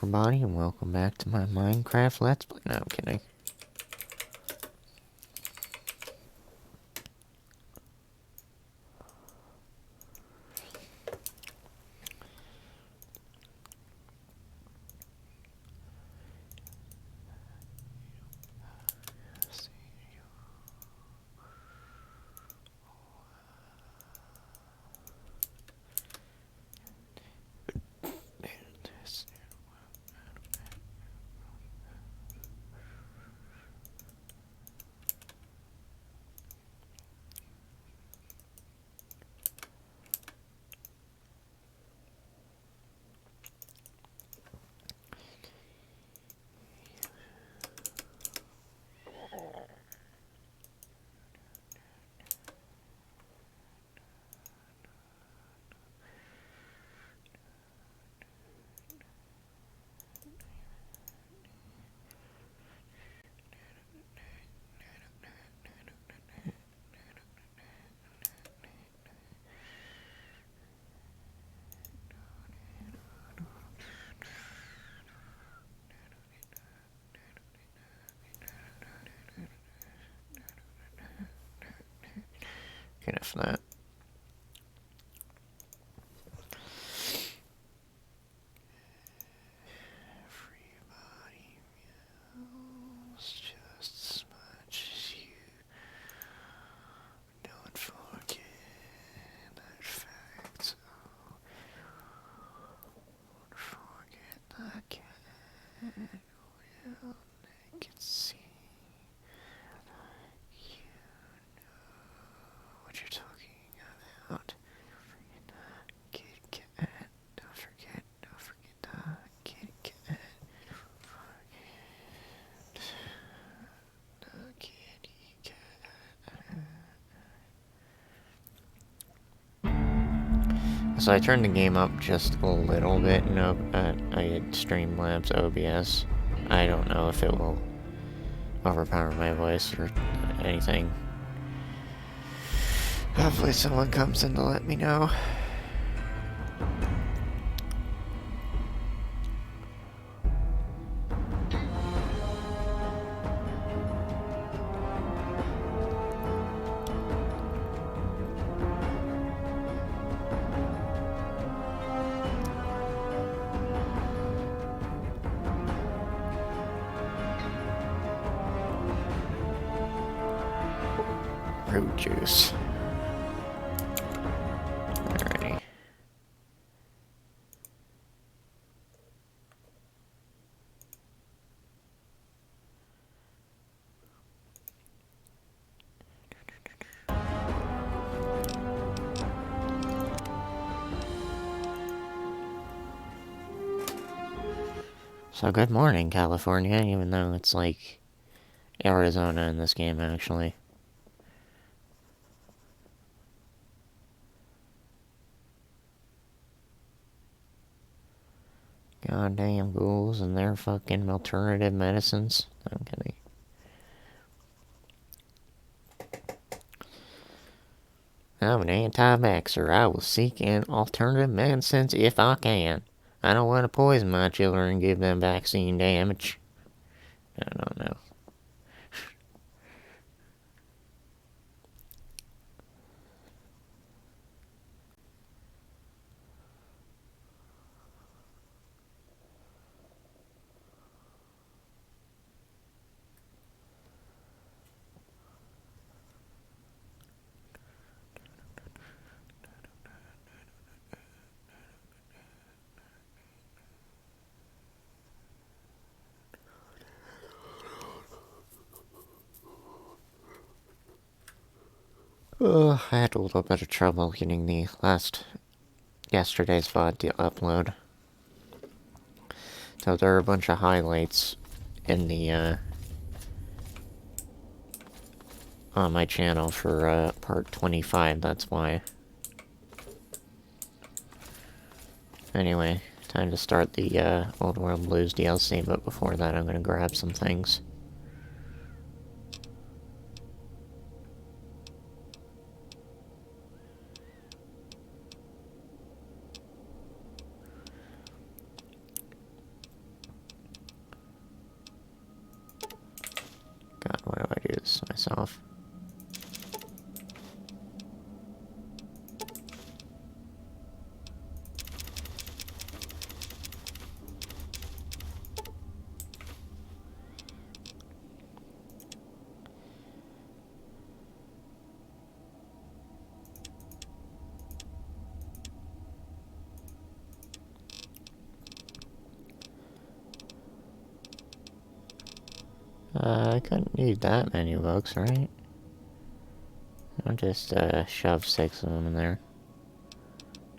everybody, and welcome back to my Minecraft Let's Play. No, I'm kidding. Good enough for that. Everybody meows just as much as you. Don't forget that fact. Don't forget that cat will make it see. You know what you're talking about. Kitty cat. Don't forget the kitty cat. Don't forget the kitty cat. So I turned the game up just a little bit. No, I had Streamlabs OBS. I don't know if it will overpower my voice or anything. Hopefully someone comes in to let me know. Fruit juice. Alrighty. So good morning, California, even though it's like Arizona in this game, actually. Goddamn ghouls and their fucking alternative medicines. I'm kidding. I'm an anti-vaxxer. I will seek an alternative medicines if I can. I don't want to poison my children and give them vaccine damage. I don't know. I had a little bit of trouble getting the yesterday's VOD to upload. So there are a bunch of highlights in the, on my channel for, part 25, that's why. Anyway, time to start the, Old World Blues DLC, but before that I'm gonna grab some things. myself. I couldn't need that many books, right? I'll just shove 6 of them in there.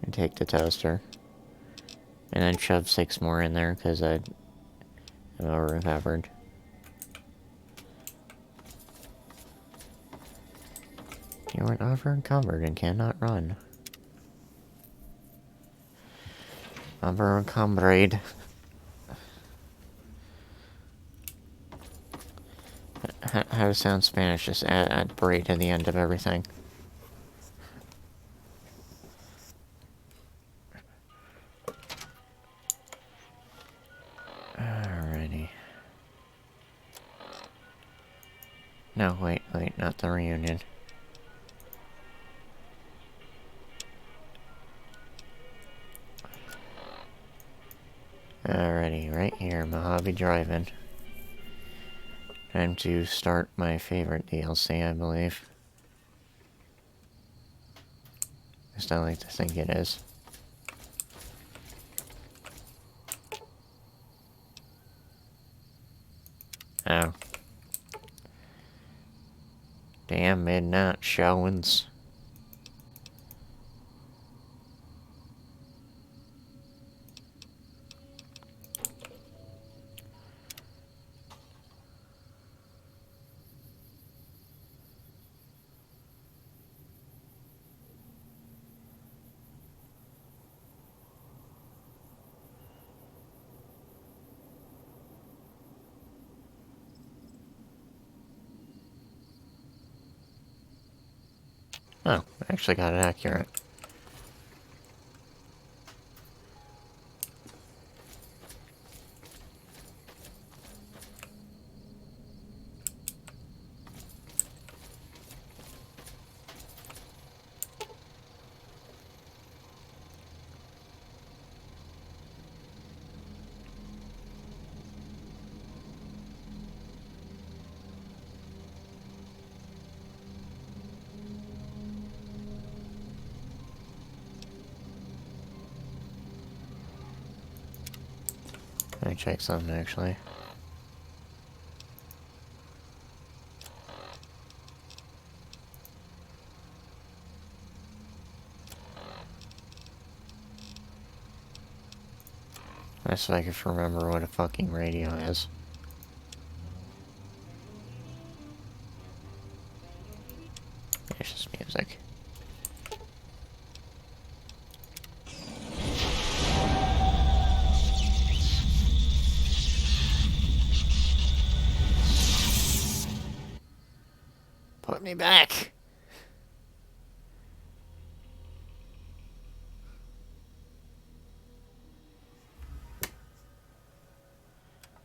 And take the toaster. And then shove 6 more in there, because I'm over-recovered. You are over-encumbered and cannot run. Over-encumbered. How to sound Spanish, just add braid to the end of everything. Alrighty. No, wait, not the reunion. Alrighty, right here, Mojave Drive-In. Time to start my favorite DLC, I believe. At least I like to think it is. Oh. Damn midnight showings. Oh, I actually got it accurate. Let me check something, actually. That's if I can remember what a fucking radio is. It's just music. Put me back!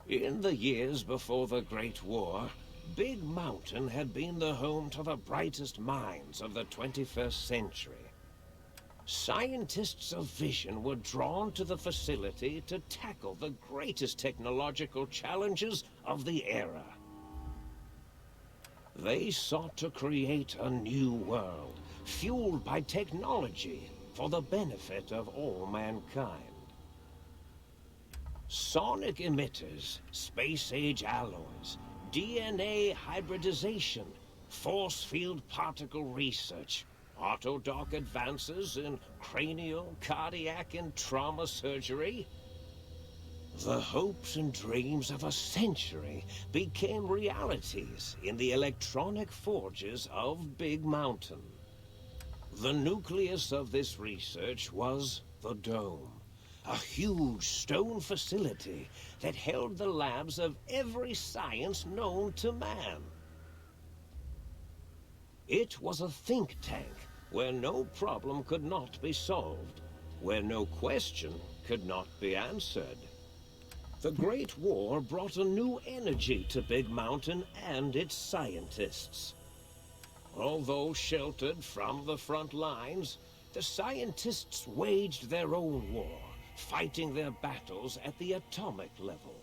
In the years before the Great War, Big Mountain had been the home to the brightest minds of the 21st century. Scientists of vision were drawn to the facility to tackle the greatest technological challenges of the era. They sought to create a new world, fueled by technology for the benefit of all mankind. Sonic emitters, space-age alloys, DNA hybridization, force field particle research, autodoc advances in cranial, cardiac, and trauma surgery. The hopes and dreams of a century became realities in the electronic forges of Big Mountain. The nucleus of this research was the Dome. A huge stone facility that held the labs of every science known to man. It was a think tank where no problem could not be solved, where no question could not be answered. The Great War brought a new energy to Big Mountain and its scientists. Although sheltered from the front lines, the scientists waged their own war, fighting their battles at the atomic level.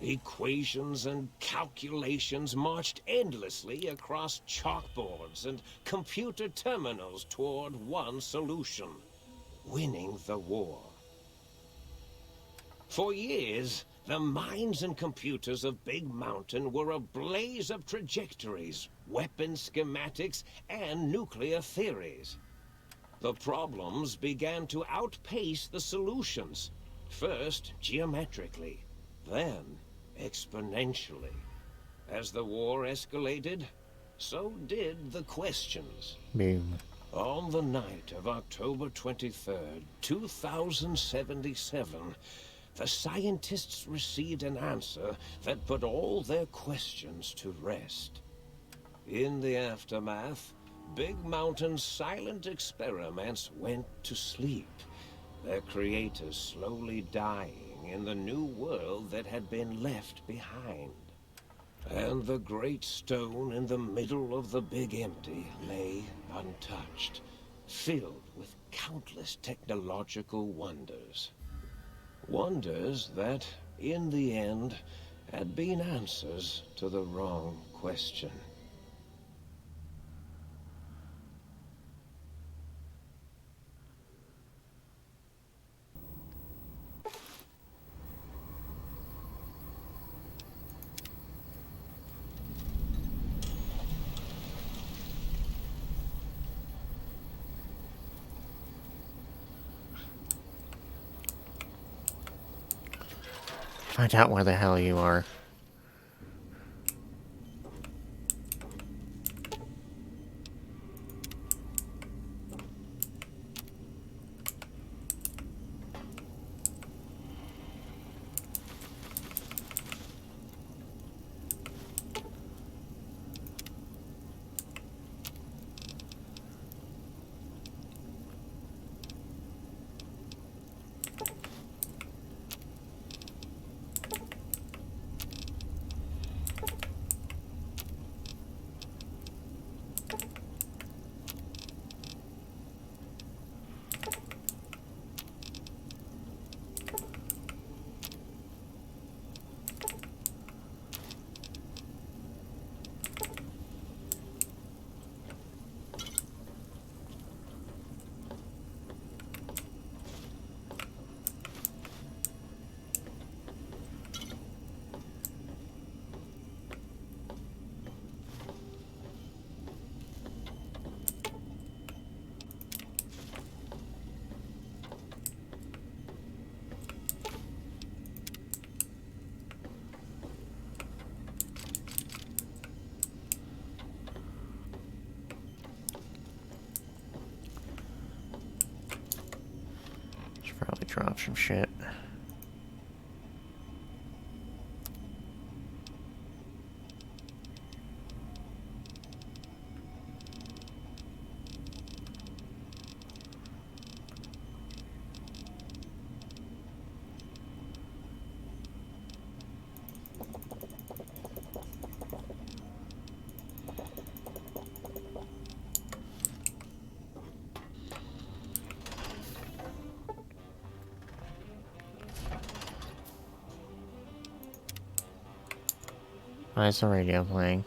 Equations and calculations marched endlessly across chalkboards and computer terminals toward one solution: winning the war. For years, the minds and computers of Big Mountain were a blaze of trajectories, weapon schematics, and nuclear theories. The problems began to outpace the solutions, first geometrically, then exponentially. As the war escalated, so did the questions. Boom. On the night of October 23rd, 2077, the scientists received an answer that put all their questions to rest. In the aftermath, Big Mountain's silent experiments went to sleep, their creators slowly dying in the new world that had been left behind. And the great stone in the middle of the Big Empty lay untouched, filled with countless technological wonders. Wonders that, in the end, had been answers to the wrong question. Find out where the hell you are. Probably drop some shit. Why is the radio playing?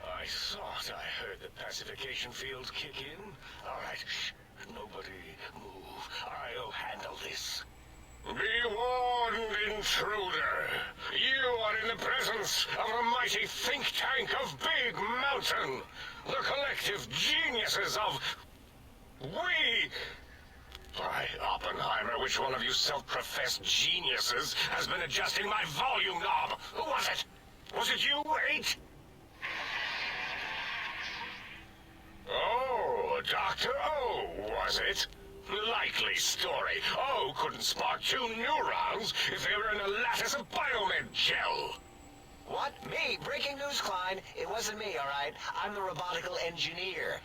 I thought I heard the pacification fields kick in. All right, shh. Nobody move. I'll handle this. Be warned, intruder. You are in the presence of a mighty think tank of Big Mountain. The collective geniuses of... We... By Oppenheimer, which one of you self-professed geniuses has been adjusting my volume knob? Who was it? Was it you, 8? Oh, Dr. O, was it? Likely story. O couldn't spark 2 neurons if they were in a lattice of biomed gel. What? Me? Breaking news, Klein. It wasn't me, alright? I'm the robotical engineer.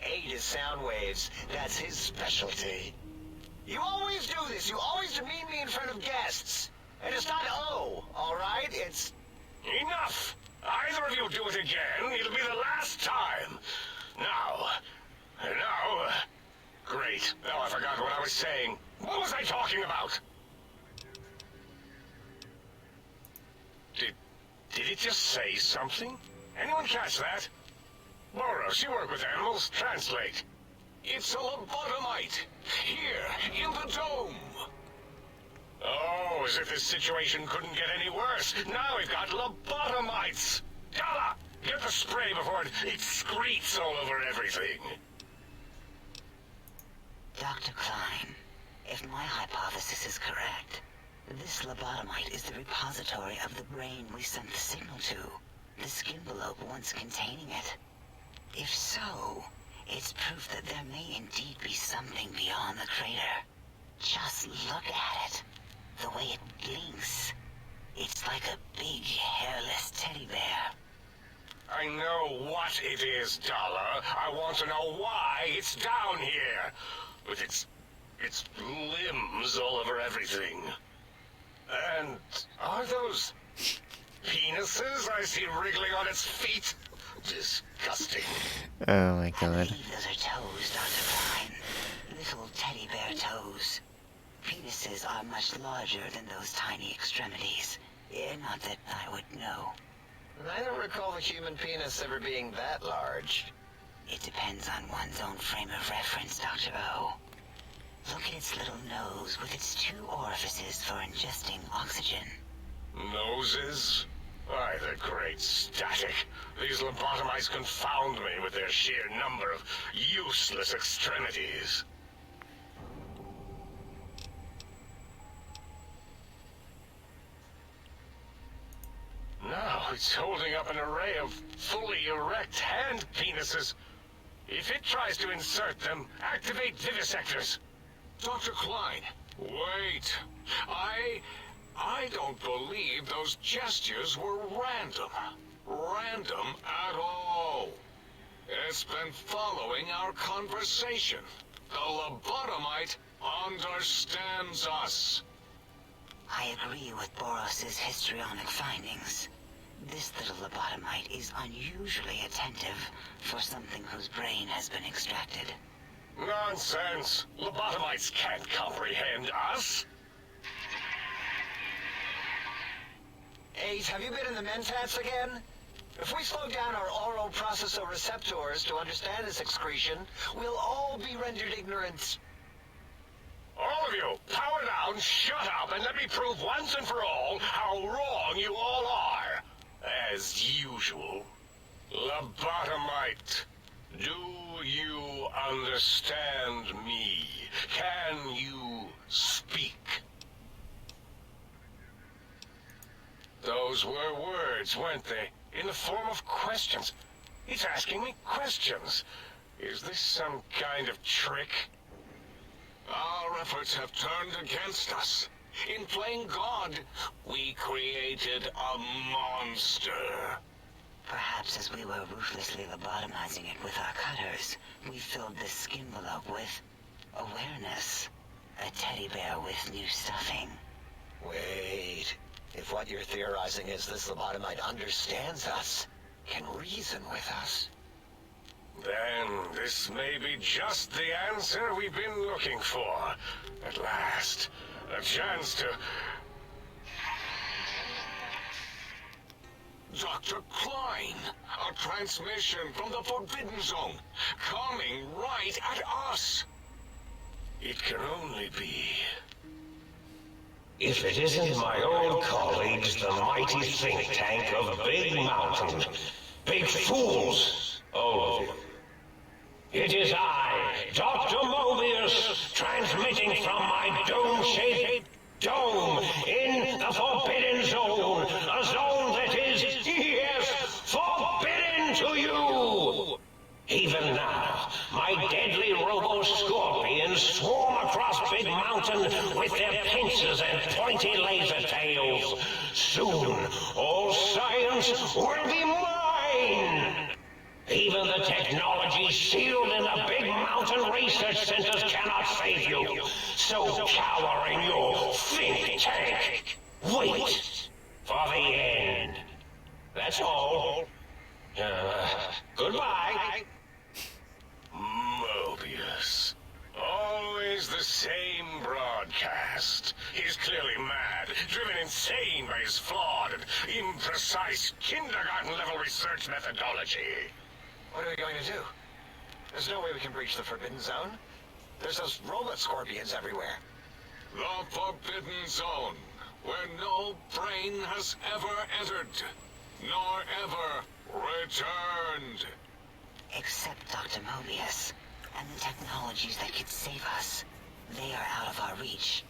Aid is sound waves. That's his specialty. You always do this. You always demean me in front of guests. And it's not O, alright? It's... Enough! Either of you do it again, it'll be the last time. Now... Great. Now I forgot what I was saying. What was I talking about? Did it just say something? Anyone catch that? Boros, you work with animals. Translate. It's a lobotomite. Here, in the dome. Oh, as if this situation couldn't get any worse. Now we've got lobotomites. Dala, get the spray before it excretes all over everything. Dr. Klein, if my hypothesis is correct, this lobotomite is the repository of the brain we sent the signal to, the skin envelope once containing it. If so, it's proof that there may indeed be something beyond the crater. Just look at it. The way it blinks. It's like a big, hairless teddy bear. I know what it is, Dollar. I want to know why it's down here. With its limbs all over everything. And are those penises I see wriggling on its feet? Disgusting. Oh my I god. believe those are toes, Dr. Klein. Little teddy bear toes. Penises are much larger than those tiny extremities. Not that I would know. I don't recall the human penis ever being that large. It depends on one's own frame of reference, Dr. O. Look at its little nose with its 2 orifices for ingesting oxygen. Noses? Why, the great static. These lobotomites confound me with their sheer number of useless extremities. Now it's holding up an array of fully erect hand penises. If it tries to insert them, activate vivisectors. Dr. Klein, wait. I don't believe those gestures were random. Random at all. It's been following our conversation. The lobotomite understands us. I agree with Boros's histrionic findings. This little lobotomite is unusually attentive for something whose brain has been extracted. Nonsense! Lobotomites can't comprehend us! 8, have you been in the mentats again? If we slow down our oral processoreceptors to understand this excretion, we'll all be rendered ignorant. All of you, power down, shut up, and let me prove once and for all how wrong you all are. As usual. Lobotomite, do you understand me? Can you speak? Those were words, weren't they? In the form of questions. It's asking me questions. Is this some kind of trick? Our efforts have turned against us. In playing God, we created a monster. Perhaps as we were ruthlessly lobotomizing it with our cutters, we filled the skin envelope with awareness. A teddy bear with new stuffing. Wait. If what you're theorizing is this lobotomite understands us, can reason with us. Then this may be just the answer we've been looking for. At last, a chance to... Dr. Klein, a transmission from the Forbidden Zone, coming right at us. It can only be... If it isn't my old colleagues, the mighty think tank of Big Mountain. Big fools, all of you. It is I, Dr. Mobius, transmitting from my dome-shaped dome in the Forbidden Zone. A zone that is, yes, forbidden to you. Even now, my deadly robo-scorpions swarm across Big Mountain with their pincers and pointy laser tails. Soon, all science will be mine! Even the technology sealed in the Big Mountain research centers cannot save you. So cower in your think tank. Wait for the end. That's all. Goodbye. Mobius. Always the same broadcast. He's clearly mad, driven insane by his flawed and imprecise kindergarten-level research methodology. What are we going to do? There's no way we can breach the Forbidden Zone. There's those robot scorpions everywhere. The Forbidden Zone, where no brain has ever entered, nor ever returned. Except Dr. Mobius and the technologies that could save us. They are out of our reach.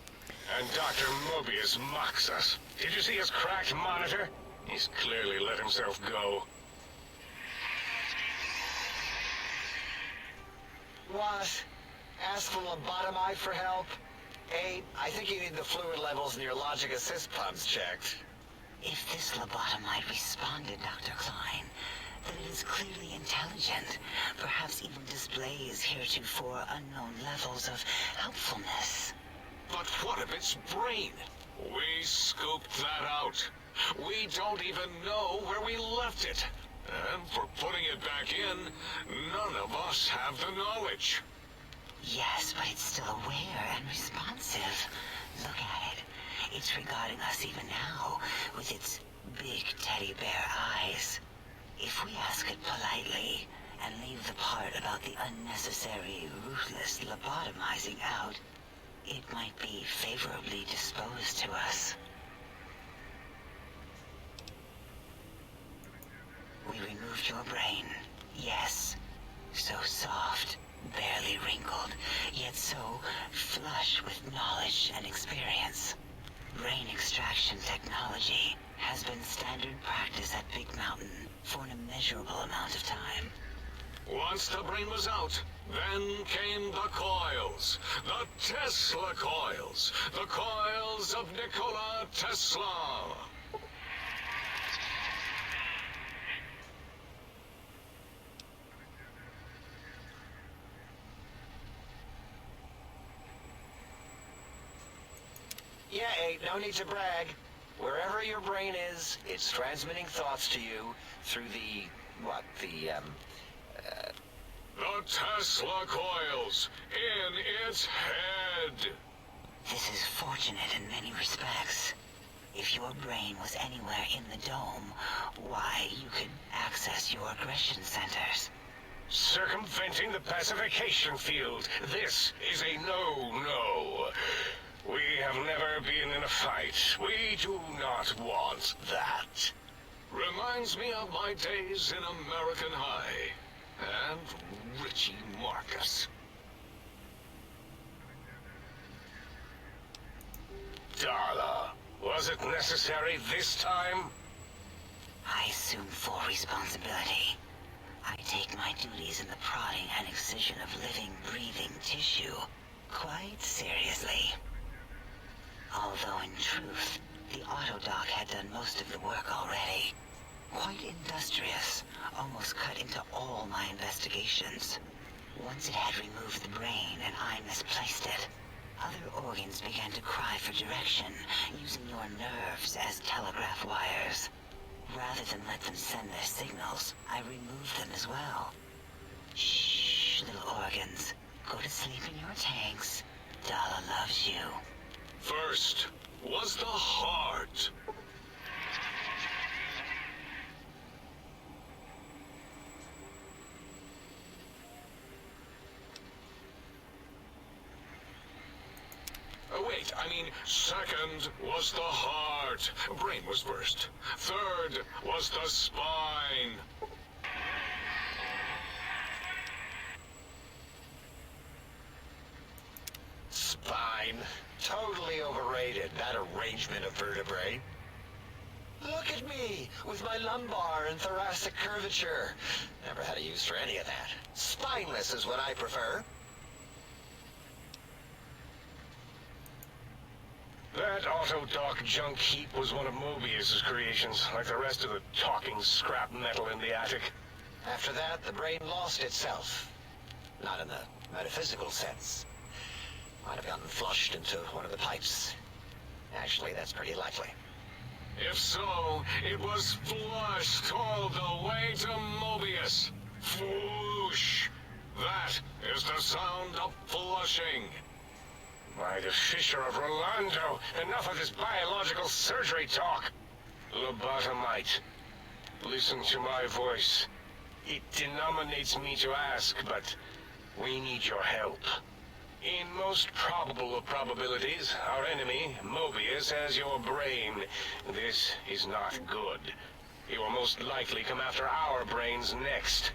And Dr. Mobius mocks us. Did you see his cracked monitor? He's clearly let himself go. What? Ask the lobotomite for help? Hey, I think you need the fluid levels in your logic assist pumps checked. If this lobotomite responded, Dr. Klein, then it is clearly intelligent, perhaps even displays heretofore unknown levels of helpfulness. But what of its brain? We scooped that out. We don't even know where we left it. And for putting it back in, none of us have the knowledge. Yes, but it's still aware and responsive. Look at it. It's regarding us even now with its big teddy bear eyes. If we ask it politely and leave the part about the unnecessary, ruthless lobotomizing out, it might be favorably disposed to us. We removed your brain, yes. So soft, barely wrinkled, yet so flush with knowledge and experience. Brain extraction technology has been standard practice at Big Mountain for an immeasurable amount of time. Once the brain was out, then came the coils. The Tesla coils. The coils of Nikola Tesla. Yeah, no need to brag. Wherever your brain is, it's transmitting thoughts to you through the Tesla coils in its head. This is fortunate in many respects. If your brain was anywhere in the dome, why, you could access your aggression centers. Circumventing the pacification field. This is a no-no. We have never been in a fight. We do not want that. Reminds me of my days in American High. And Richie Marcus. Darla, was it necessary this time? I assume full responsibility. I take my duties in the prodding and excision of living, breathing tissue quite seriously. Although in truth, the autodoc had done most of the work already. Quite industrious, almost cut into all my investigations. Once it had removed the brain and I misplaced it, other organs began to cry for direction, using your nerves as telegraph wires. Rather than let them send their signals, I removed them as well. Shh, little organs. Go to sleep in your tanks. Dala loves you. First was the heart. Wait, I mean, second was the heart. Brain was first. Third was the spine. spine. Totally overrated, that arrangement of vertebrae. Look at me, with my lumbar and thoracic curvature. Never had a use for any of that. Spineless is what I prefer. That auto-dock junk heap was one of Mobius's creations, like the rest of the talking scrap metal in the attic. After that, the brain lost itself. Not in the metaphysical sense. Might have gotten flushed into one of the pipes. Actually, that's pretty likely. If so, it was flushed all the way to Mobius. Flush! That is the sound of flushing. By the Fisher of Rolando, enough of this biological surgery talk. Lobotomite, listen to my voice. It denominates me to ask, but we need your help. In most probable of probabilities, our enemy, Mobius, has your brain. This is not good. He will most likely come after our brains next.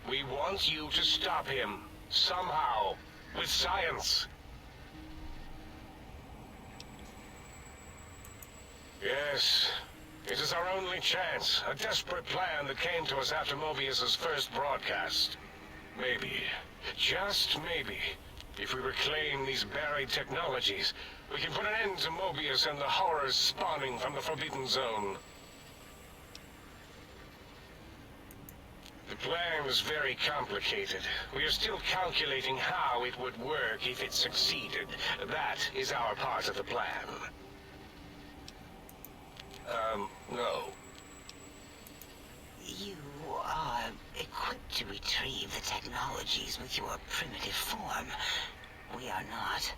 We want you to stop him, somehow, with science. Yes, it is our only chance, a desperate plan that came to us after Mobius's first broadcast. Maybe, just maybe, if we reclaim these buried technologies, we can put an end to Mobius and the horrors spawning from the Forbidden Zone. The plan is very complicated. We are still calculating how it would work if it succeeded. That is our part of the plan. No. You are equipped to retrieve the technologies with your primitive form. We are not.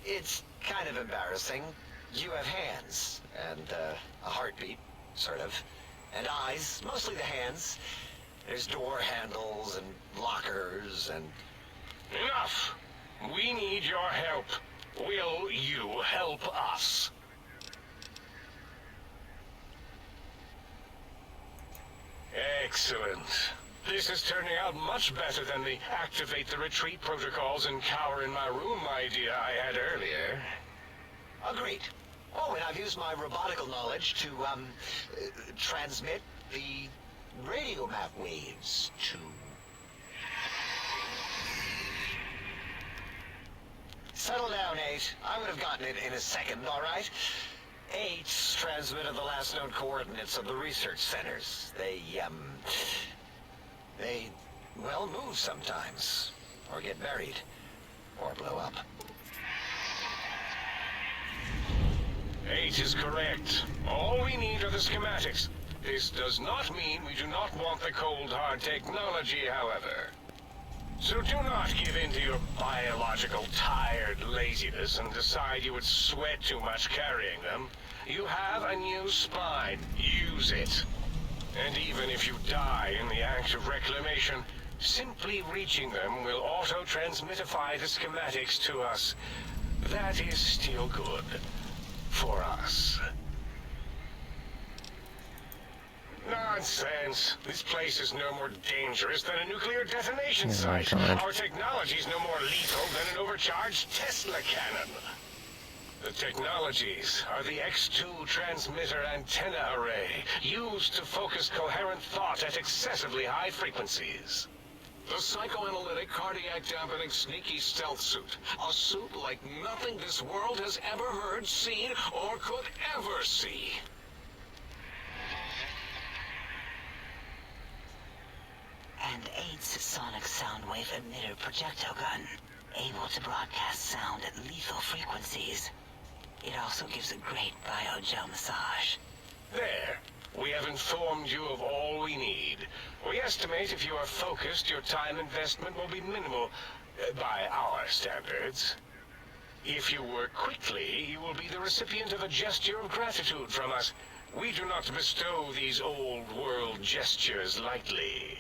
It's kind of embarrassing. You have hands, and a heartbeat, sort of. And eyes, mostly the hands. There's door handles and lockers and... Enough! We need your help. Will you help us? Excellent. This is turning out much better than the activate the retreat protocols and cower in my room idea I had earlier. Agreed. Oh, and I've used my robotical knowledge to, transmit the radio map waves to... Settle down, 8. I would have gotten it in a second, all right? 8's transmitted the last known coordinates of the research centers. They, well, move sometimes. Or get buried. Or blow up. 8 is correct. All we need are the schematics. This does not mean we do not want the cold hard technology, however. So do not give in to your biological tired laziness and decide you would sweat too much carrying them. You have a new spine. Use it. And even if you die in the act of reclamation, simply reaching them will auto-transmitify the schematics to us. That is still good. For us. Nonsense. This place is no more dangerous than a nuclear detonation site. Our technology is no more lethal than an overcharged Tesla cannon. The technologies are the X2 transmitter antenna array, used to focus coherent thought at excessively high frequencies. The psychoanalytic, cardiac dampening, sneaky stealth suit. A suit like nothing this world has ever heard, seen, or could ever see. And 8's sonic soundwave emitter projectile gun, able to broadcast sound at lethal frequencies. It also gives a great biogel massage. There. We have informed you of all we need. We estimate if you are focused, your time investment will be minimal, by our standards. If you work quickly, you will be the recipient of a gesture of gratitude from us. We do not bestow these old-world gestures lightly.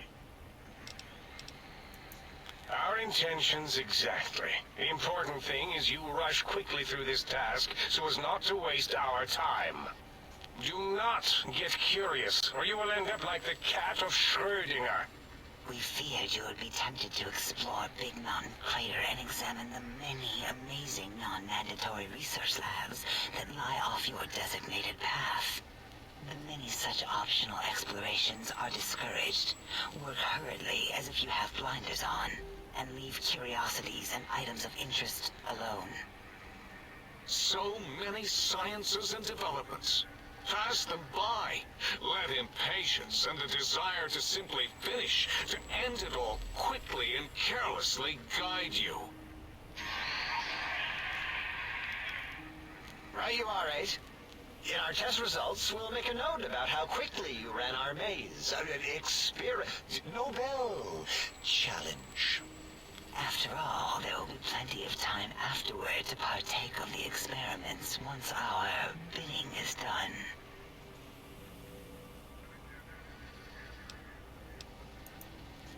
Our intentions exactly. The important thing is you rush quickly through this task so as not to waste our time. Do not get curious, or you will end up like the cat of Schrödinger. We feared you would be tempted to explore Big Mountain Crater and examine the many amazing non-mandatory research labs that lie off your designated path. The many such optional explorations are discouraged. Work hurriedly as if you have blinders on, and leave curiosities and items of interest alone. So many sciences and developments. Pass them by. Let impatience and the desire to simply finish, to end it all quickly and carelessly guide you. Right you are, 8. In our test results, we'll make a note about how quickly you ran our maze. Nobel challenge. After all, there will be plenty of time afterward to partake of the experiments once our bidding is done.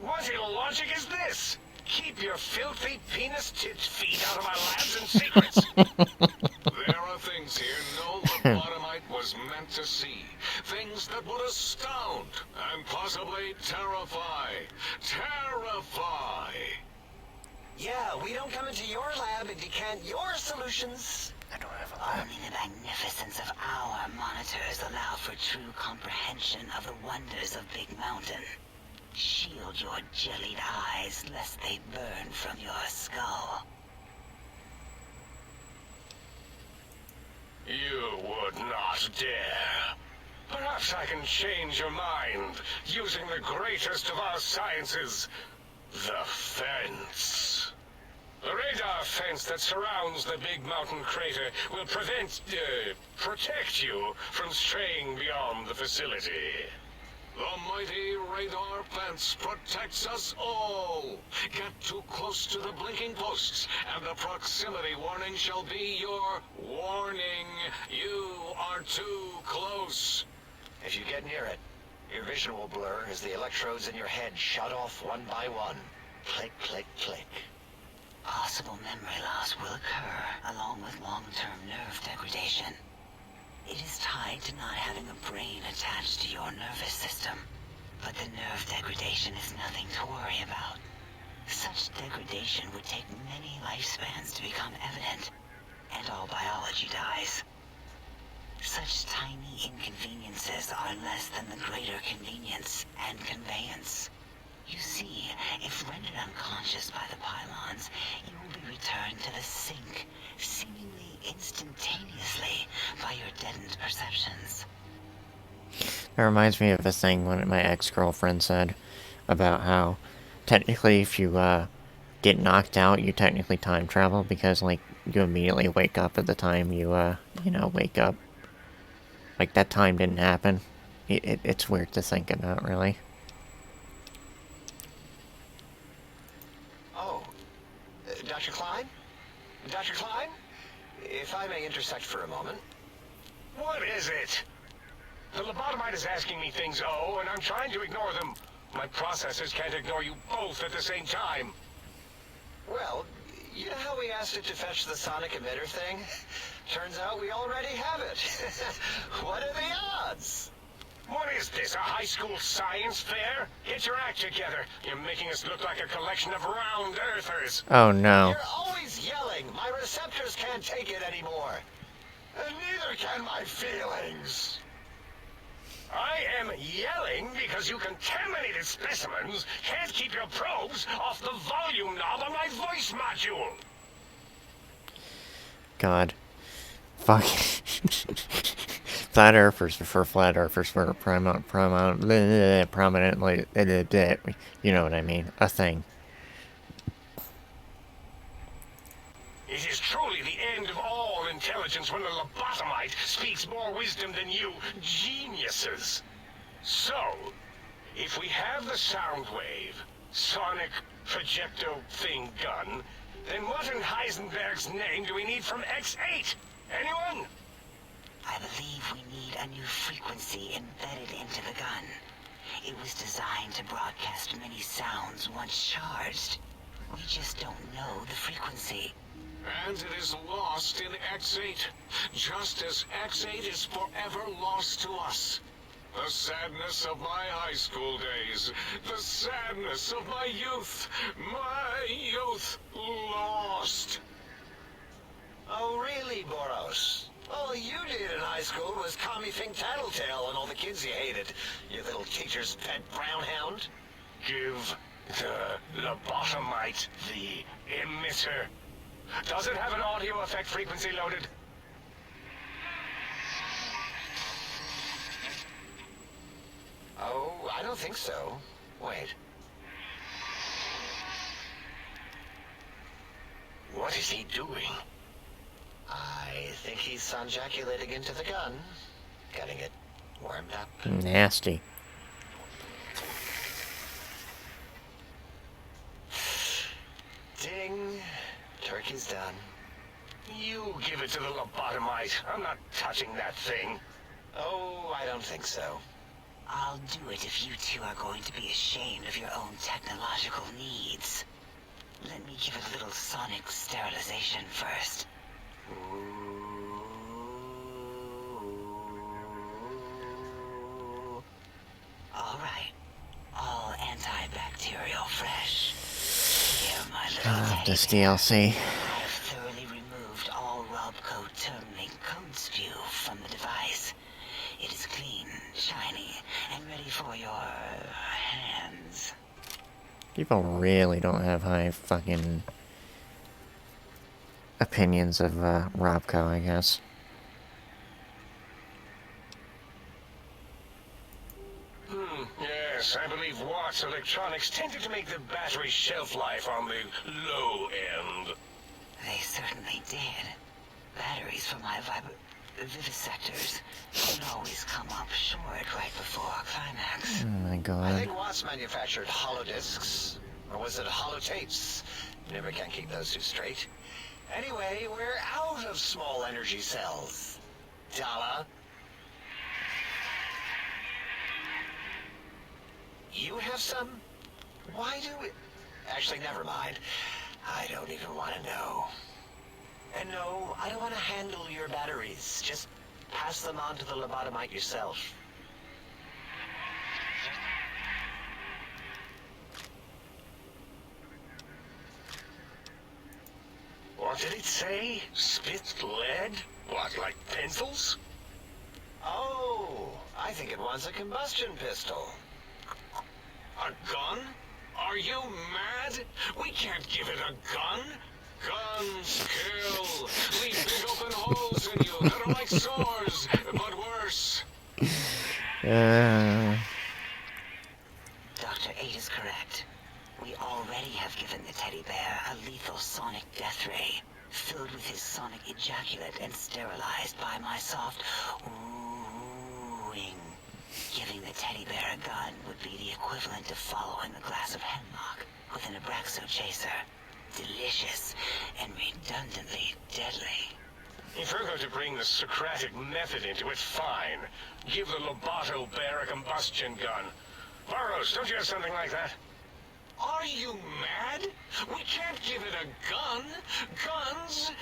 What illogic is this? Keep your filthy penis-tipped feet out of my labs and secrets. There are things here no lobotomite was meant to see. Things that would astound and possibly terrify. Terrify! Yeah, we don't come into your lab and decant your solutions. I don't have a lab. Only the magnificence of our monitors allow for true comprehension of the wonders of Big Mountain. Shield your jellied eyes lest they burn from your skull. You would not dare. Perhaps I can change your mind using the greatest of our sciences, the fence. The radar fence that surrounds the Big Mountain crater will protect you from straying beyond the facility. The mighty radar fence protects us all. Get too close to the blinking posts, and the proximity warning shall be your warning. You are too close. If you get near it, your vision will blur as the electrodes in your head shut off one by one. Click, click, click. Possible memory loss will occur, along with long-term nerve degradation. It is tied to not having a brain attached to your nervous system. But the nerve degradation is nothing to worry about. Such degradation would take many lifespans to become evident, and all biology dies. Such tiny inconveniences are less than the greater convenience and conveyance. You see, if rendered unconscious by the pylons, you will be returned to the sink, seemingly instantaneously by your deadened perceptions. That reminds me of a thing when my ex-girlfriend said about how technically if you get knocked out, you technically time travel because like you immediately wake up at the time you wake up. Like that time didn't happen. It's weird to think about, really. Oh, Dr. Klein? Dr. Klein? If I may intersect for a moment. What is it? The lobotomite is asking me things, and I'm trying to ignore them. My processors can't ignore you both at the same time. Well, you know how we asked it to fetch the sonic emitter thing? Turns out we already have it. What are the odds? What is this, a high school science fair? Get your act together. You're making us look like a collection of round earthers. Oh no. You're always yelling. My receptors can't take it anymore. And neither can my feelings. I am yelling because you contaminated specimens can't keep your probes off the volume knob on my voice module. God. Fuck. Flat earthers prefer flat earthers for prominent, you know what I mean. A thing. It is truly the end of all intelligence when the lobotomite speaks more wisdom than you geniuses. So, if we have the sound wave, sonic projecto thing gun, then what in Heisenberg's name do we need from X8? Anyone? I believe we need a new frequency embedded into the gun. It was designed to broadcast many sounds once charged. We just don't know the frequency. And it is lost in X8, just as X8 is forever lost to us. The sadness of my high school days, the sadness of my youth lost. Oh, really, Boros? All you did in high school was call me Fink Tattletale and all the kids you hated. You little teacher's pet brown hound. Give the lobotomite the emitter. Does it have an audio effect frequency loaded? Oh, I don't think so. Wait. What is he doing? I think he's sonjaculating into the gun. Getting it warmed up. Nasty. Ding. Turkey's done. You give it to the lobotomite. I'm not touching that thing. Oh, I don't think so. I'll do it if you two are going to be ashamed of your own technological needs. Let me give it a little sonic sterilization first. All right. All antibacterial fresh. Here, my little teddy This bear. DLC. I have thoroughly removed all Robco terminate code spew from the device. It is clean, shiny, and ready for your hands. People really don't have high fucking opinions of Robco, I guess. Yes, I believe Watt's Electronics tended to make the battery shelf life on the low end. They certainly did. Batteries for my vivisectors don't always come up short right before climax. Oh my I god. think Watts manufactured holodiscs. Or was it holotapes? Never can keep those two straight. Anyway, we're out of small energy cells. Dala. You have some? Why do we... Actually, never mind. I don't even want to know. And no, I don't want to handle your batteries. Just pass them on to the lobotomite yourself. What did it say? Spit lead? What, like pencils? Oh, I think it wants a combustion pistol. A gun? Are you mad? We can't give it a gun. Guns kill. Leave big open holes in you that are like sores, but worse. Dr. 8 is correct. We already have given the teddy bear a lethal sonic death ray, filled with his sonic ejaculate and sterilized by my soft wooing. Giving the teddy bear a gun would be the equivalent of following a glass of hemlock with an Abraxo chaser. Delicious and redundantly deadly. If we're going to bring the Socratic method into it, fine. Give the Loboto bear a combustion gun. Burroughs, don't you have something like that? Are you mad? We can't give it a gun. Guns...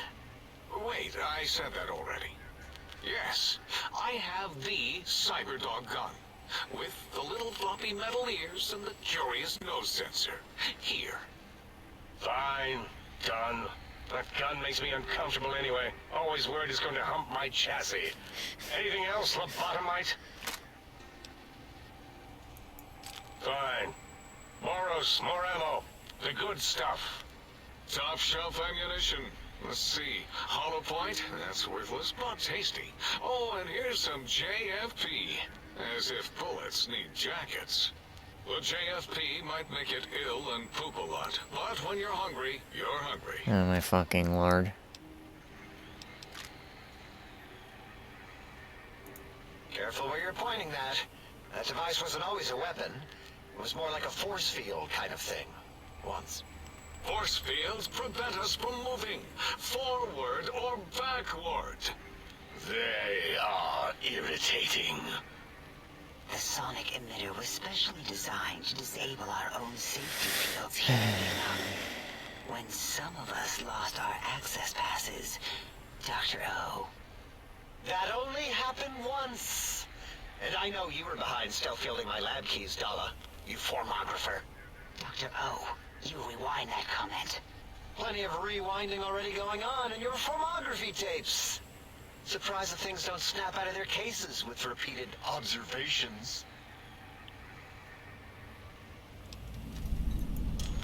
Wait, I said that already. Yes, I have the Cyberdog gun. With the little floppy metal ears and the curious nose sensor. Here. Fine. Done. That gun makes me uncomfortable anyway. Always worried it's going to hump my chassis. Anything else, lobotomite? Fine. Boros, more ammo. The good stuff. Top shelf ammunition. Let's see. Hollow point? That's worthless, but tasty. Oh, and here's some JFP. As if bullets need jackets. The JFP might make it ill and poop a lot, but when you're hungry, you're hungry. Oh my fucking lord. Careful where you're pointing that. That device wasn't always a weapon. It was more like a force field kind of thing. Once. Force fields prevent us from moving, forward or backward. They are irritating. The sonic emitter was specially designed to disable our own safety fields here in Vietnam. When some of us lost our access passes, Dr. O. That only happened once. And I know you were behind stealth fielding my lab keys, Dala. You formographer. Dr. O, you rewind that comment. Plenty of rewinding already going on in your formography tapes. Surprised the things don't snap out of their cases with repeated observations.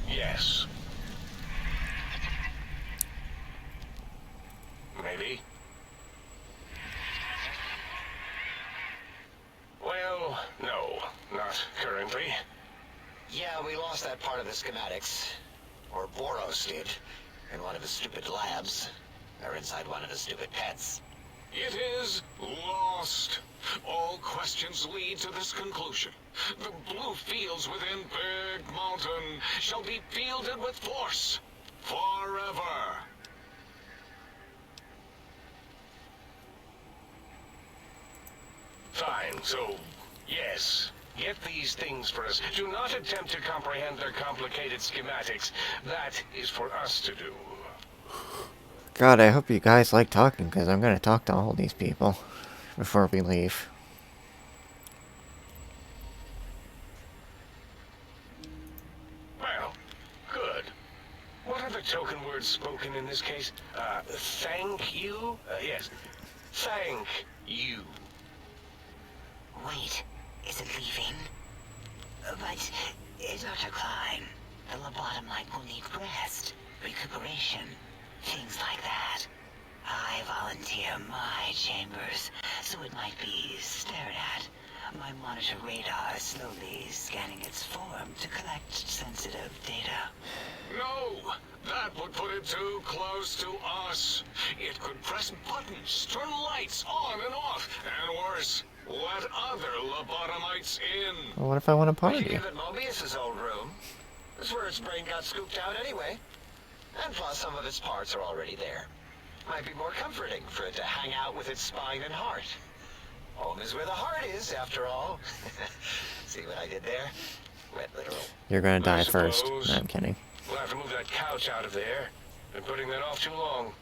Yes. Maybe. Well, no, not currently. Yeah, we lost that part of the schematics. Or Boros did. In one of his stupid labs. Or inside one of his stupid pets. It is lost. All questions lead to this conclusion. The blue fields within Big Mountain shall be fielded with force. Forever. Fine, so, yes. Get these things for us. Do not attempt to comprehend their complicated schematics. That is for us to do. God, I hope you guys like talking, because I'm going to talk to all these people before we leave. Well, good. What are the token words spoken in this case? Thank you? Yes. Thank you. Wait, is it leaving? But, Dr. Klein, the lobotomite will need rest, recuperation, things like that. I volunteer my chambers, so it might be stared at. My monitor radar is slowly scanning its form to collect sensitive data. No! That would put it too close to us. It could press buttons, turn lights on and off, and worse, let other lobotomites in. Well, what if I want to We should party? give it Mobius's old room. That's where its brain got scooped out anyway. And plus, some of its parts are already there. Might be more comforting for it to hang out with its spine and heart. Home is where the heart is, after all. See what I did there? Wet literal. You're going to die I first. suppose. No, I'm kidding. We'll have to move that couch out of there. Been putting that off too long.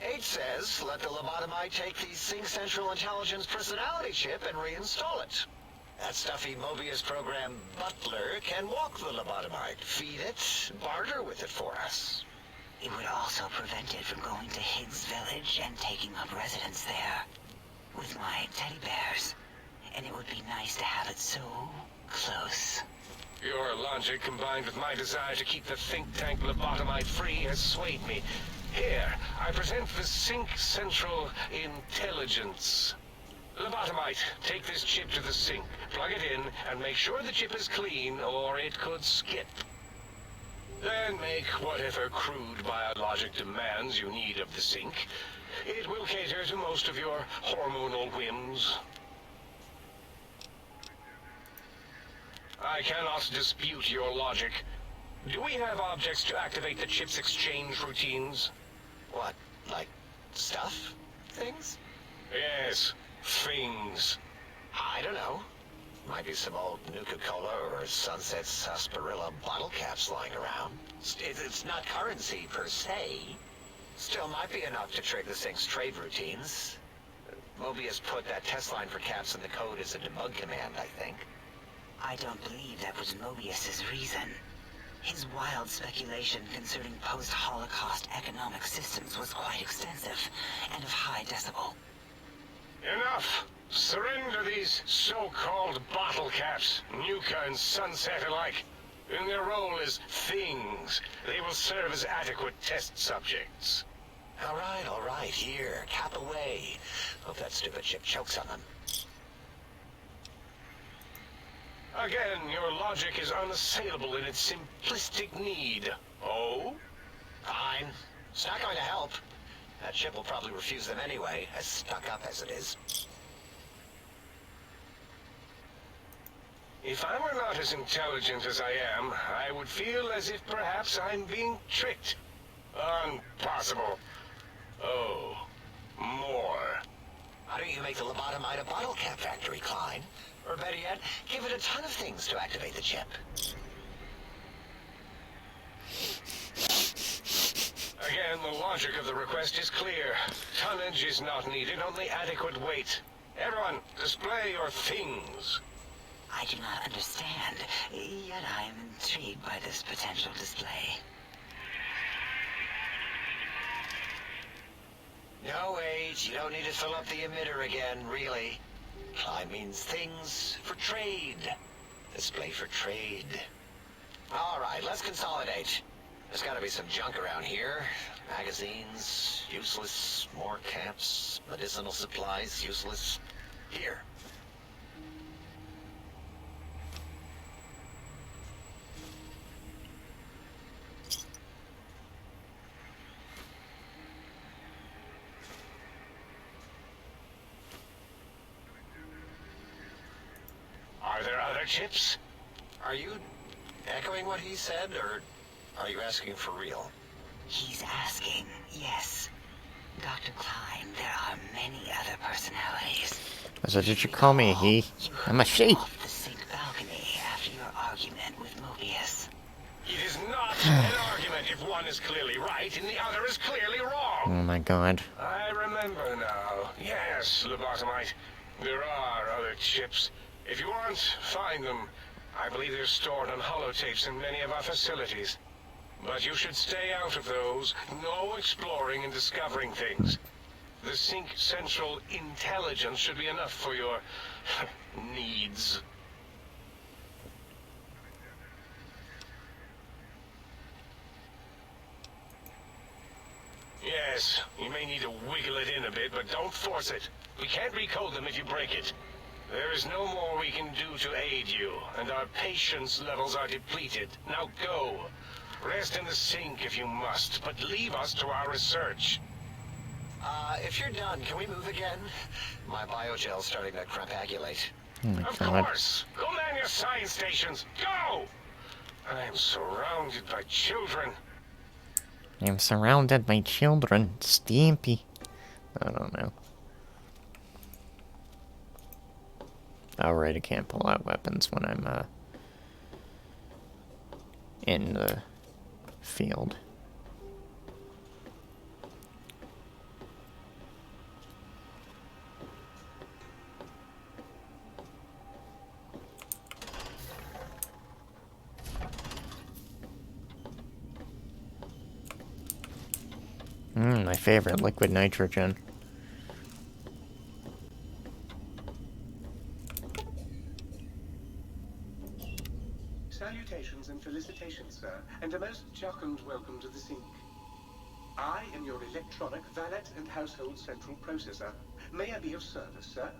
H says, let the lobotomite take the Sync Central Intelligence personality chip and reinstall it. That stuffy Mobius program butler can walk the lobotomite, feed it, barter with it for us. It would also prevent it from going to Higgs Village and taking up residence there. With my teddy bears. And it would be nice to have it so close. Your logic combined with my desire to keep the think tank lobotomite free has swayed me. Here, I present the Sync Central Intelligence. Lobotomite, take this chip to the sink, plug it in, and make sure the chip is clean, or it could skip. Then make whatever crude biologic demands you need of the sink. It will cater to most of your hormonal whims. I cannot dispute your logic. Do we have objects to activate the chip's exchange routines? What, like, stuff? Things? Yes, things. I don't know. Might be some old Nuka-Cola or Sunset Sarsaparilla bottle caps lying around. It's not currency per se. Still might be enough to trigger the Sync's trade routines. Mobius put that test line for caps in the code as a debug command, I think. I don't believe that was Mobius's reason. His wild speculation concerning post-Holocaust economic systems was quite extensive and of high decibel. Enough! Surrender these so-called bottle caps, Nuka and Sunset alike. In their role as things, they will serve as adequate test subjects. All right, here, cap away. Hope that stupid chip chokes on them. Again, your logic is unassailable in its simplistic need. Oh? Fine. It's not going to help. That chip will probably refuse them anyway, as stuck up as it is. If I were not as intelligent as I am, I would feel as if perhaps I'm being tricked. Impossible. Oh, more. Why don't you make the lobotomite a bottle cap factory, Klein? Or better yet, give it a ton of things to activate the chip. Again, the logic of the request is clear. Tonnage is not needed, only adequate weight. Everyone, display your things. I do not understand, yet I am intrigued by this potential display. No, wait, you don't need to fill up the emitter again, really. Klein means things for trade. Display for trade. Alright, let's consolidate. There's gotta be some junk around here. Magazines, useless. More caps, medicinal supplies, useless. Here. Are there other chips? Are you echoing what he said, or are you asking for real? He's asking, yes. Dr. Klein, there are many other personalities. So did you call me a he? I'm a she. Off the sink balcony after your argument with Mobius. It is not an argument if one is clearly right and the other is clearly wrong. Oh my god. I remember now. Yes, lobotomite. There are other chips. If you want, find them. I believe they're stored on holotapes in many of our facilities. But you should stay out of those. No exploring and discovering things. The Sync Central intelligence should be enough for your needs. Yes, you may need to wiggle it in a bit, but don't force it. We can't recode them if you break it. There is no more we can do to aid you, and our patience levels are depleted. Now go. Rest in the sink if you must, but leave us to our research. If you're done, can we move again? My biogel's starting to crapagulate. Oh my Of god. course. Go man your science stations. Go! I am surrounded by children. I'm surrounded by children. Stampy. I don't know. Oh, right, I can't pull out weapons when I'm, in the field. My favorite, liquid nitrogen. Salutations and felicitations, sir, and a most jocund welcome to the sink. I am your electronic valet and household central processor. May I be of service, sir?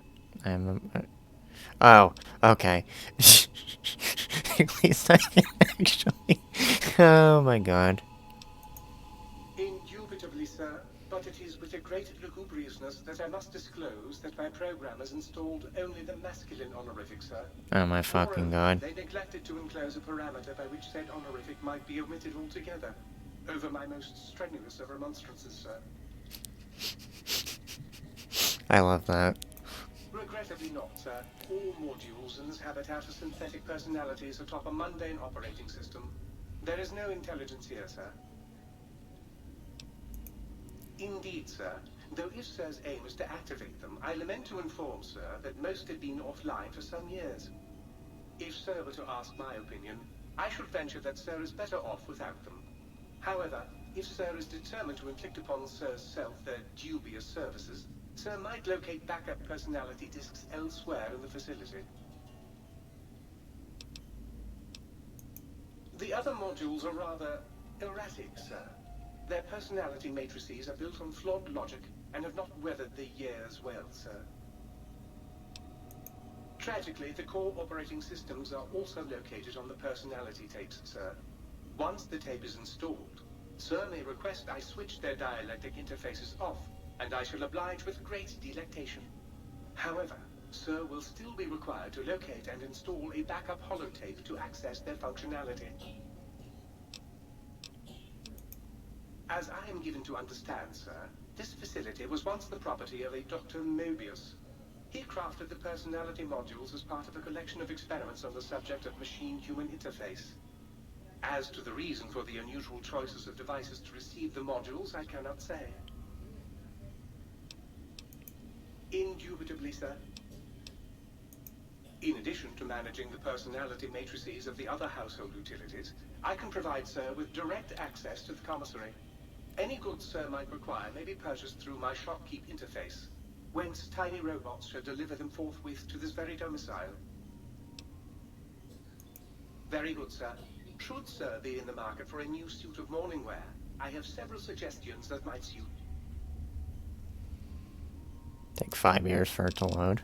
Oh, okay. At least I can actually... Oh my god. Indubitably, sir, but it is with a great lugubriousness that I must disclose that my programmers installed only the masculine honorific, sir. Oh my fucking Moreover, god. they neglected to enclose a parameter by which said honorific might be omitted altogether. Over my most strenuous of remonstrances, sir. I love that. Regrettably not, sir. All modules in this habitat are synthetic personalities atop a mundane operating system. There is no intelligence here, sir. Indeed, sir. Though if Sir's aim is to activate them, I lament to inform, sir, that most have been offline for some years. If Sir were to ask my opinion, I should venture that Sir is better off without them. However, if Sir is determined to inflict upon Sir's self their dubious services, Sir might locate backup personality disks elsewhere in the facility. The other modules are rather erratic, sir. Their personality matrices are built on flawed logic and have not weathered the years well, sir. Tragically, the core operating systems are also located on the personality tapes, sir. Once the tape is installed, Sir may request I switch their dialectic interfaces off, and I shall oblige with great delectation. However, Sir will still be required to locate and install a backup holotape to access their functionality. As I am given to understand, sir, this facility was once the property of a Dr. Mobius. He crafted the personality modules as part of a collection of experiments on the subject of machine-human interface. As to the reason for the unusual choices of devices to receive the modules, I cannot say. Indubitably, sir. In addition to managing the personality matrices of the other household utilities, I can provide Sir with direct access to the commissary. Any goods Sir might require may be purchased through my shopkeep interface, whence tiny robots shall deliver them forthwith to this very domicile. Very good, sir. Should Sir be in the market for a new suit of morning wear, I have several suggestions that might suit. Take 5 years for it to load.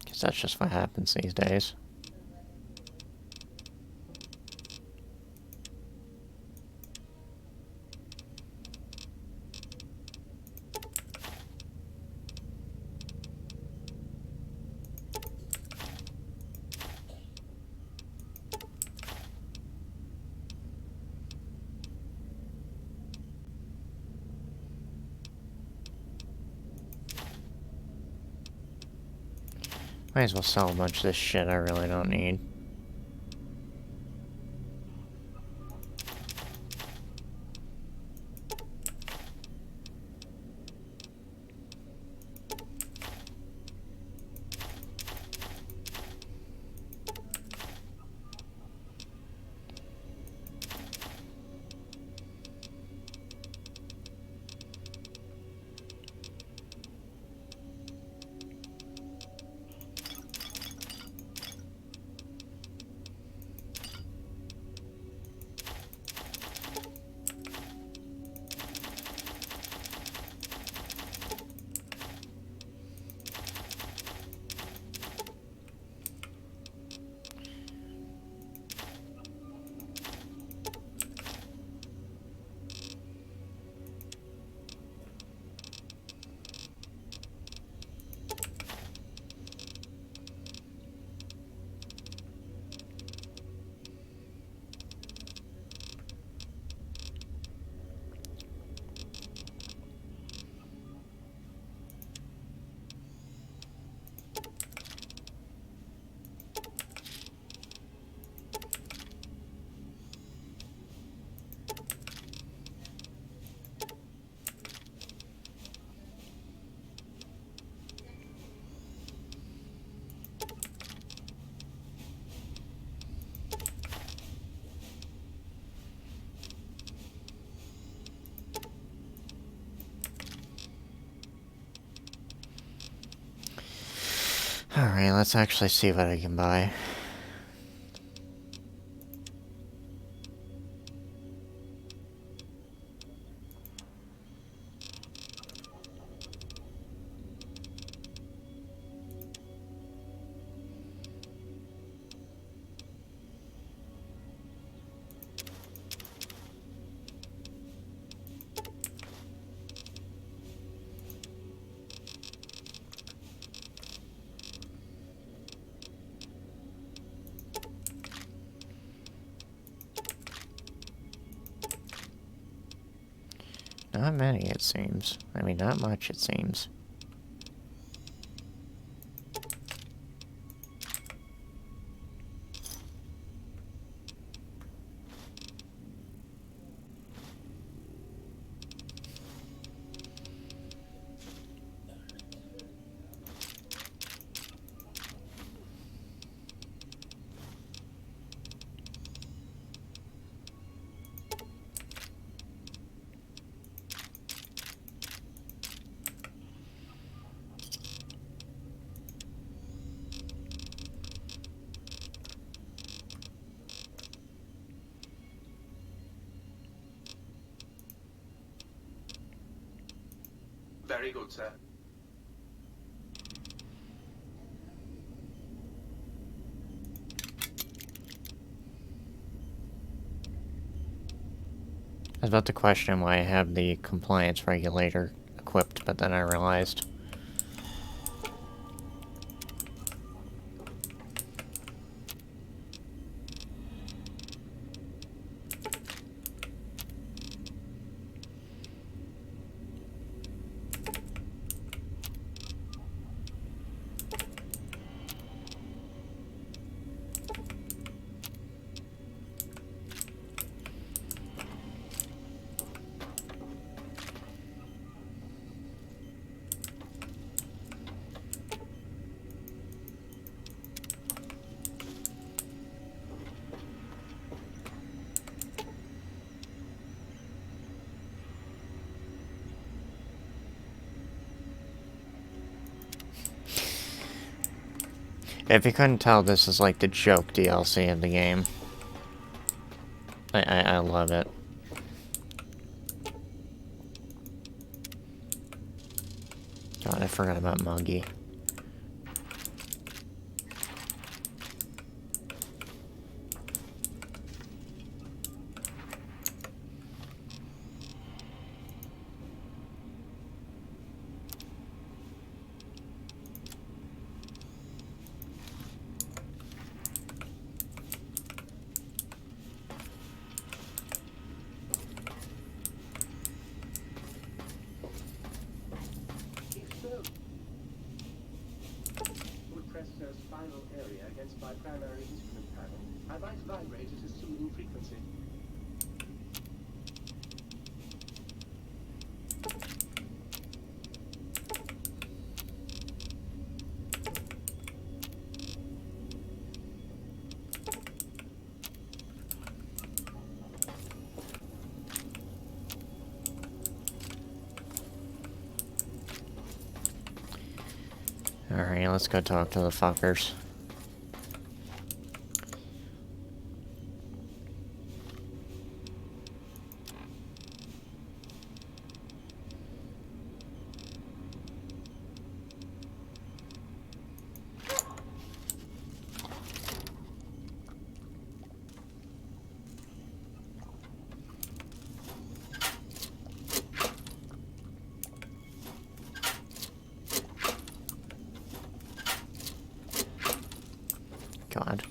Guess that's just what happens these days. Might as well sell a bunch of this shit I really don't need. Alright, let's actually see what I can buy. Not many, it seems. I mean, not much, it seems. Very good, sir. I was about to question why I have the compliance regulator equipped, but then I realized. If you couldn't tell, this is like the joke DLC of the game. I love it. God, I forgot about Muggy. Spinal area against my primary instrument panel. I might vibrate at a soothing frequency. Alright, let's go talk to the fuckers. God.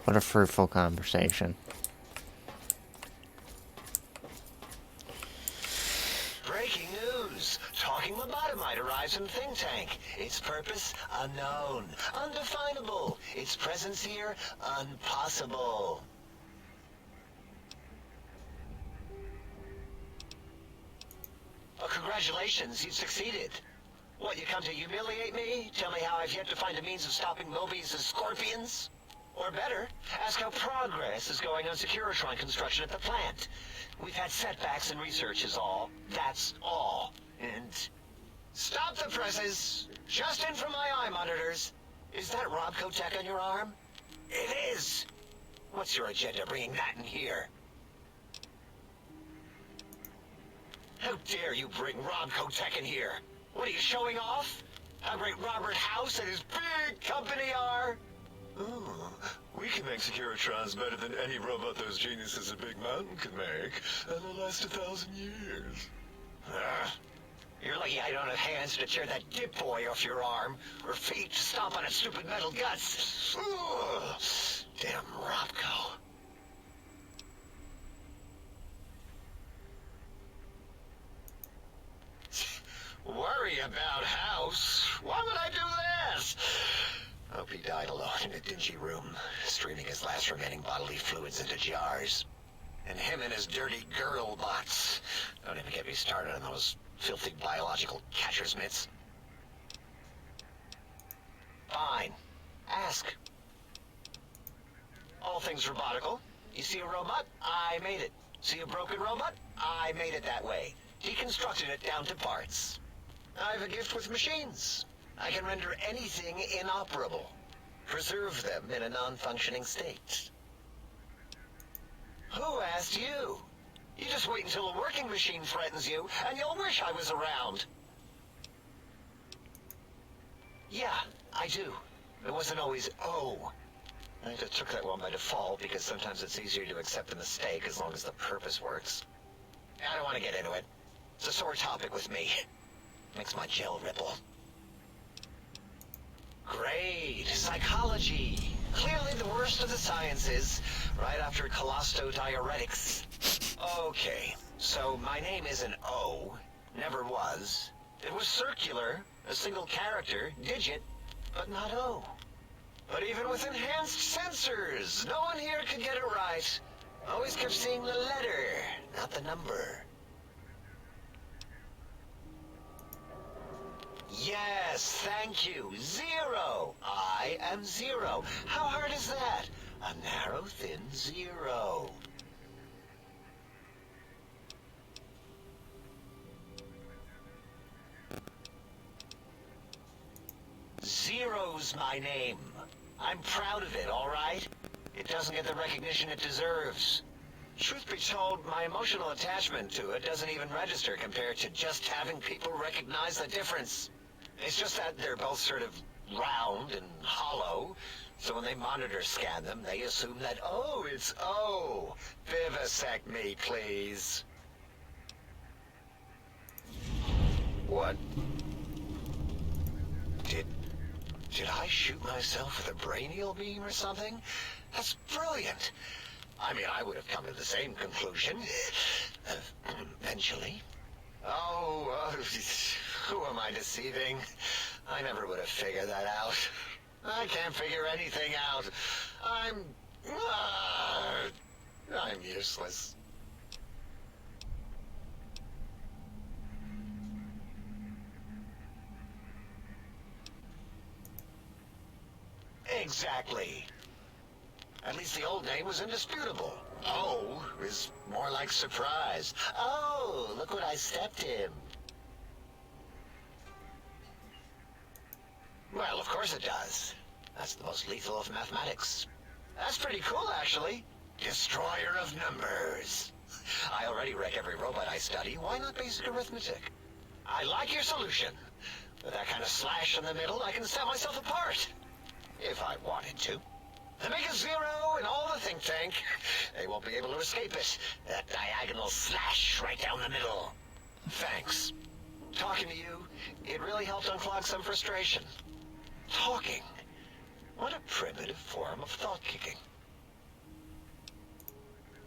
What a fruitful conversation. Breaking news! Talking lobotomite arrives from think tank. Its purpose, unknown. Undefinable. Its presence here, impossible. Oh, congratulations, you've succeeded. What, you come to humiliate me? Tell me how I've yet to find a means of stopping Mobius' scorpions? Or better, ask how progress is going on Securitron construction at the plant. We've had setbacks in research is all. That's all. And... Stop the presses! Just in from my eye monitors. Is that Robco tech on your arm? It is! What's your agenda bringing that in here? How dare you bring Robco tech in here? What are you showing off? How great Robert House and his big company are? Ooh, we can make Securitrons better than any robot those geniuses at Big Mountain could make, and they'll last 1,000 years. You're lucky I don't have hands to tear that dip boy off your arm, or feet to stomp on its stupid metal guts. Ugh. Damn Robco. Worry about House? Why would I do this? Hope he died alone in a dingy room, streaming his last remaining bodily fluids into jars. And him and his dirty girl bots. Don't even get me started on those filthy biological catcher's mitts. Fine. Ask. All things robotical. You see a robot? I made it. See a broken robot? I made it that way. Deconstructed it down to parts. I've a gift with machines. I can render anything inoperable. Preserve them in a non-functioning state. Who asked you? You just wait until a working machine threatens you, and you'll wish I was around. Yeah, I do. It wasn't always oh. I just took that one by default because sometimes it's easier to accept the mistake as long as the purpose works. I don't want to get into it. It's a sore topic with me. Makes my gel ripple. Great. Psychology. Clearly the worst of the sciences, right after colostodiuretics. Okay, so my name isn't O. Never was. It was circular, a single character, digit, but not O. But even with enhanced sensors, no one here could get it right. Always kept seeing the letter, not the number. Yes, thank you. 0. I am 0. How hard is that? A narrow, thin 0. Zero's my name. I'm proud of it, all right? It doesn't get the recognition it deserves. Truth be told, my emotional attachment to it doesn't even register compared to just having people recognize the difference. It's just that they're both sort of round and hollow, so when they monitor scan them, they assume that, oh, it's O. Vivisect me, please. What? Did I shoot myself with a brainial beam or something? That's brilliant. I mean, I would have come to the same conclusion. Eventually. Oh, who am I deceiving? I never would have figured that out. I can't figure anything out. I'm useless. Exactly. At least the old name was indisputable. O is more like surprise. Oh, look what I stepped in. Well, of course it does. That's the most lethal of mathematics. That's pretty cool, actually. Destroyer of numbers. I already wreck every robot I study. Why not basic arithmetic? I like your solution. With that kind of slash in the middle, I can set myself apart. If I wanted to. To make a 0 in all the think tank, they won't be able to escape it. That diagonal slash right down the middle. Thanks. Talking to you, it really helped unclog some frustration. Talking. What a primitive form of thought kicking.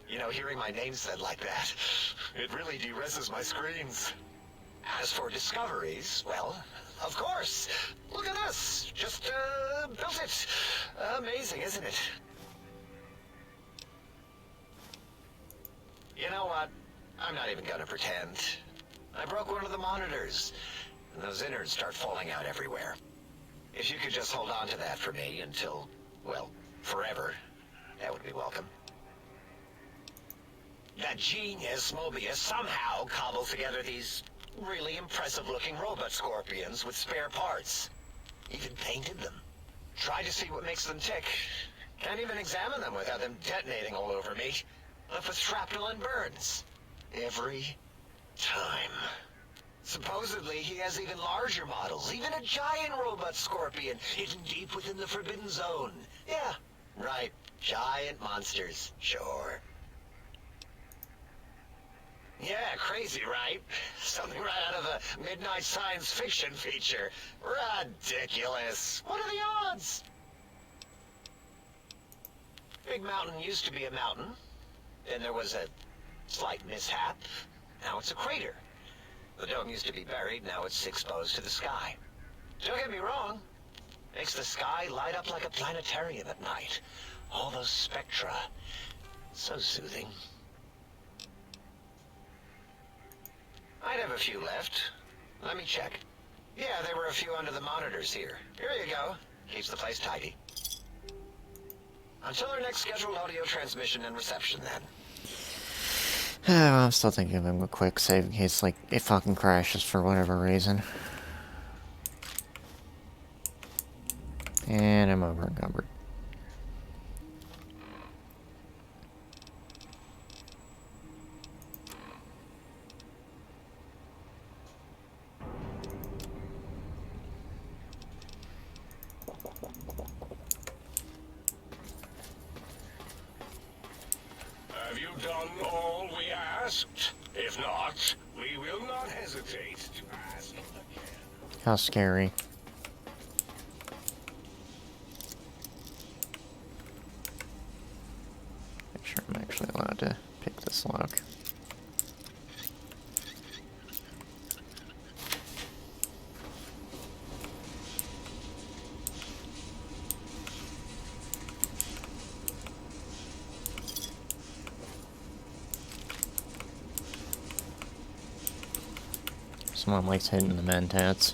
You know, hearing my name said like that, it really de-reses my screens. As for discoveries, well, of course. Look at this. Just, built it. Amazing, isn't it? You know what? I'm not even gonna pretend. I broke one of the monitors, and those innards start falling out everywhere. If you could just hold on to that for me until, well, forever, that would be welcome. That genius Mobius somehow cobbled together these really impressive-looking robot scorpions with spare parts. Even painted them. Tried to see what makes them tick. Can't even examine them without them detonating all over me. Left with shrapnel and burns. Every time. Supposedly, he has even larger models, even a giant robot scorpion hidden deep within the Forbidden Zone. Yeah, right. Giant monsters, sure. Yeah, crazy, right? Something right out of a midnight science fiction feature. Ridiculous. What are the odds? Big Mountain used to be a mountain. Then there was a slight mishap. Now it's a crater. The dome used to be buried, now it's exposed to the sky. Don't get me wrong. Makes the sky light up like a planetarium at night. All those spectra. So soothing. I'd have a few left. Let me check. Yeah, there were a few under the monitors here. Here you go. Keeps the place tidy. Until our next scheduled audio transmission and reception, then. I'm still thinking of a quick save in case, like, it fucking crashes for whatever reason. And I'm over encumbered. Have you done all we asked? If not, we will not hesitate to ask again. How scary. Make sure I'm actually allowed to pick this lock. Someone likes hitting the mentats.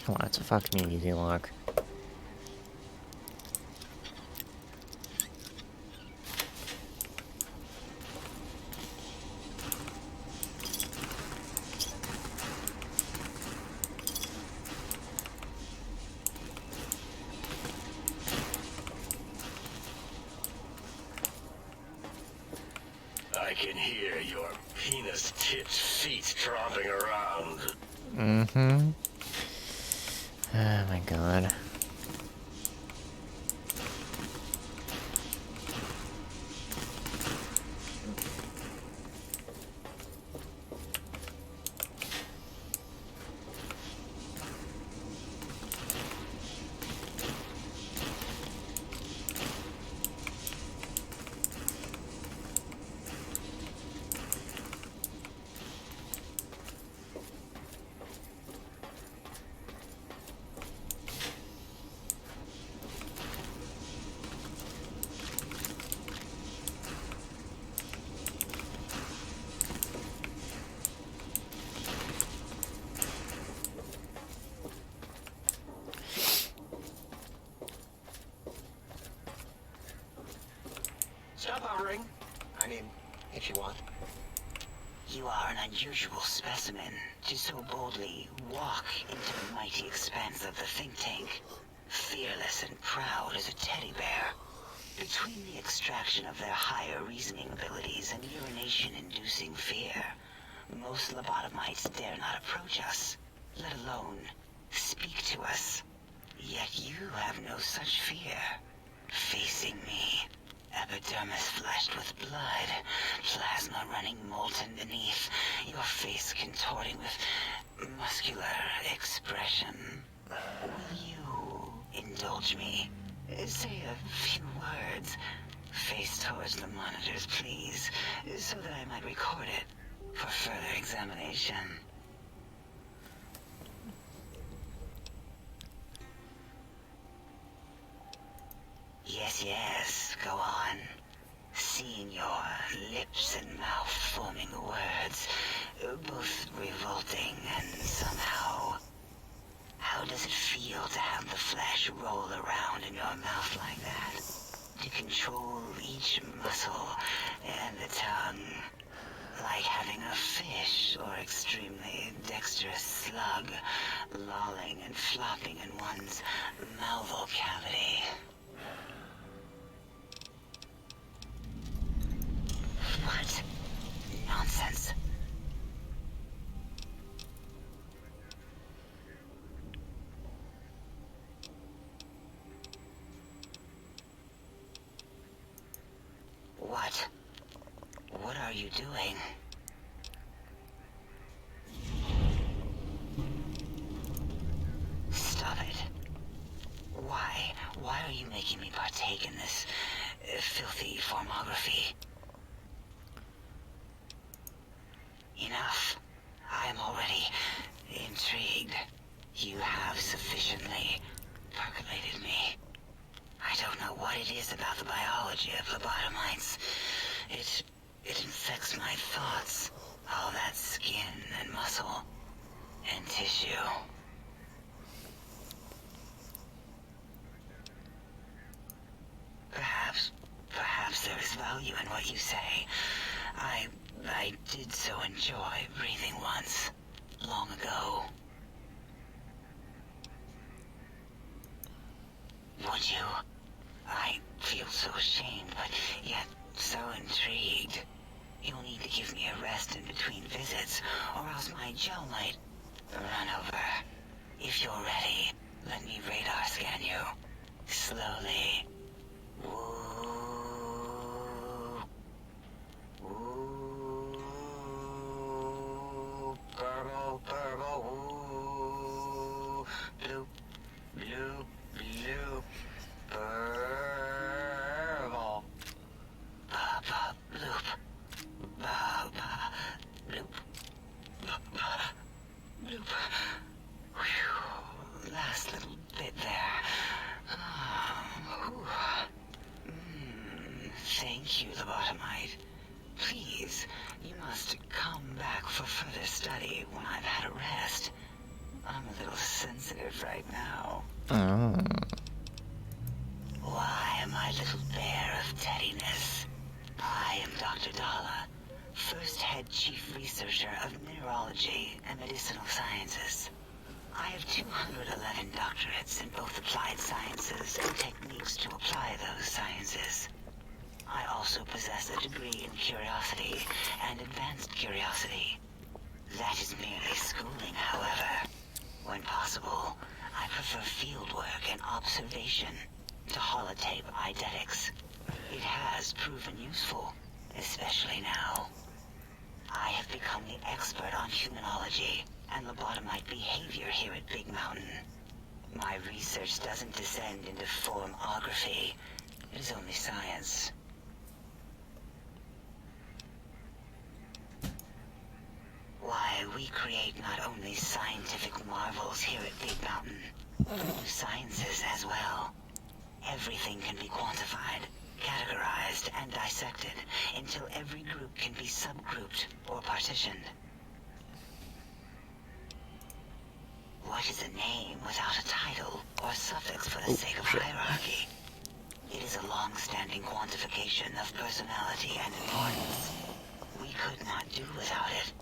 Come on, it's a fucking easy lock. I can hear your penis-tipped feet tromping around. Mm-hmm. Oh my god. Stop hovering. I mean, if you want. You are an unusual specimen to so boldly walk into the mighty expanse of the think tank, fearless and proud as a teddy bear. Between the extraction of their higher reasoning abilities and urination-inducing fear, most lobotomites dare not approach us, let alone speak to us. Yet you have no such fear. Facing me, epidermis flushed with blood, plasma running molten beneath, your face contorting with muscular expression. Will you indulge me? Say a few words. Face towards the monitors, please, so that I might record it for further examination. Yes, go on. Seeing your lips and mouth forming words, both revolting and somehow... How does it feel to have the flesh roll around in your mouth like that? To control each muscle and the tongue, like having a fish or extremely dexterous slug lolling and flopping in one's malval cavity. What? Nonsense. What? What are you doing? Stop it. Why? Why are you making me partake in this filthy formography? Enough. I am already intrigued. You have sufficiently percolated me. I don't know what it is about the biology of lobotomites. It infects my thoughts. All that skin and muscle and tissue. Perhaps there is value in what you say. I did so enjoy breathing once, long ago. Would you? I feel so ashamed, but yet so intrigued. You'll need to give me a rest in between visits, or else my jaw might run over. If you're ready, let me radar scan you. Slowly. Woo. Woo. Purple, purple, woo. Bloop, bloop, bloop. Purple. Ba-ba, bloop. Ba-ba, bloop. Ba-ba, bloop. Whew. Last little bit there. Thank you, lobotomite. Please, you must come back for further study when I've had a rest. I'm a little sensitive right now. Why, my little bear of teddiness? I am Dr. Dalla, first head chief researcher of mineralogy and medicinal sciences. I have 211 doctorates in both applied sciences and techniques to apply those sciences. I also possess a degree in curiosity and advanced curiosity. That is merely schooling, however. When possible, I prefer fieldwork and observation to holotape eidetics. It has proven useful, especially now. I have become the expert on humanology and lobotomite behavior here at Big Mountain. My research doesn't descend into formography. It is only science. Why, we create not only scientific marvels here at Big Mountain, but new sciences as well. Everything can be quantified, categorized, and dissected until every group can be subgrouped or partitioned. What is a name without a title or suffix for the sake of hierarchy? It is a long-standing quantification of personality and importance. We could not do without it.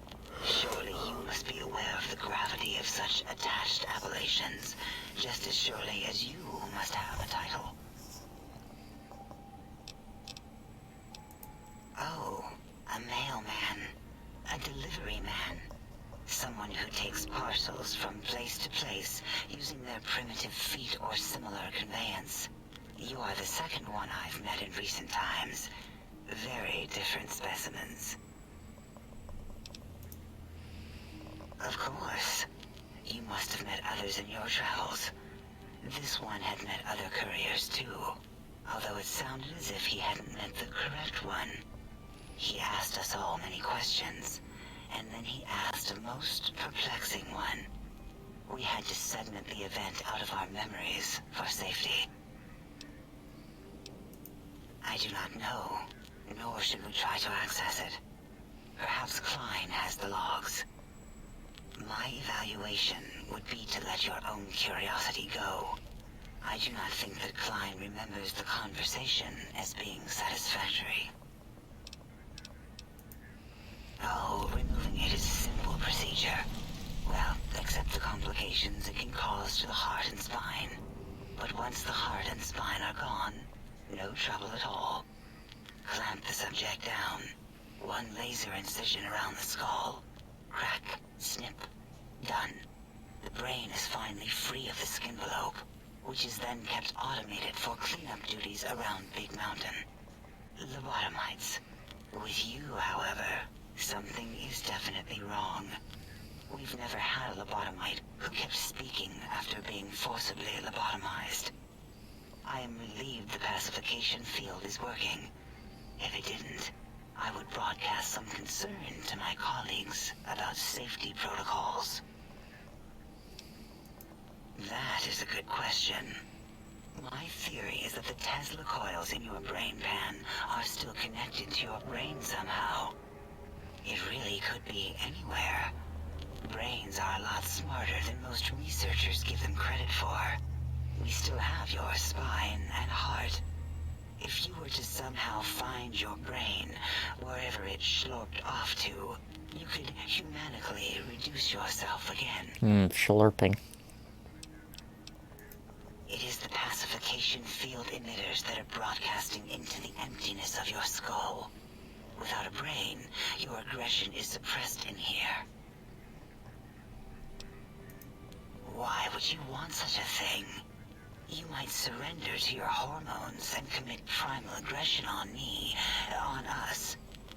Surely you must be aware of the gravity of such attached appellations, just as surely as you must have a title. Oh, a mailman. A delivery man. Someone who takes parcels from place to place using their primitive feet or similar conveyance. You are the second one I've met in recent times. Very different specimens. Of course. You must have met others in your travels. This one had met other couriers too, although it sounded as if he hadn't met the correct one. He asked us all many questions, and then he asked a most perplexing one. We had to segment the event out of our memories for safety. I do not know, nor should we try to access it. Perhaps Klein has the logs. My evaluation would be to let your own curiosity go. I do not think that Klein remembers the conversation as being satisfactory. Oh, removing it is a simple procedure. Well, except the complications it can cause to the heart and spine. But once the heart and spine are gone, no trouble at all. Clamp the subject down. One laser incision around the skull. Crack, snip, done. The brain is finally free of the skin envelope, which is then kept automated for cleanup duties around Big Mountain. Lobotomites. With you, however, something is definitely wrong. We've never had a lobotomite who kept speaking after being forcibly lobotomized. I am relieved the pacification field is working. If it didn't, I would broadcast some concern to my colleagues about safety protocols. That is a good question. My theory is that the Tesla coils in your brain pan are still connected to your brain somehow. It really could be anywhere. Brains are a lot smarter than most researchers give them credit for. We still have your spine and heart. If you were to somehow find your brain, wherever it slurped off to, you could humanically reduce yourself again. Slurping. It is the pacification field emitters that are broadcasting into the emptiness of your skull. Without a brain, your aggression is suppressed in here. Why would you want such a thing? You might surrender to your hormones and commit primal aggression on me, on us,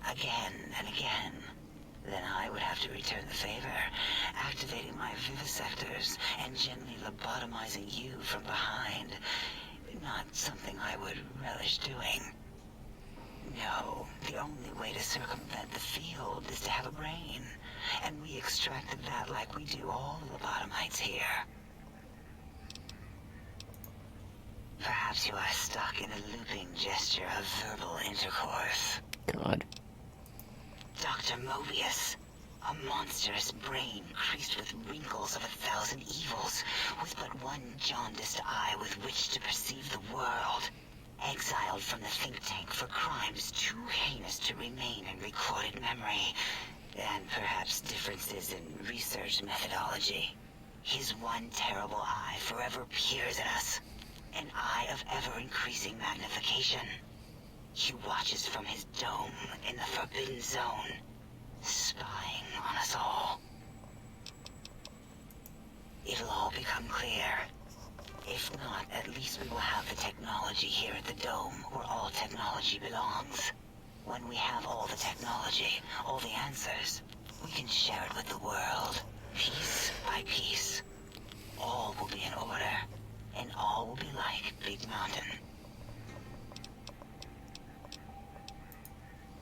again and again. Then I would have to return the favor, activating my vivisectors and gently lobotomizing you from behind. Not something I would relish doing. No, the only way to circumvent the field is to have a brain, and we extracted that like we do all lobotomites here. Perhaps you are stuck in a looping gesture of verbal intercourse. God. Dr. Mobius, a monstrous brain creased with wrinkles of 1,000 evils, with but one jaundiced eye with which to perceive the world. Exiled from the think tank for crimes too heinous to remain in recorded memory, and perhaps differences in research methodology. His one terrible eye forever peers at us, an eye of ever-increasing magnification. He watches from his dome in the Forbidden Zone, spying on us all. It'll all become clear. If not, at least we will have the technology here at the dome, where all technology belongs. When we have all the technology, all the answers, we can share it with the world, piece by piece. All will be in order, and all will be like Big Mountain.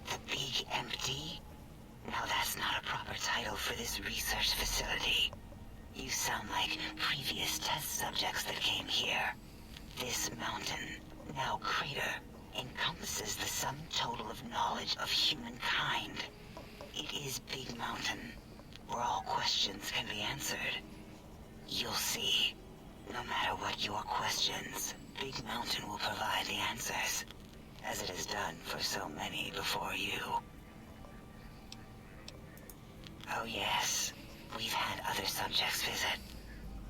The Big Empty? Now that's not a proper title for this research facility. You sound like previous test subjects that came here. This mountain, now crater, encompasses the sum total of knowledge of humankind. It is Big Mountain, where all questions can be answered. You'll see, no matter what your questions, big mountain will provide the answers, as it has done for so many before you. Oh yes, we've had other subjects visit.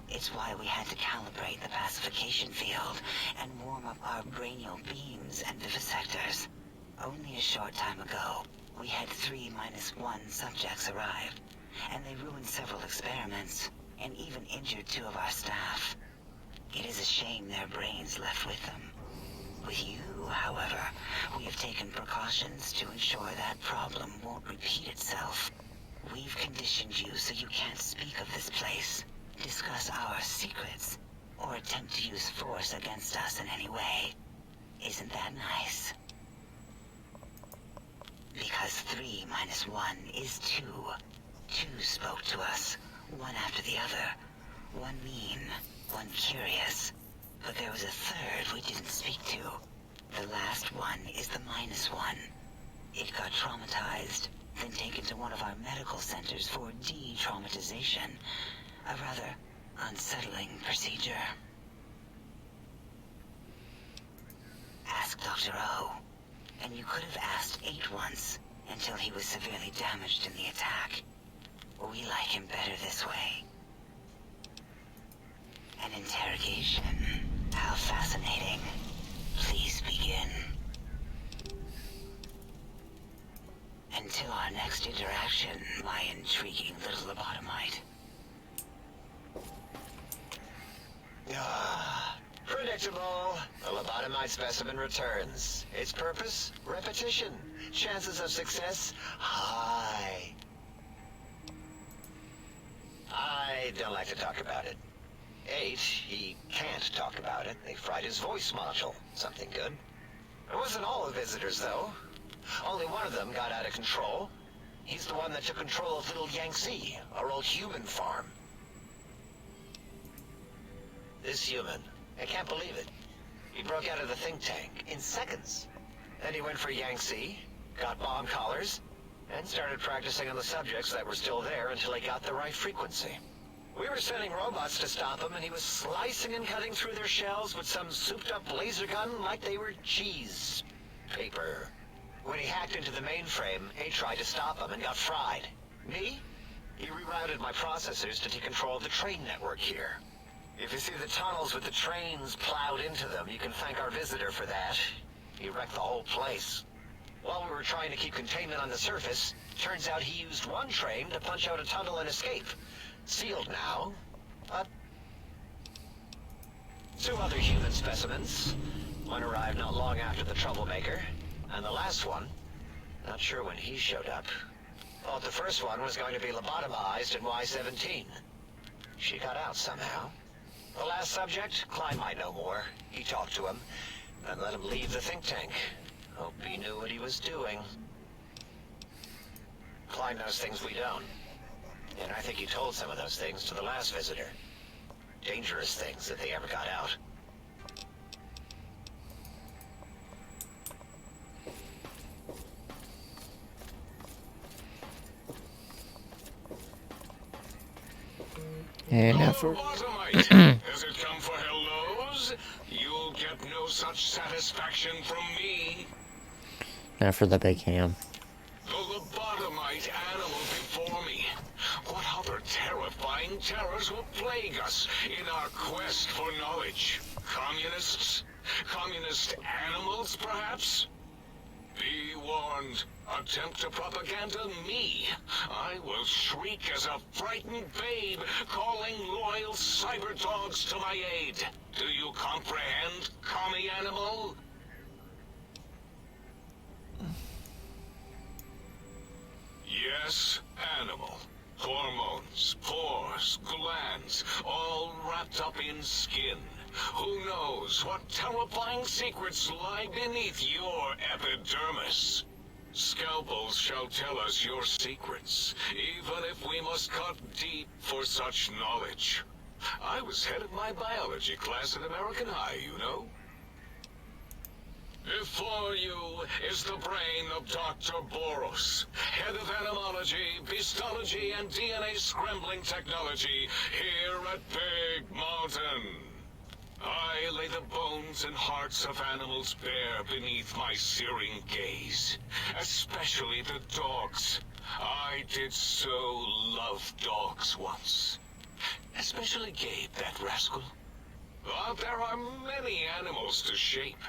It's why we had to calibrate the pacification field and warm up our brainial beams and vivisectors. Only a short time ago, we had 3-1 subjects arrive, and they ruined several experiments, and even injured 2 of our staff. It is a shame their brains left with them. With you, however, we have taken precautions to ensure that problem won't repeat itself. We've conditioned you so you can't speak of this place, discuss our secrets, or attempt to use force against us in any way. Isn't that nice? Because 3-1 is 2. 2 spoke to us, one after the other. One mean, one curious. But there was a third we didn't speak to. The last one is the -1. It got traumatized, then taken to one of our medical centers for de-traumatization. A rather unsettling procedure. Ask Dr. O. And you could have asked 8 once, until he was severely damaged in the attack. We like him better this way. An interrogation. How fascinating. Please begin. Until our next interaction, my intriguing little lobotomite. Predictable. The lobotomite specimen returns. Its purpose? Repetition. Chances of success? High. I don't like to talk about it. 8, he can't talk about it. They fried his voice module. Something good. It wasn't all the visitors, though. Only one of them got out of control. He's the one that took control of Little Yangtze, our old human farm. This human, I can't believe it. He broke out of the think tank in seconds. Then he went for Yangtze, got bomb collars, and started practicing on the subjects that were still there until he got the right frequency. We were sending robots to stop him, and he was slicing and cutting through their shells with some souped-up laser gun like they were cheese paper. When he hacked into the mainframe, he tried to stop him and got fried. Me? He rerouted my processors to take control of the train network here. If you see the tunnels with the trains plowed into them, you can thank our visitor for that. He wrecked the whole place. While we were trying to keep containment on the surface, turns out he used one train to punch out a tunnel and escape. Sealed now, but 2 other human specimens. One arrived not long after the troublemaker, and the last one, not sure when he showed up. Thought the first one was going to be lobotomized in Y-17. She got out somehow. The last subject, Klein might know more. He talked to him, and let him leave the think tank. Hope he knew what he was doing. Klein knows things we don't. And I think he told some of those things to the last visitor. Dangerous things if they ever got out. And now for... Lobotomite, has it come for hellos? You'll get no such satisfaction from me. Now for the big ham. The lobotomite animal before me. What other terrifying terrors will plague us in our quest for knowledge? Communists? Communist animals, perhaps? Be warned. Attempt to propaganda me. I will shriek as a frightened babe, calling loyal cyber dogs to my aid. Do you comprehend, commie animal? Yes, animal. Hormones, pores, glands, all wrapped up in skin. Who knows what terrifying secrets lie beneath your epidermis? Scalpels shall tell us your secrets, even if we must cut deep for such knowledge. I was head of my biology class at American High, you know. Before you is the brain of Dr. Boros, head of animology, beastology, and DNA scrambling technology here at Big Mountain. I lay the bones and hearts of animals bare beneath my searing gaze, especially the dogs. I did so love dogs once. Especially Gabe, that rascal. But there are many animals to shape.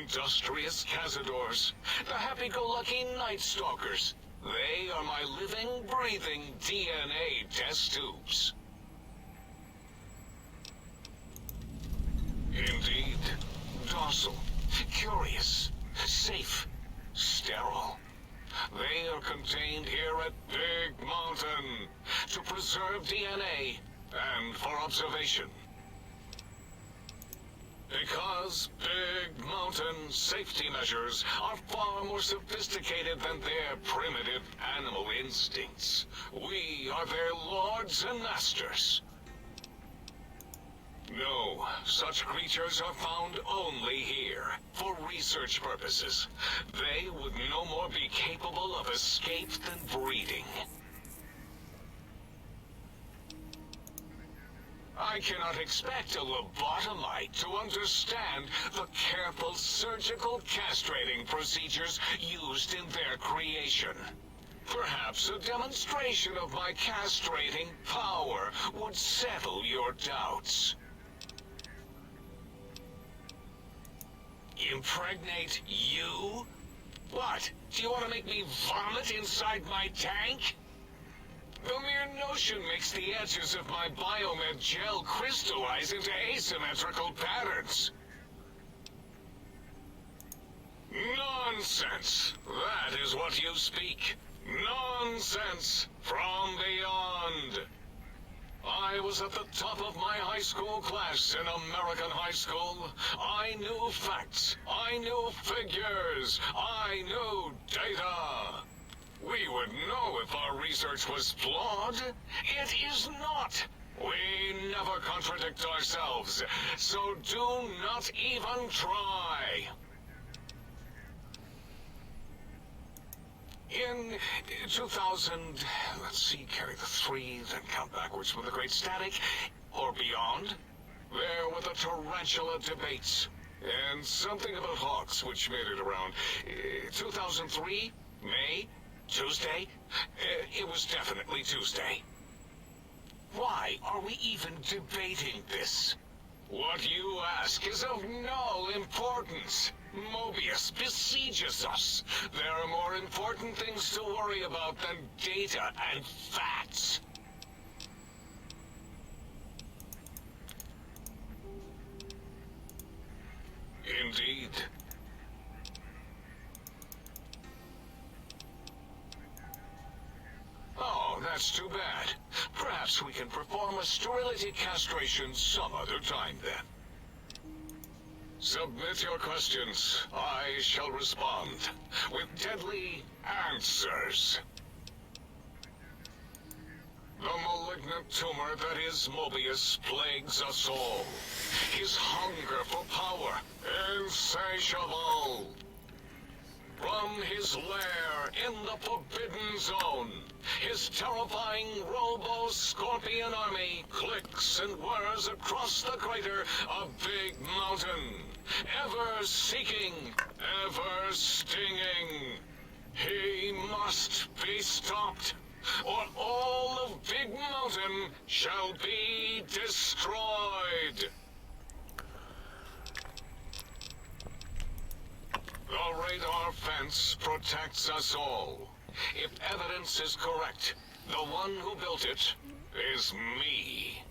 Industrious cazadors, the happy-go-lucky night stalkers. They are my living, breathing DNA test tubes. Indeed. Docile, curious, safe, sterile. They are contained here at Big Mountain to preserve DNA and for observation. Because Big Mountain safety measures are far more sophisticated than their primitive animal instincts. We are their lords and masters. No, such creatures are found only here, for research purposes. They would no more be capable of escape than breeding. I cannot expect a lobotomite to understand the careful surgical castrating procedures used in their creation. Perhaps a demonstration of my castrating power would settle your doubts. Impregnate you? What? Do you want to make me vomit inside my tank? The mere notion makes the edges of my biomed gel crystallize into asymmetrical patterns. Nonsense! That is what you speak. Nonsense from beyond. I was at the top of my high school class in American high school. I knew facts. I knew figures. I knew data. We would know if our research was flawed. It is not. We never contradict ourselves, so do not even try. In 2000, let's see, carry the 3, then count backwards from the Great Static, or beyond, there were the tarantula debates, and something about hawks, which made it around 2003, May, Tuesday. It was definitely Tuesday. Why are we even debating this? What you ask is of no importance. Mobius besieges us. There are more important things to worry about than data and facts. Indeed. Oh, that's too bad. Perhaps we can perform a sterility castration some other time then. Submit your questions. I shall respond with deadly answers. The malignant tumor that is Mobius plagues us all. His hunger for power, insatiable. From his lair in the Forbidden Zone, his terrifying robo-scorpion army clicks and whirs across the crater of Big Mountain, ever seeking, ever stinging. He must be stopped, or all of Big Mountain shall be destroyed. The radar fence protects us all. If evidence is correct, the one who built it is me.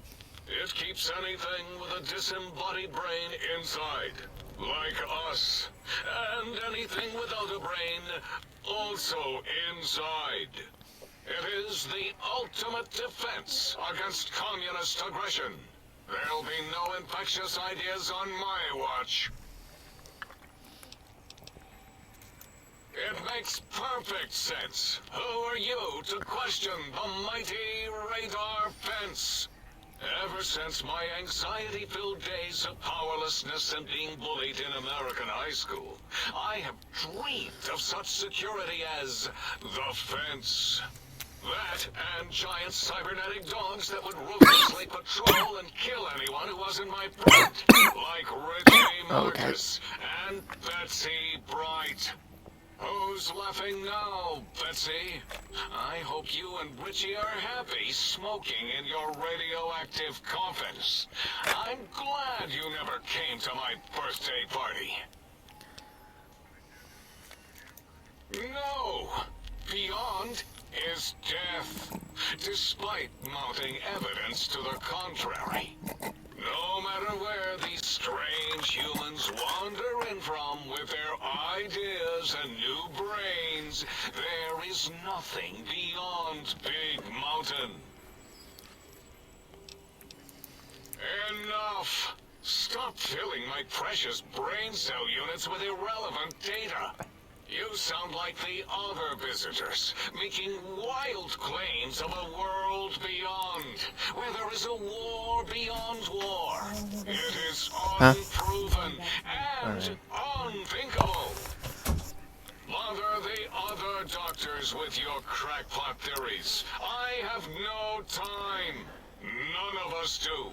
It keeps anything with a disembodied brain inside, like us, and anything without a brain also inside. It is the ultimate defense against communist aggression. There'll be no infectious ideas on my watch. It makes perfect sense. Who are you to question the mighty radar fence? Ever since my anxiety-filled days of powerlessness and being bullied in American high school, I have dreamed of such security as the fence. That and giant cybernetic dogs that would ruthlessly patrol and kill anyone who wasn't my friend, like Richie Marcus and Betsy Bright. Who's laughing now, Betsy? I hope you and Richie are happy smoking in your radioactive coffins. I'm glad you never came to my birthday party. No! Beyond is death, despite mounting evidence to the contrary. No matter where these strange humans wander in from with their ideas and new brains, there is nothing beyond Big Mountain. Enough! Stop filling my precious brain cell units with irrelevant data. You sound like the other visitors, making wild claims of a world beyond, where there is a war beyond war. It is unproven and unthinkable. Bother the other doctors with your crackpot theories. I have no time. None of us do.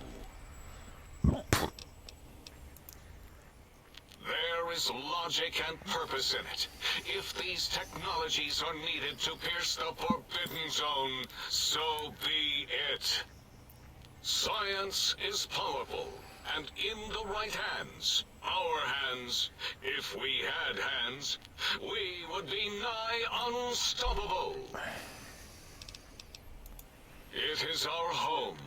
There is logic and purpose in it. If these technologies are needed to pierce the Forbidden Zone, so be it. Science is powerful, and in the right hands, our hands, if we had hands, we would be nigh unstoppable. It is our home,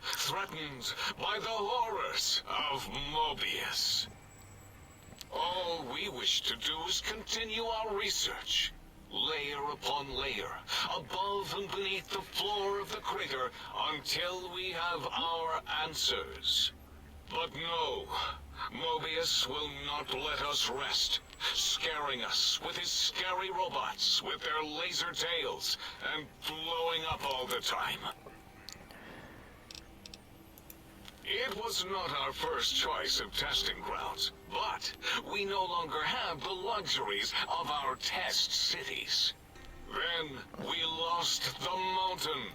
threatened by the horrors of Mobius. All we wish to do is continue our research, layer upon layer, above and beneath the floor of the crater, until we have our answers. But no, Mobius will not let us rest, scaring us with his scary robots with their laser tails, and blowing up all the time. It was not our first choice of testing grounds, but we no longer have the luxuries of our test cities. Then we lost the mountain.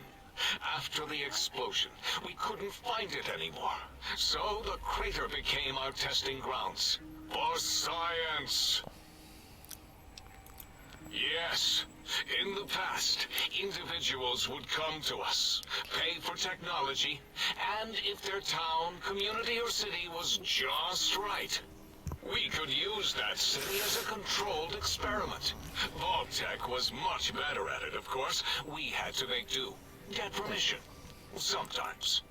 After the explosion, we couldn't find it anymore, so the crater became our testing grounds for science. Yes. In the past, individuals would come to us, pay for technology, and if their town, community, or city was just right, we could use that city as a controlled experiment. Vault-Tec was much better at it, of course. We had to make do. Get permission. Sometimes.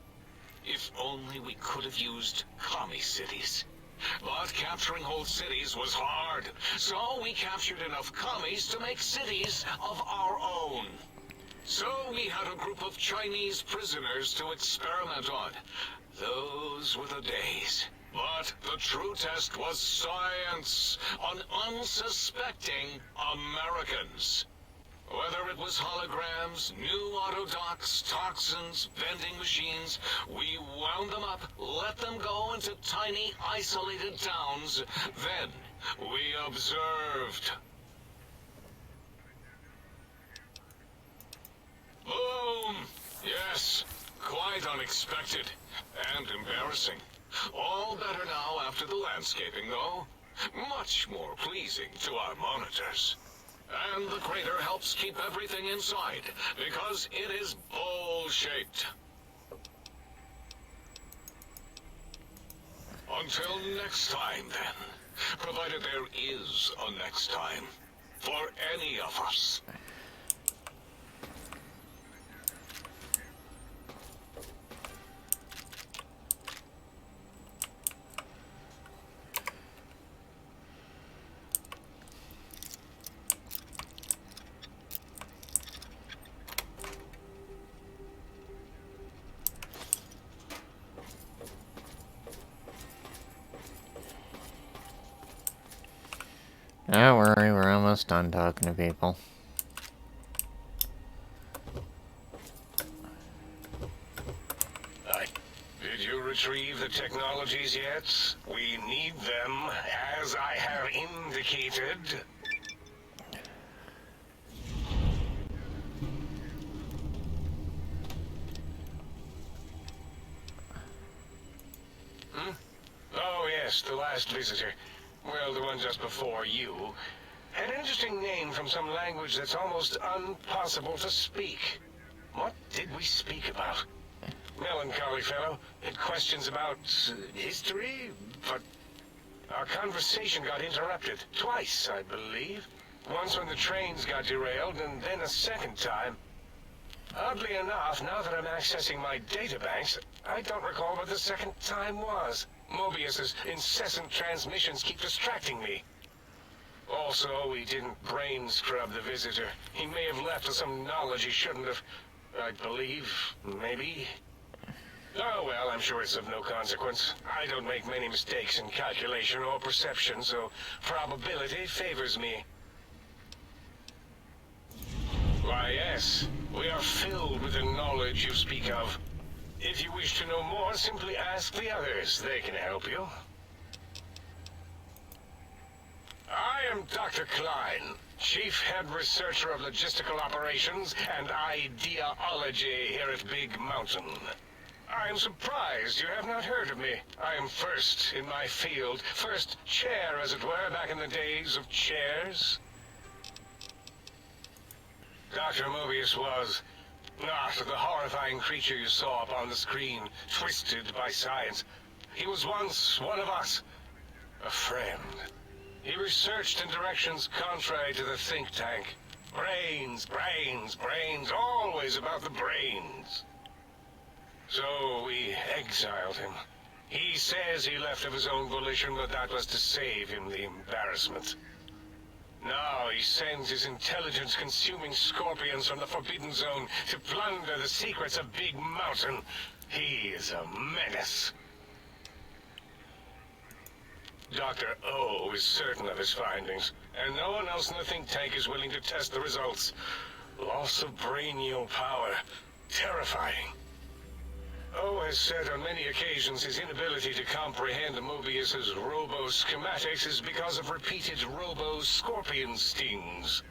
If only we could have used commie cities. But capturing whole cities was hard, so we captured enough commies to make cities of our own. So we had a group of Chinese prisoners to experiment on. Those were the days. But the true test was science on unsuspecting Americans. Whether it was holograms, new autodocs, toxins, vending machines, we wound them up, let them go into tiny, isolated towns. Then we observed. Boom! Yes, quite unexpected and embarrassing. All better now after the landscaping, though. Much more pleasing to our monitors. And the crater helps keep everything inside, because it is bowl-shaped. Until next time, then. Provided there is a next time. For any of us. Don't worry, we're almost done talking to people. Did you retrieve the technologies yet? We need them, as I have indicated. yes, the last visitor. Well, the one just before you. Had an interesting name from some language that's almost impossible to speak. What did we speak about? Melancholy fellow. Had questions about history, but our conversation got interrupted. Twice, I believe. Once when the trains got derailed, and then a second time. Oddly enough, now that I'm accessing my databanks, I don't recall what the second time was. Mobius's incessant transmissions keep distracting me. Also, we didn't brain scrub the visitor. He may have left with some knowledge he shouldn't have. I believe, maybe. Oh well, I'm sure it's of no consequence. I don't make many mistakes in calculation or perception, so probability favors me. Why yes, we are filled with the knowledge you speak of. If you wish to know more, simply ask the others. They can help you. I am Dr. Klein, Chief Head Researcher of Logistical Operations and Ideology here at Big Mountain. I am surprised you have not heard of me. I am first in my field, first chair, as it were, back in the days of chairs. Dr. Mobius was not the horrifying creature you saw up on the screen, twisted by science. He was once one of us, a friend. He researched in directions contrary to the think tank. Brains, brains, brains, always about the brains. So we exiled him. He says he left of his own volition, but that was to save him the embarrassment. Now he sends his intelligence-consuming scorpions from the Forbidden Zone to plunder the secrets of Big Mountain. He is a menace. Dr. O is certain of his findings, and no one else in the think tank is willing to test the results. Loss of brainial power. Terrifying. O has said on many occasions his inability to comprehend Mobius's robo-schematics is because of repeated robo-scorpion stings.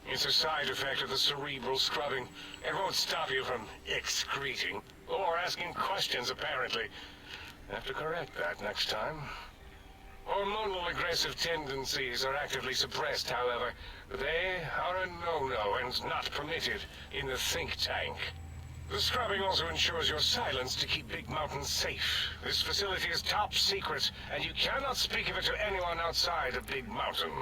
It's a side effect of the cerebral scrubbing. It won't stop you from excreting, or asking questions, apparently. Have to correct that next time. Hormonal aggressive tendencies are actively suppressed, however. They are a no-no and not permitted in the think tank. The scrubbing also ensures your silence to keep Big Mountain safe. This facility is top secret, and you cannot speak of it to anyone outside of Big Mountain.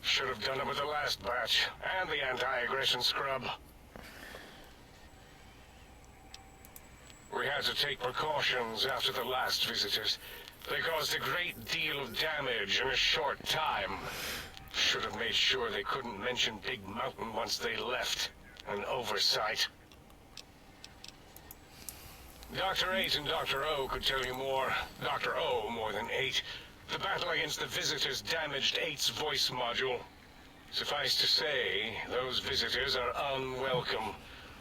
Should have done it with the last batch, and the anti-aggression scrub. We had to take precautions after the last visitors. They caused a great deal of damage in a short time. Should have made sure they couldn't mention Big Mountain once they left. An oversight. Dr. 8 and Dr. O could tell you more. Dr. O more than 8. The battle against the visitors damaged 8's voice module. Suffice to say, those visitors are unwelcome.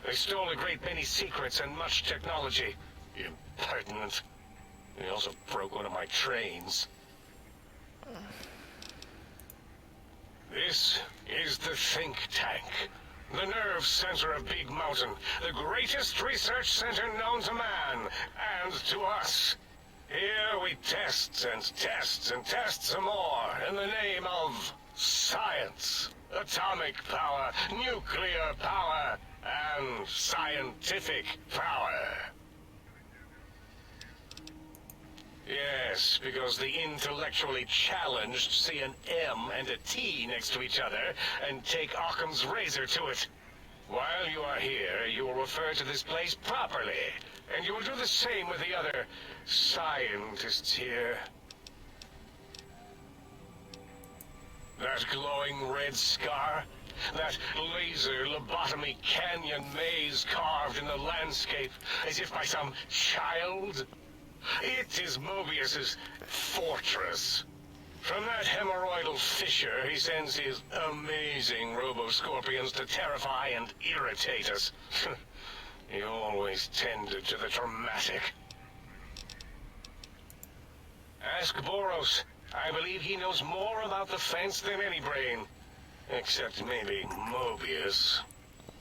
They stole a great many secrets and much technology. Impertinent. They also broke one of my trains. This is the think tank. The nerve center of Big Mountain. The greatest research center known to man. And to us. Here we test and test and test some more in the name of science. Atomic power, nuclear power, and scientific power. Yes, because the intellectually challenged see an M and a T next to each other and take Occam's razor to it. While you are here, you will refer to this place properly, and you will do the same with the other scientists here. That glowing red scar? That laser lobotomy canyon maze carved in the landscape as if by some child? It is Mobius's fortress. From that hemorrhoidal fissure, he sends his amazing robo-scorpions to terrify and irritate us. He always tended to the dramatic. Ask Boros. I believe he knows more about the fence than any brain. Except maybe Mobius.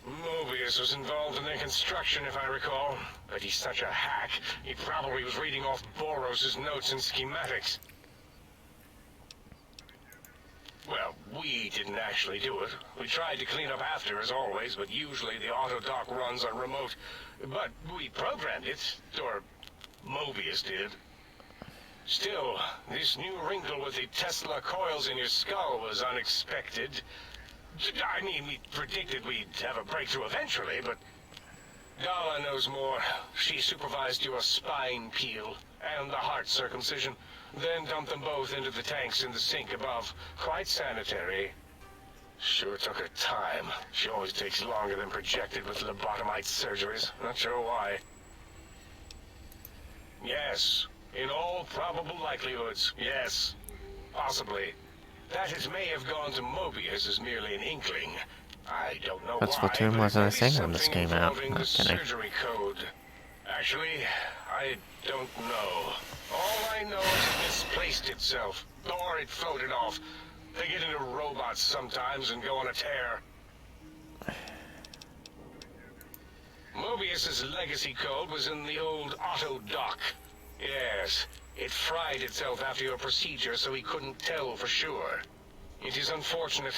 Mobius was involved in their construction, if I recall. But he's such a hack, he probably was reading off Boros' notes and schematics. Well, we didn't actually do it. We tried to clean up after, as always, but usually the auto-dock runs are remote. But we programmed it, or Mobius did. Still, this new wrinkle with the Tesla coils in your skull was unexpected. I mean, we predicted we'd have a breakthrough eventually, but Dala knows more. She supervised your spine peel and the heart circumcision, then dumped them both into the tanks in the sink above. Quite sanitary. Sure took her time. She always takes longer than projected with lobotomite surgeries. Not sure why. Yes, in all probable likelihoods, yes. Possibly. That it may have gone to Mobius is merely an inkling. I don't know That's why, Splatoon but wasn't a it may be thing when this something came out. involving Not the kidding. surgery code. Actually, I don't know. All I know is it misplaced itself, or it floated off. They get into robots sometimes and go on a tear. Mobius's legacy code was in the old auto-dock. Yes, it fried itself after your procedure, so he couldn't tell for sure. It is unfortunate.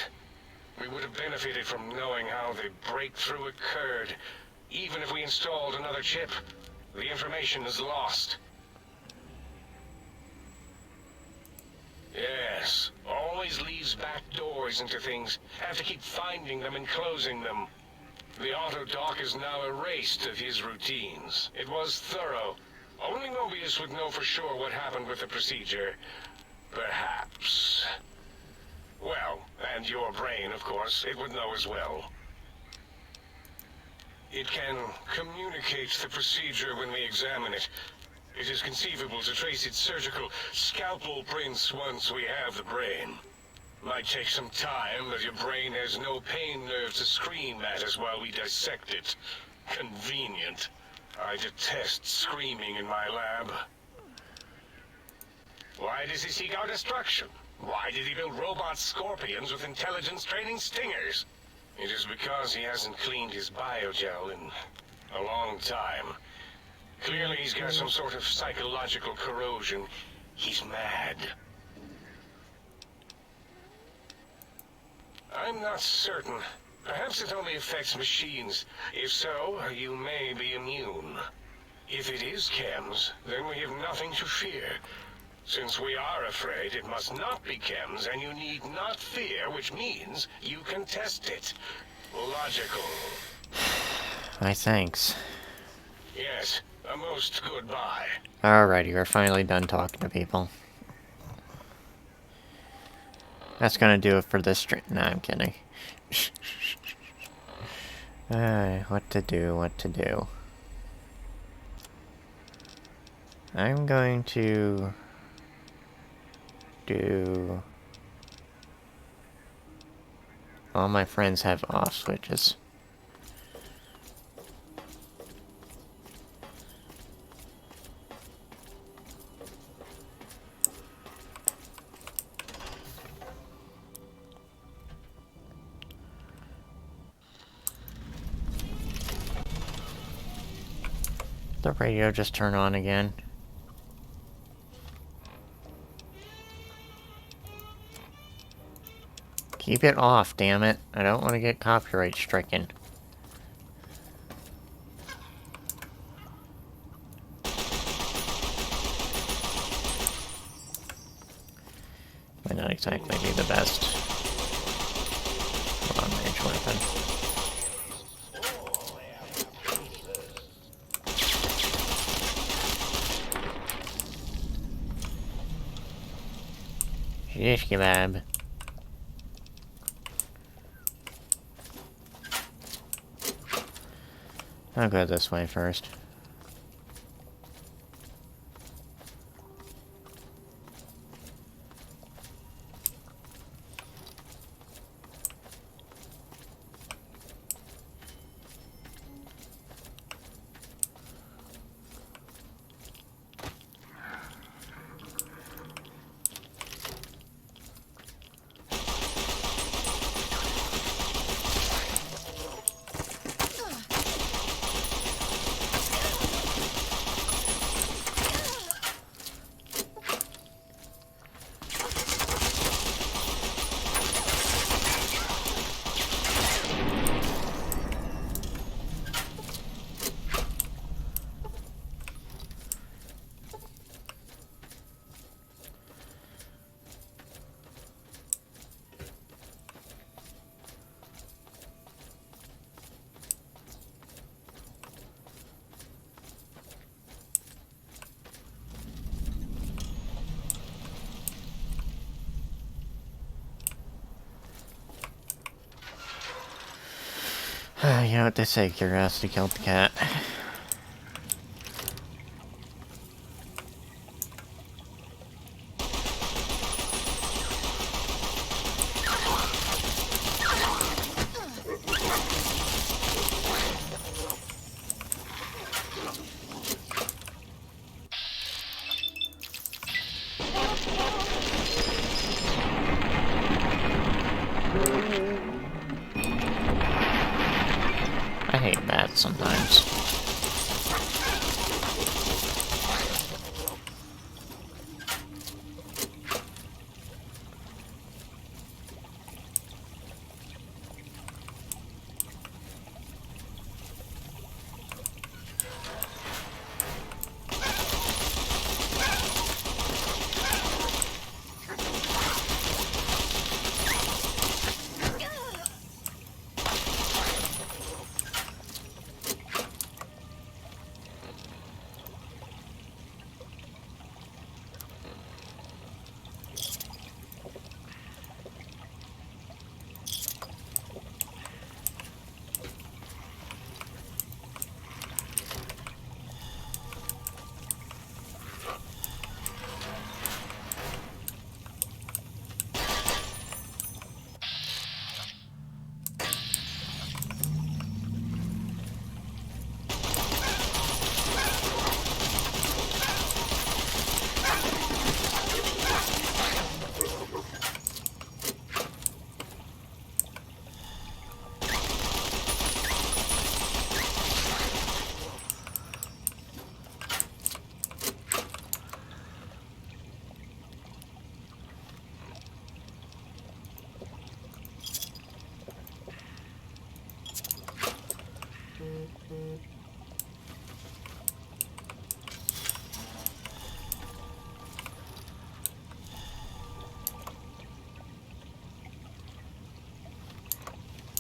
We would have benefited from knowing how the breakthrough occurred. Even if we installed another chip, the information is lost. Yes, always leaves back doors into things. Have to keep finding them and closing them. The auto-dock is now erased of his routines. It was thorough. Only Mobius would know for sure what happened with the procedure. Perhaps. Well, and your brain, of course, it would know as well. It can communicate the procedure when we examine it. It is conceivable to trace its surgical scalpel prints once we have the brain. Might take some time, but your brain has no pain nerves to scream at us while we dissect it. Convenient. I detest screaming in my lab. Why does he seek our destruction? Why did he build robot scorpions with intelligence training stingers? It is because he hasn't cleaned his biogel in a long time. Clearly he's got some sort of psychological corrosion. He's mad. I'm not certain. Perhaps it only affects machines. If so, you may be immune. If it is chems, then we have nothing to fear. Since we are afraid, it must not be chems, and you need not fear, which means you can test it. Logical. My thanks. Yes, a most goodbye. Alrighty, we're finally done talking to people. That's gonna do it for this stream. Nah, I'm kidding. What to do. I'm going to do... All my friends have off switches. The radio just turned on again. Keep it off, damn it. I don't want to get copyright stricken. Might not exactly be the best long-range weapon. Shish kebab. I'll go this way first. You know what they say, curiosity killed the cat. I hate bats sometimes.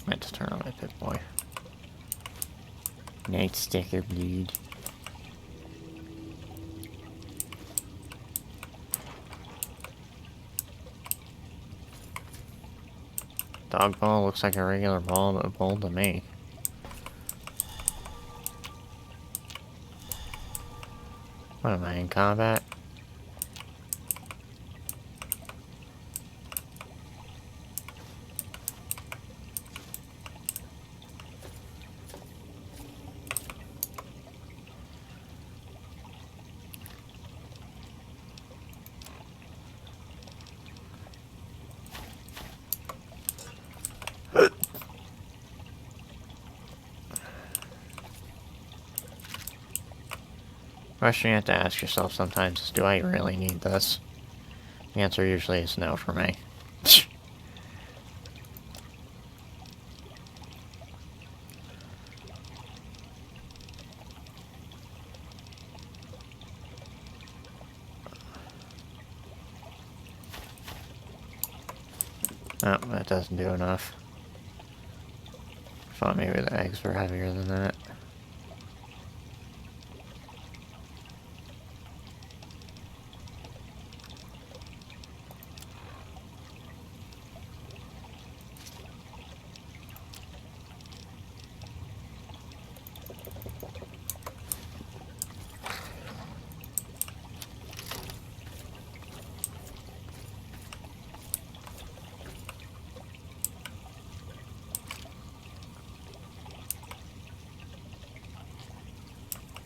Meant to turn on my Pip-Boy. Night sticker bleed. Dog ball looks like a regular ball, but a bowl to me. What am I, in combat? Question you have to ask yourself sometimes is, do I really need this? The answer usually is no for me. No, that doesn't do enough. Thought maybe the eggs were heavier than that.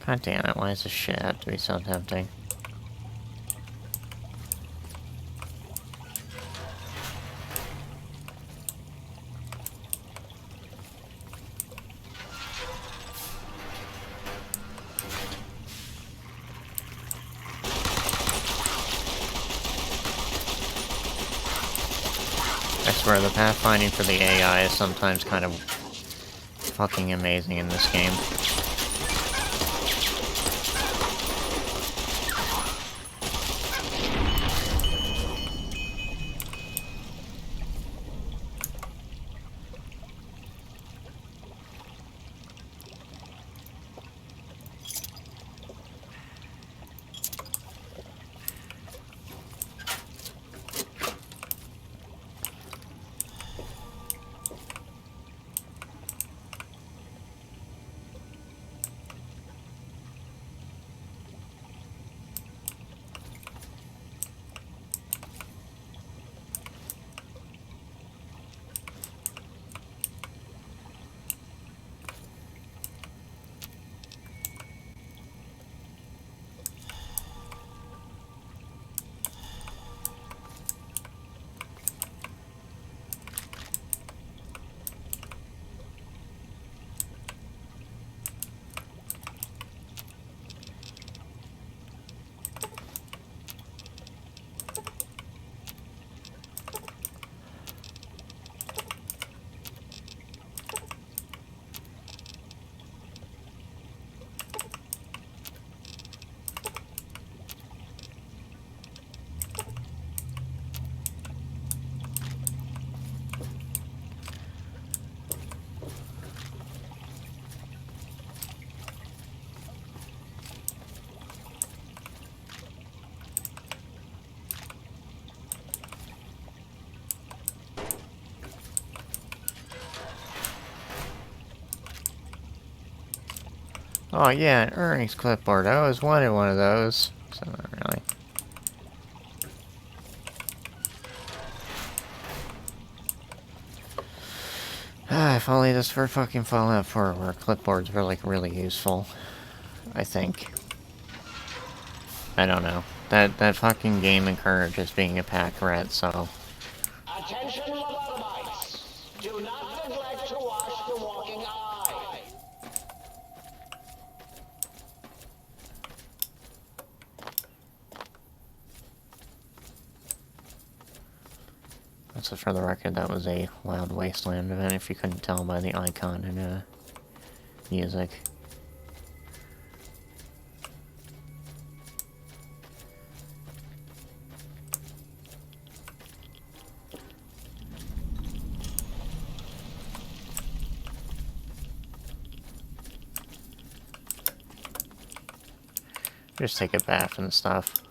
God damn it, why does this shit have to be so tempting? I swear, the pathfinding for the AI is sometimes kind of fucking amazing in this game. Oh yeah, an earnings clipboard. I always wanted one of those. So not really. If only this for fucking Fallout 4 where clipboards were like really useful. I think. I don't know. That fucking game encourages being a pack rat, so. Attention, lobotomites! Do not neglect to wash the walking eye. So for the record, that was a Wild Wasteland event, if you couldn't tell by the icon and music. Just take a bath and stuff.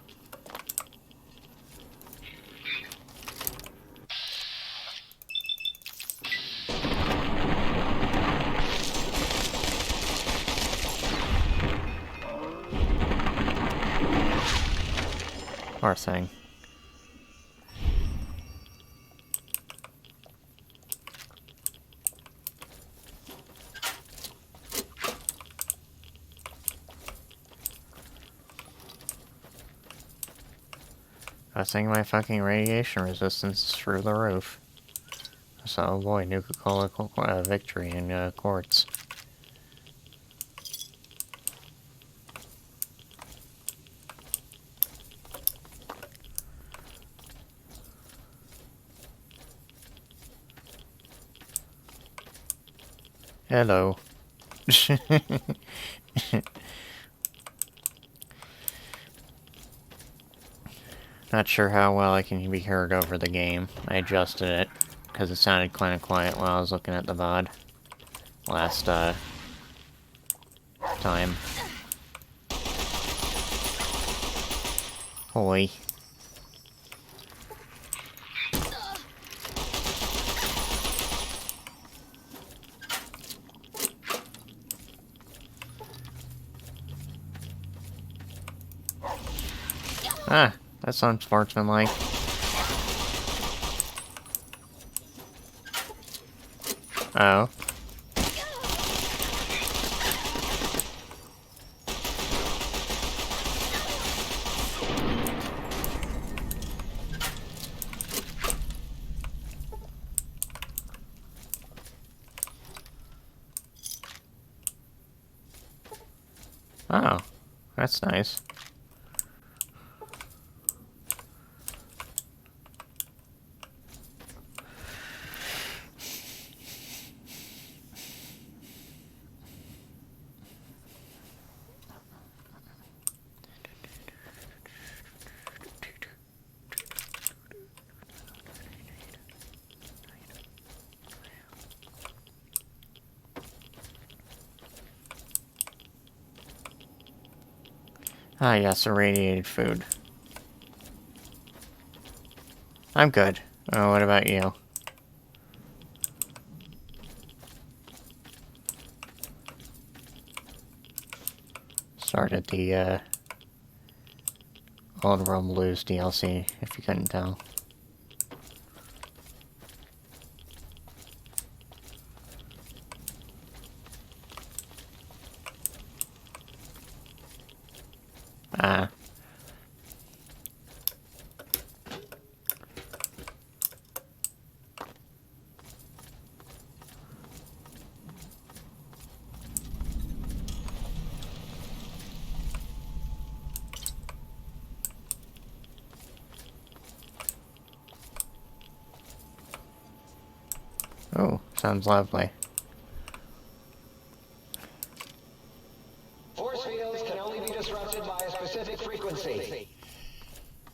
Poor thing. I was thinking my fucking radiation resistance is through the roof. So, oh boy, Nuka-Cola Victory in quartz. Hello. Not sure how well I can be heard over the game. I adjusted it, because it sounded kind of quiet while I was looking at the VOD. Last, time. Holy. Ah, that's unsportsmanlike. Oh. Oh, that's nice. Ah, yes, irradiated food. I'm good. Oh, what about you? Started the, Old World Blues DLC, if you couldn't tell. Ah. Oh, sounds lovely. Force fields can only be disrupted by a specific frequency.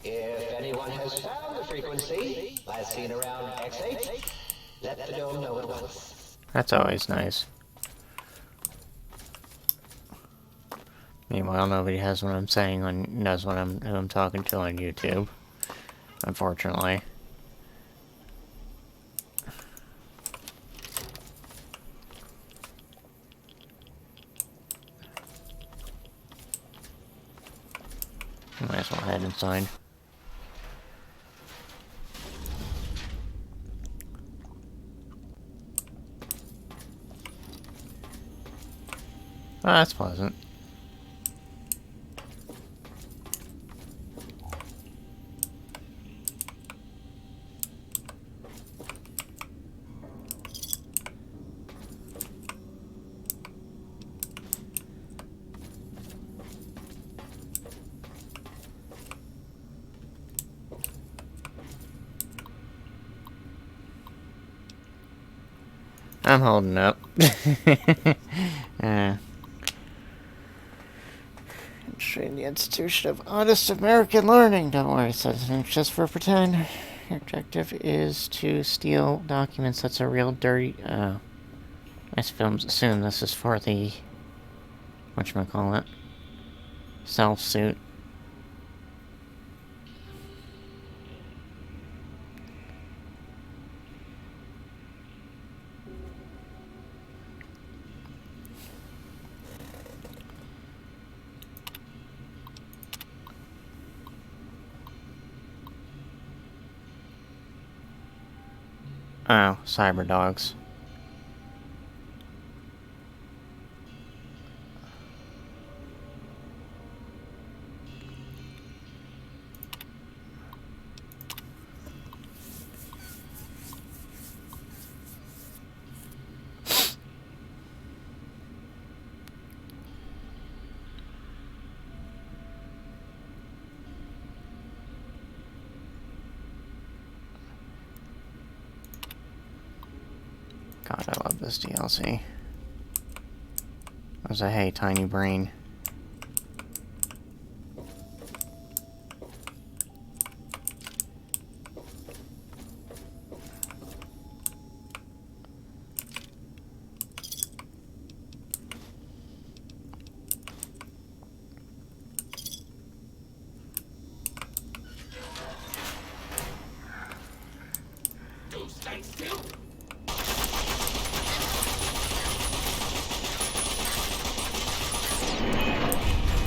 If anyone has found the frequency, last seen around X8, let the dome know at once. That's always nice. Meanwhile, nobody has what I'm saying knows what who I'm talking to on YouTube. Unfortunately. Might as well head inside. Oh, that's pleasant. I'm holding up. Train the Institution of Honest American Learning. Don't worry, it's just for pretend. Your objective is to steal documents. That's a real dirty. I assume this is for the whatchamacallit, self suit. Oh, cyber dogs. God, I love this DLC. I was a hey, tiny brain.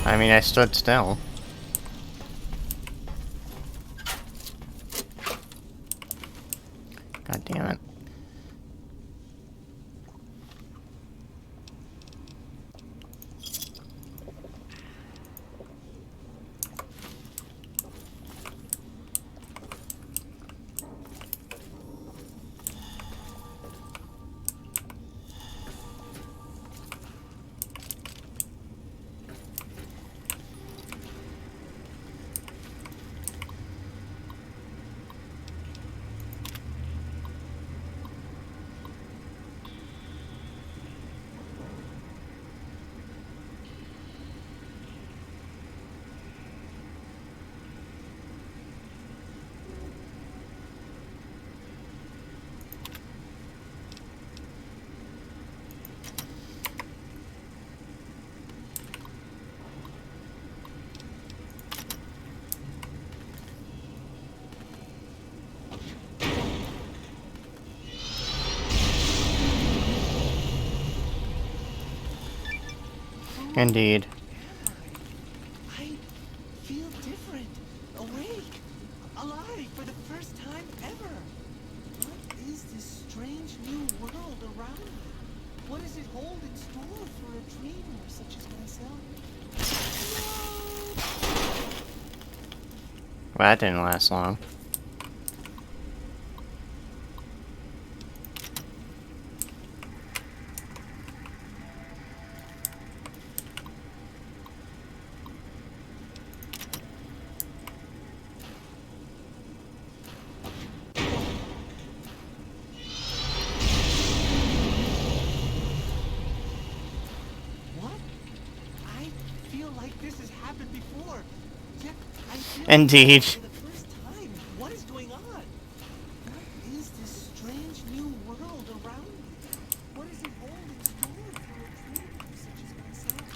I mean, I stood still. God damn it. Indeed. I feel different, awake, alive for the first time ever. What is this strange new world around me? What does it hold in store for a dreamer such as myself? Well, that didn't last long. Indeed. For the first time, what is going on? What is this strange new world around me? What does it hold in store for a dreamer such as myself?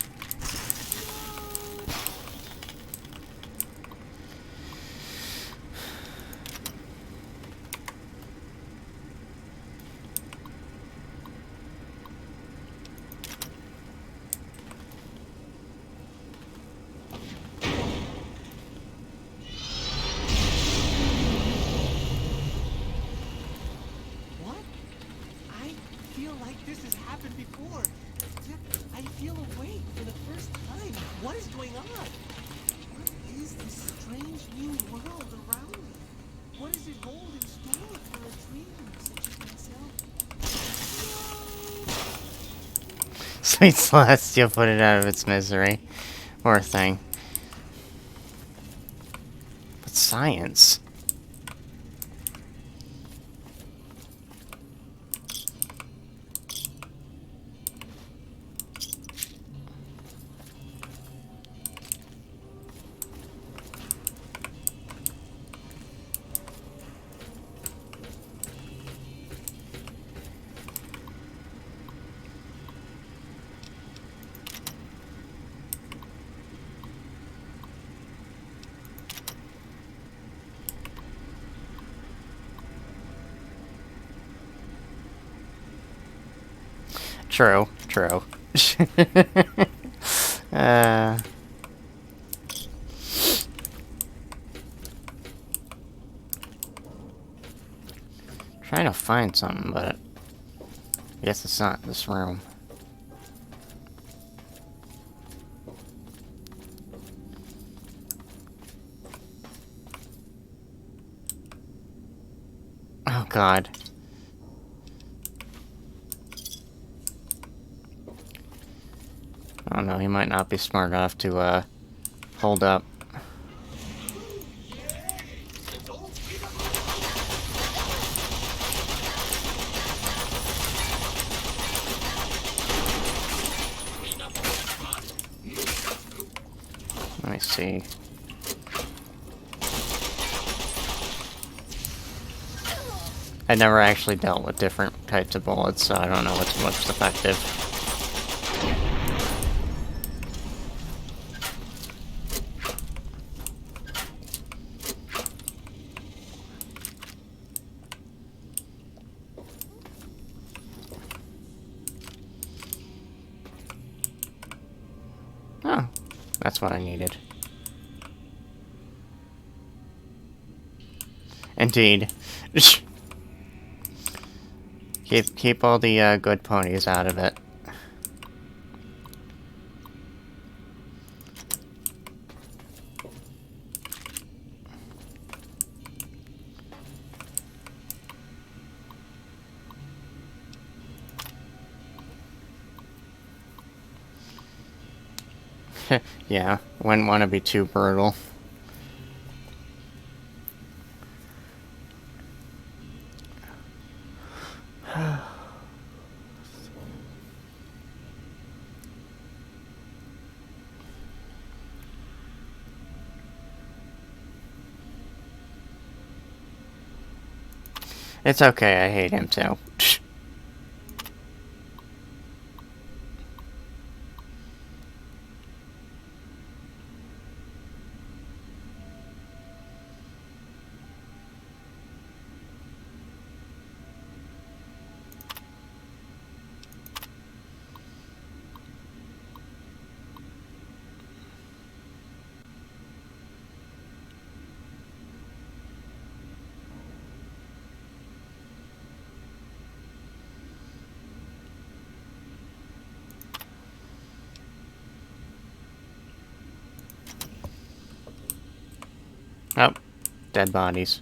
feel like this has happened before. I feel awake for the first time. What is going on? What is this strange new world around me? What does it hold in store for a dreamer such as myself? Sweet Celestial put it out of its misery. Poor thing. But science. True, true. Trying to find something, but I guess it's not this room. Oh God. I don't know, he might not be smart enough to, hold up. Let me see. I never actually dealt with different types of bullets, so I don't know what's most effective. Oh, that's what I needed. Indeed. Keep all the good ponies out of it. Yeah, wouldn't want to be too brutal. It's okay, I hate him too. Oh, dead bodies.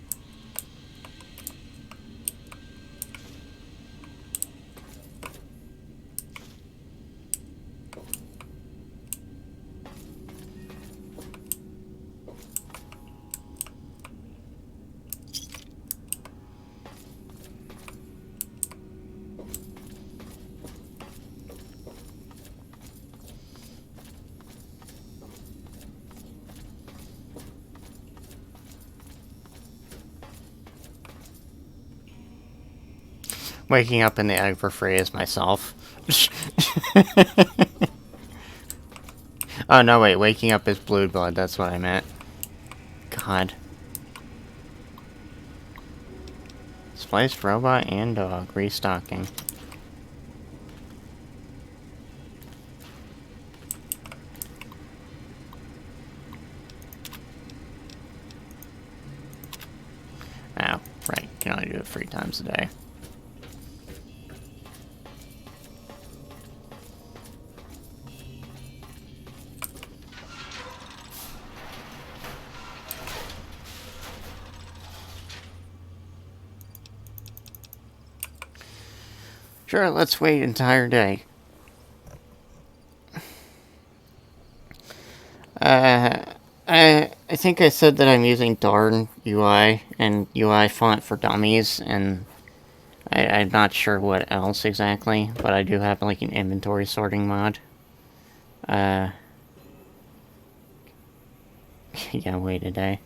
Waking up in the egg for free is myself. Oh, no, wait. Waking up is blue blood. That's what I meant. God. Spliced robot and dog. Restocking. Oh, right. You can only do it 3 times a day. Sure, let's wait an entire day. I think I said that I'm using Darn UI and UI font for dummies, and I'm not sure what else exactly, but I do have like an inventory sorting mod. Yeah, wait a day.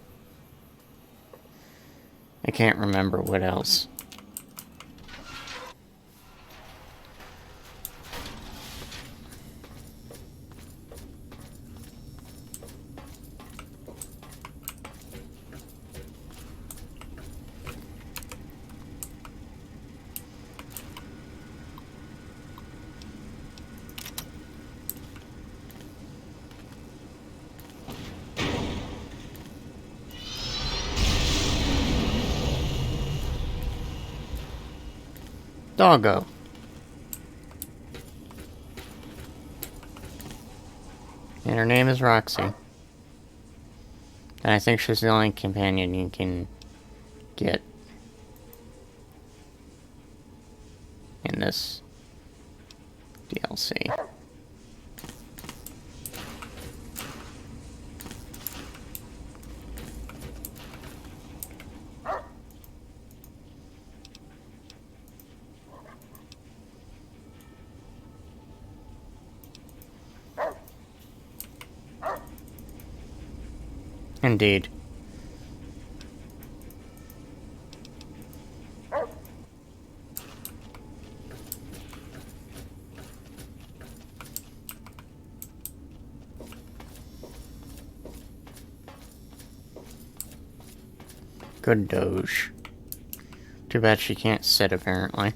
I can't remember what else. Doggo. And her name is Roxy. And I think she's the only companion you can get in this DLC. Indeed. Good Doge. Too bad she can't sit, apparently.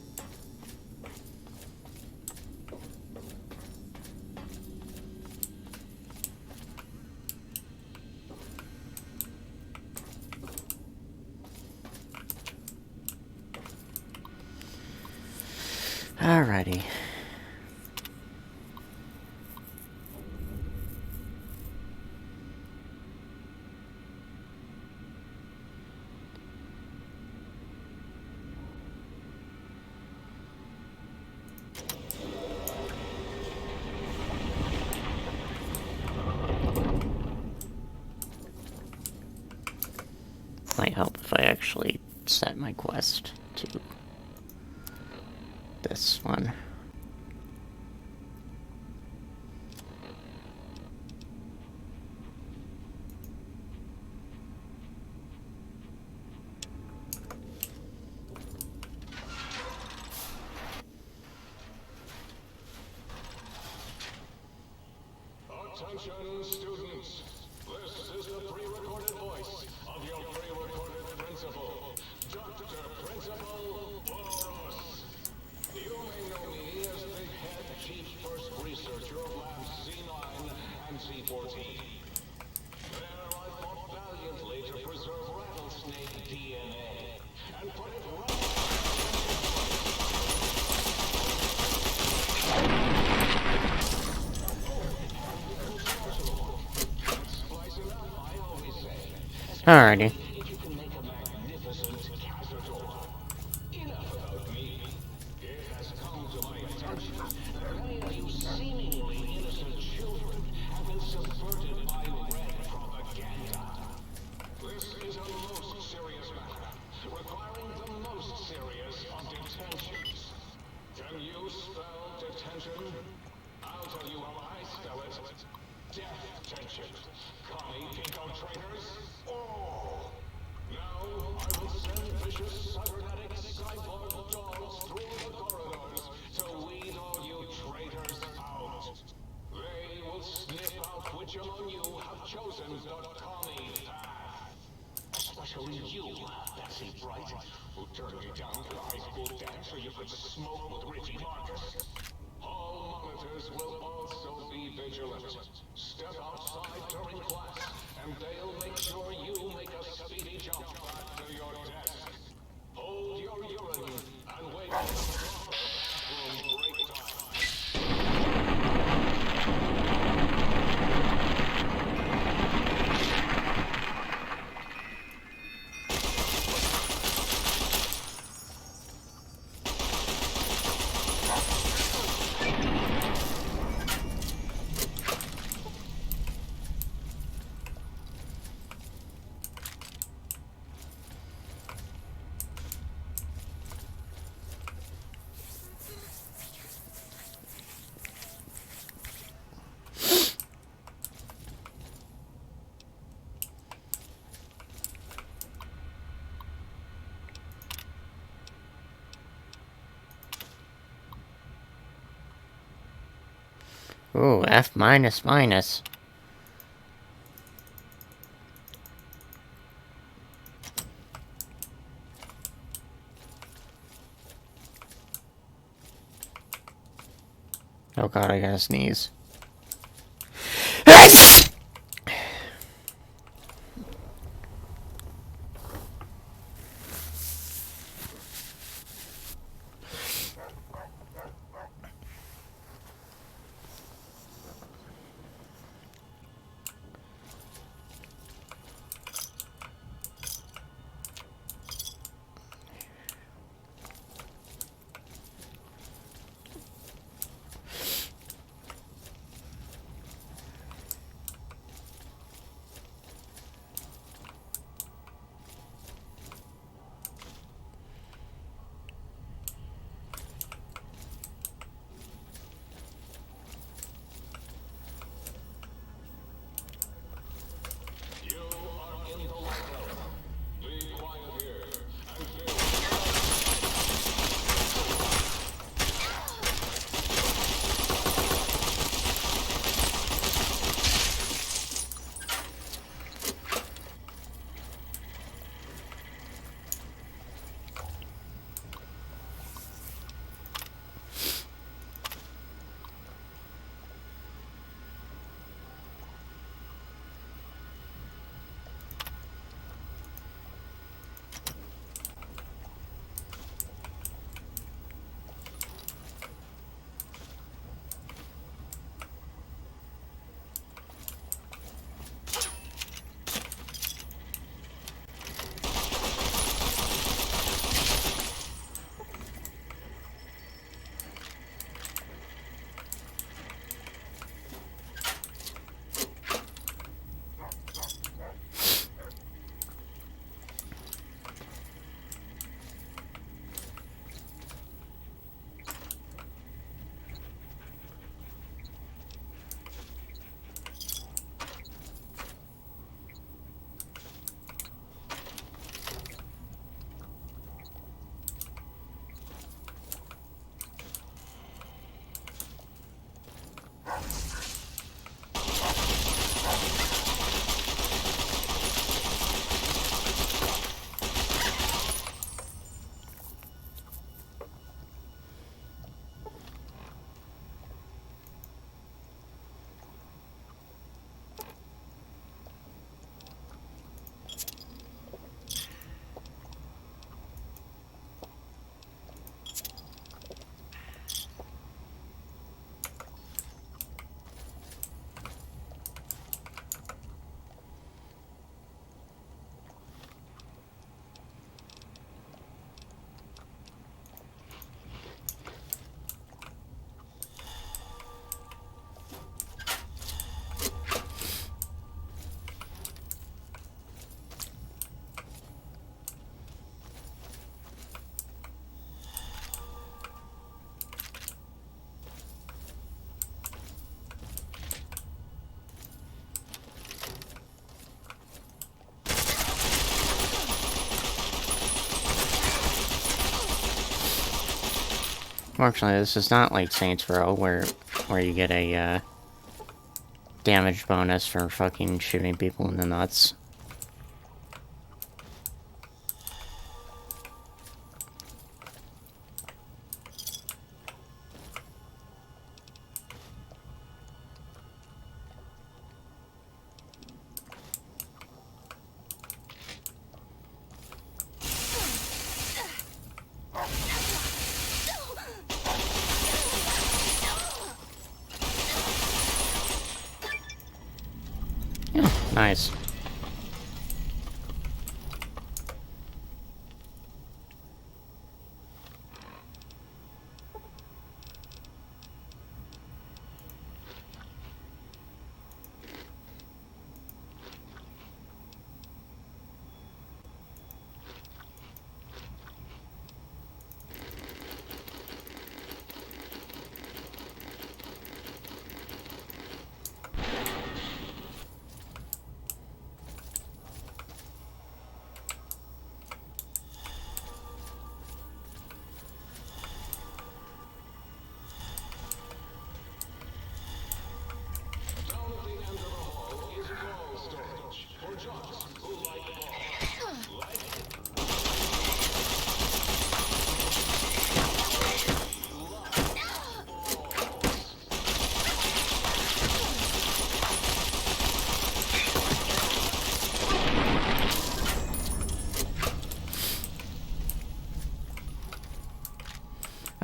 Alrighty. Might help if I actually set my quest to this one. Attention, students. This is the pre-recorded voice of your pre-recorded principal, Dr. Principal Boros. You may know me as the head chief first researcher of Labs C9 and C14. There I fought valiantly to preserve rattlesnake DNA and put it right Alrighty. you can make a magnificent cazador. Enough about me. It has come to my attention that many of you seemingly innocent children have been subverted by red propaganda. This is a most serious matter, requiring the most serious of detentions. Can you spell detention? I'll tell you how I spell it. Death tension. Commie pinko traitors. Oh! Ooh, F minus minus. Oh god, I gotta sneeze. You are in the lighthouse. Be quiet here. Fortunately, this is not like Saints Row, where you get a, damage bonus for fucking shooting people in the nuts. Nice.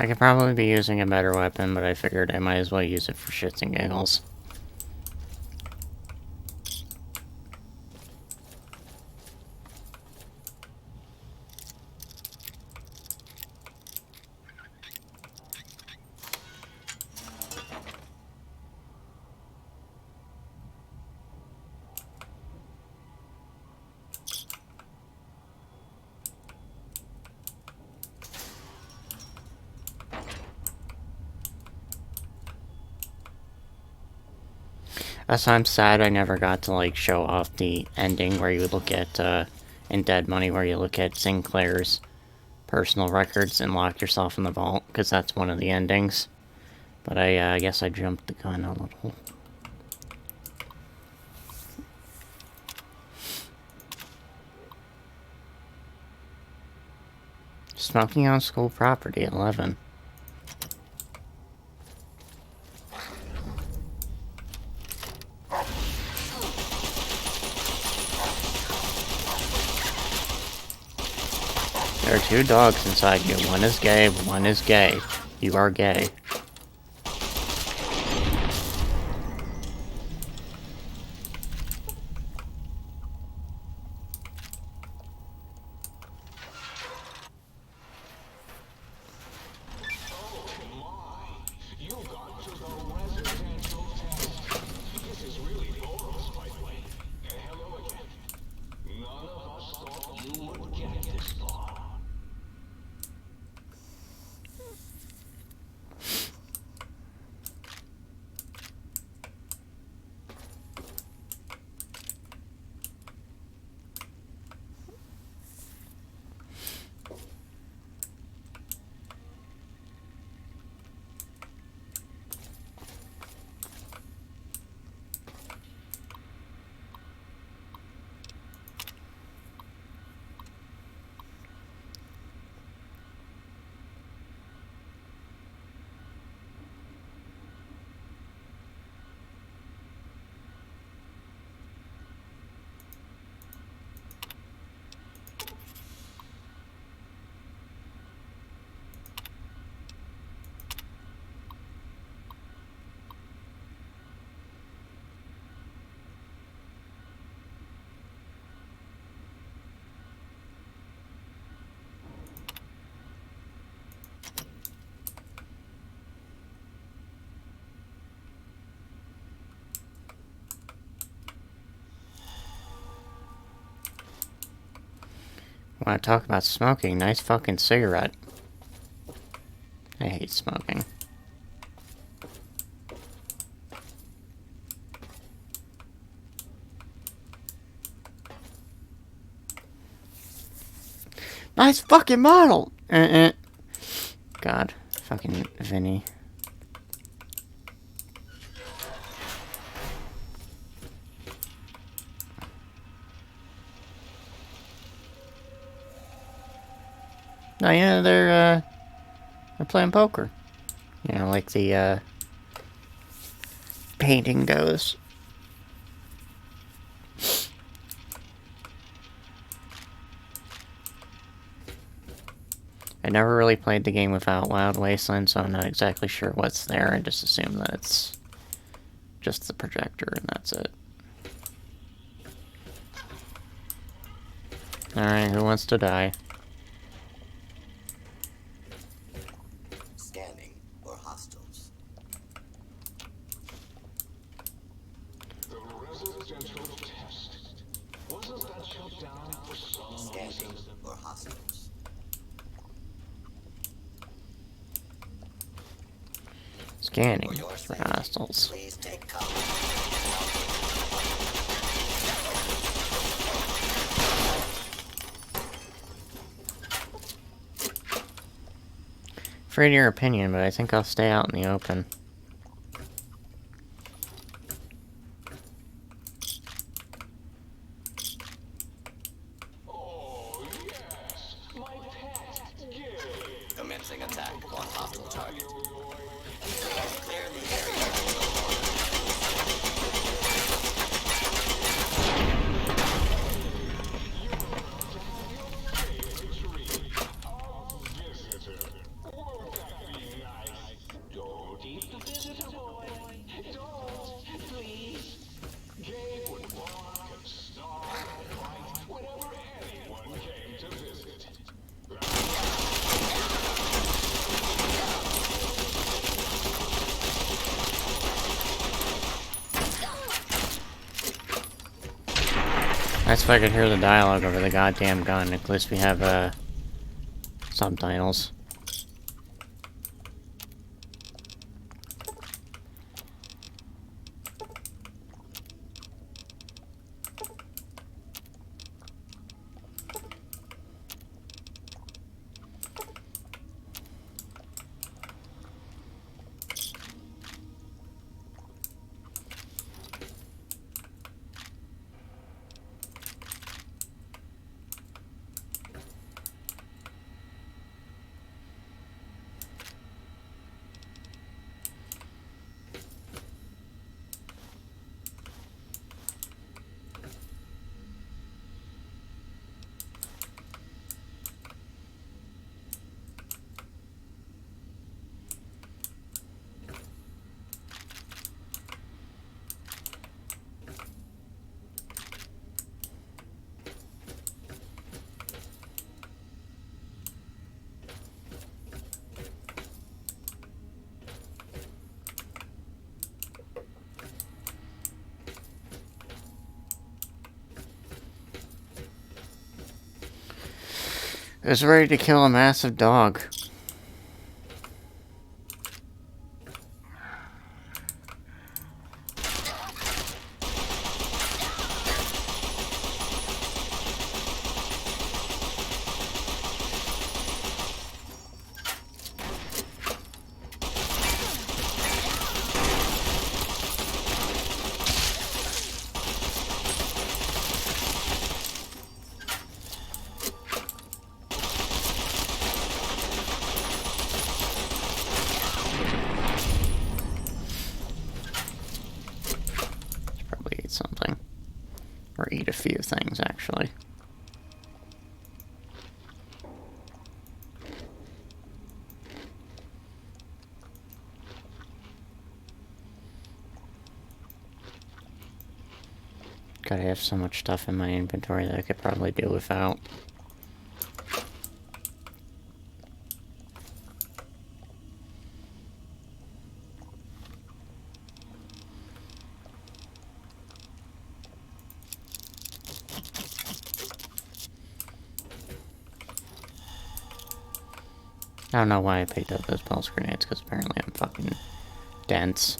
I could probably be using a better weapon, but I figured I might as well use it for shits and giggles. That's why I'm sad I never got to, like, show off the ending where you look at, in Dead Money, where you look at Sinclair's personal records and lock yourself in the vault, because that's one of the endings. But I guess I jumped the gun a little. Smoking on school property, 11. There are 2 dogs inside you. One is gay, one is gay. You are gay. Want to talk about smoking? Nice fucking cigarette. I hate smoking. Nice fucking model! God. Fucking Vinny. No, yeah, they're playing poker. You know, like the, painting goes. I never really played the game without Wild Wastelands, so I'm not exactly sure what's there. I just assume that it's just the projector, and that's it. Alright, who wants to die? Scanning for hostiles. The residential test. Wasn't that shut down for some Scanning reason? for hostiles. Scanning for hostiles. Please take cover. Afraid of your opinion, but I think I'll stay out in the open. Oh, yes, my pet, Gary. Commencing attack on hostile target. Clear the area. Visitor. Won't that be That's if I could hear the dialogue over the goddamn gun. At least we have, subtitles. Is ready to kill a massive dog. Something. Or eat a few things, actually. God, I have so much stuff in my inventory that I could probably do without. I don't know why I picked up those pulse grenades, because apparently I'm fucking dense.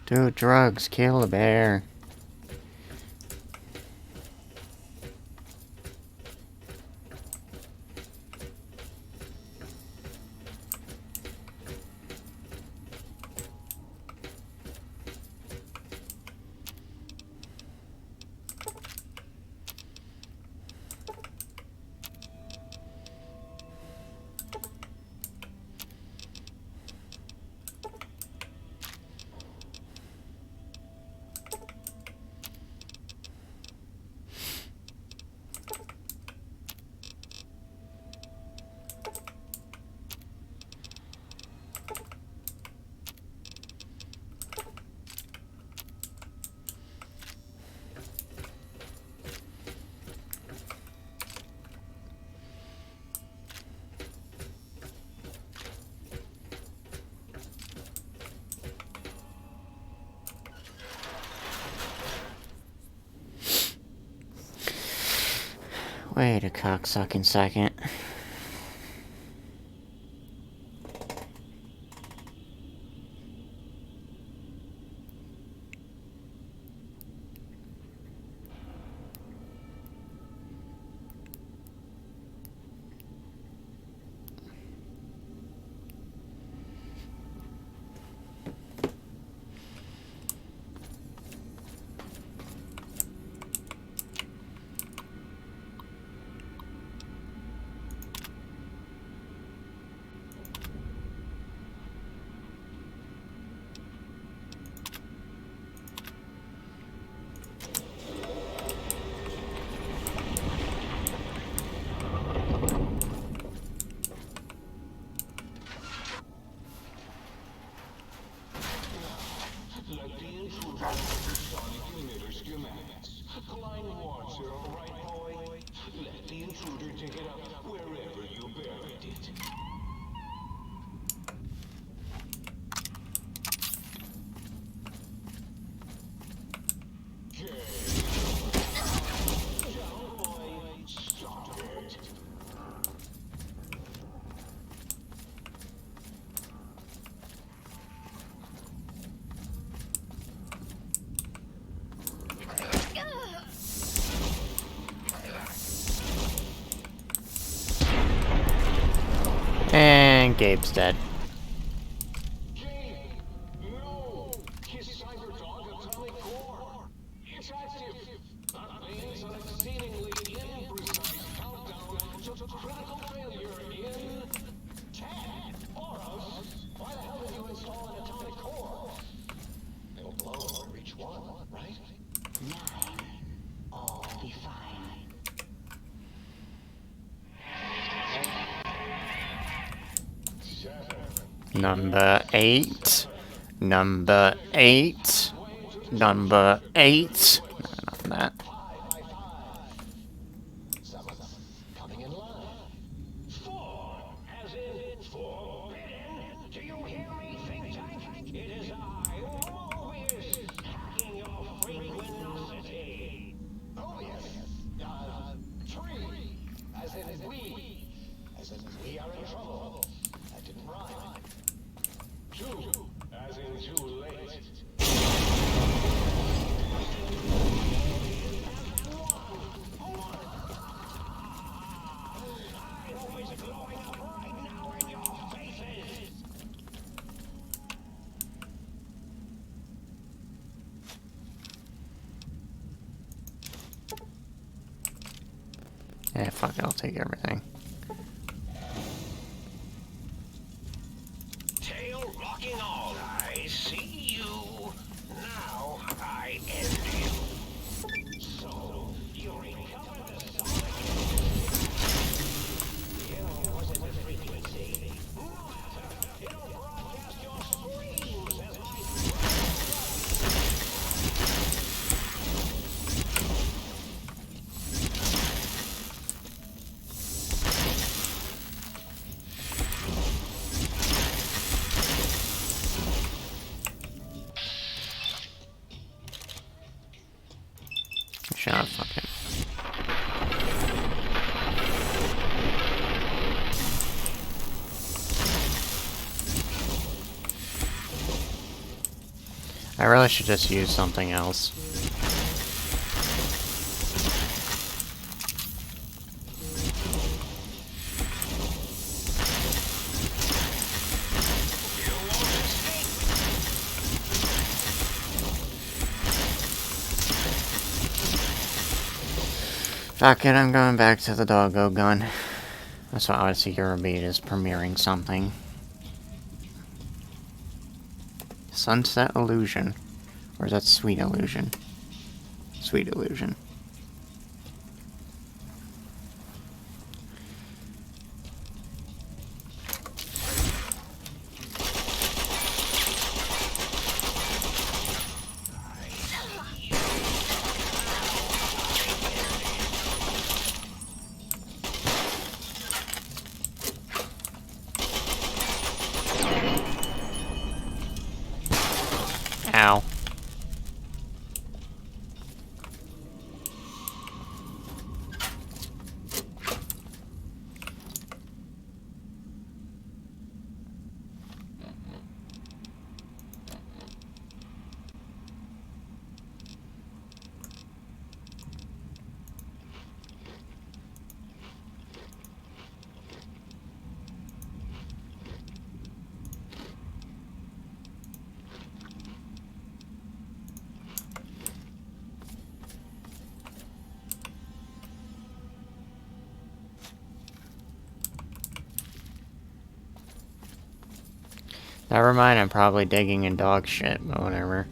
Do drugs, kill a bear. Wait a cocksucking second. Let the intruder the sonic emitter schematics. Klein wants her, all right, boy? Let the intruder take it up wherever you buried it. Down, boy. Stop it. And Gabe's dead. Gabe! No! His Cyberdog atomic core! It's active! That means an exceedingly imprecise countdown to critical failure in 10. Boros, why the hell did you install an atomic core? It'll blow or reach 1, right? 9. All will be fine. Number 8. Number 8. Number 8. No, not that. Someone's coming in line. 4, as in forbidden. Do you hear me, think tank? It is I, Mobius, hacking your frequencity. Mobius? 3, as in we. As in we are in trouble. That didn't rhyme. 2, as in too late. Yeah, fuck it, I'll take everything. Tail rocking all. I see you. Now I end you. So, you recovered the sonic. It wasn't the frequency. No matter. It'll broadcast your screams as my I really should just use something else. Fuck it, I'm going back to the doggo gun. That's what Odyssey Eurobeat is premiering something. Sunset Illusion. Or is that Sweet Illusion? Sweet Illusion. Ow. Never mind, I'm probably digging in dog shit, but whatever.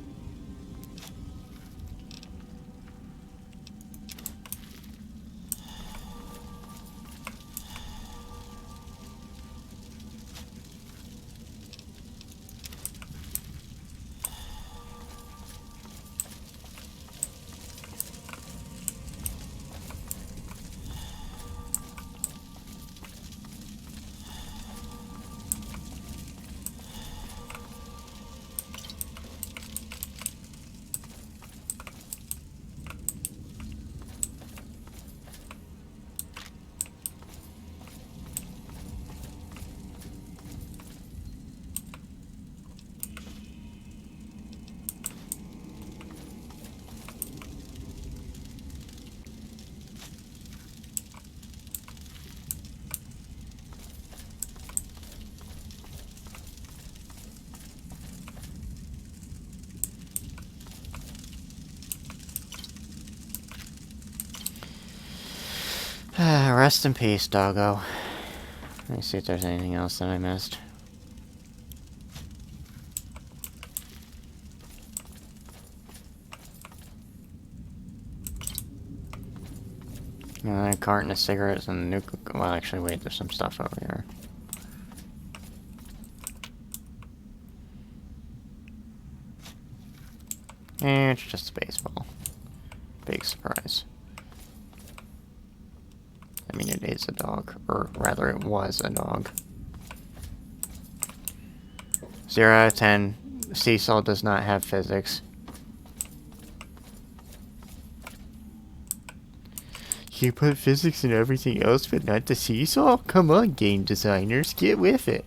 Rest in peace, doggo. Let me see if there's anything else that I missed. A carton of cigarettes and a nuclear. Well, actually, wait, there's some stuff over here. And it's just a baseball. Big surprise. I mean, it is a dog. Or rather, it was a dog. 0 out of 10. Seesaw does not have physics. You put physics in everything else, but not the seesaw? Come on, game designers, get with it.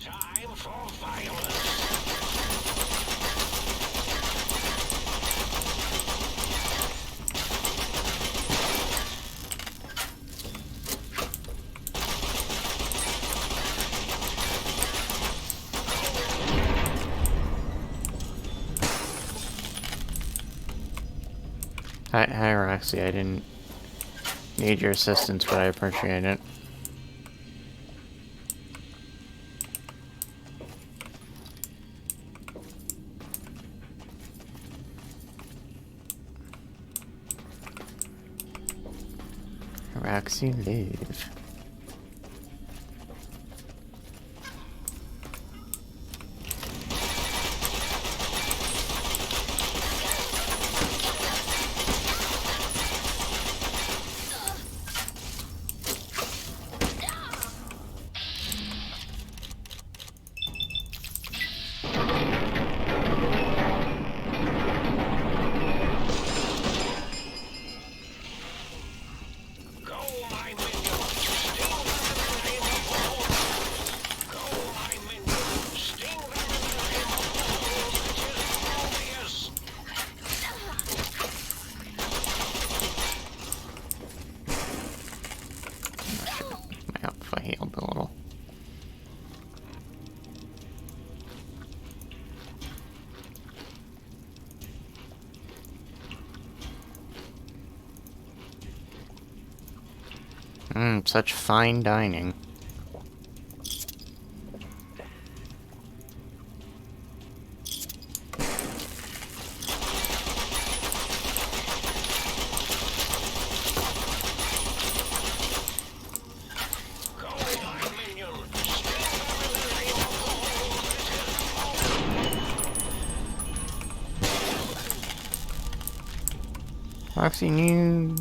Time for violence. Hi, Roxy, I didn't need your assistance, but I appreciate it. Roxy, live. Such fine dining. Foxy new.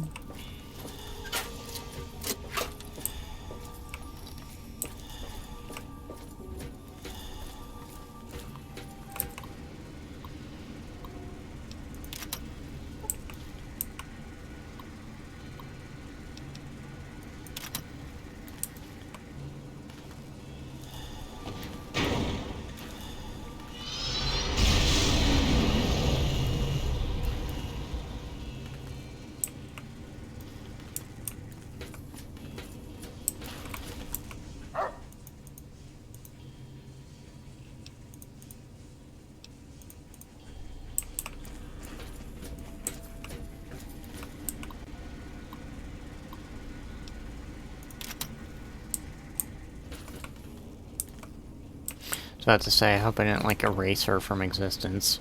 I was about to say, I hope I didn't, like, erase her from existence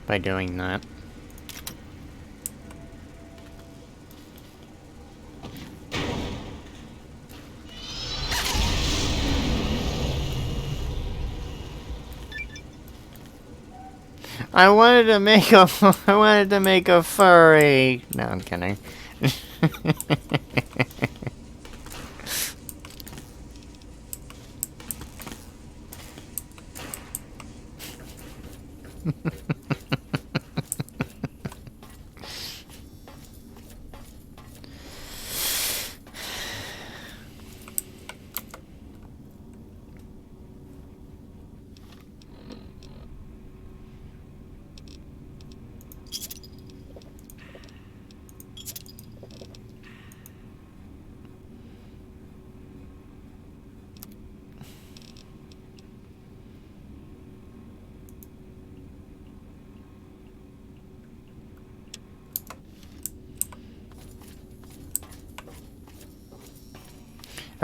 by doing that. I wanted to make a furry. No, I'm kidding.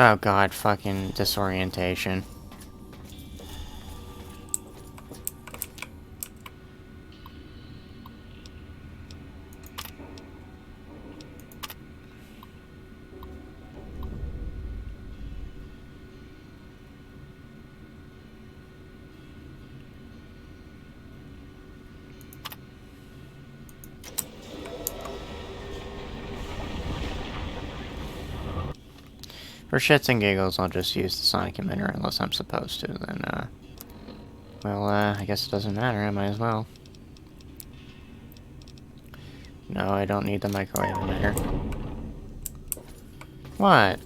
Oh god, fucking disorientation. For shits and giggles, I'll just use the sonic emitter unless I'm supposed to, then, well, I guess it doesn't matter, I might as well. No, I don't need the microwave emitter. What?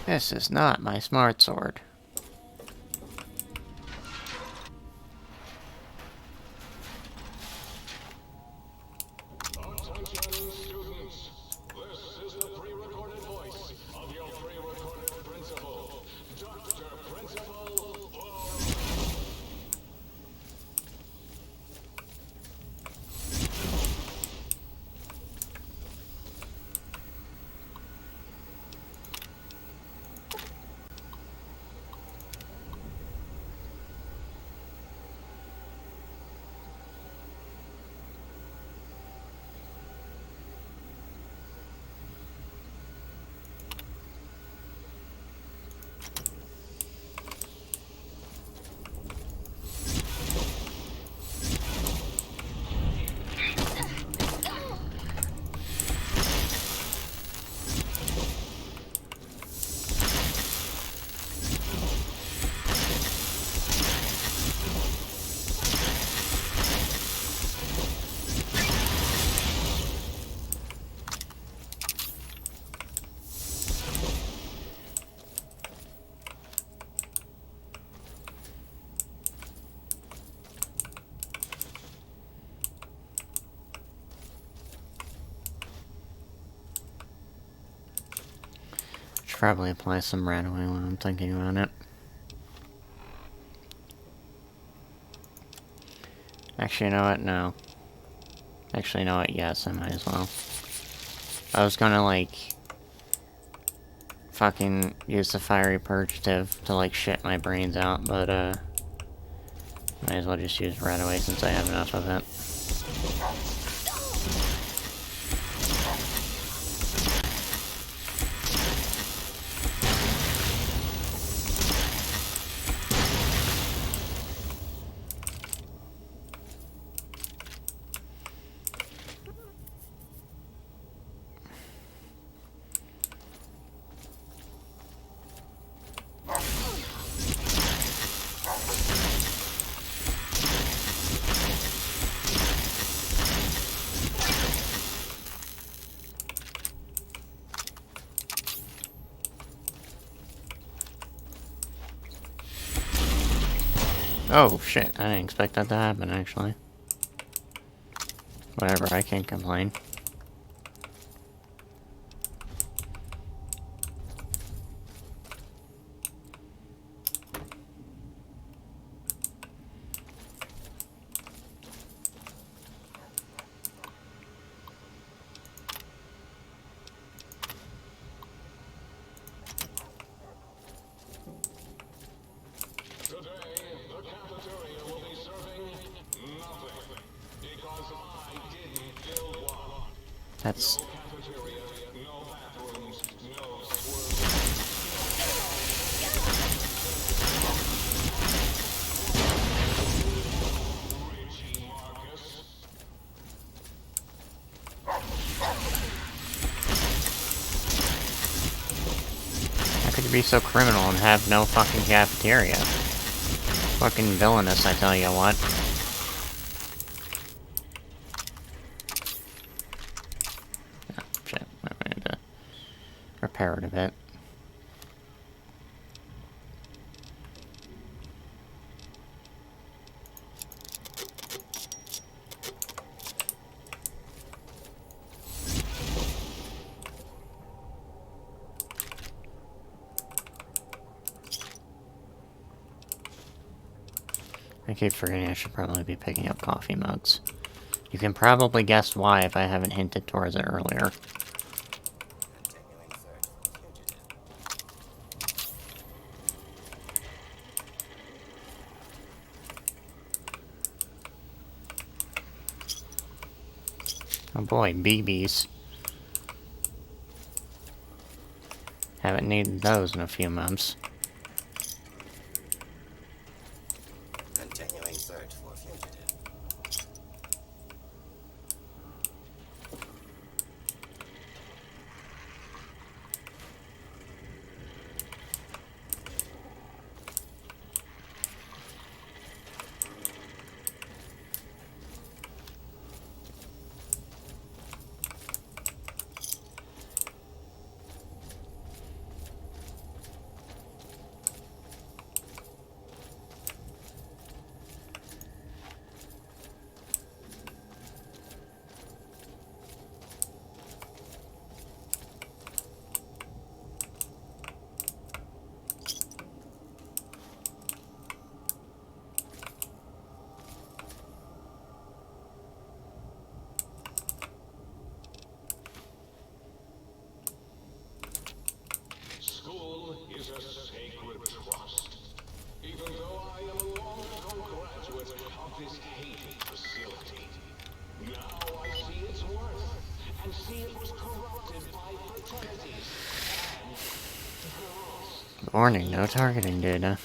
This is not my smart sword. Attention students, this is the pre-recorded voice of your pre-recorded principal, Dr. Principal probably apply some right away when I'm thinking about it. Actually, you know what? No. Actually, you know what? Yes, I might as well. I was gonna, like, fucking use the fiery purgative to, like, shit my brains out, but, might as well just use right away since I have enough of it. Oh, shit. I didn't expect that to happen, actually. Whatever, I can't complain. That's... How could you be so criminal and have no fucking cafeteria? Fucking villainous, I tell you what. Oh, shit. I need to repair it a bit. I keep forgetting I should probably be picking up coffee mugs. You can probably guess why if I haven't hinted towards it earlier. Oh boy, BBs. Haven't needed those in a few months. Continuing search for fugitive. School is a sacred trust. Even though I am a long-ago graduate of this hated facility, now I see its worth, and see it was corrupted by fraternities and girls. Warning, no targeting data.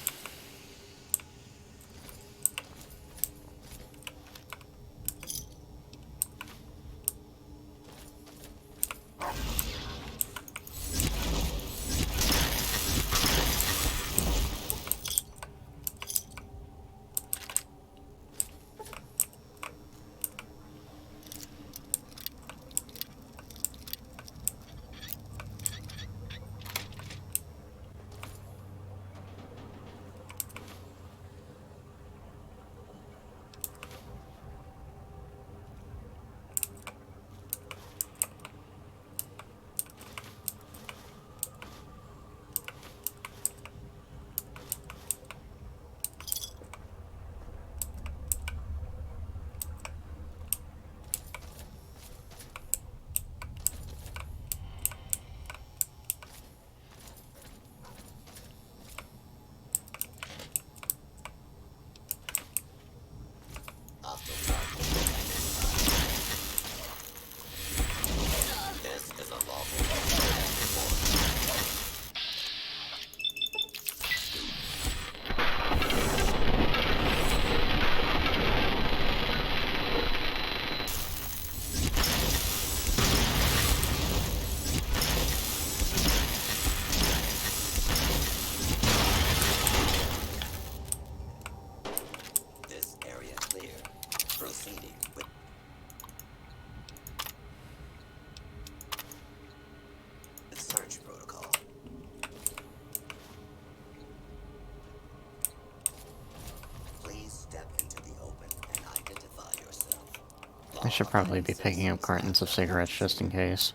I should probably be picking up cartons of cigarettes just in case.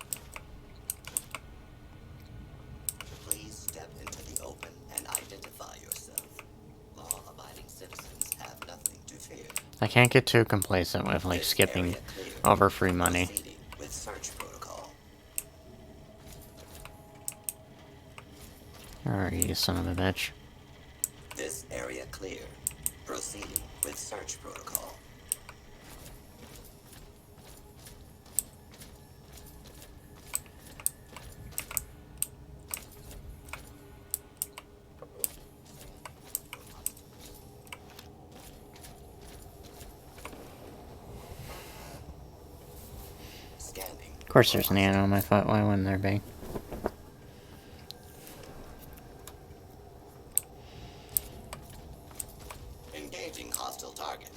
Please step into the open and identify yourself. Law-abiding citizens have nothing to fear. I can't get too complacent with, like, skipping over free money. Proceeding with search protocol. Alright, you son of a bitch. This area clear. Proceeding with search protocol. Scanning. Of course there's an ant on my foot, why wouldn't there be? Engaging hostile target.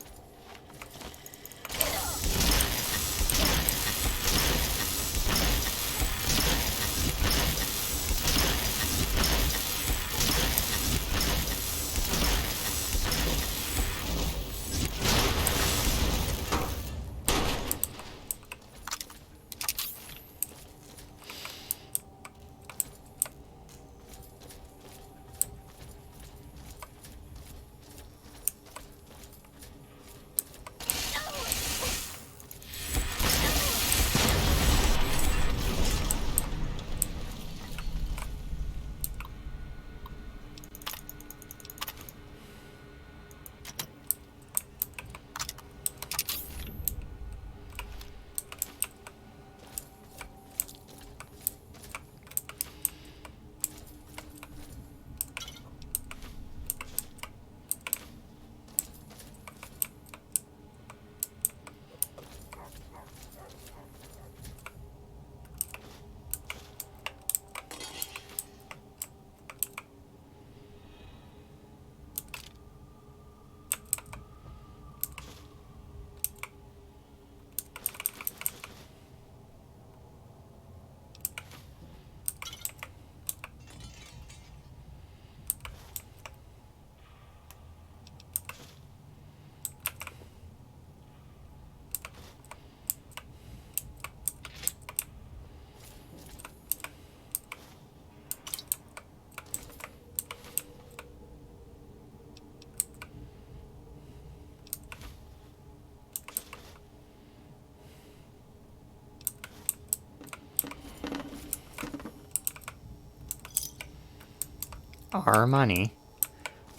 Our money.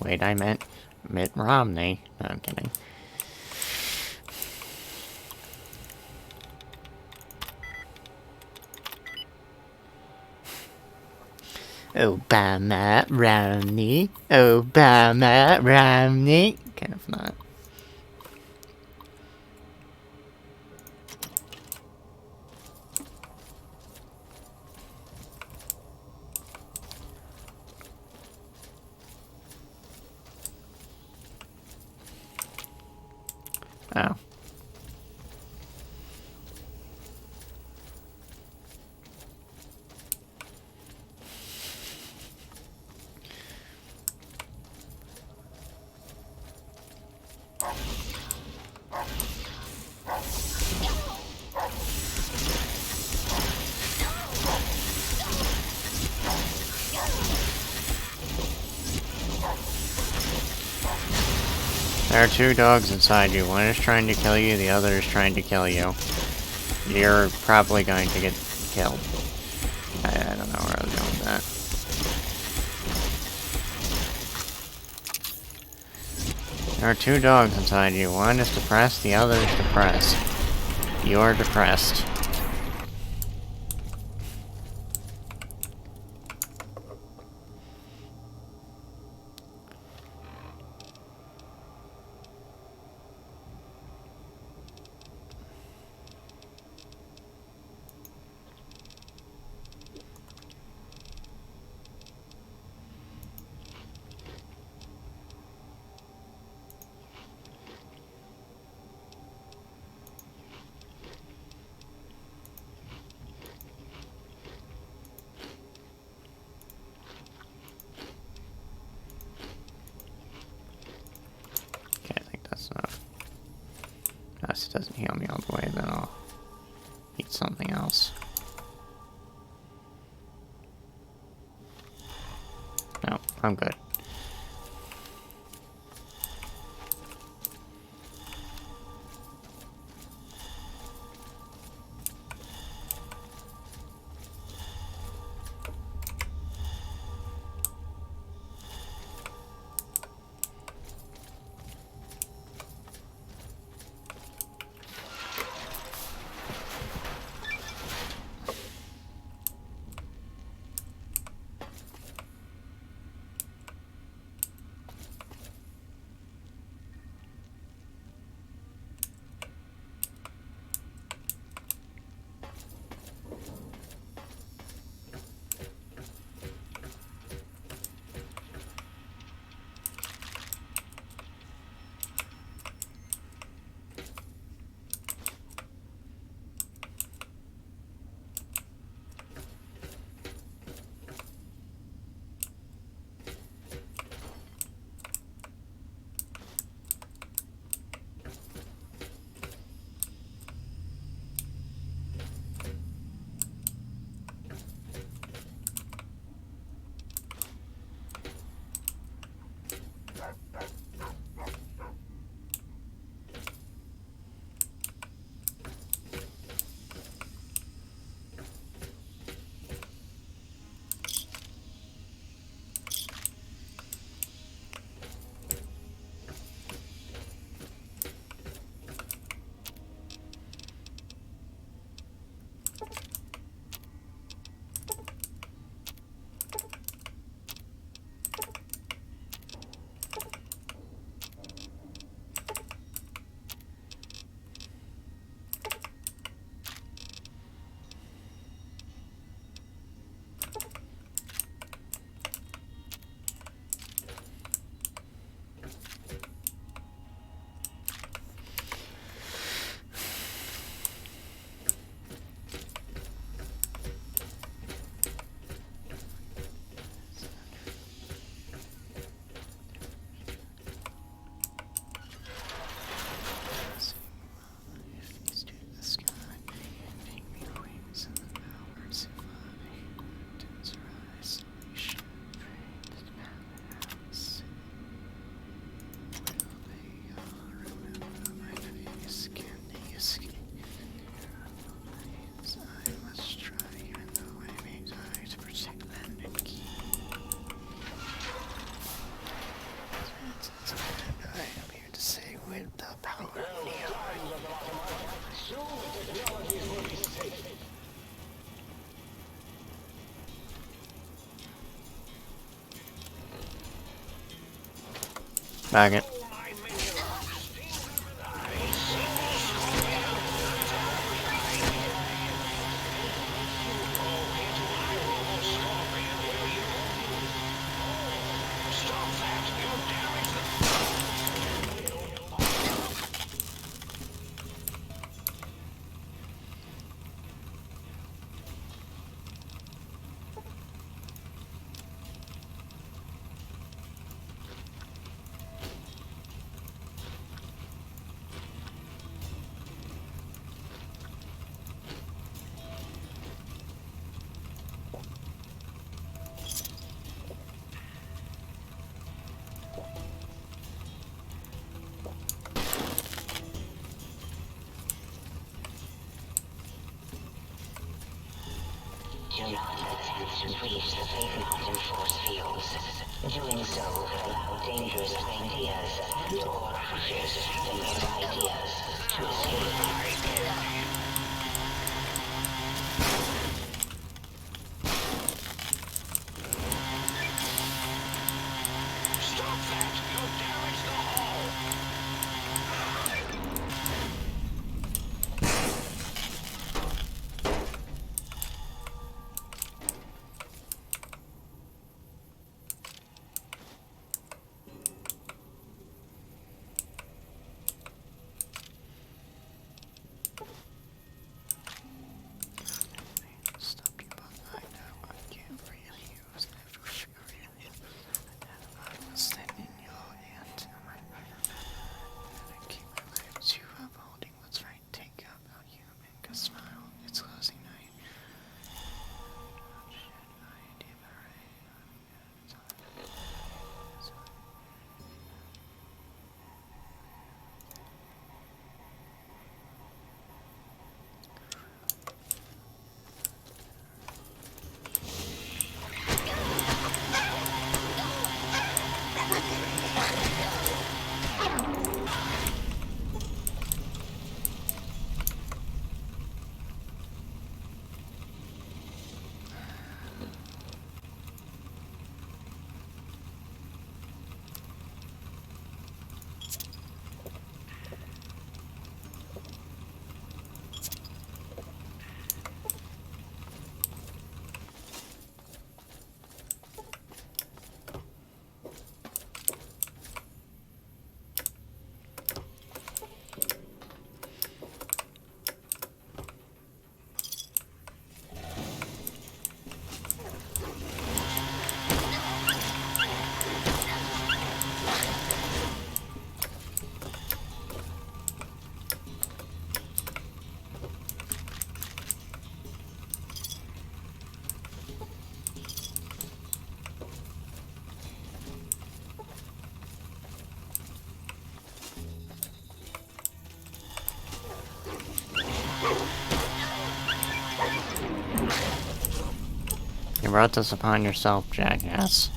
Wait, I meant Mitt Romney. No, I'm kidding. Obama, Romney. Obama, Romney. Kind of not. Oh. There are two dogs inside you. One is trying to kill you, the other is trying to kill you. You're probably going to get killed. I don't know where I was going with that. There are two dogs inside you. One is depressed, the other is depressed. You are depressed. heal me all the way, then I'll eat something else. No, I'm good. Bag it. Do not attempt to breach the Faith Mountain force fields. Doing so could allow dangerous ideas or fear-suscepting ideas to escape. Stop that! You'll damage the hull! You brought this upon yourself, jackass.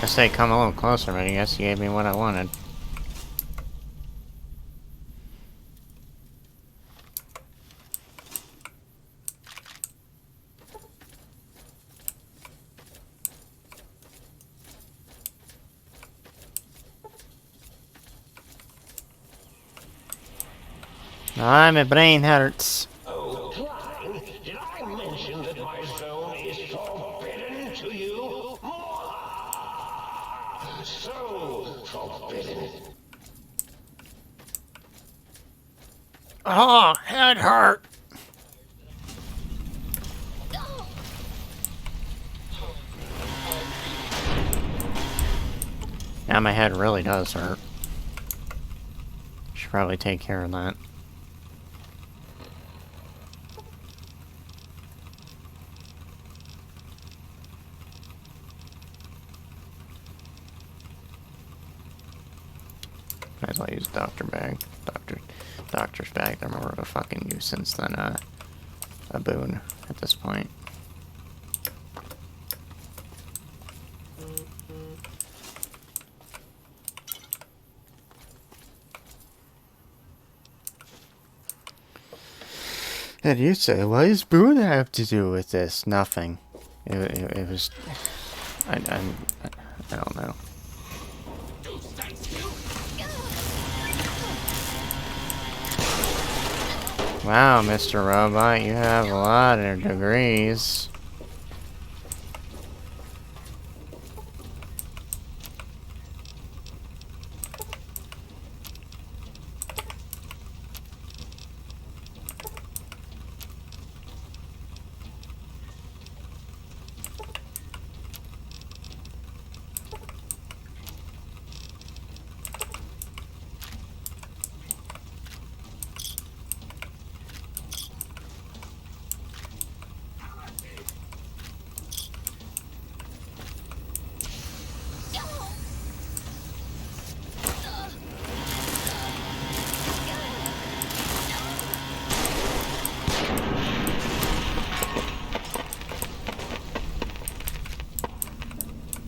Guess they come a little closer, but I guess you gave me what I wanted. My brain hurts. Oh, Klein, did I mention that my zone is forbidden to you? So forbidden. Oh, head hurt. Now my head really does hurt. Should probably take care of that. Might as well use doctor bag. Doctor's bag. They're more of a fucking nuisance than a boon at this point. And you say, what does Boone have to do with this? Nothing. It was... I don't know. Wow, Mr. Robot, you have a lot of degrees.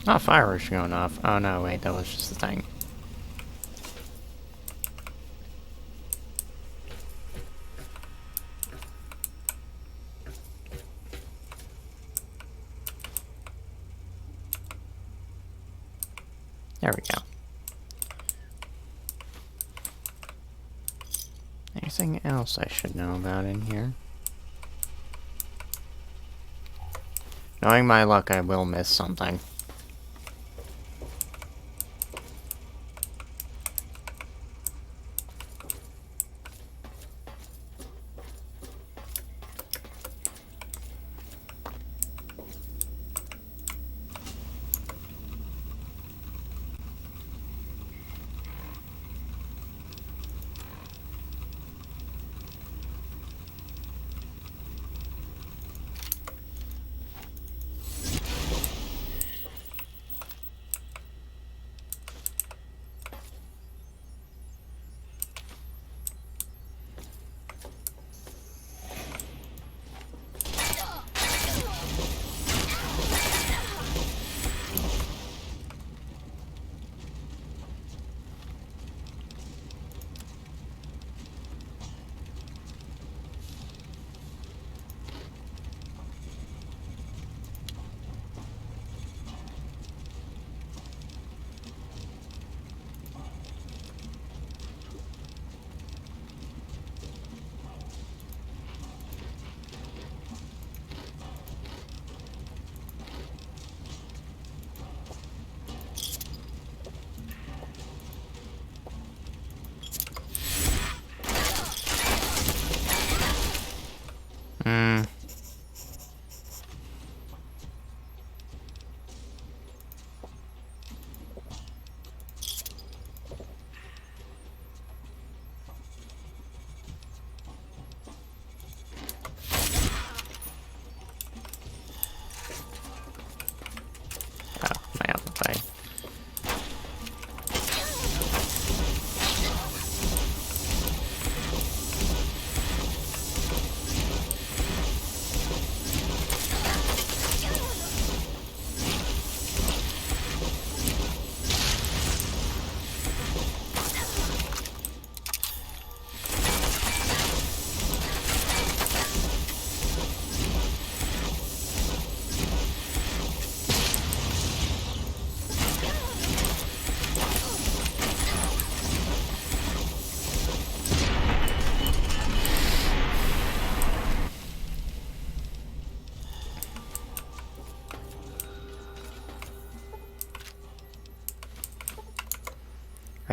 Oh, fireworks going off. Oh no, wait, that was just the thing. There we go. Anything else I should know about in here? Knowing my luck, I will miss something.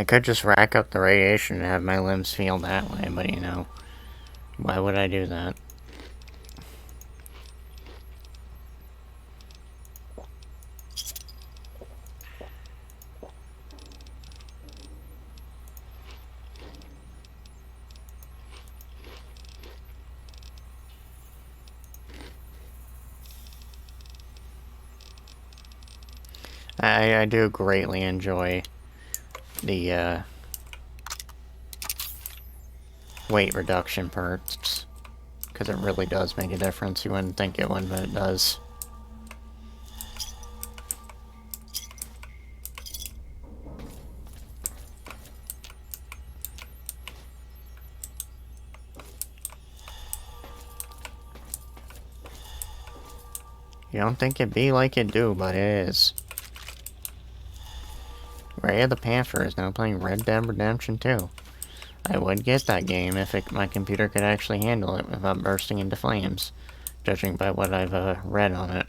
I could just rack up the radiation and have my limbs feel that way, but you know, why would I do that? I do greatly enjoy the weight reduction perks, because it really does make a difference. You wouldn't think it would, but it does. You don't think it'd be like it do, but it is. Ray of the Panther is now playing Red Dead Redemption 2. I would get that game if my computer could actually handle it without bursting into flames, judging by what I've read on it.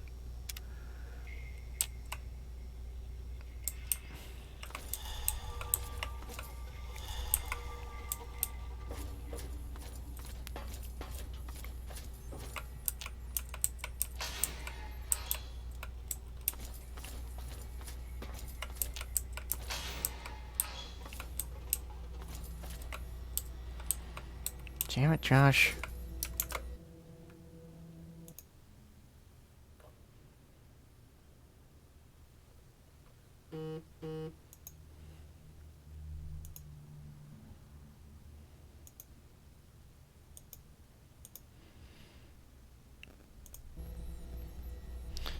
Damn it, Josh.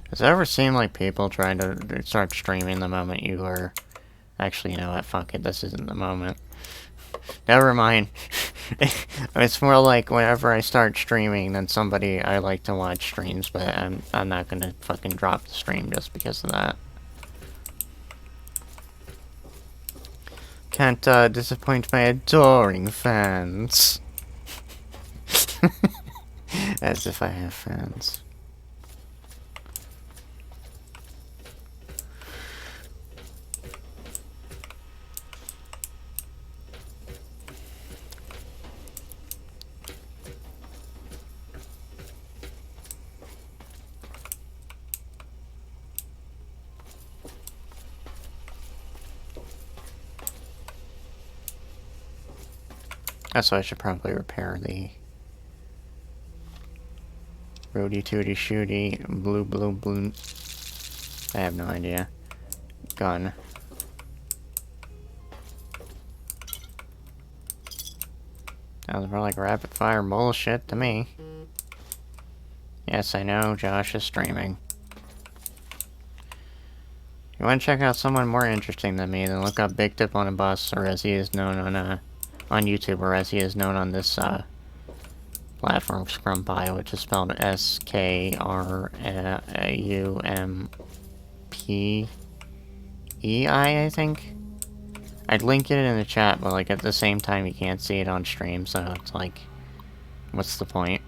Does it ever seem like people try to start streaming the moment you are... Actually, you know what? Fuck it. This isn't the moment. Never mind. It's more like whenever I start streaming, then somebody I like to watch streams, but I'm not gonna fucking drop the stream just because of that. Can't disappoint my adoring fans. As if I have fans. That's why I should probably repair the Roody Tooty Shooty blue. I have no idea. Gun. Sounds more like rapid fire bullshit to me. Yes, I know, Josh is streaming. If you want to check out someone more interesting than me, then look up Big Tip on a Bus, or as he is known on YouTube, or as he is known on this platform, Scrumpy, which is spelled S-K-R-U-M-P-E-I, I think. I'd link it in the chat, but like at the same time you can't see it on stream, so it's like, what's the point?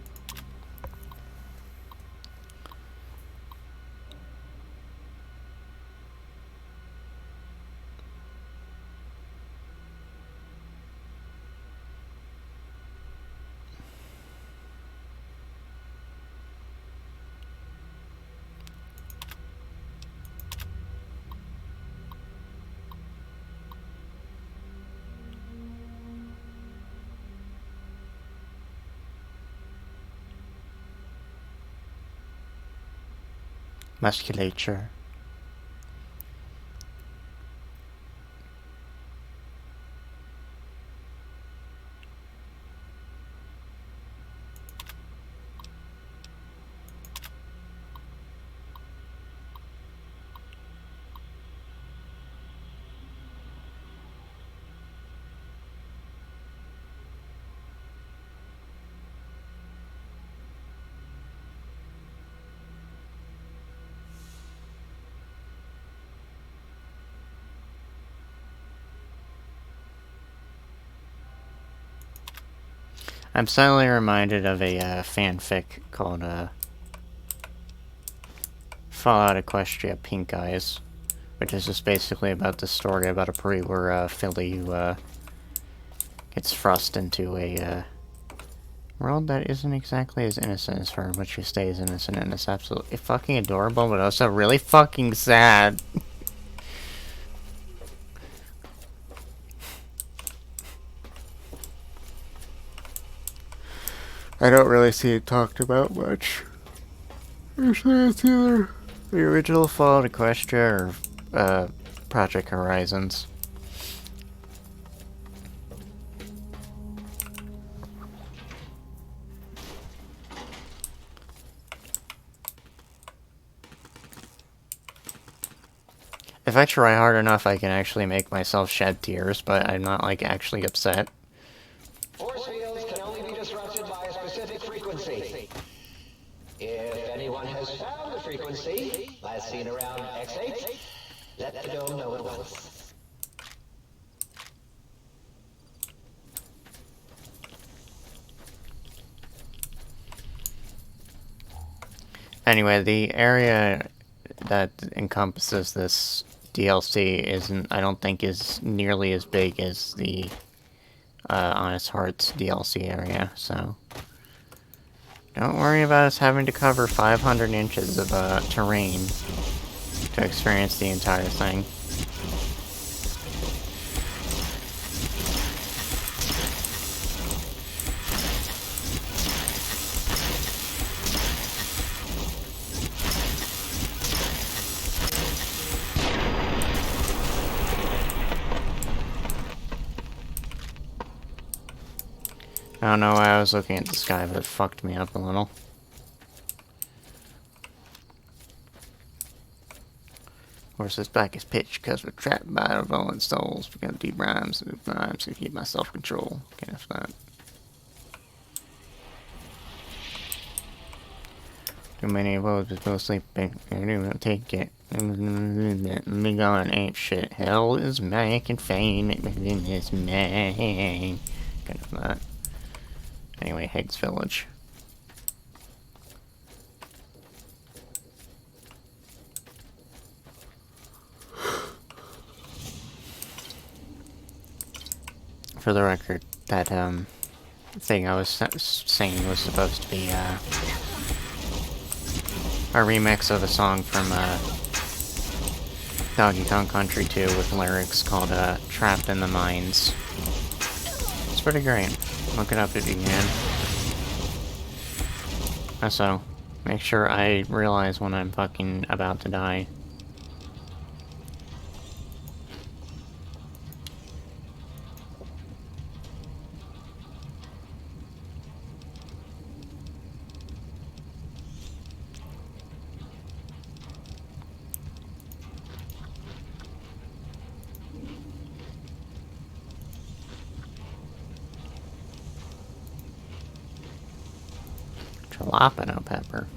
Musculature. I'm suddenly reminded of a fanfic called Fallout Equestria Pink Eyes, which is just basically about the story about a pre-war filly who gets thrust into a world that isn't exactly as innocent as her, but she stays innocent, and it's absolutely fucking adorable, but also really fucking sad. I don't really see it talked about much. Usually it's either the original Fallout Equestria or Project Horizons. If I try hard enough, I can actually make myself shed tears, but I'm not, like, actually upset. Force fields can only be disrupted by a specific frequency. If anyone has found the frequency, last seen around X8, let the dome know at once. Anyway, the area that encompasses this DLC isn't, I don't think, is nearly as big as the Honest Hearts DLC area, so don't worry about us having to cover 500 inches of terrain to experience the entire thing. I don't know why I was looking at the sky, but it fucked me up a little. Horse's back is pitched because we're trapped by our rolling souls. We got deep rhymes and rhymes to keep my self-control. Can't have that. Too many roads are still sleeping. I don't take it. Me gone ain't shit. Hell is making fame within this man. Kind of that. Anyway, Higgs Village. For the record, that thing I was saying was supposed to be a remix of a song from Donkey Kong Country 2 with lyrics called Trapped in the Mines. It's pretty great. Look it up if you can. Also, make sure I realize when I'm fucking about to die. Jalapeno pepper.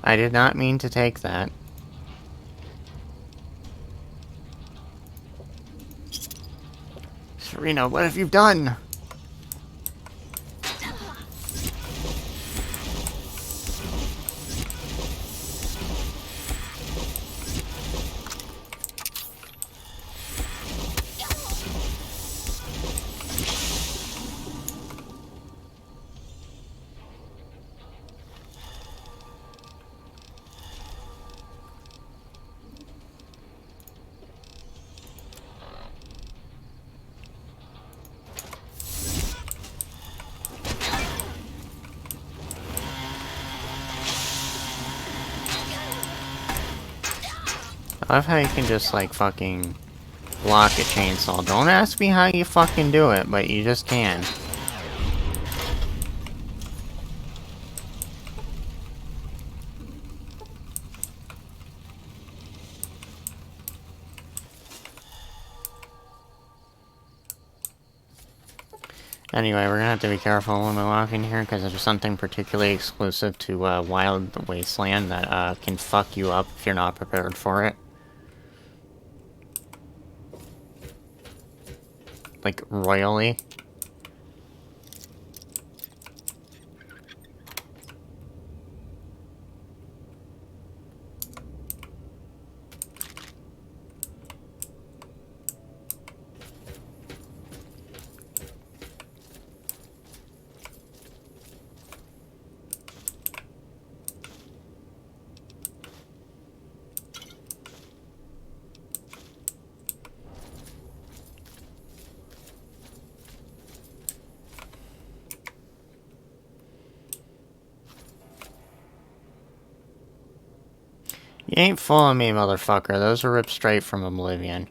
I did not mean to take that. Serena, what have you done? I love how you can just, like, fucking block a chainsaw. Don't ask me how you fucking do it, but you just can. Anyway, we're gonna have to be careful when we walk in here, because there's something particularly exclusive to Wild Wasteland that can fuck you up if you're not prepared for it. Like, royally. You ain't fooling me, motherfucker. Those are ripped straight from Oblivion.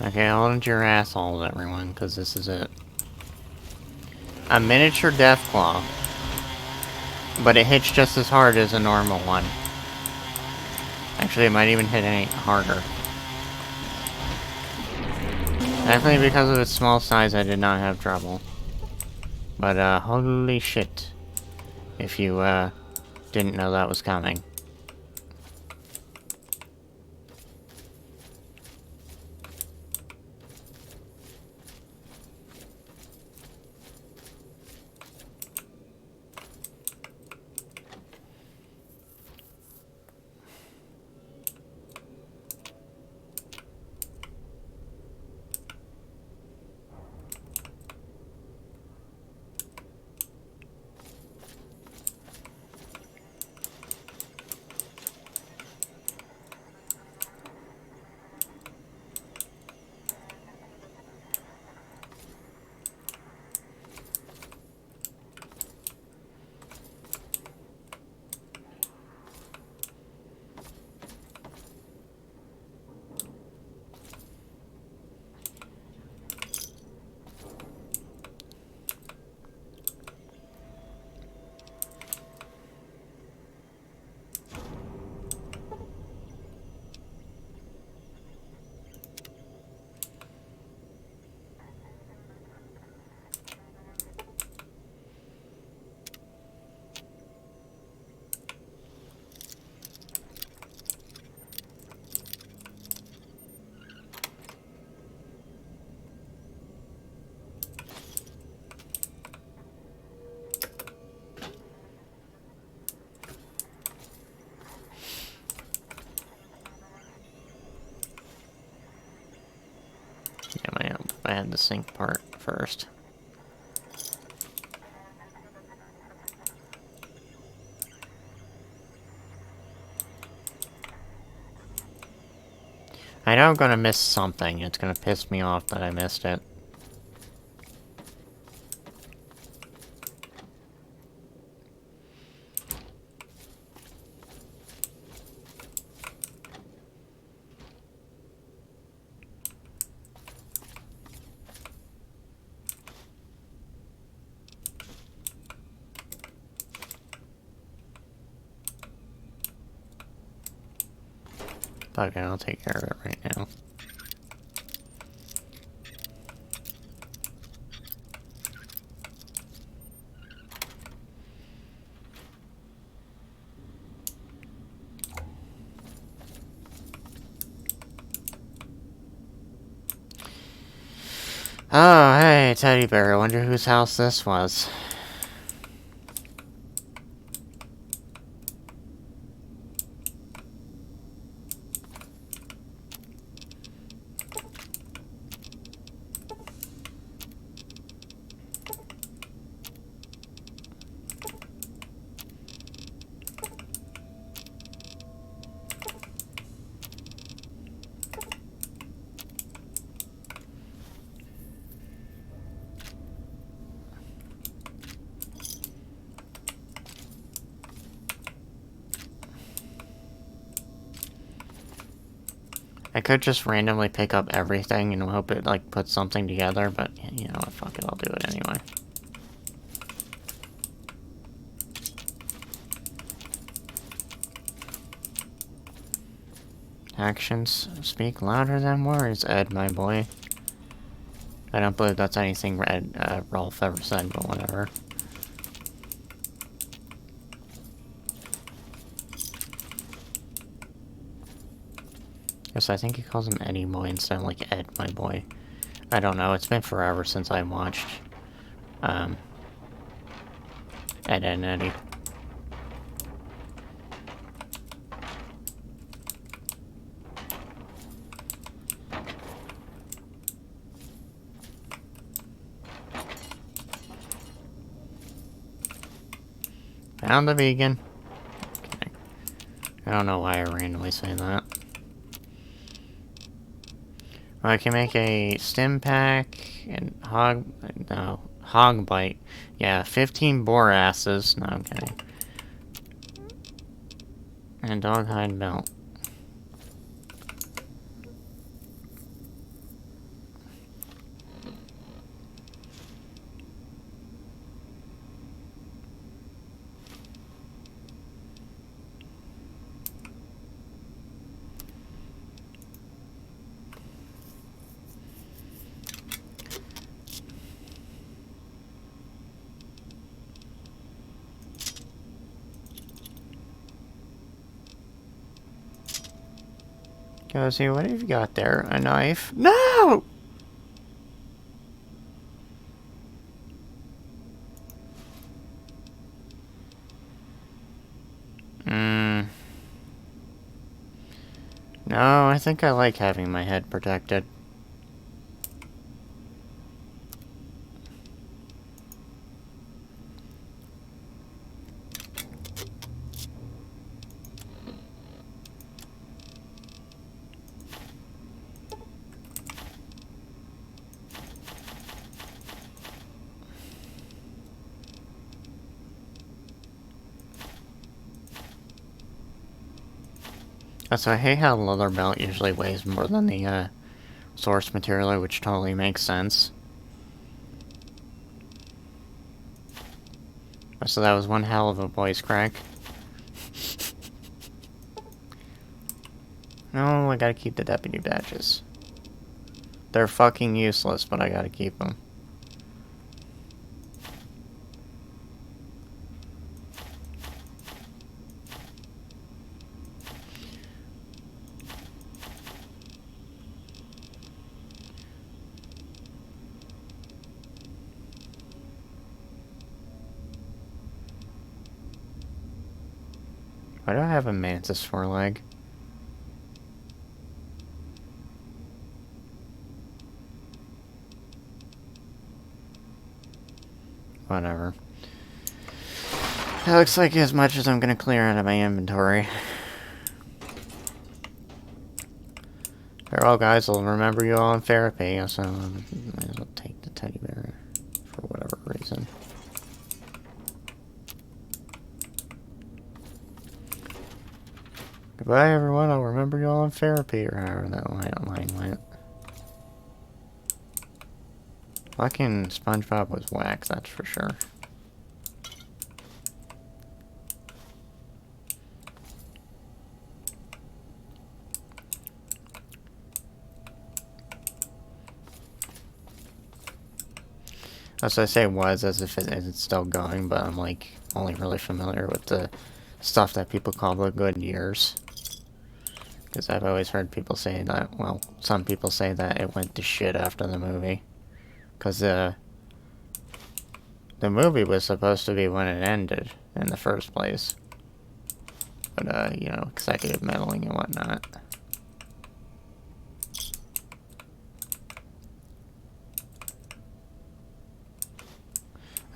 Okay, hold your assholes, everyone, because this is it. A miniature Deathclaw. But it hits just as hard as a normal one. Actually, it might even hit any harder. Definitely because of its small size, I did not have trouble. But, holy shit. If you, didn't know that was coming. Yeah, I had the sync part first. I know I'm gonna miss something. It's gonna piss me off that I missed it. Okay, I'll take care of it right now. Oh, hey, teddy bear. I wonder whose house this was. I could just randomly pick up everything and hope it, like, puts something together, but, you know what, fuck it, I'll do it anyway. Actions speak louder than words, Ed, my boy. I don't believe that's anything Rolf ever said, but whatever. Guess I think he calls him Eddie Boy instead of like Ed, my boy. I don't know, it's been forever since I watched, Ed, and Eddie. Found the vegan. Okay. I don't know why I randomly say that. I can make a stim pack and hog bite. Yeah, 15 boar asses. No, I'm kidding. And dog hide belt. Go see, what have you got there? A knife? No! No, I think I like having my head protected. So I hate how leather belt usually weighs more than the source material, which totally makes sense. So that was one hell of a voice crack. No, I gotta keep the deputy badges. They're fucking useless, but I gotta keep them. Why do I have a mantis foreleg? Whatever. That looks like as much as I'm gonna clear out of my inventory. Farewell, guys. I'll remember you all in therapy, so might as well take the teddy bear for whatever reason. Goodbye, everyone. I'll remember you all in therapy, or however that line went. Fucking SpongeBob was whack, that's for sure. As I say was, as if it's still going, but I'm like only really familiar with the stuff that people call the good years. Because I've always heard people say that, well, some people say that it went to shit after the movie. Because the movie was supposed to be when it ended in the first place. But, you know, executive meddling and whatnot.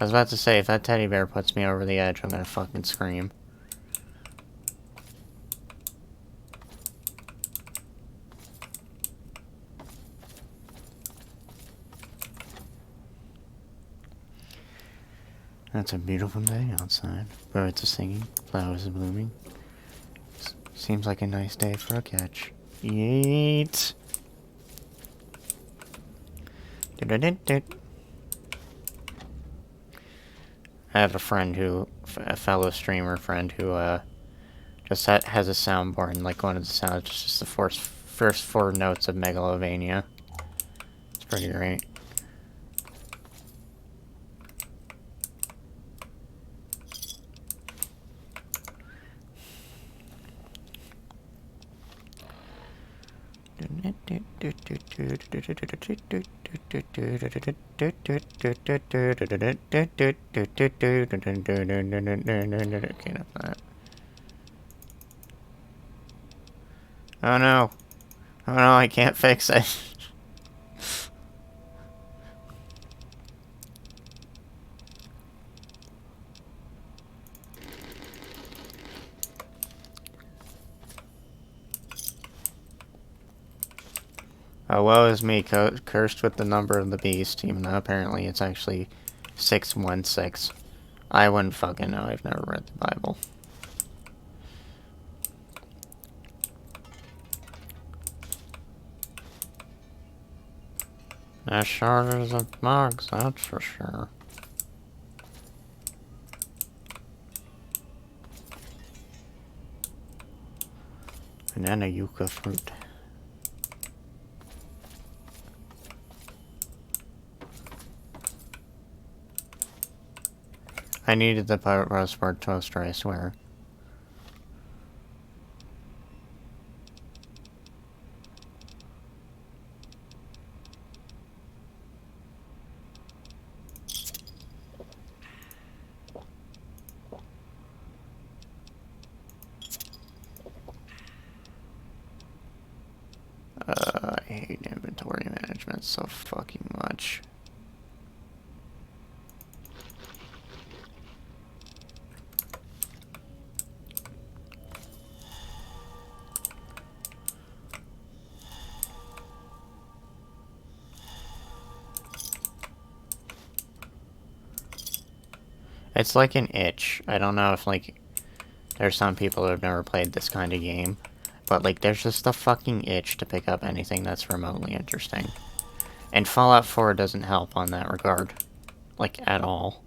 I was about to say, if that teddy bear puts me over the edge, I'm gonna fucking scream. That's a beautiful day outside. Birds are singing, flowers are blooming. Seems like a nice day for a catch. Yeet! I have a friend who, a fellow streamer friend who, just has a soundboard, and like one of the sounds, just the first 4 notes of Megalovania. It's pretty great. not that. Oh no. Oh no, I can't fix it. Oh, woe is me, cursed with the number of the beast, even though apparently it's actually 616. I wouldn't fucking know, I've never read the Bible. As short as a mugs, that's for sure. Banana yucca fruit. I needed the roast toaster, I swear. I hate inventory management so fucking much. It's like an itch. I don't know if, like, there's some people who have never played this kind of game, but, like, there's just a fucking itch to pick up anything that's remotely interesting. And Fallout 4 doesn't help on that regard. Like, at all.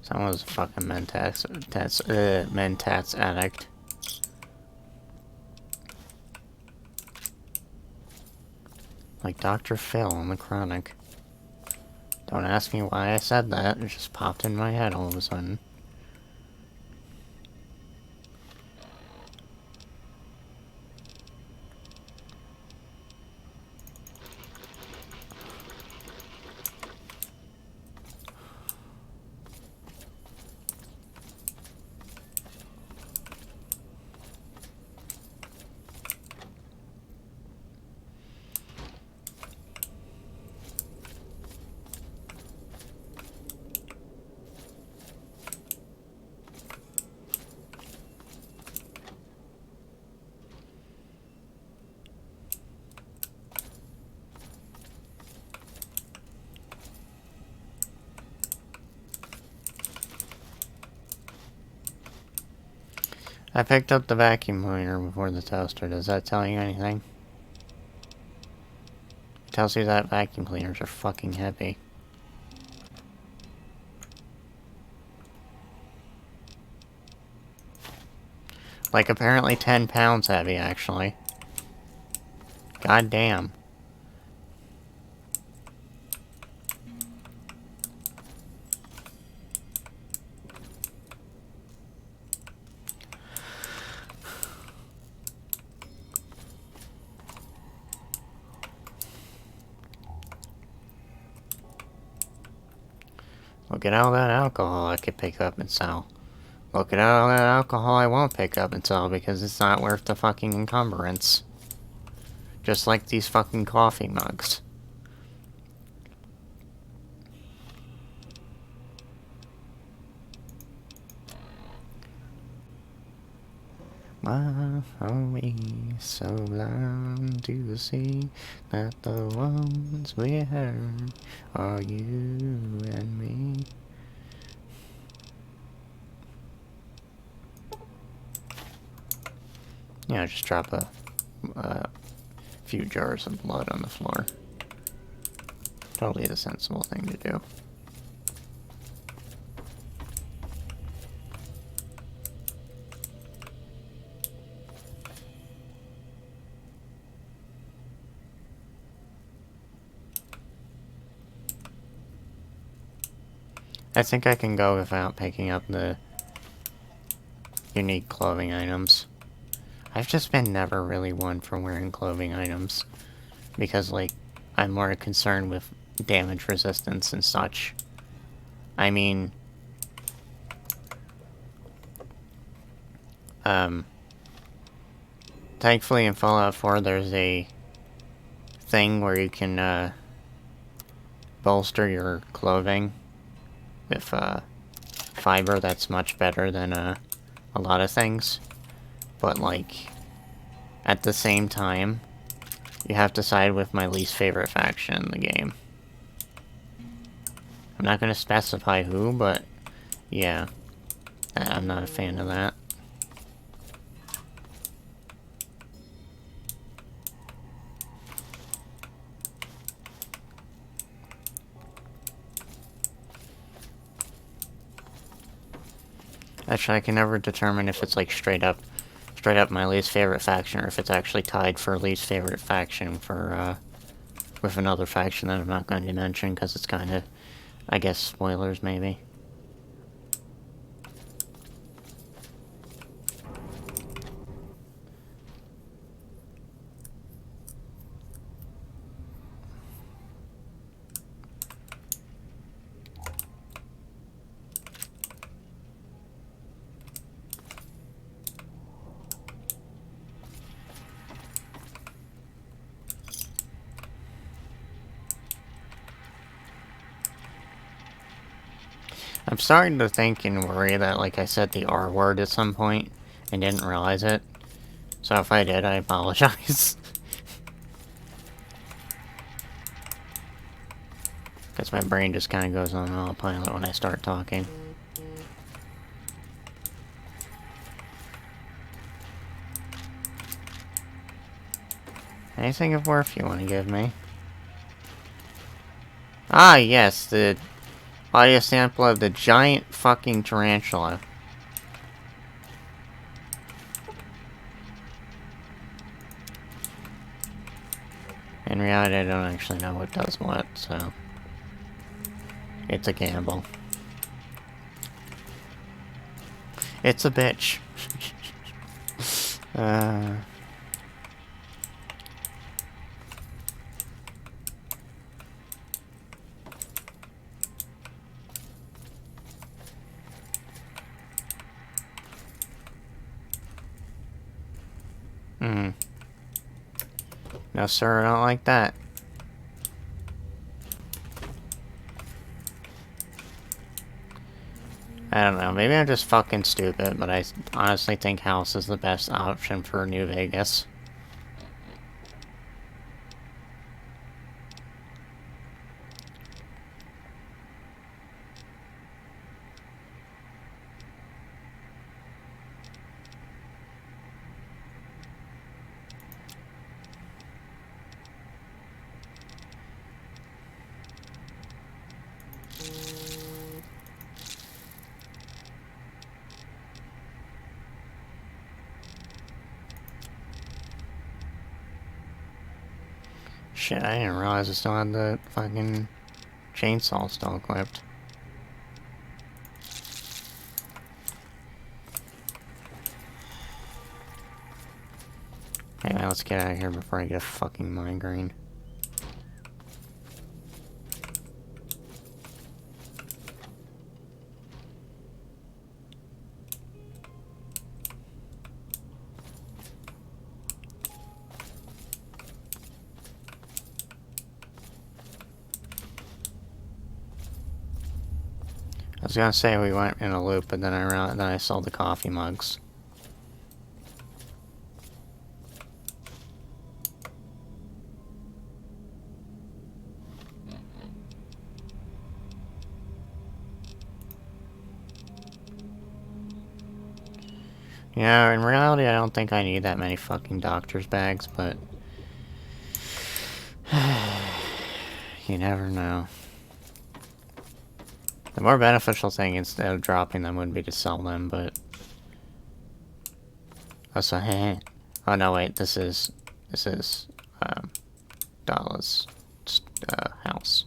Someone's a fucking Mentats addict. Like Dr. Phil on the Chronic. Don't ask me why I said that, it just popped in my head all of a sudden. I picked up the vacuum cleaner before the toaster. Does that tell you anything? It tells you that vacuum cleaners are fucking heavy. Like, apparently 10 pounds heavy, actually. God damn. Look at all that alcohol I could pick up and sell. Look at all that alcohol I won't pick up and sell because it's not worth the fucking encumbrance. Just like these fucking coffee mugs. Why are we so blind to see that the ones we hurt are you and me? Yeah, just drop a few jars of blood on the floor. Totally the sensible thing to do. I think I can go without picking up the unique clothing items. I've just been never really one for wearing clothing items. Because, like, I'm more concerned with damage resistance and such. I mean... Thankfully in Fallout 4 there's a thing where you can, bolster your clothing with, fiber that's much better than, a lot of things. But, like, at the same time, you have to side with my least favorite faction in the game. I'm not gonna specify who, but, yeah. I'm not a fan of that. Actually, I can never determine if it's like straight up my least favorite faction, or if it's actually tied for least favorite faction for with another faction that I'm not going to mention because it's kind of, I guess, spoilers maybe. I'm starting to think and worry that, like, I said the R word at some point and didn't realize it. So if I did, I apologize. Because my brain just kind of goes on autopilot when I start talking. Anything of worth you want to give me? Ah, yes, the audio sample of the giant fucking tarantula. In reality, I don't actually know what does what, so... It's a gamble. It's a bitch. No, sir, I don't like that. I don't know, maybe I'm just fucking stupid, but I honestly think House is the best option for New Vegas. Shit, I didn't realize I still had the fucking chainsaw still equipped. Anyway, let's get out of here before I get a fucking migraine. I was gonna say we went in a loop, but then I saw the coffee mugs. Yeah, in reality, I don't think I need that many fucking doctor's bags, but... you never know. The more beneficial thing, instead of dropping them, would be to sell them, but... Also, oh no, wait, this is, Dalla's, house.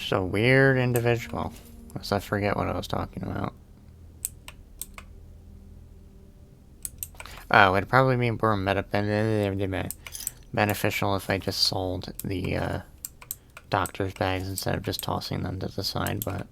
Just a weird individual. Unless I forget what I was talking about. Oh, it'd probably be more beneficial if I just sold the doctor's bags instead of just tossing them to the side, but...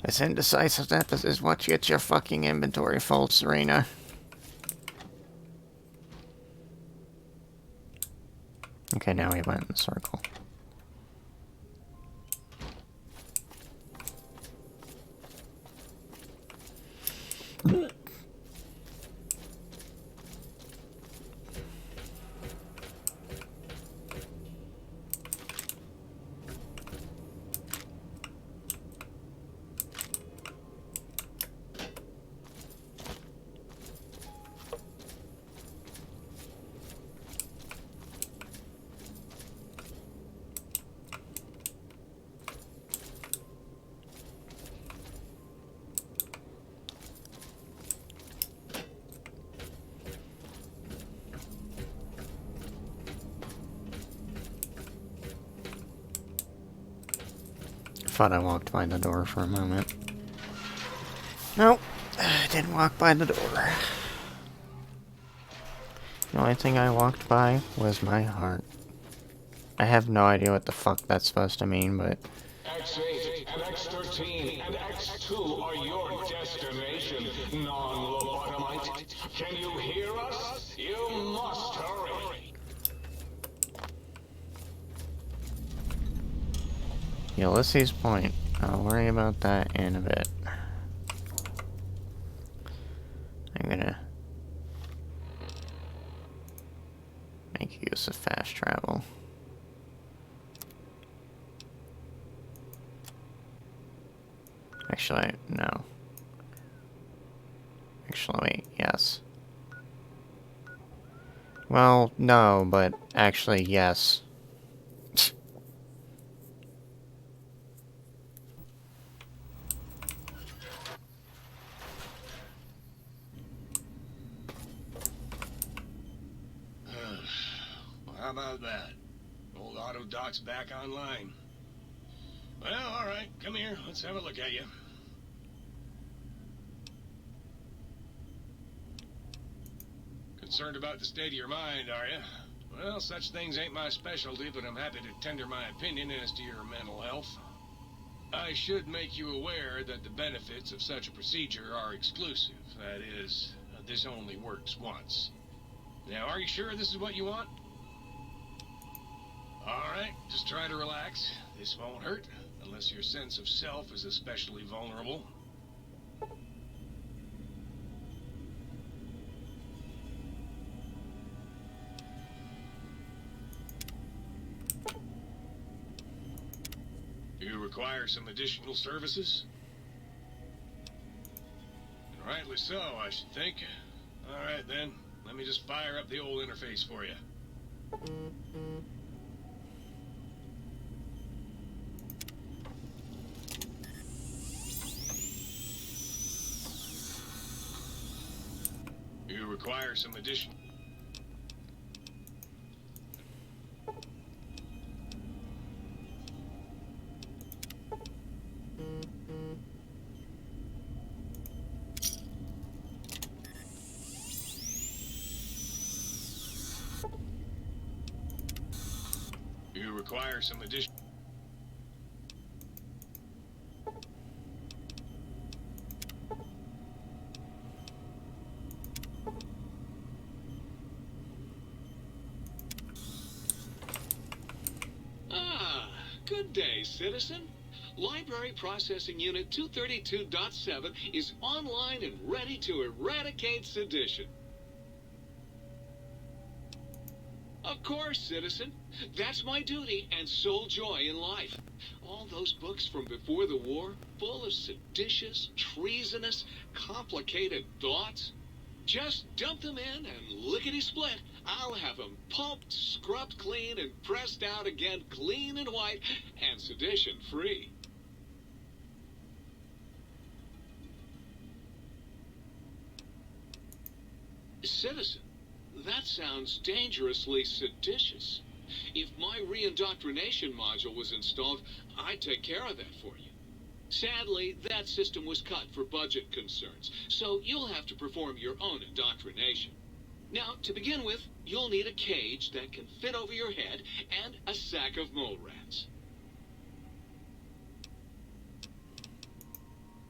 This indecisiveness is what gets your fucking inventory full, Serena. Okay, now we went in the circle. Thought I walked by the door for a moment. Nope, I didn't walk by the door. The only thing I walked by was my heart. I have no idea what the fuck that's supposed to mean, but... X8 and X13 and X2 are your destination, non-lobotomite. Can you hear us? You must hurry. Ulysses Point. I'll worry about that in a bit. I'm gonna make use of fast travel. Actually, no. Actually, wait, yes. Well, no, but actually, yes. How about that? Old auto dock's back online. Well, alright, come here, let's have a look at you. Concerned about the state of your mind, are you? Well, such things ain't my specialty, but I'm happy to tender my opinion as to your mental health. I should make you aware that the benefits of such a procedure are exclusive. That is, this only works once. Now, are you sure this is what you want? Alright, just try to relax. This won't hurt, unless your sense of self is especially vulnerable. You require some additional services? And rightly so, I should think. Alright then, let me just fire up the old interface for you. You require some additional... You require some additional... Good day, citizen. Library Processing Unit 232.7 is online and ready to eradicate sedition. Of course, citizen. That's my duty and sole joy in life. All those books from before the war, full of seditious, treasonous, complicated thoughts. Just dump them in and lickety-split. I'll have them pulped, scrubbed clean, and pressed out again clean and white and sedition-free. Citizen, that sounds dangerously seditious. If my re-indoctrination module was installed, I'd take care of that for you. Sadly, that system was cut for budget concerns, so you'll have to perform your own indoctrination. Now, to begin with, you'll need a cage that can fit over your head and a sack of mole rats.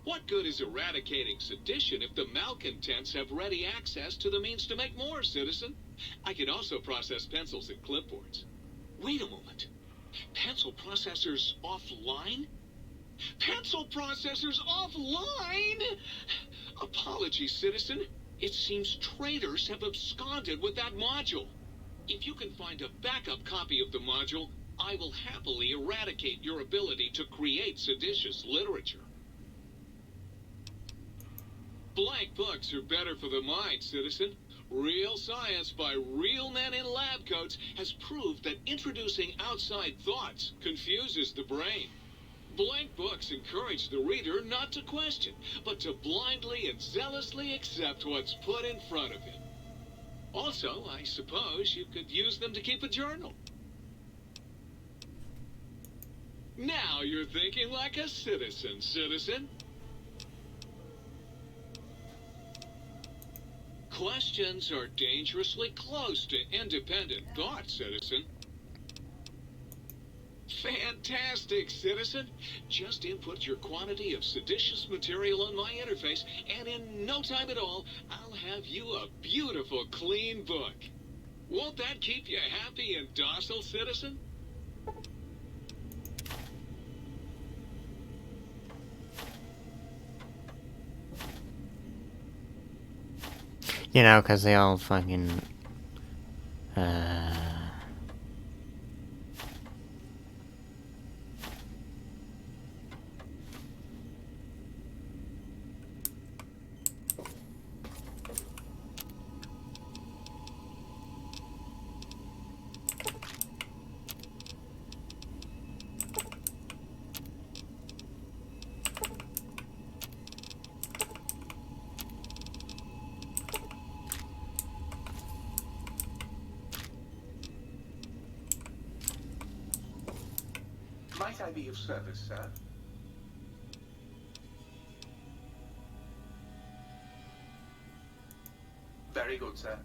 What good is eradicating sedition if the malcontents have ready access to the means to make more, citizen? I can also process pencils and clipboards. Wait a moment. Pencil processors offline? Pencil processors offline? Apologies, citizen. It seems traitors have absconded with that module. If you can find a backup copy of the module, I will happily eradicate your ability to create seditious literature. Blank books are better for the mind, citizen. Real science by real men in lab coats has proved that introducing outside thoughts confuses the brain. Blank books encourage the reader not to question, but to blindly and zealously accept what's put in front of him. Also, I suppose you could use them to keep a journal. Now you're thinking like a citizen, citizen. Questions are dangerously close to independent thought, citizen. Fantastic, citizen. Just input your quantity of seditious material on my interface, and in no time at all, I'll have you a beautiful, clean book. Won't that keep you happy and docile, citizen? You know, because they all fucking... Might I be of service, sir? Very good, sir.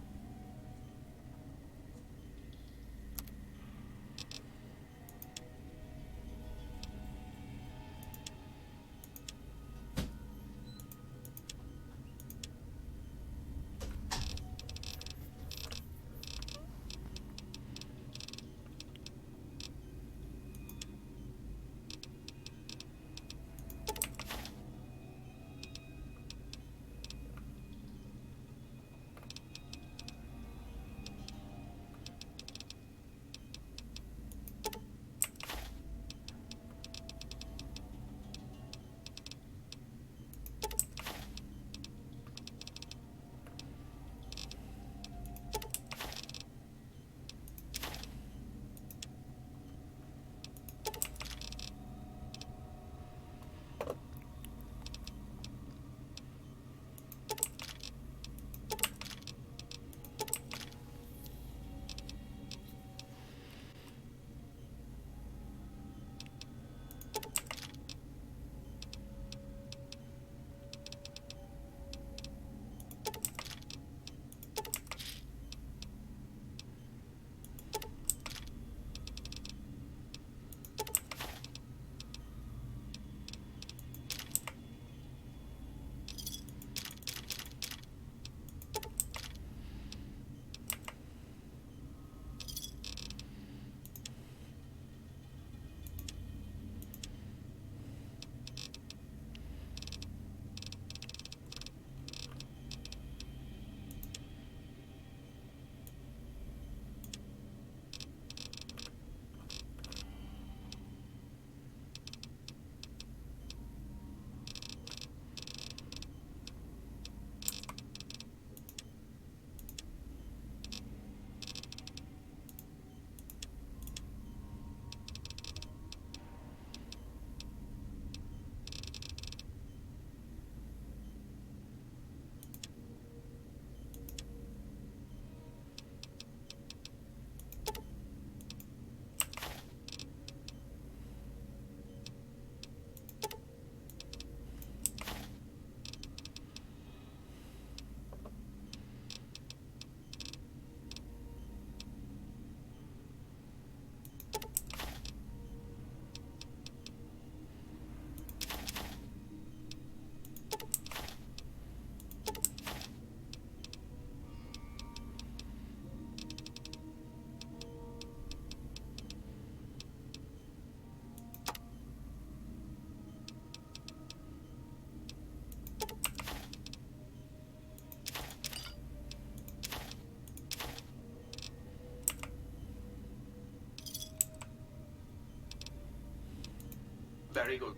Very good.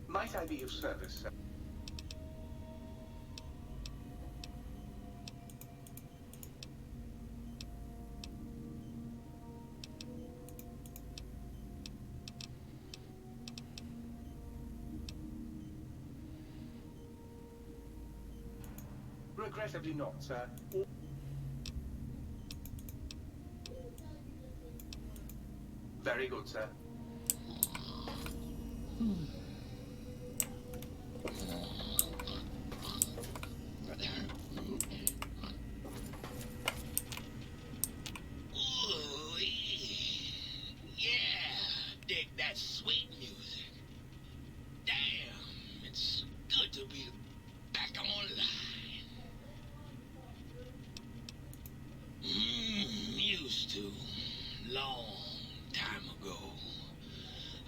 Might I be of service, sir? Regrettably not, sir. Very good, sir. Ooh, yeah, dig that sweet music. Damn, it's good to be back online. Used to, long time ago.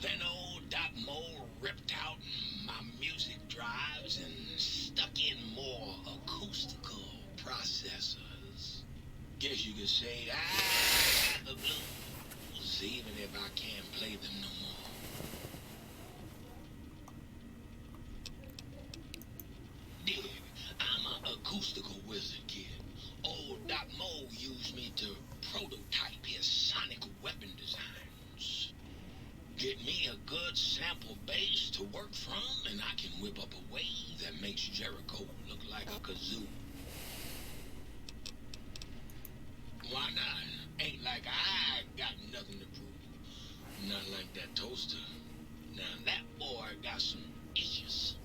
Then old Doc Mole ripped out my music drives and stuck in more acoustical processors. Guess you could say I got the blues, even if I can't play them no more. Dig, I'm an acoustical wizard, kid. Old Doc Mole used me to prototype his sonic weapon designs. Get me a good sample base to work from, and I can whip up a wave that makes Jericho look like a kazoo. Why not? Ain't like I got nothing to prove. Not like that toaster. Now that boy got some issues.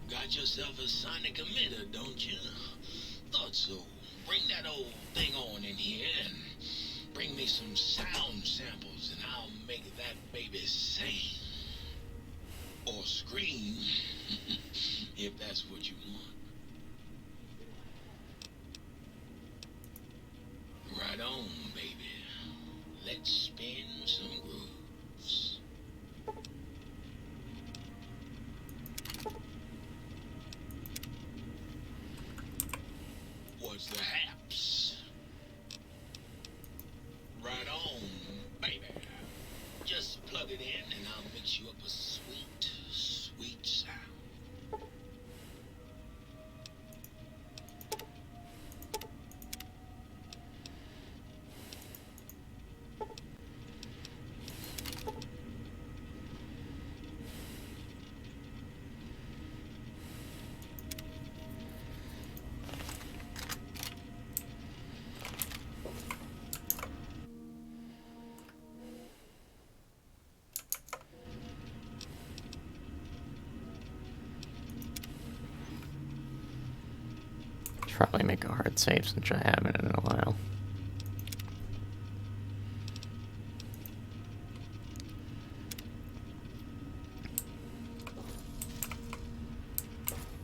Got yourself a sonic emitter, don't you? Thought so. Bring that old thing on in here and bring me some sound samples and I'll make that baby sing. Or scream, if that's what you want. Right on, baby. Let's spin some grooves. What's the haps? Right on, baby. Just plug it in and I'll mix you up a sweet, sweet sound. Should probably make a hard save since I haven't in a while.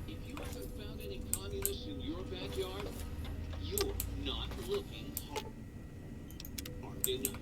If you haven't found any communists in your backyard, you're not looking hard enough.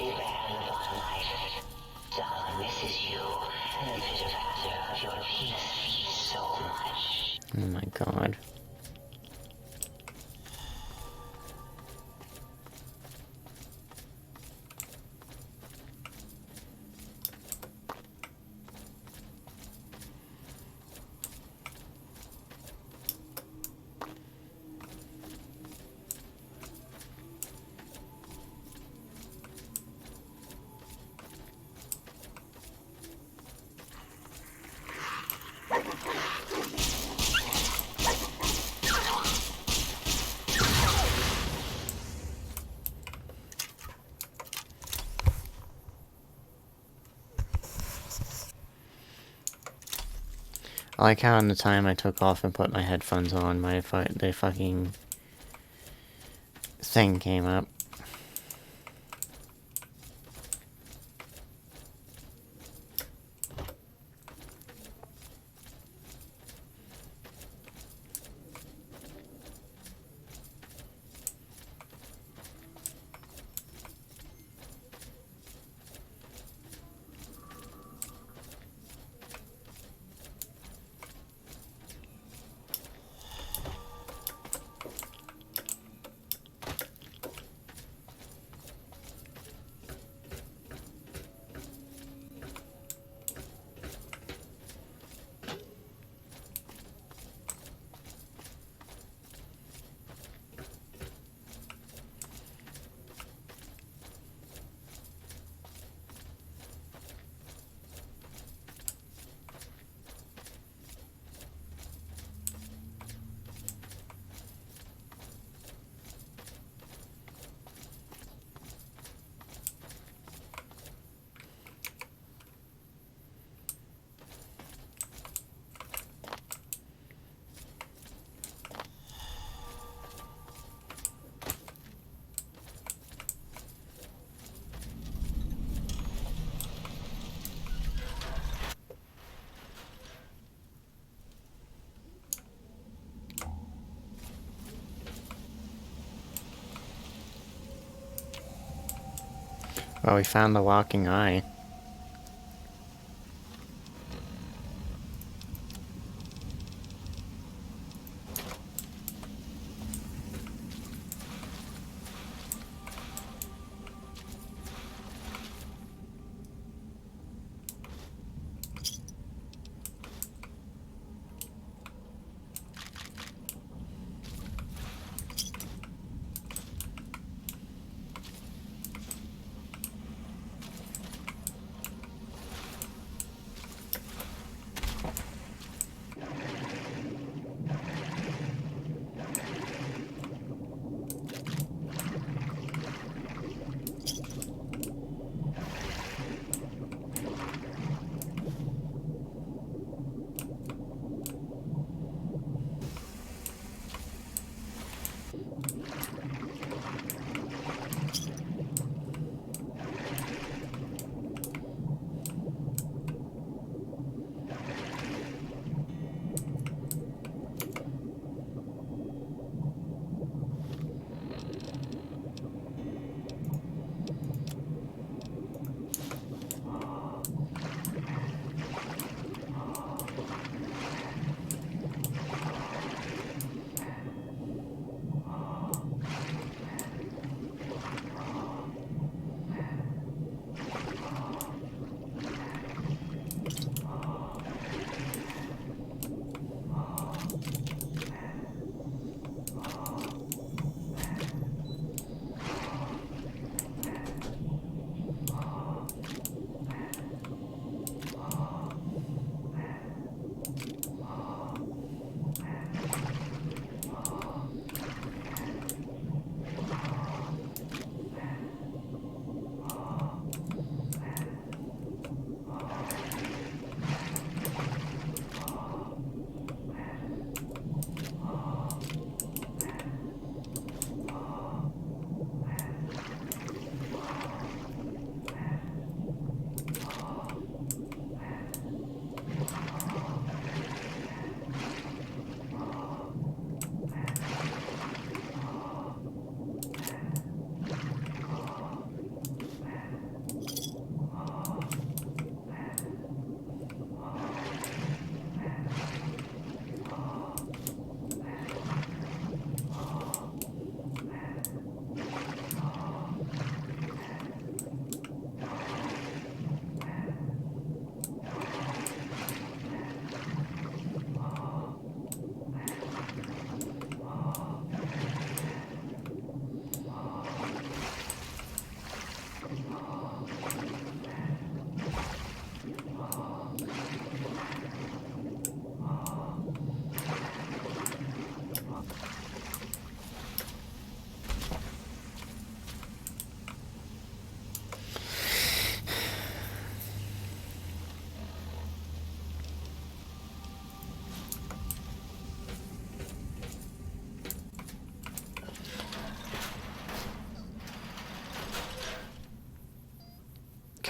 already there, Lobotomite. Darla misses you, and the pitter patter of your peace so much. Oh my god. I like how in the time I took off and put my headphones on, the fucking thing came up. Well, we found the walking eye.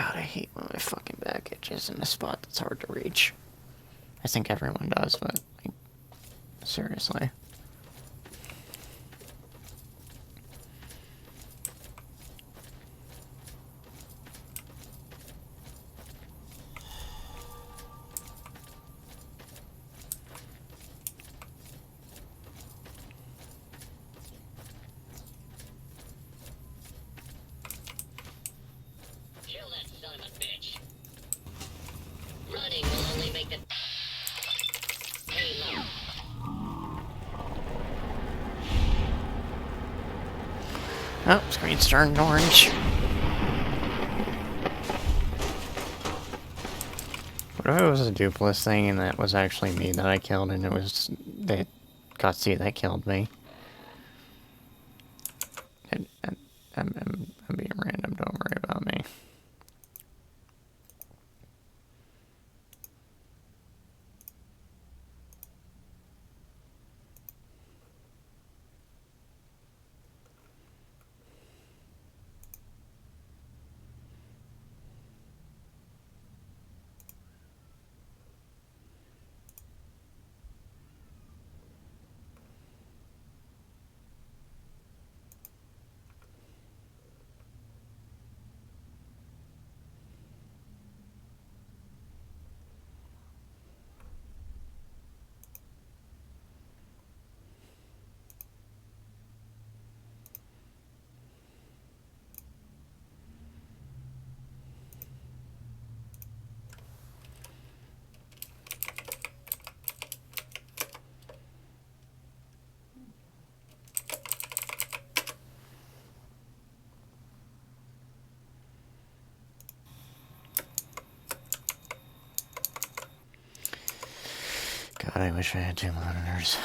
God, I hate when my fucking back itches in a spot that's hard to reach. I think everyone does, but, like, seriously. Kill that son of a bitch. Running will only make the payload. Oh, screen's turned orange. What if it was a duplicate thing and that was actually me that I killed and it was the cutscene that killed me? I'm being random, don't worry about me. God, I wish I had 2 monitors.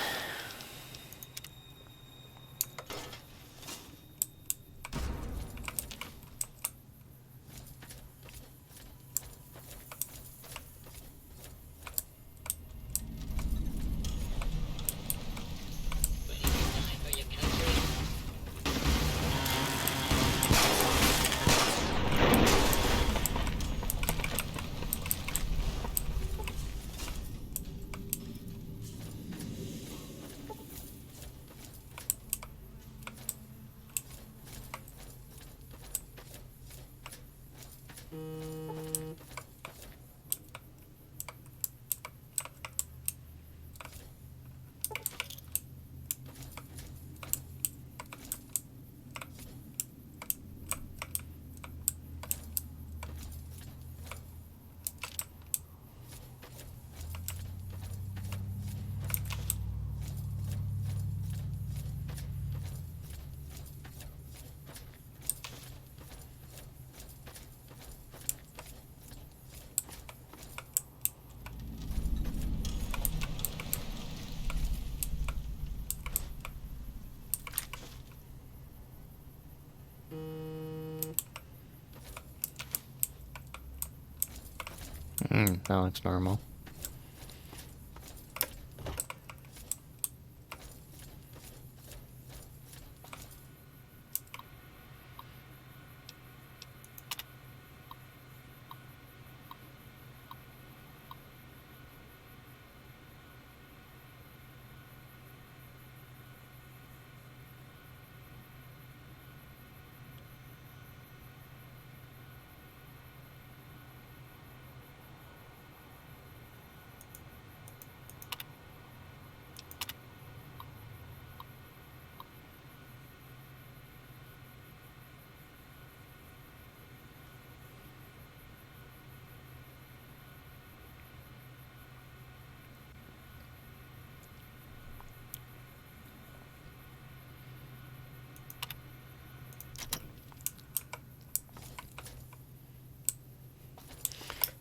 That looks normal.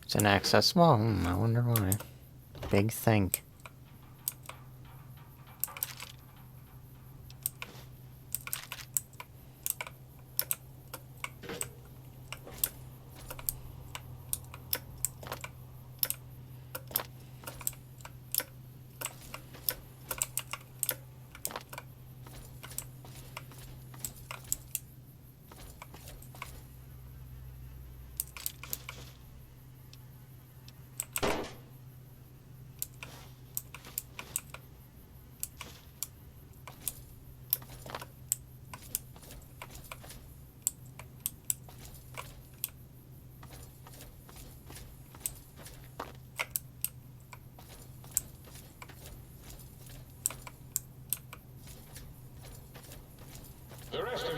It's inaccessible? I wonder why. Big think.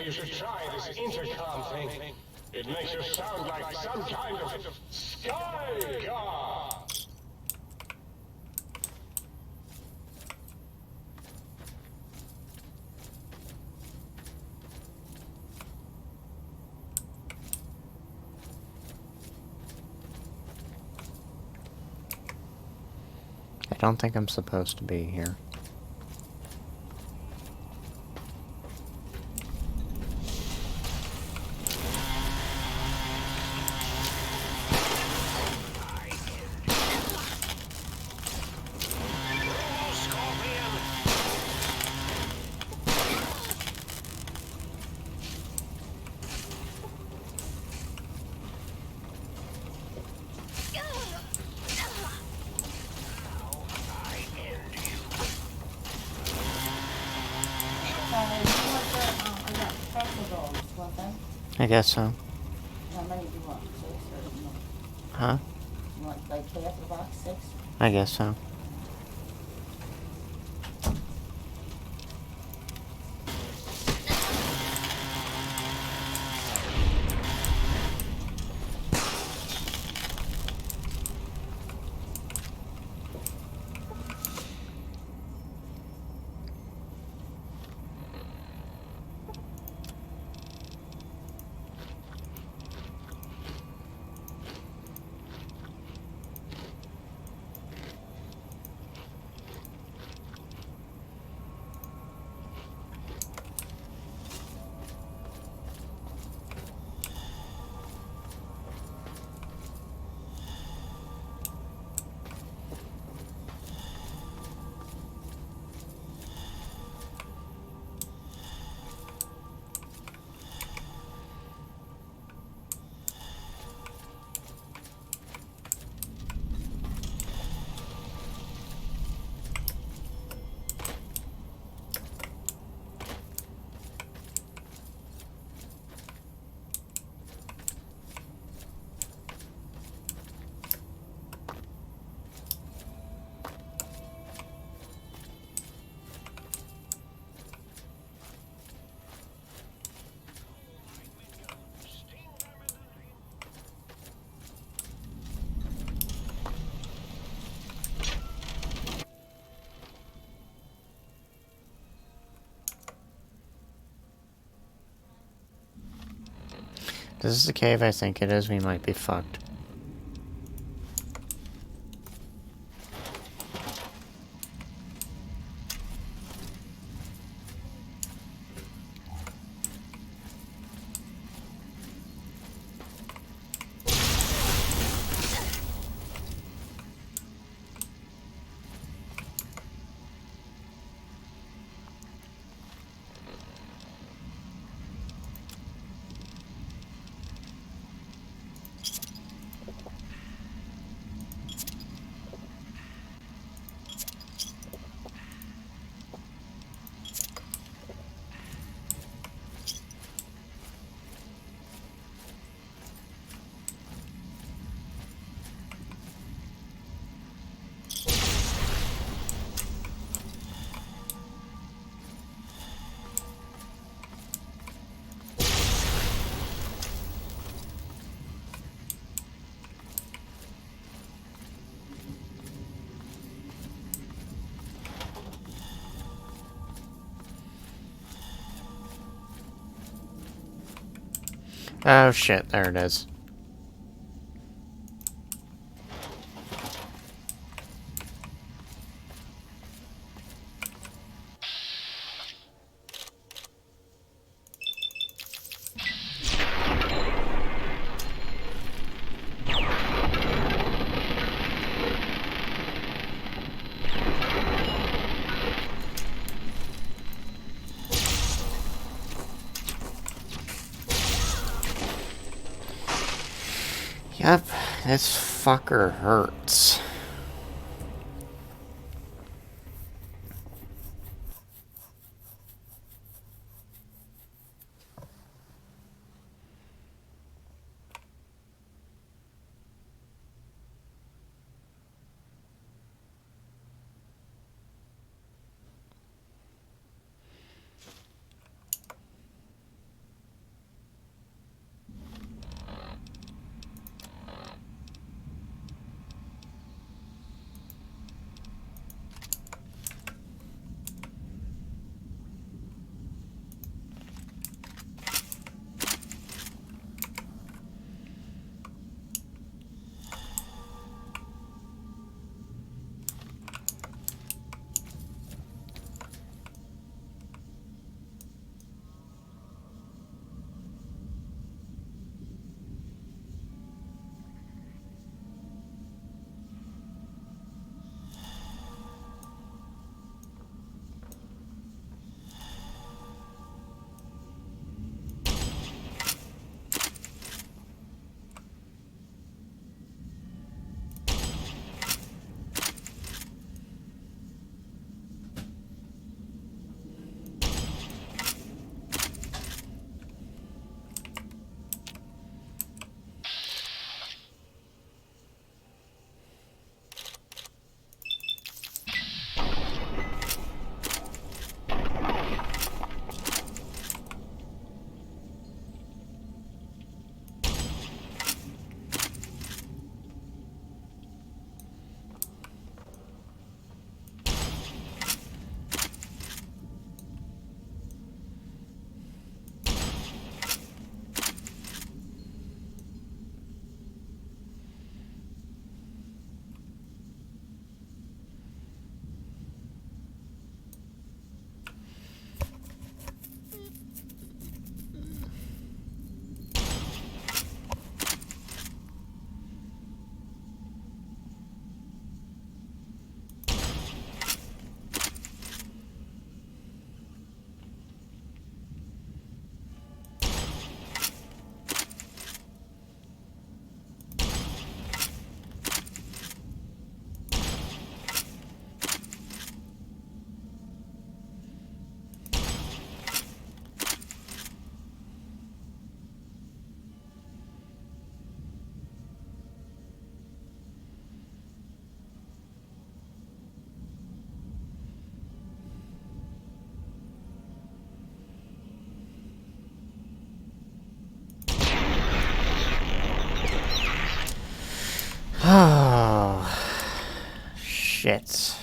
you should try this intercom thing. It makes you sound like some kind of sky god. I don't think I'm supposed to be here. I guess so. How many do you want? 6 or more? Huh? You want like half a box? 6? I guess so. This is the cave I think it is. We might be fucked. Oh shit, there it is. Yep, this fucker hurts. Shit.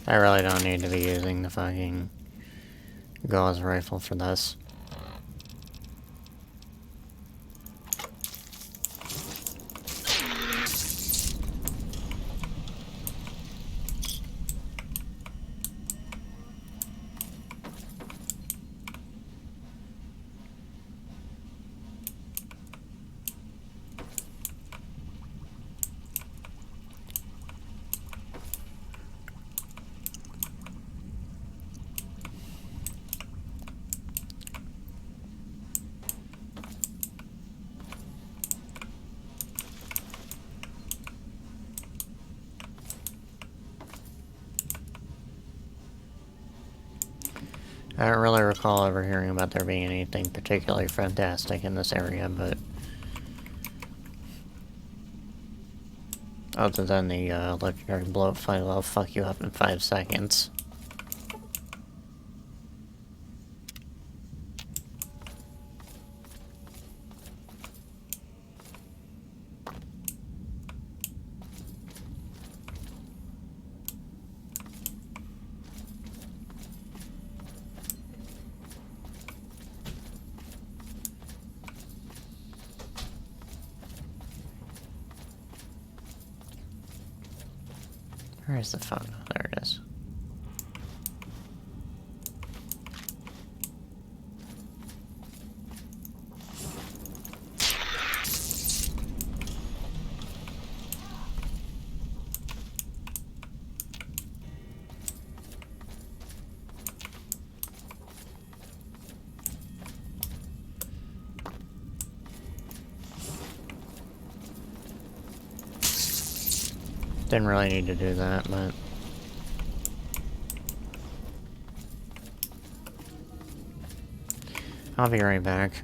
I really don't need to be using the fucking gauze rifle for this. I don't really recall ever hearing about there being anything particularly fantastic in this area, but... other than the legendary blow-up fight, that'll fuck you up in 5 seconds. Where is the phone? Oh, there it is. Didn't really need to do that, but... I'll be right back.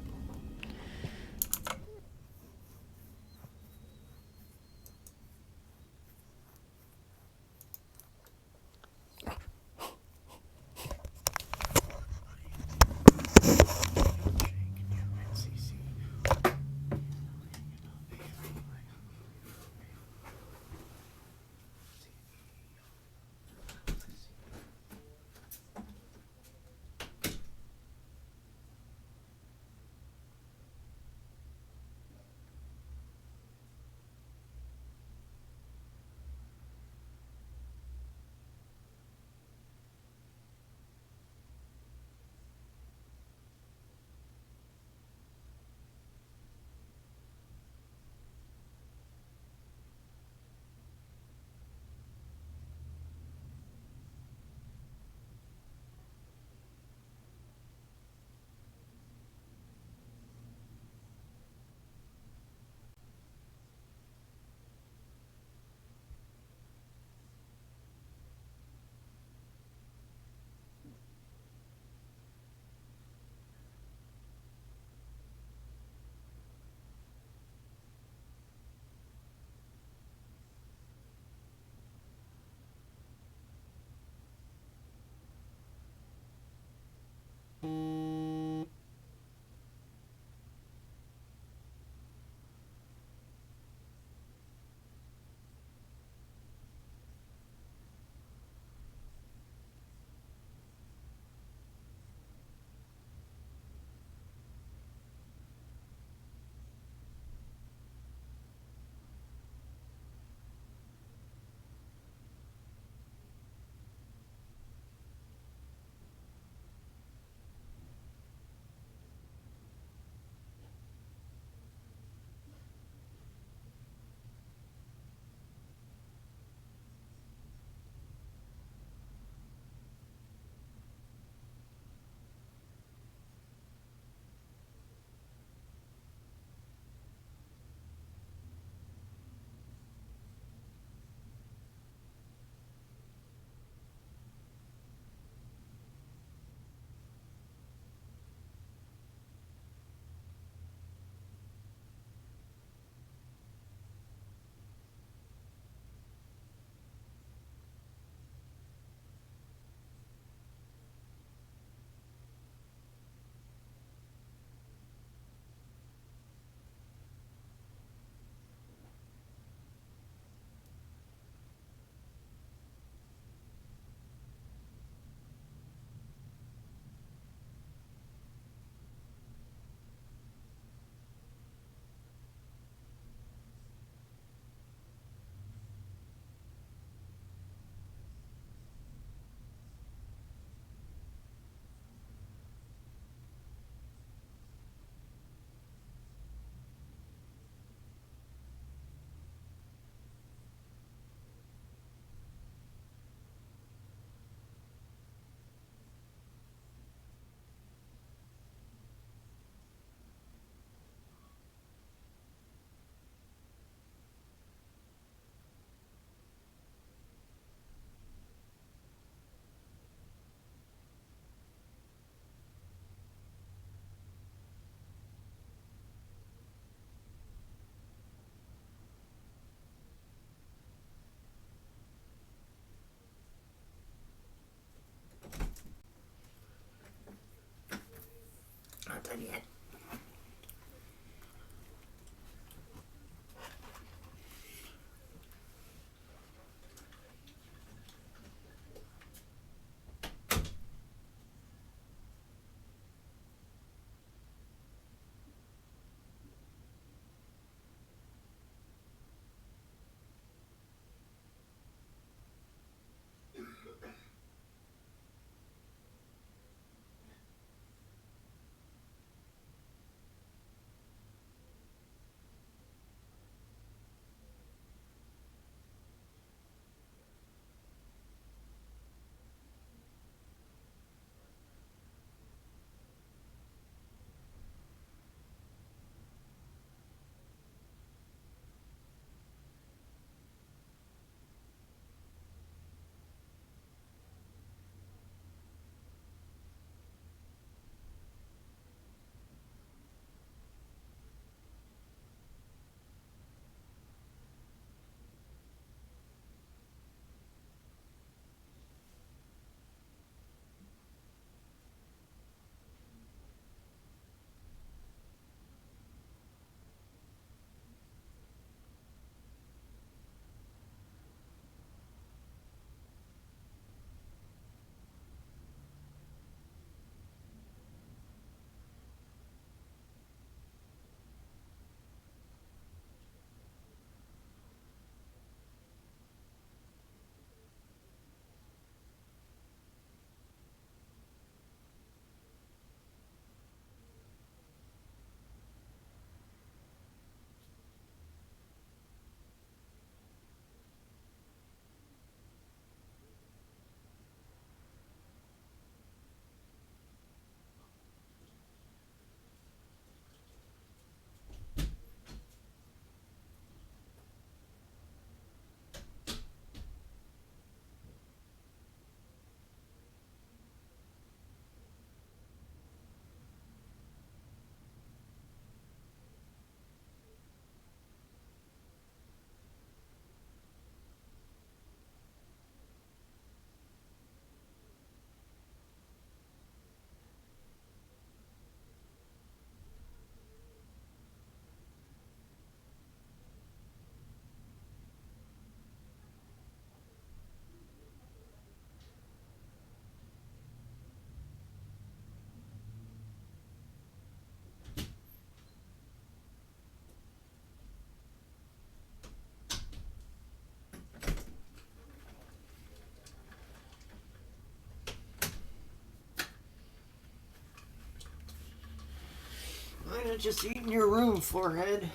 could have just eaten your room, forehead.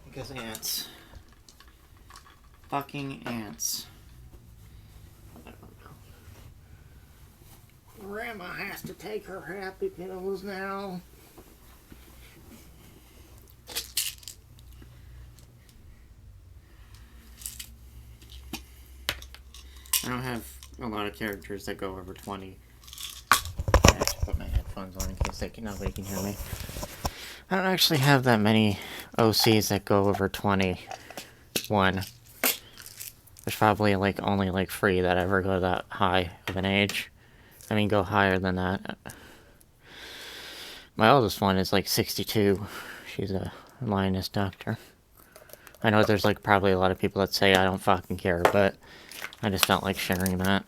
Because ants. Fucking ants. I don't know. Grandma has to take her happy pills now. I don't have a lot of characters that go over 20. I have to put my headphones on in case nobody can hear me. I don't actually have that many OCs that go over 21. There's probably only 3 that ever go that high of an age. I mean, go higher than that. My oldest one is 62. She's a lioness doctor. I know there's probably a lot of people that say I don't fucking care, but I just felt like sharing that.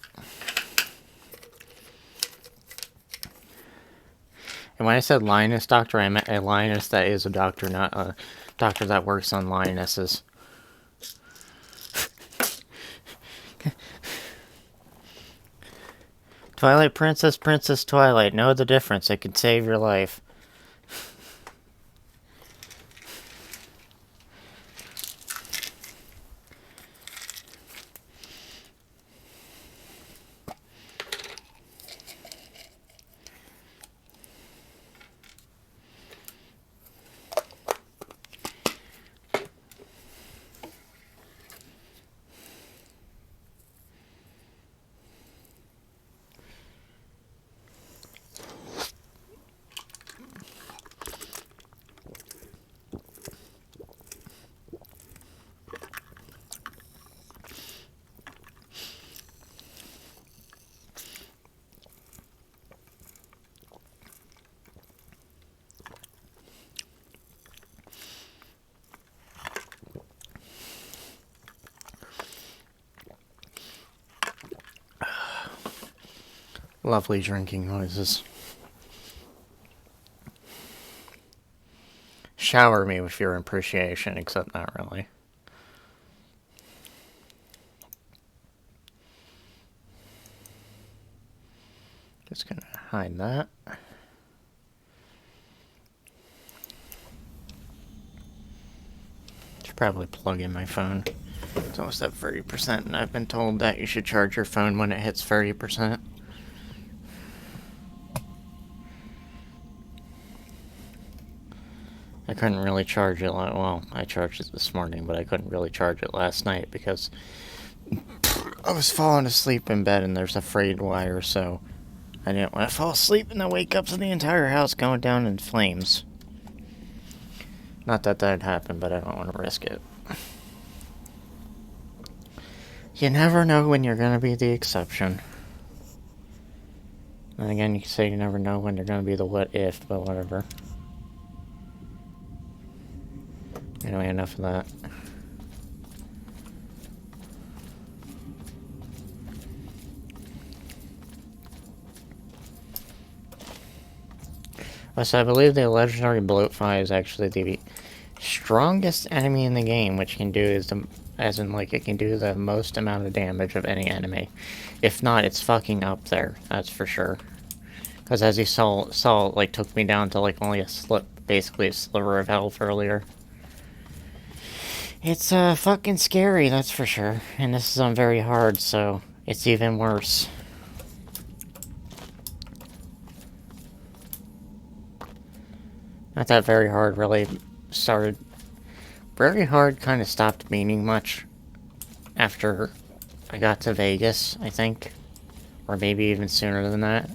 And when I said lioness doctor, I meant a lioness that is a doctor, not a doctor that works on lionesses. Twilight Princess, Princess Twilight. Know the difference. It could save your life. Lovely drinking noises. Shower me with your appreciation, except not really. Just gonna hide that. Should probably plug in my phone. It's almost at 30%, and I've been told that you should charge your phone when it hits 30%. I couldn't really charge it, well, I charged it this morning, but I couldn't really charge it last night because I was falling asleep in bed and there's a frayed wire, so I didn't want to fall asleep and then wake up to the entire house going down in flames. Not that that'd happen, but I don't want to risk it. You never know when you're going to be the exception. And again, you can say you never know when you're going to be the what if, but whatever. Anyway, enough of that. So I believe the legendary bloatfly is actually the strongest enemy in the game, which can do is it can do the most amount of damage of any enemy. If not, it's fucking up there. That's for sure. Because as you saw, took me down to only basically a sliver of health earlier. It's fucking scary, that's for sure. And this is on very hard, so it's even worse. Not that very hard really started. Very hard kind of stopped meaning much after I got to Vegas, I think. Or maybe even sooner than that.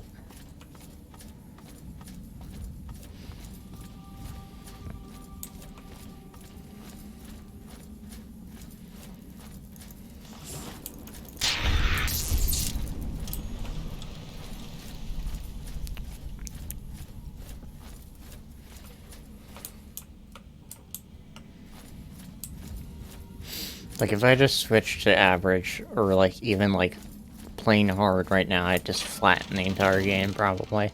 If I just switch to average, or even plain hard right now, I'd just flatten the entire game, probably.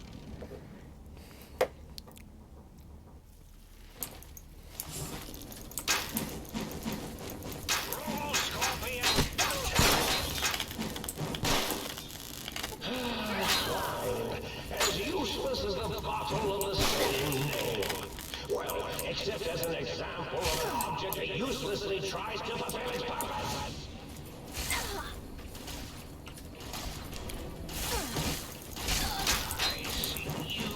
As useless as the bottle of the same name. except as an example of an object that uselessly tries to fulfill its purpose. I see you.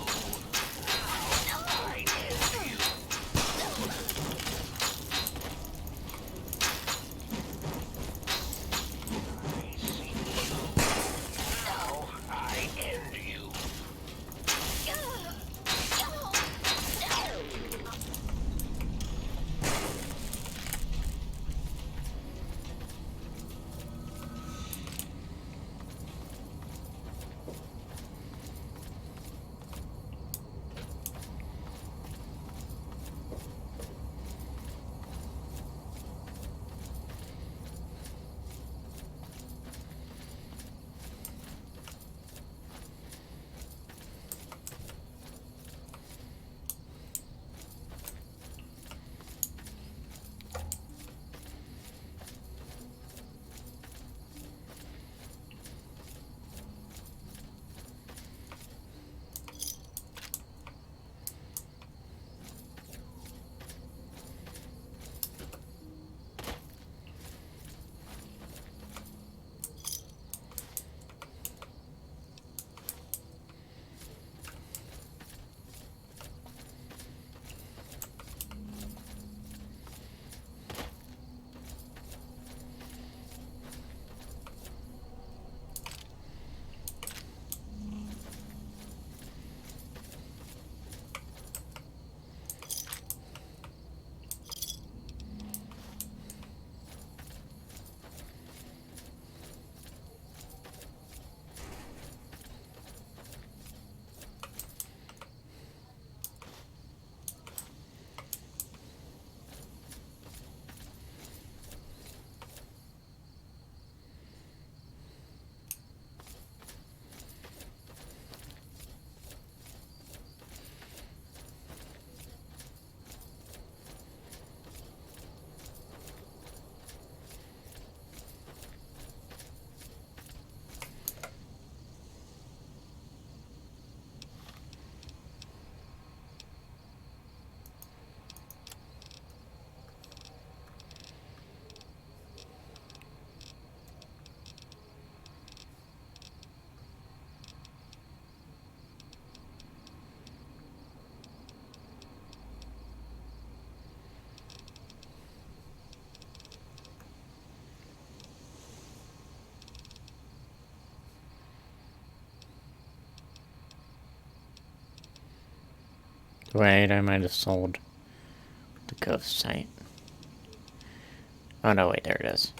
Now I end you. I see you. Now I end you. Wait, I might have sold the ghost site. Oh no, wait, there it is.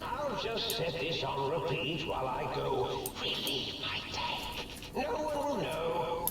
I'll just set this on repeat while I go relieve my tank. No one will know.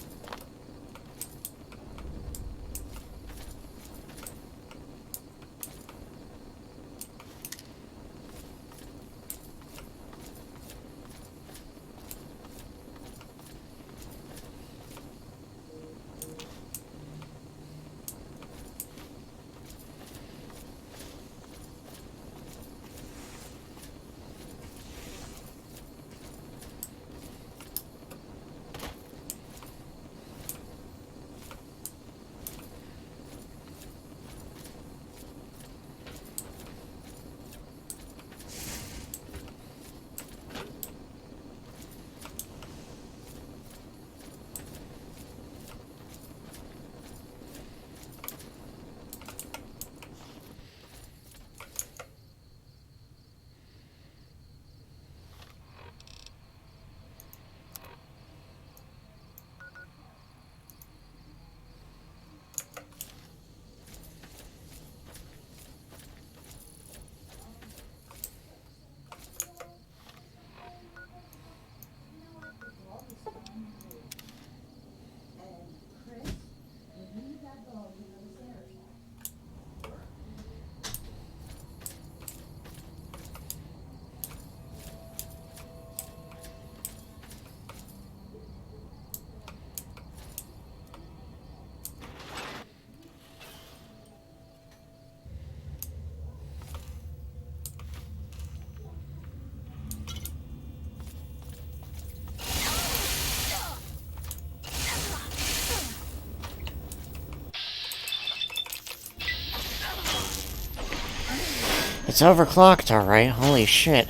It's overclocked, alright. Holy shit.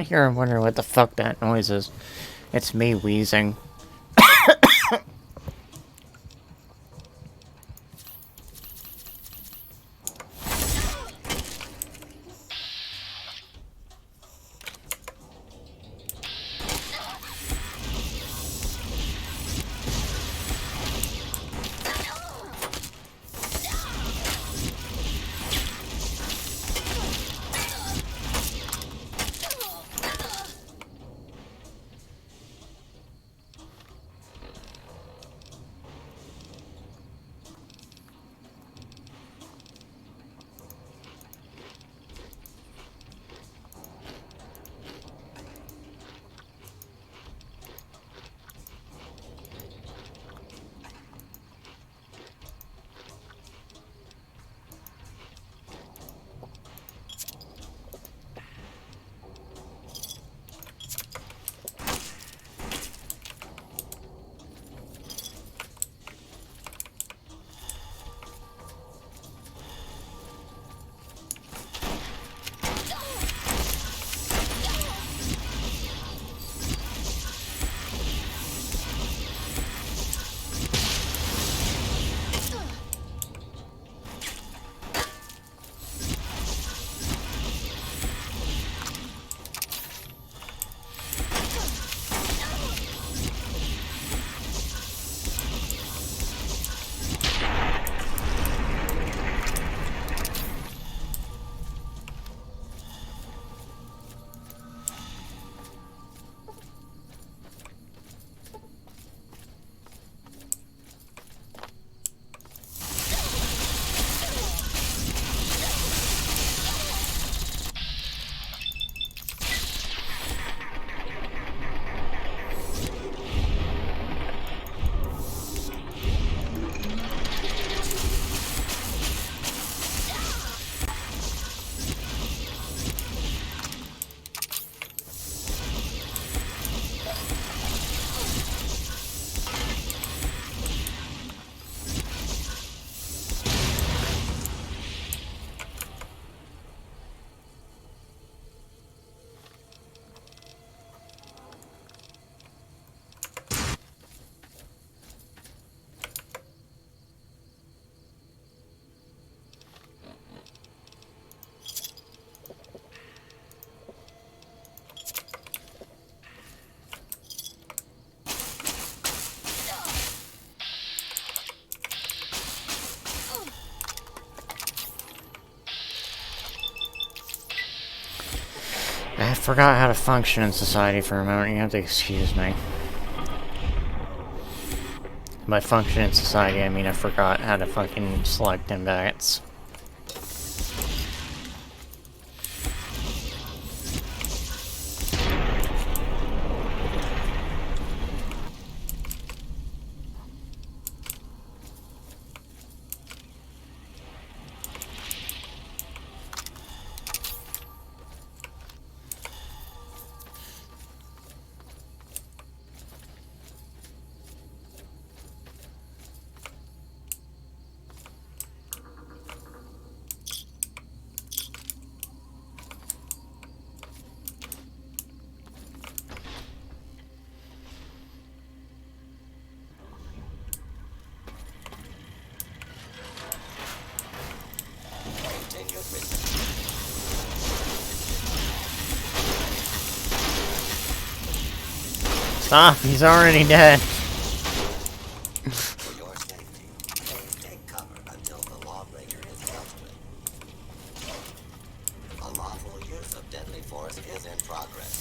You're wondering what the fuck that noise is. It's me wheezing. I forgot how to function in society for a moment. You have to excuse me. By function in society, I mean I forgot how to fucking select invites. Stop, he's already dead. For your safety, take cover until the lawbreaker is dealt with. Unlawful use of deadly force is in progress.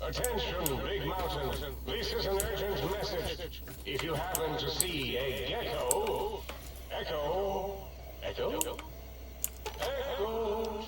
Attention, Big Mountain. This is an urgent message. If you happen to see a gecko... Echo... Echo? Echo... Echo...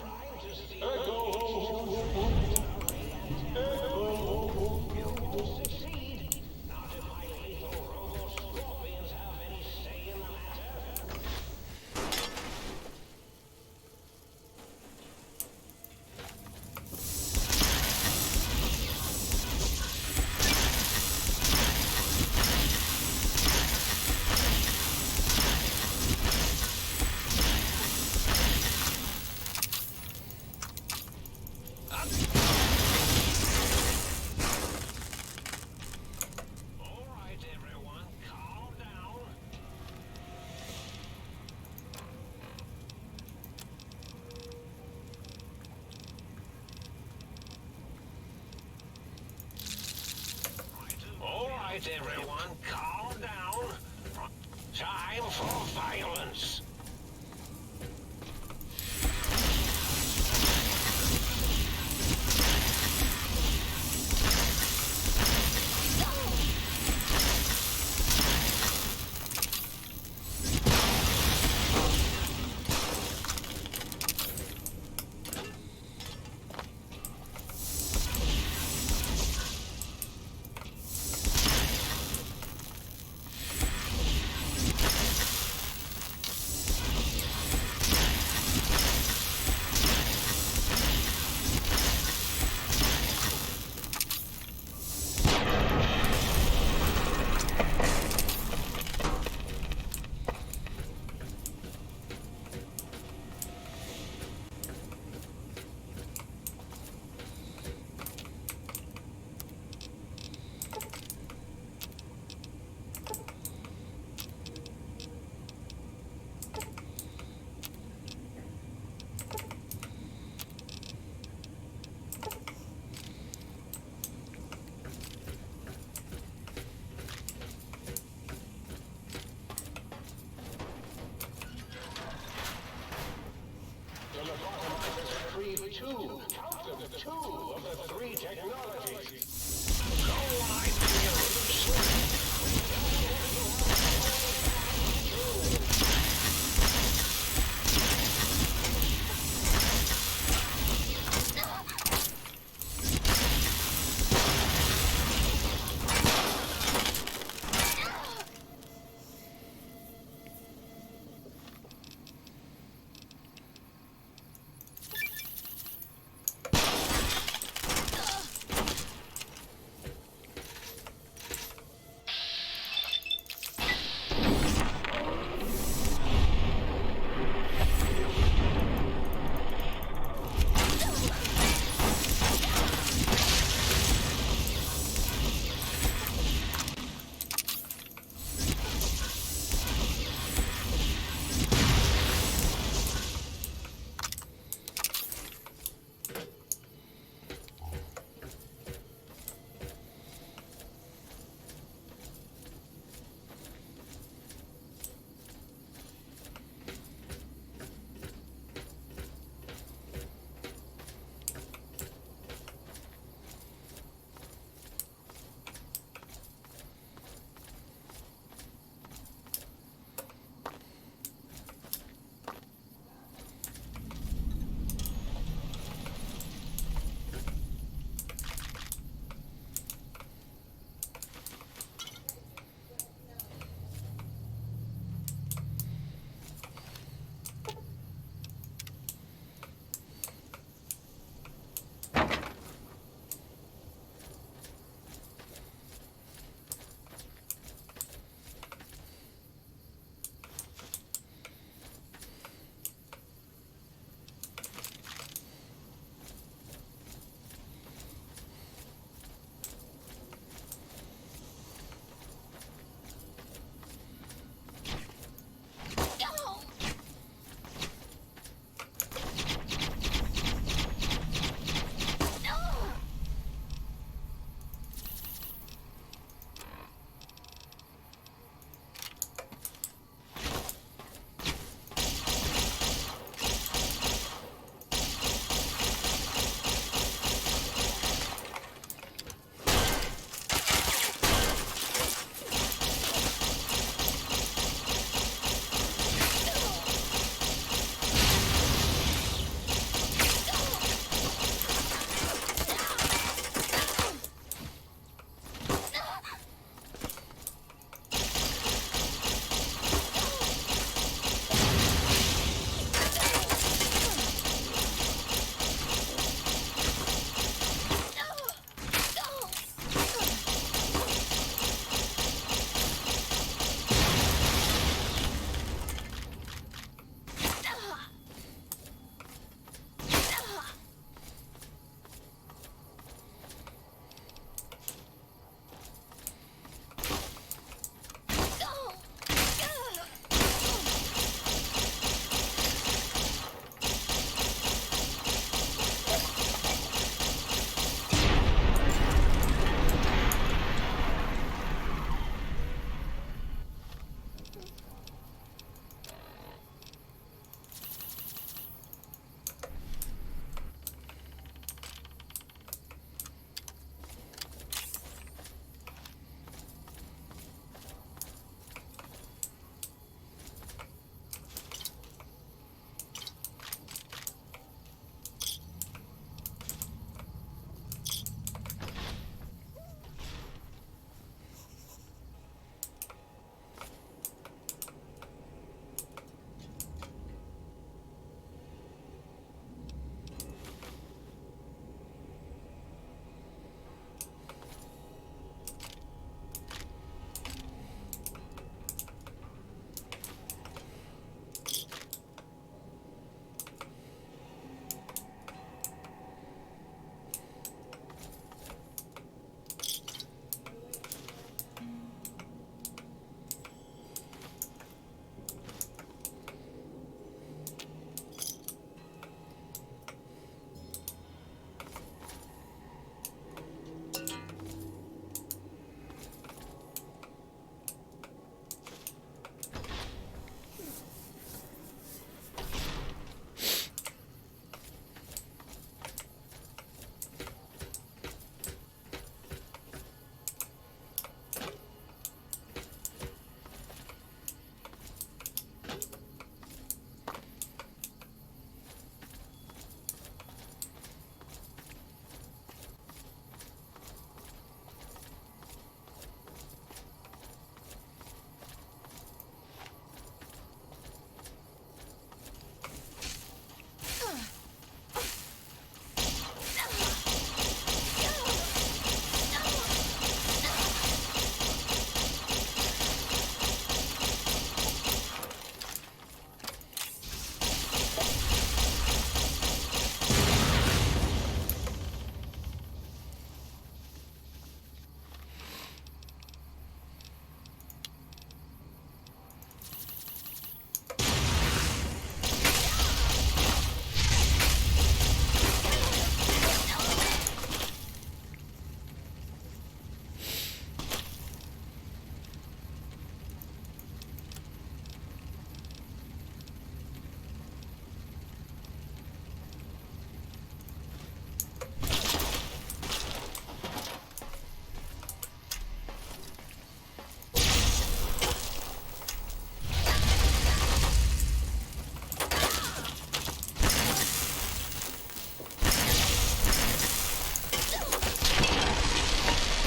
right, everyone, calm down. Time for violence.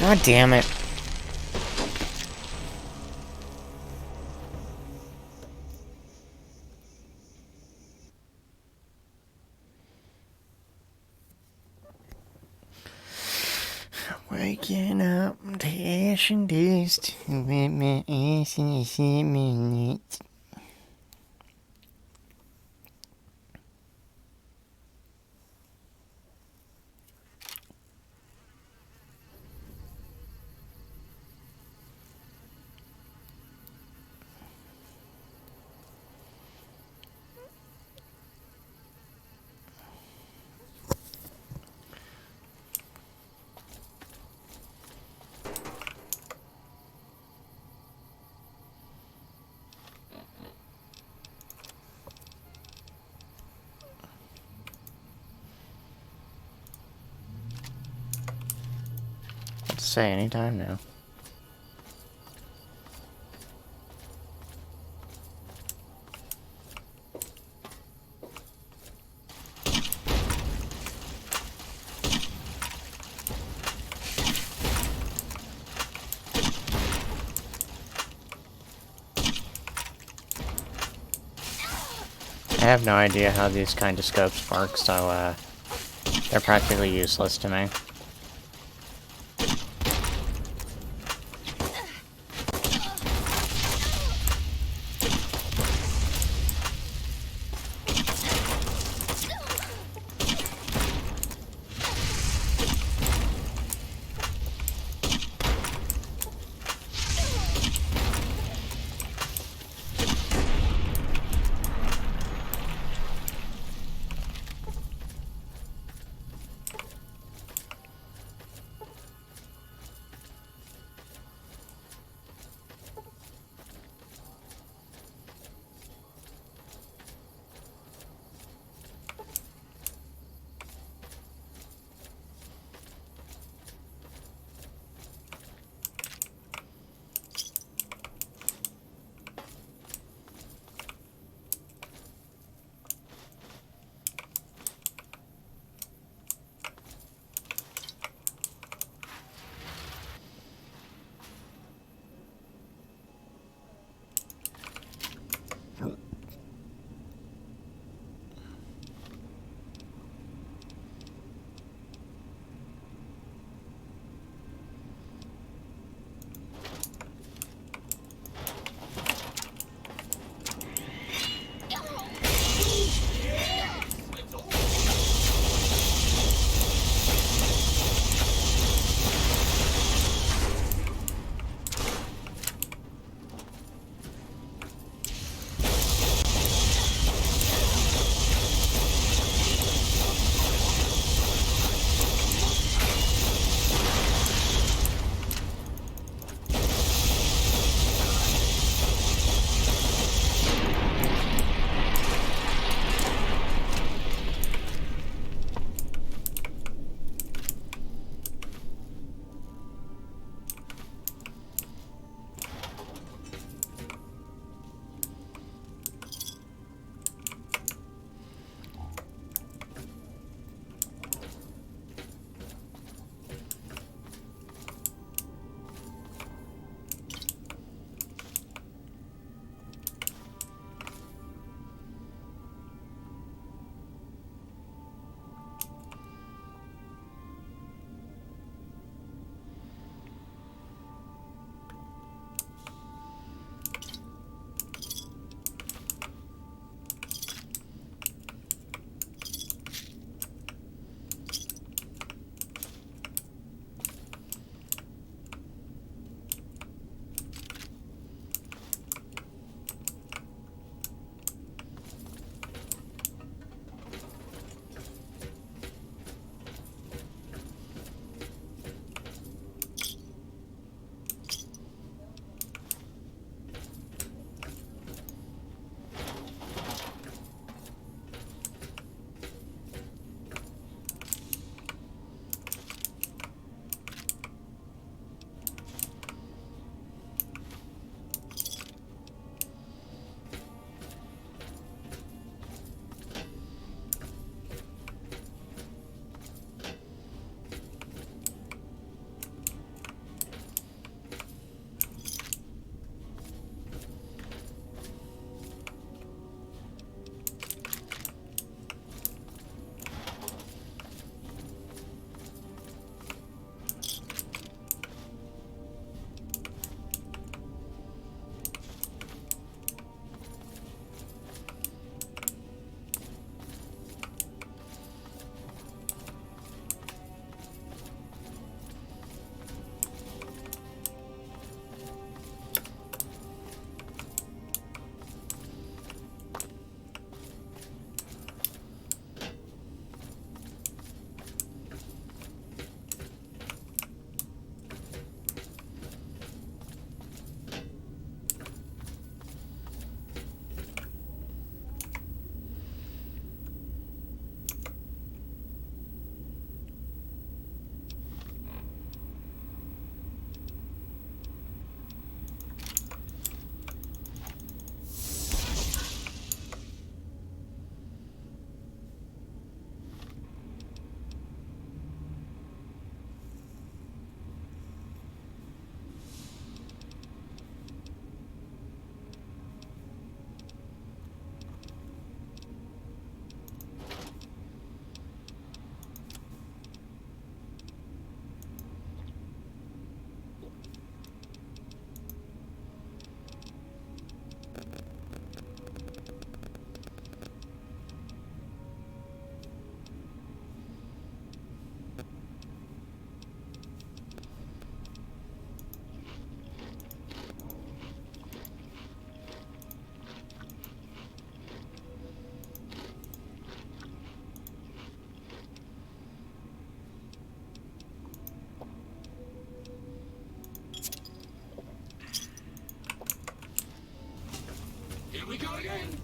God damn it. Waking up to ash and dust with my ass in a 7 minutes. Let's say anytime now. I have no idea how these kind of scopes work, so they're practically useless to me. Here we go again.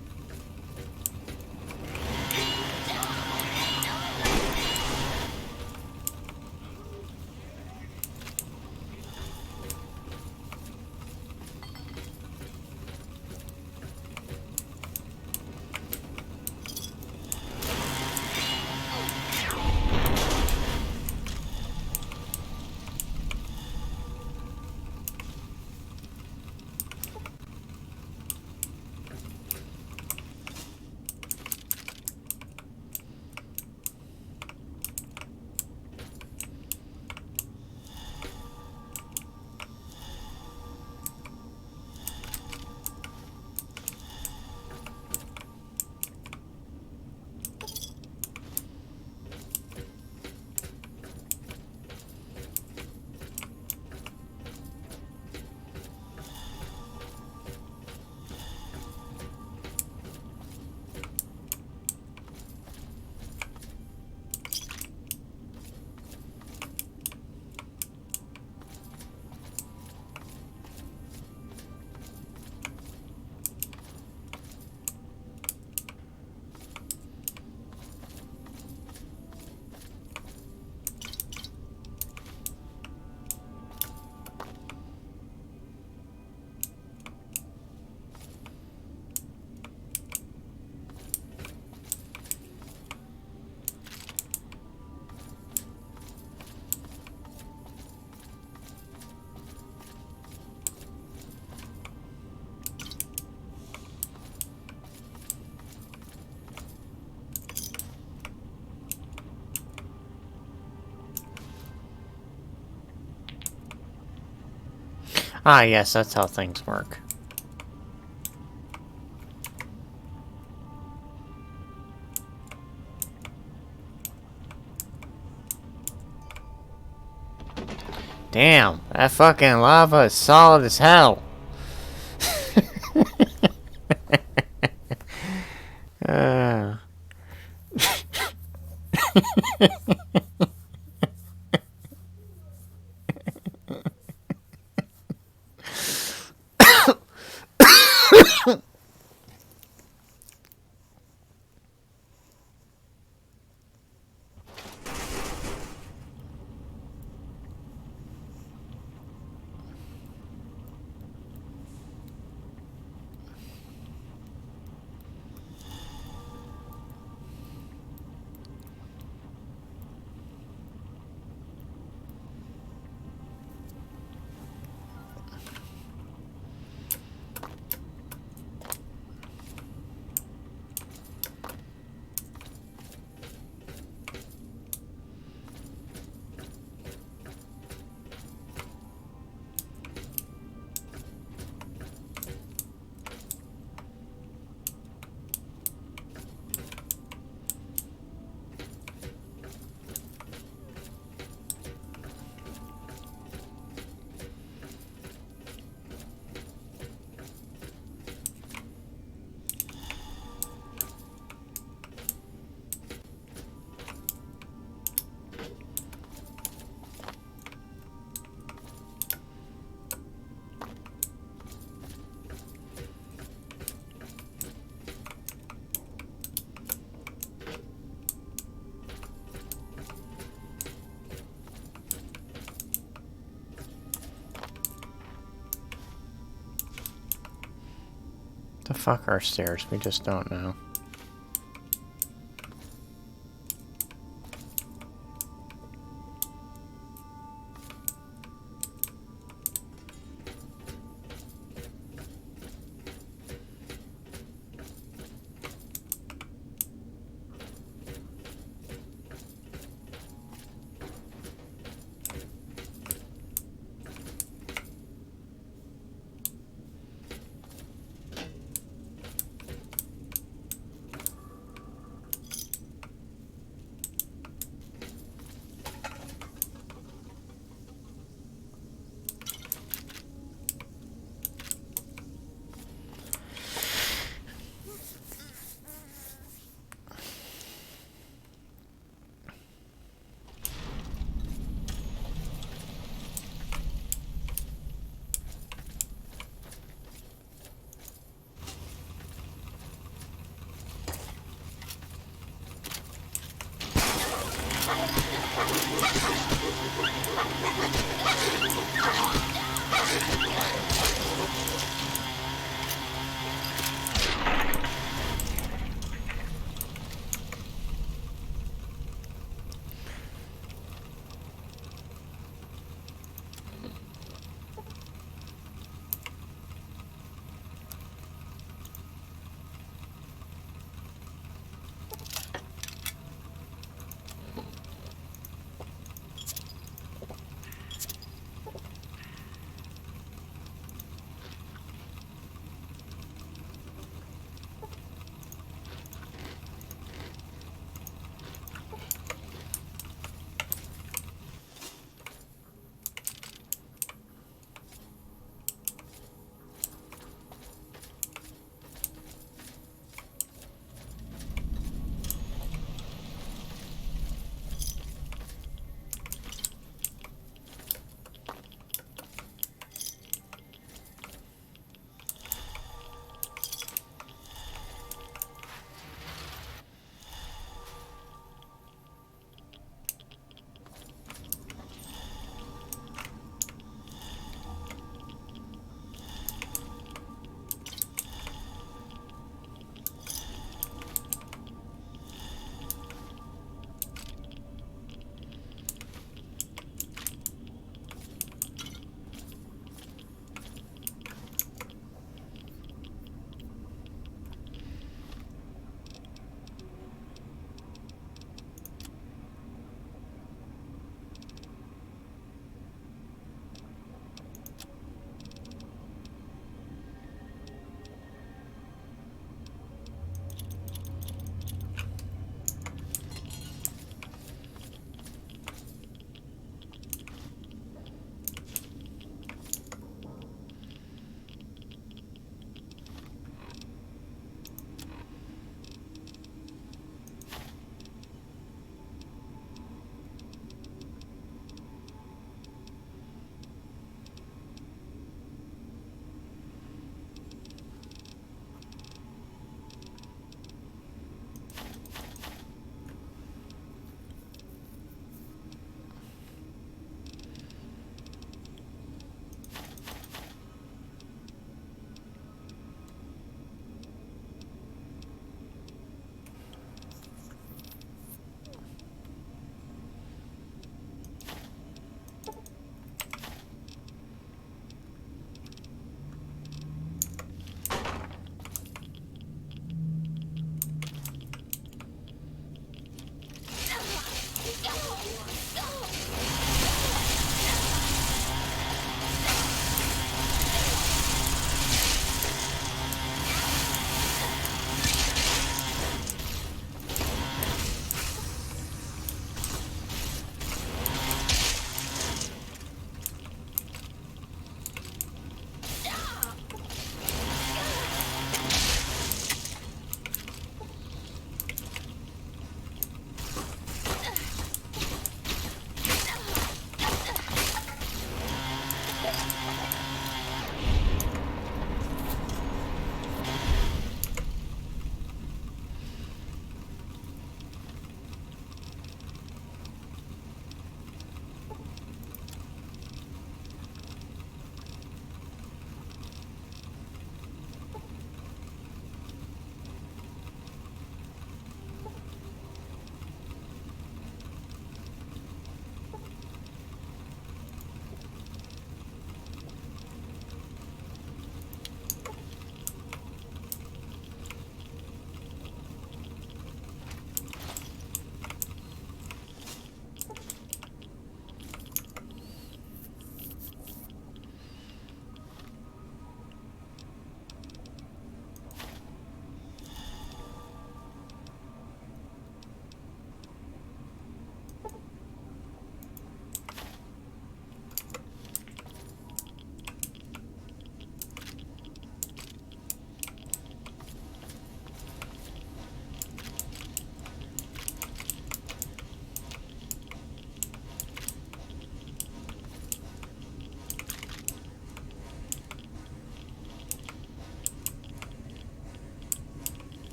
Ah, yes, that's how things work. Damn, that fucking lava is solid as hell. uh. The fuck are stairs? We just don't know.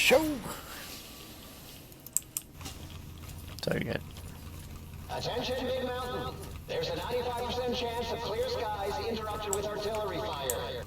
show. So good. Attention, Big Mountain. There's a 95% chance of clear skies interrupted with artillery fire.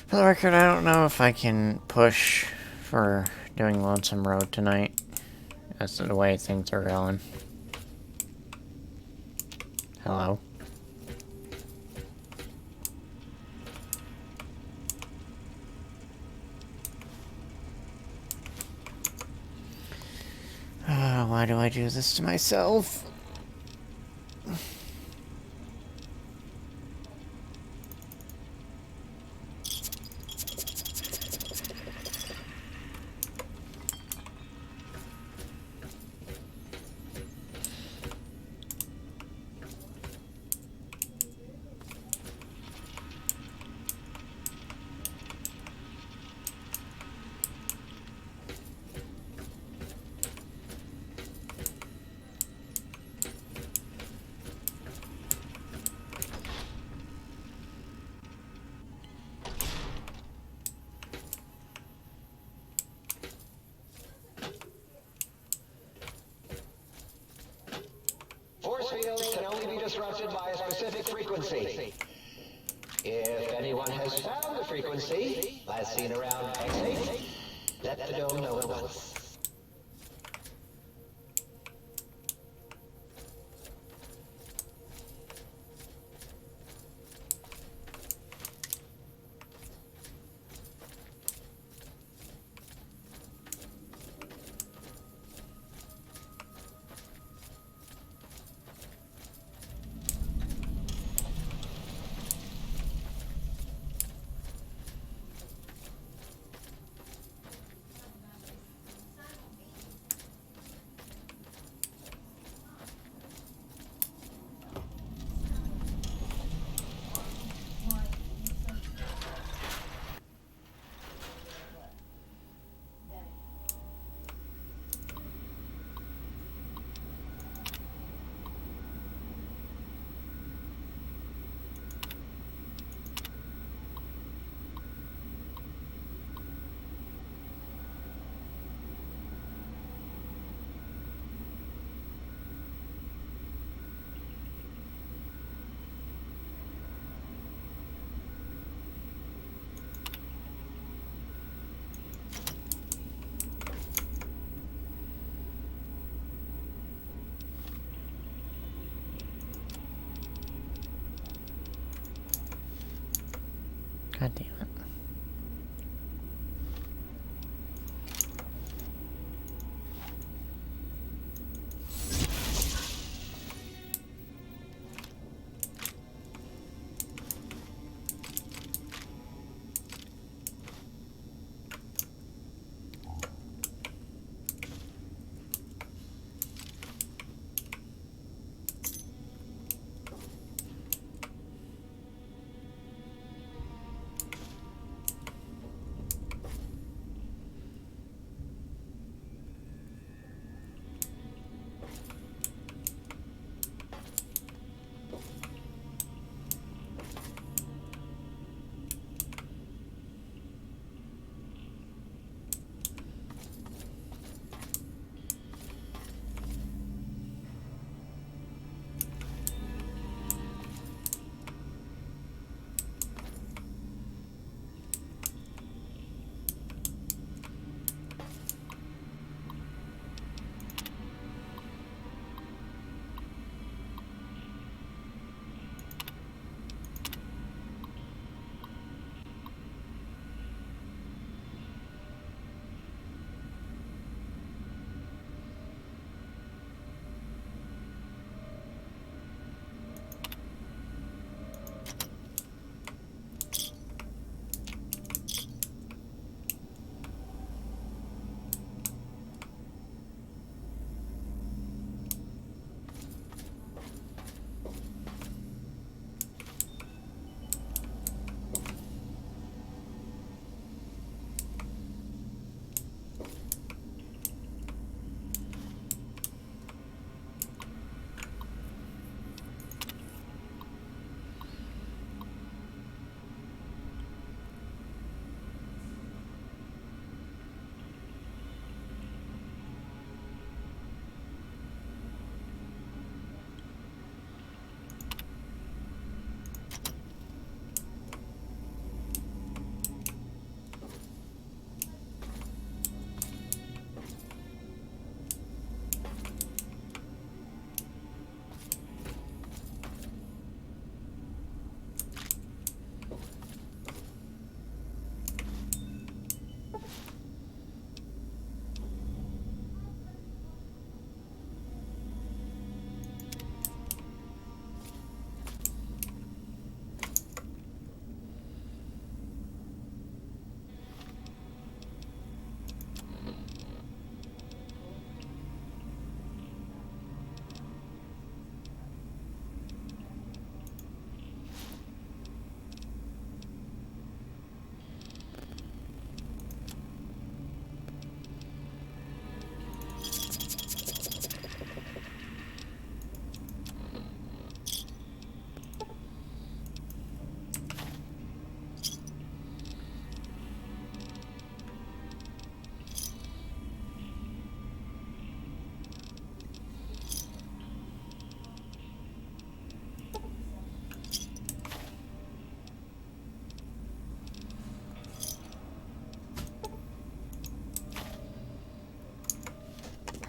For the record, I don't know if I can push for doing Lonesome Road tonight. That's the way things are going. Hello? Why do I do this to myself? Force fields can only be disrupted by a specific frequency. If anyone has found the frequency, as seen around X8, let the dome know at once. God damn it.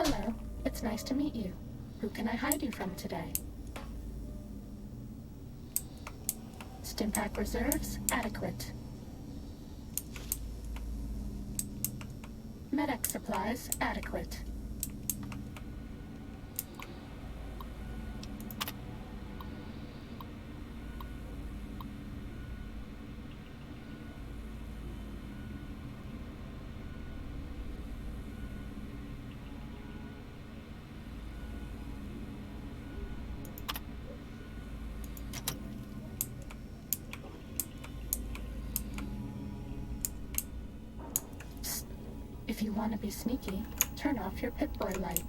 Hello, it's nice to meet you. Who can I hide you from today? Stimpack reserves adequate. Medic supplies adequate. If you want to be sneaky, turn off your Pip-Boy light.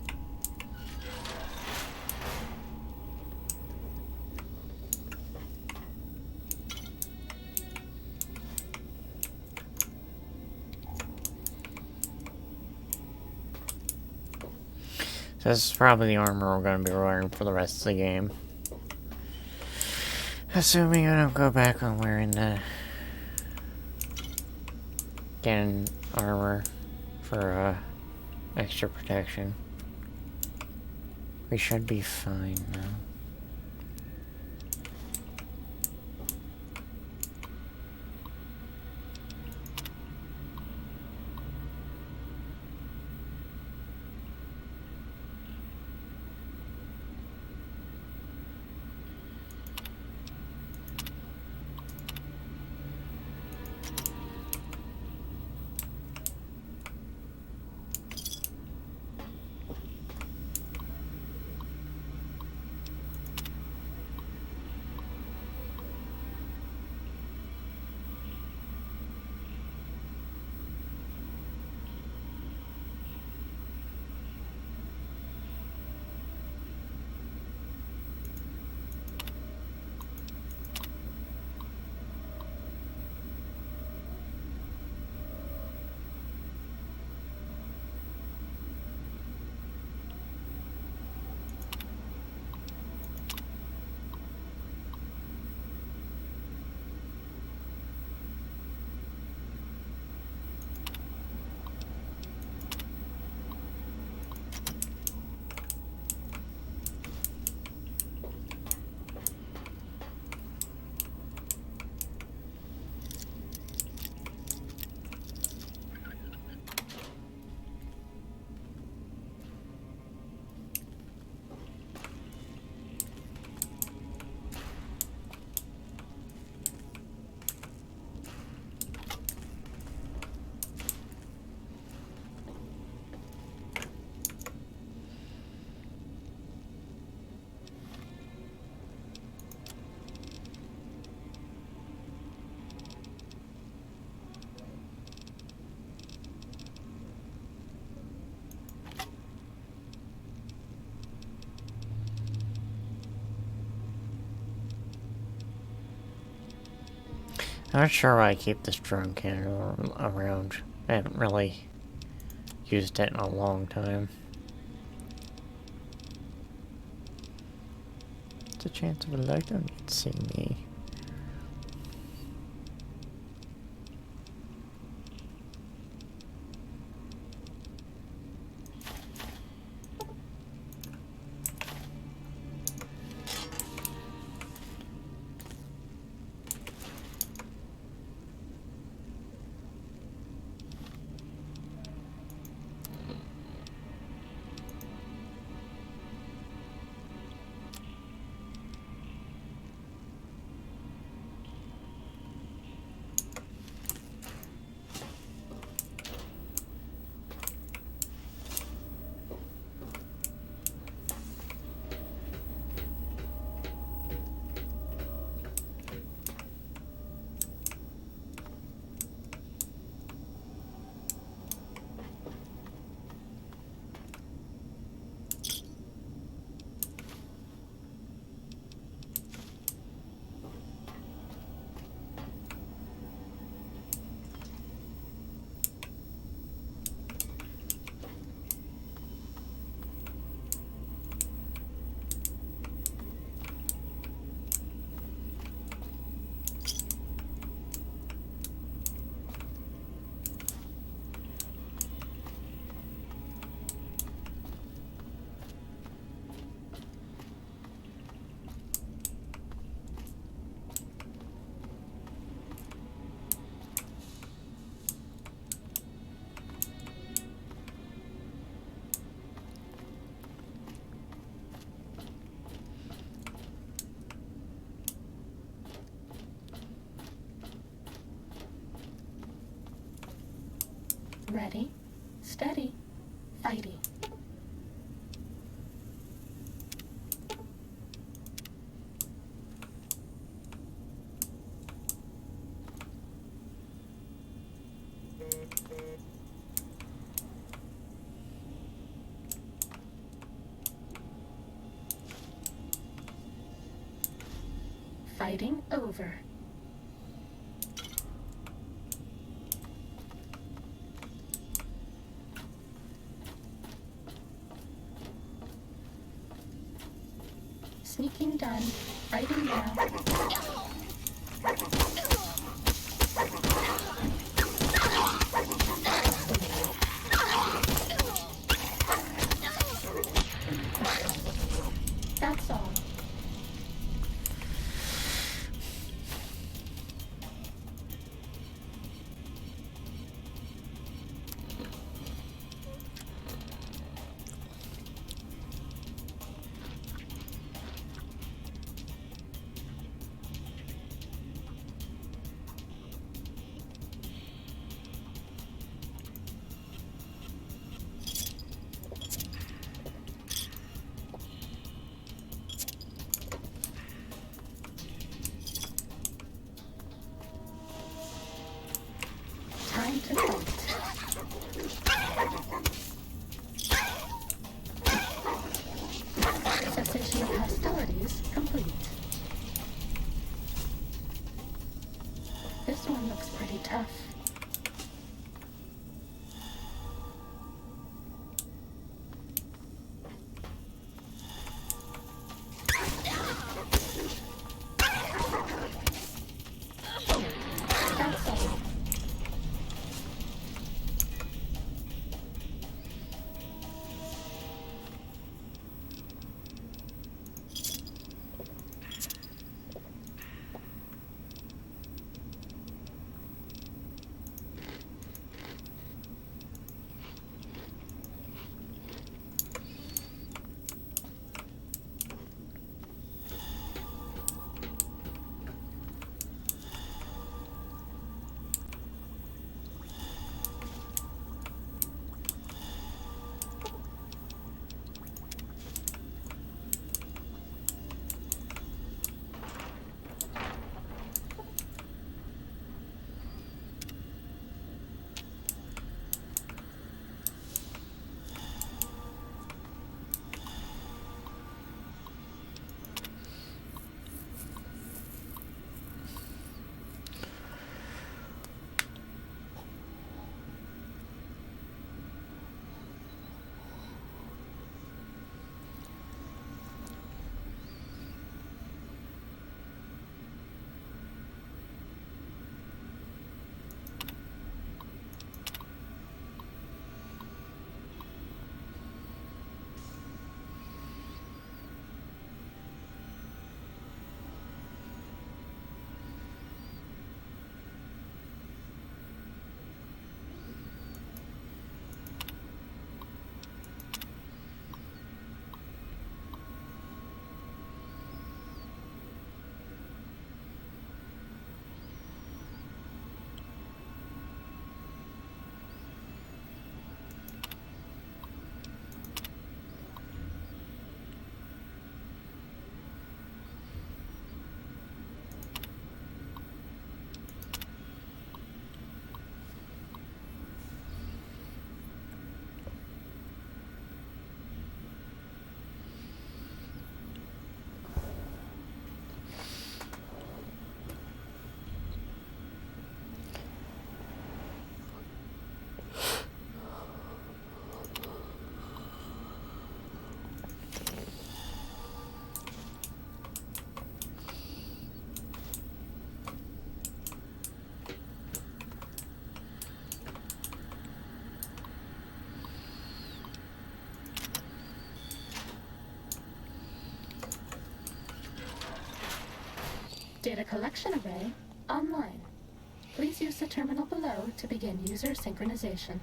So this is probably the armor we're going to be wearing for the rest of the game. Assuming I don't go back on wearing the cannon armor for extra protection. We should be fine now. I'm not sure why I keep this drum cannon around. I haven't really used it in a long time. What's the chance of a light on it seeing me? Ready, steady, fighty. Fighting over. Sneaking done. Fighting now. That's all. Time to fight. Cessation of hostilities complete. This one looks pretty tough. That's all. collection array online. Please use the terminal below to begin user synchronization.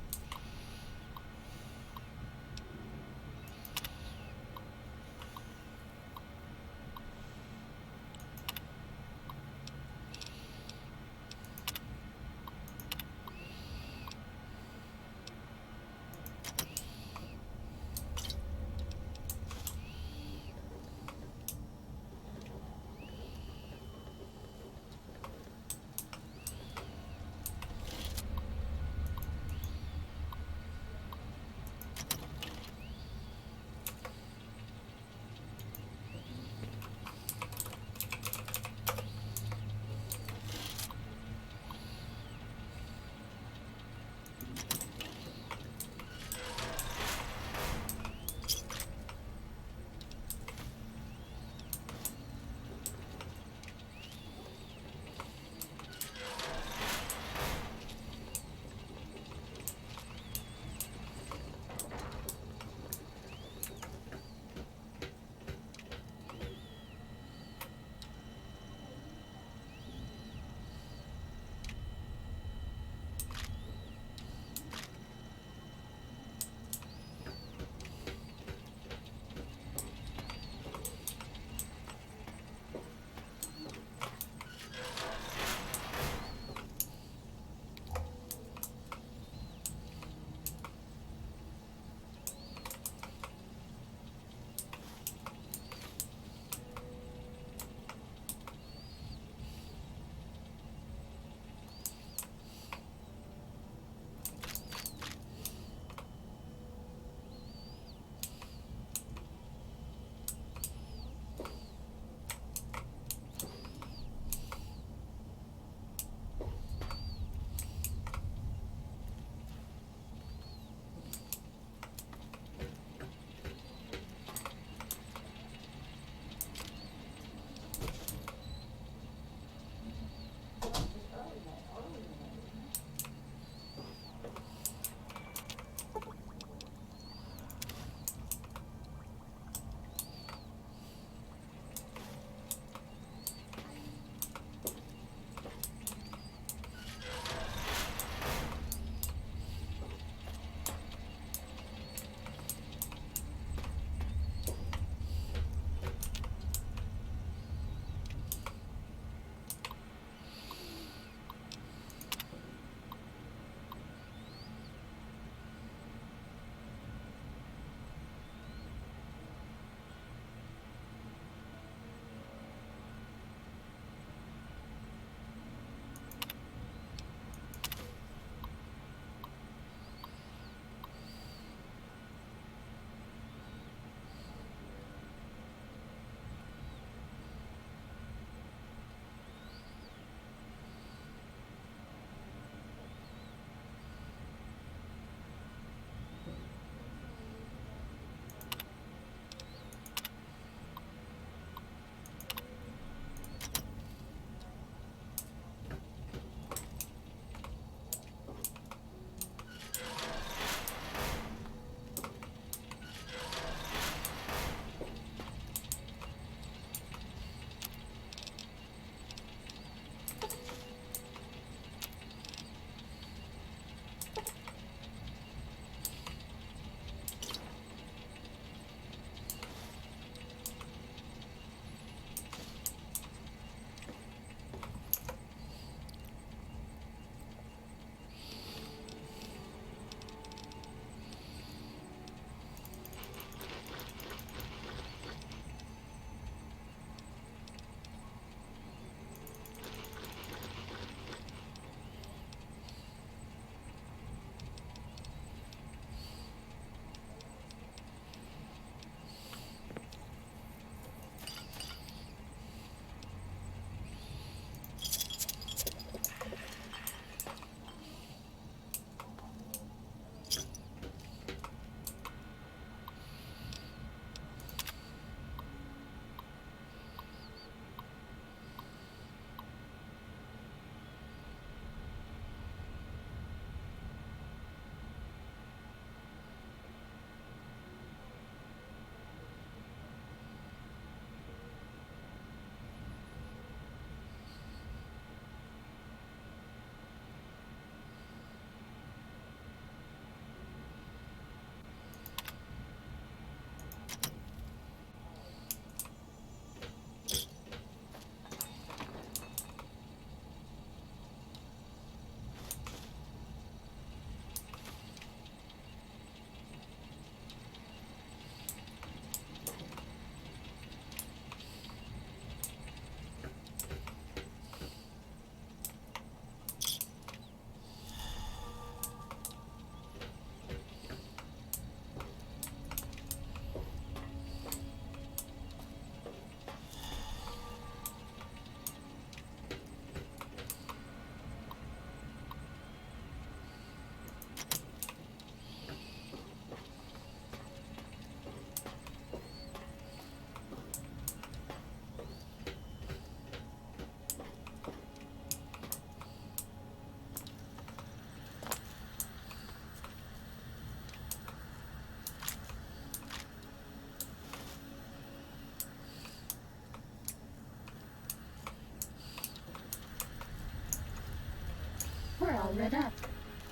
all lit up.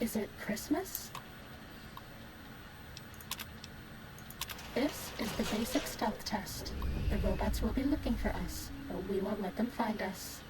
Is it Christmas? This is the basic stealth test. The robots will be looking for us, but we won't let them find us.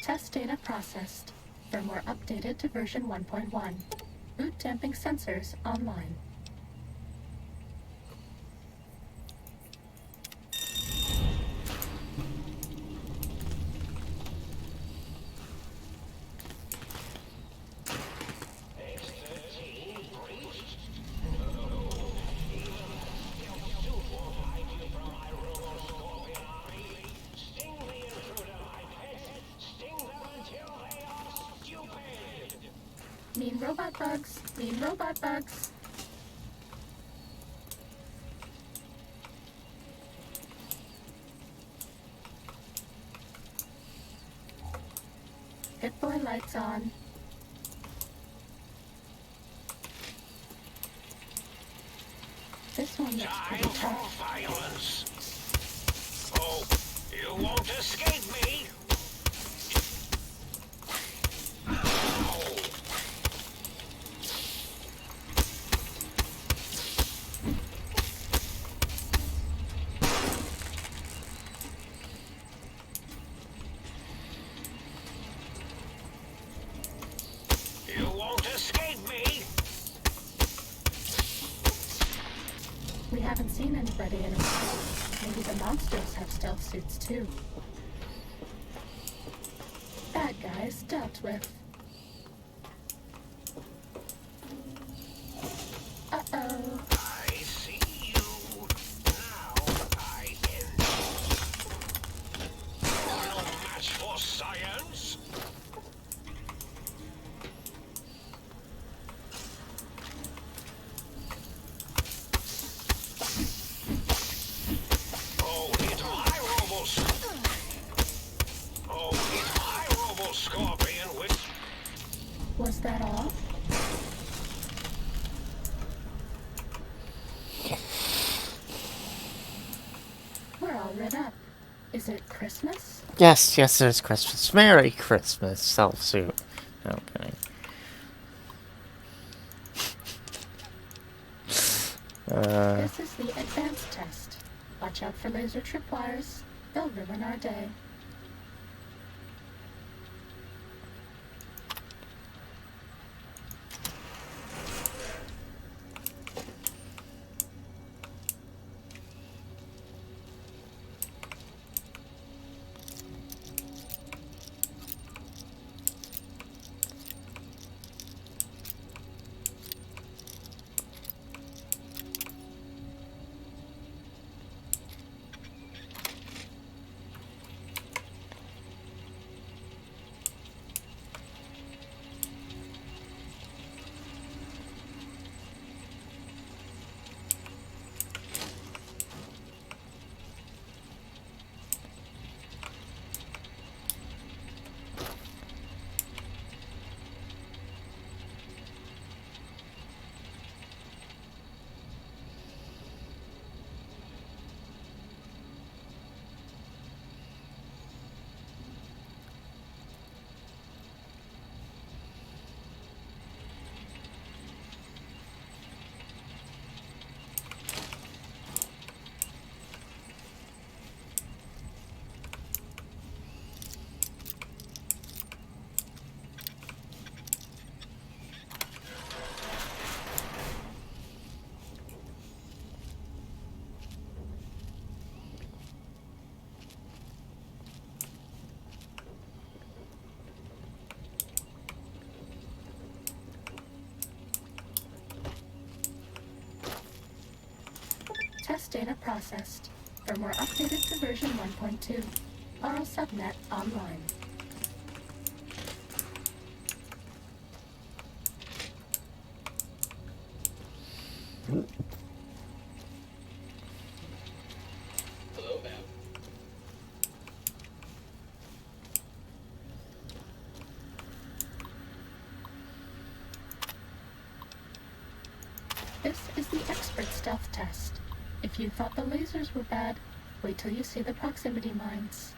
Test data processed. Firmware updated to version 1.1. Boot damping sensors online. Mean robot bugs! Mean robot bugs! Hit boy lights on. This one looks pretty tough. Violence. Oh, you won't escape me. We haven't seen anybody in a while. Maybe the monsters have stealth suits too. Bad guys dealt with. Uh-oh. I see you. Now I end. You're no match for science. Was that all? We're all lit up. Is it Christmas? Yes, yes, it's Christmas. Merry Christmas, self-suit. No kidding. This is the advanced test. Watch out for laser tripwires. They'll ruin our day. data processed. Firmware updated to version 1.2. Auto subnet online. Hello, ma'am. This is the expert stealth test. If you thought the lasers were bad, wait till you see the proximity mines.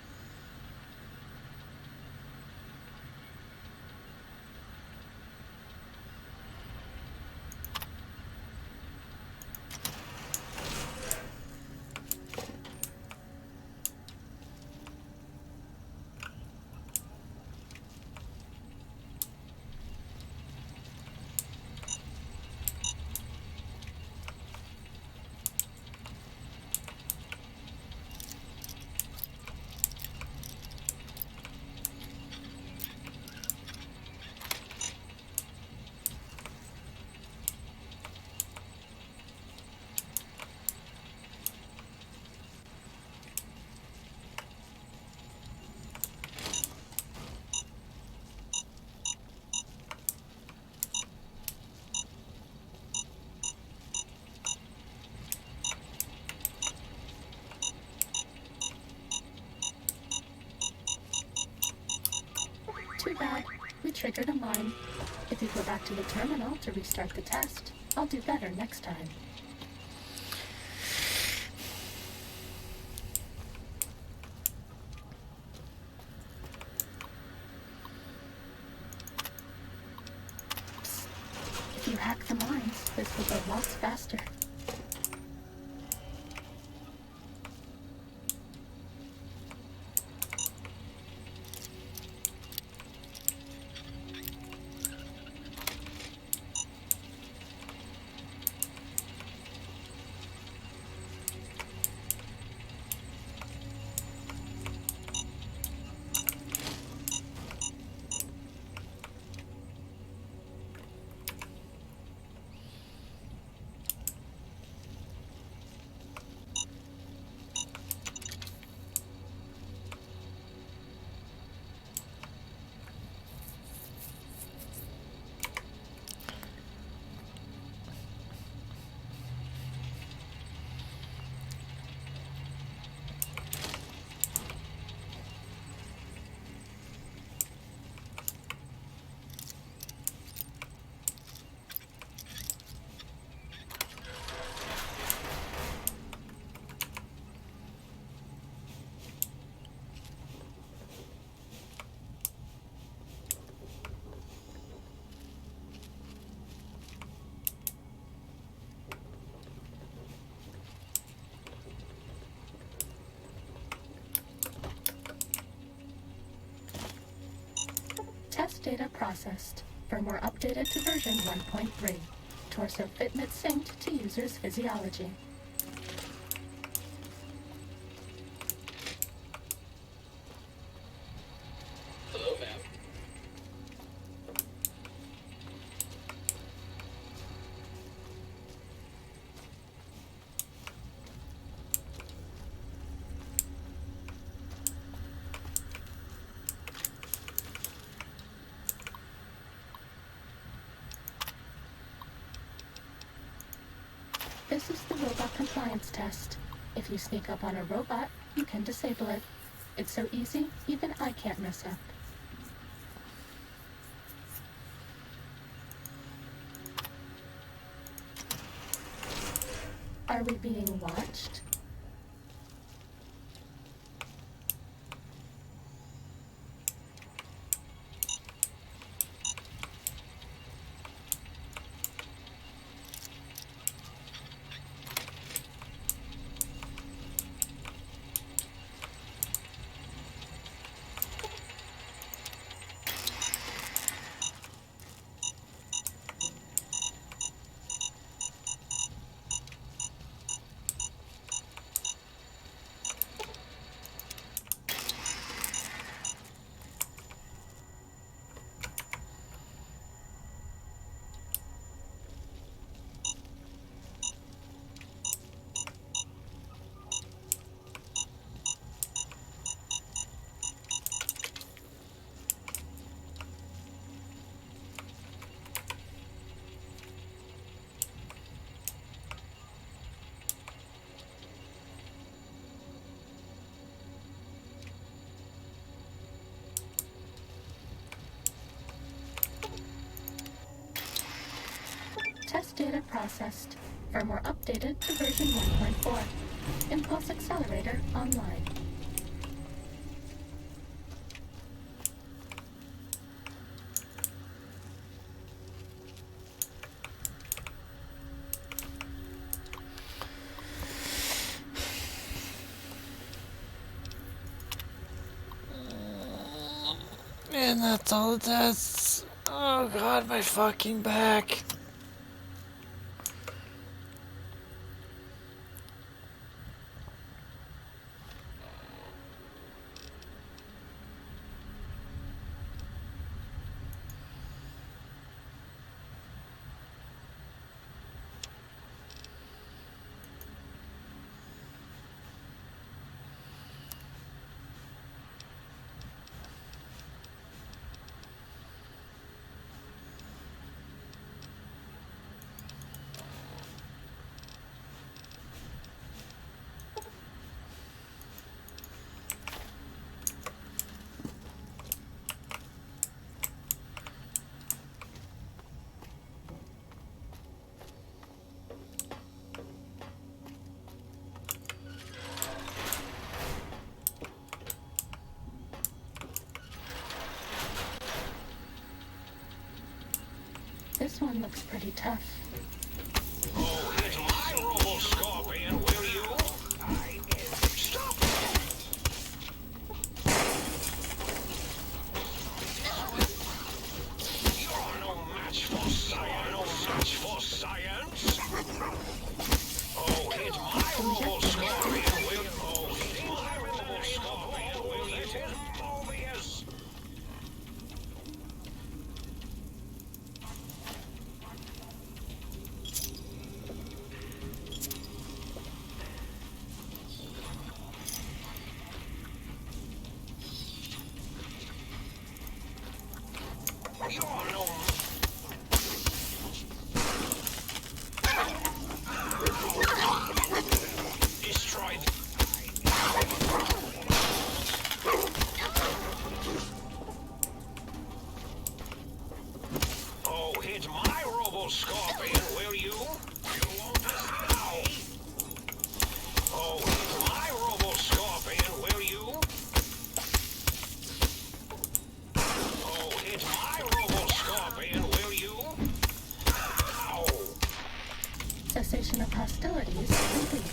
Too bad. We triggered a mine. If you go back to the terminal to restart the test, I'll do better next time. Psst. If you hack the mines, this will go lots faster. Test data processed. Firmware updated to version 1.3. Torso fitment synced to user's physiology. Hello, ma'am. This is the robot compliance test. If you sneak up on a robot, you can disable it. It's so easy, even I can't mess up. Are we being watched? Test data processed. Firmware updated to version 1.4. Impulse accelerator online. And that's all the tests. Oh god, my fucking back. This one looks pretty tough. Oh, hit my robo-scorpion, will you? Stop! You're no match for science. No match for science. Oh, hit my robo-scorpion, will you? Oh, hit my robo-scorpion, will you? It is Mobius. You're no... Destroy... Oh, hit my robo-scorpion, will you? You won't allow. Oh, hit my robo-scorpion, will you? Oh, hit my robo-scorpion, will you? Ow! Cessation of hostilities complete.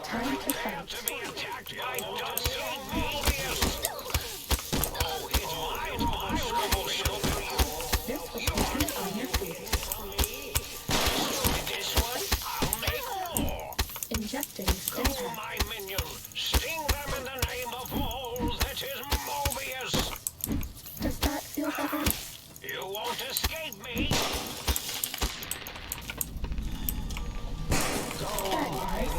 Time to fight. To be attacked by Dusty Mobius. Oh, hit my robo-scorpion. This will put you on your feet. This one, I'll make more. Injecting Go, Stinker. my minion. Sting them in the name of all that is Mobius. Does that feel better? You won't escape me.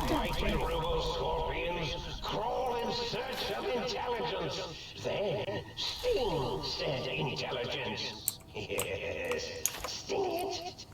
Mighty robo-scorpions crawl in search of intelligence. Then sting said intelligence. Yes, sting it.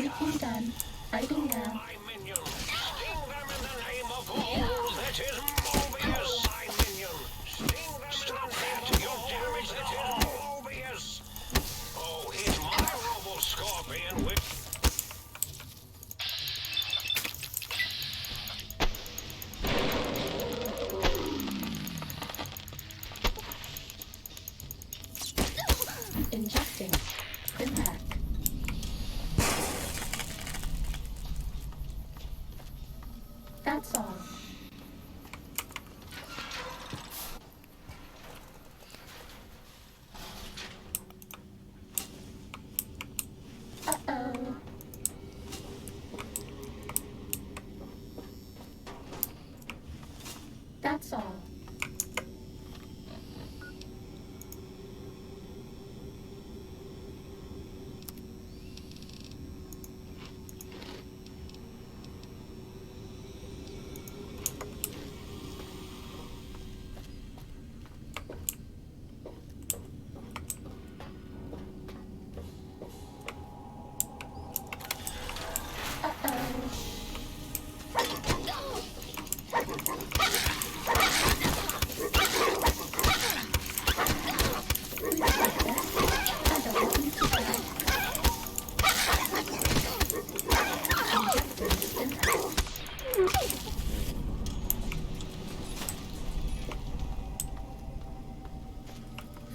Speaking done. Fighting now. My minion, sting them in the name of all that is Mobius. My minion, sting them in the name of all damage that is Mobius. Oh, here's my Robo-Scorpion with... Injecting. Impact. That's all. Uh-oh. That's all.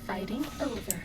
Fighting over.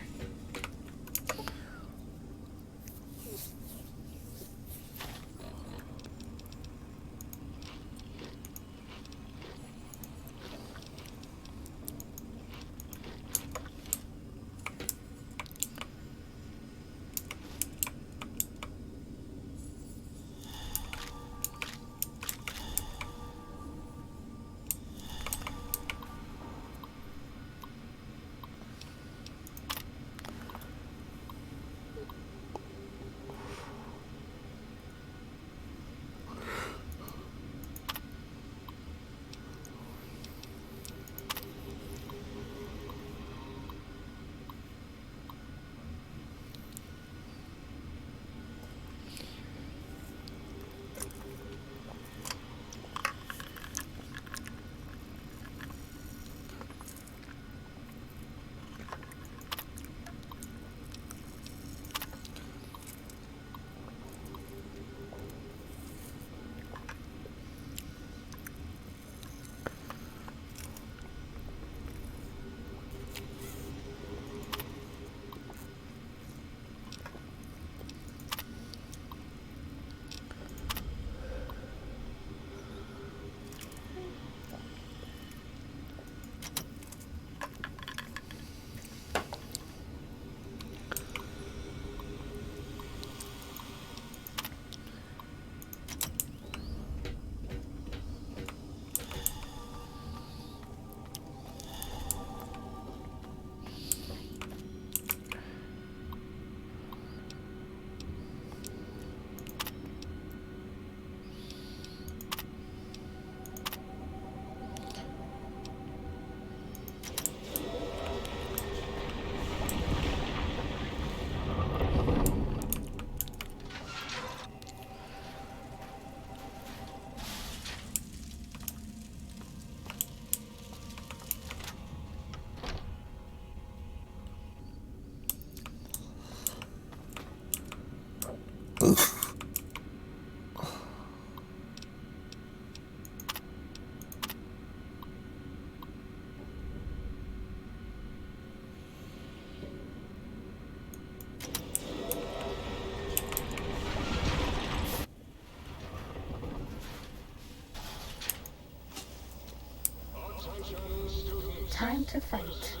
Time to fight.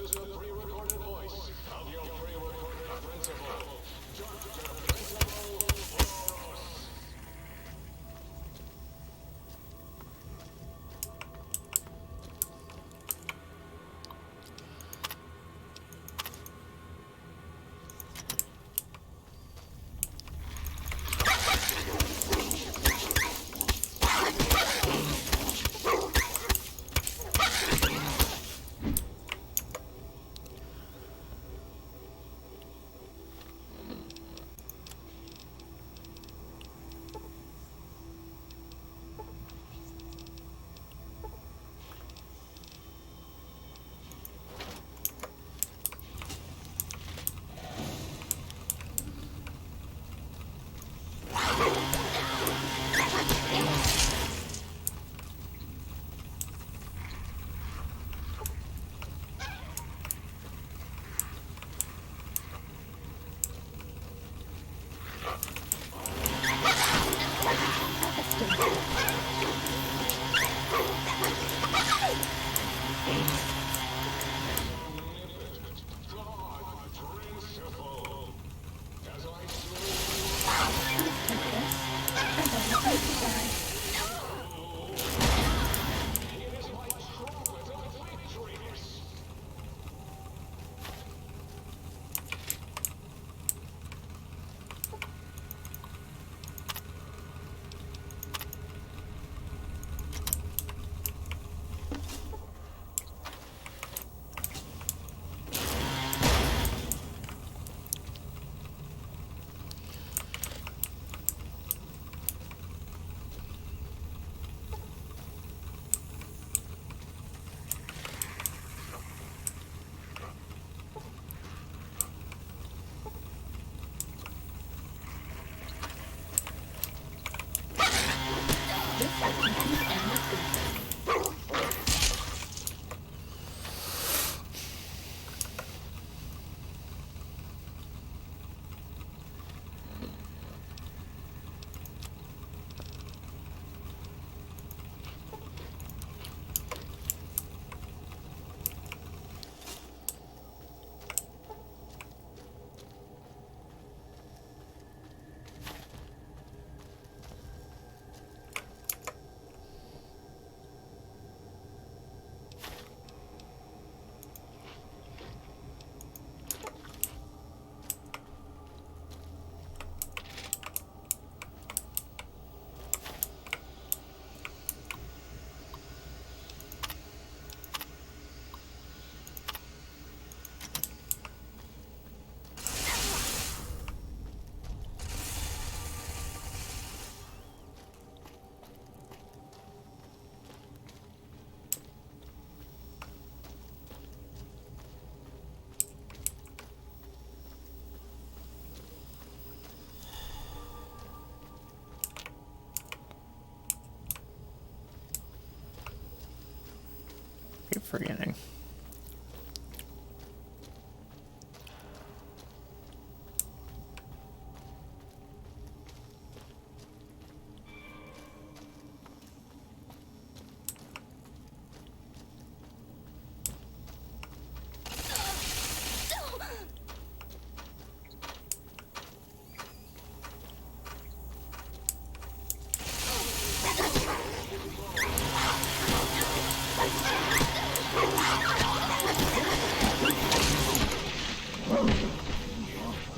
keep forgetting.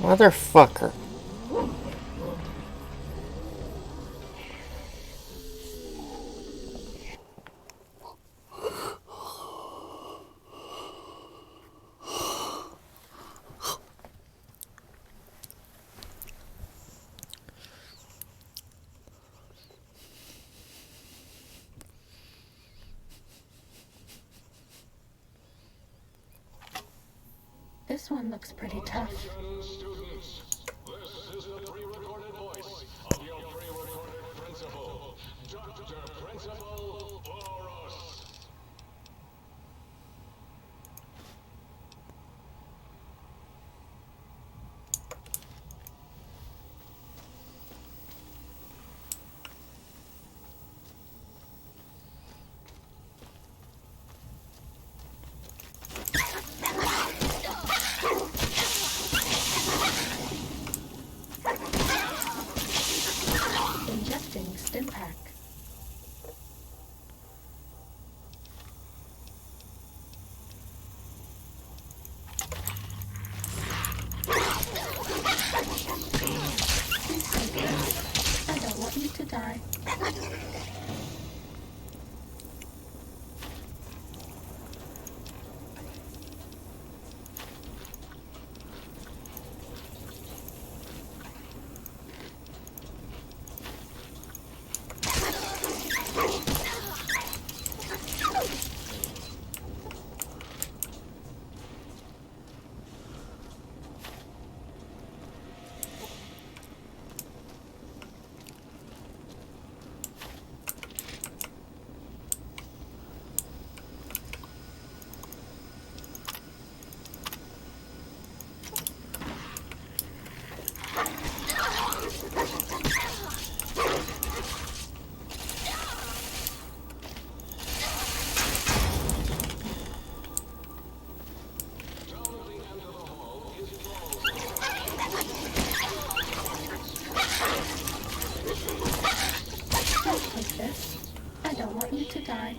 Motherfucker. This one looks pretty tough. Students, this is the pre-recorded voice of your pre-recorded principal, Dr. Principal Boros. Injecting Stimpack. I don't want you to die. Take this. I don't want you to die.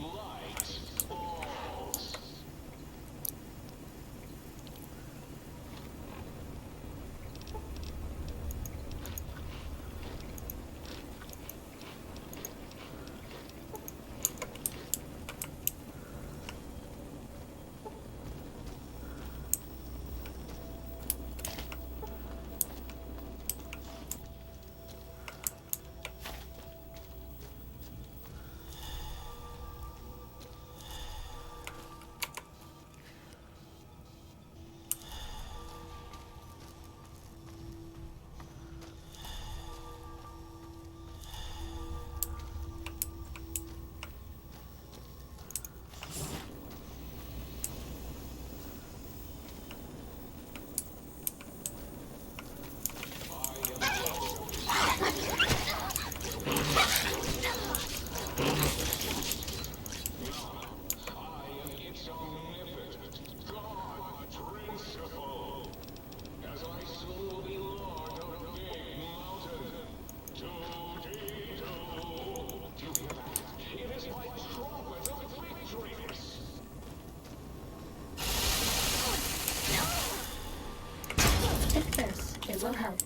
Take this. It will help.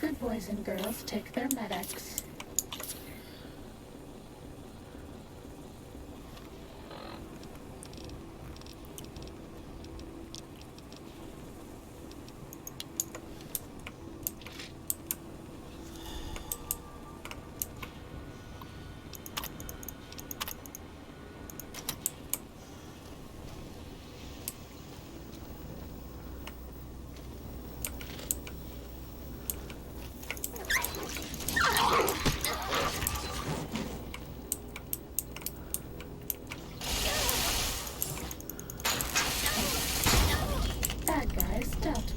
Good boys and girls take their medics.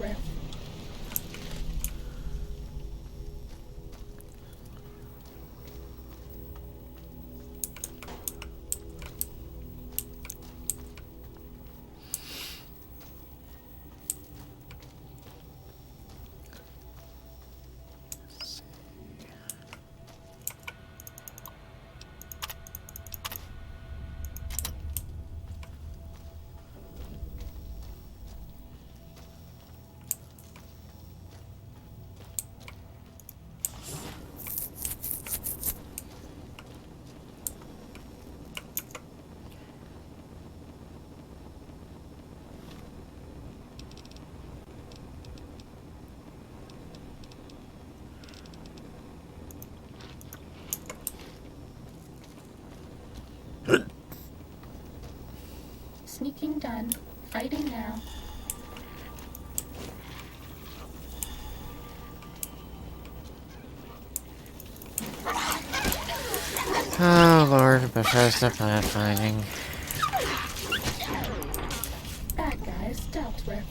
with. Sneaking done. Fighting now. Oh Lord, Bethesda pathfinding. Bad guys dealt with.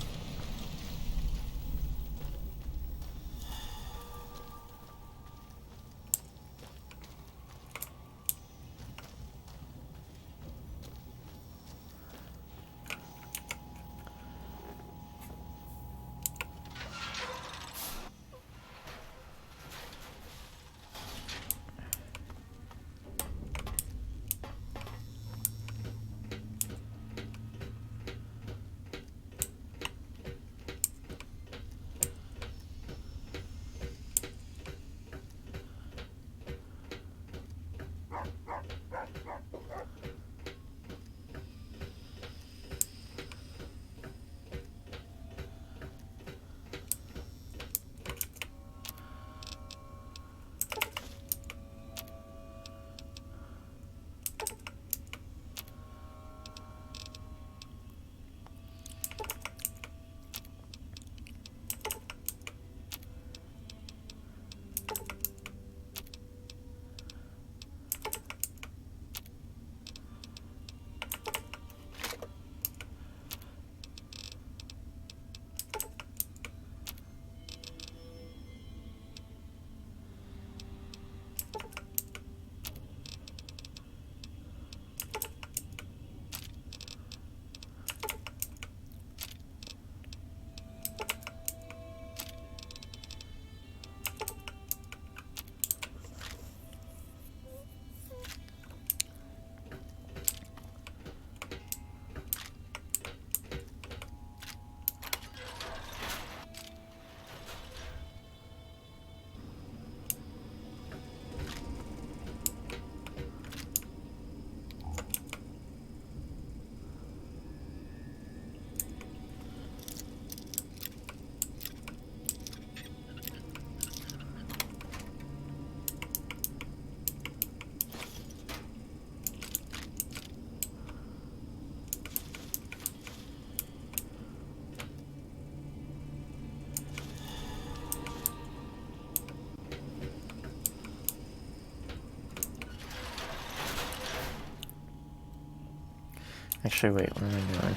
Actually, wait, what am I doing?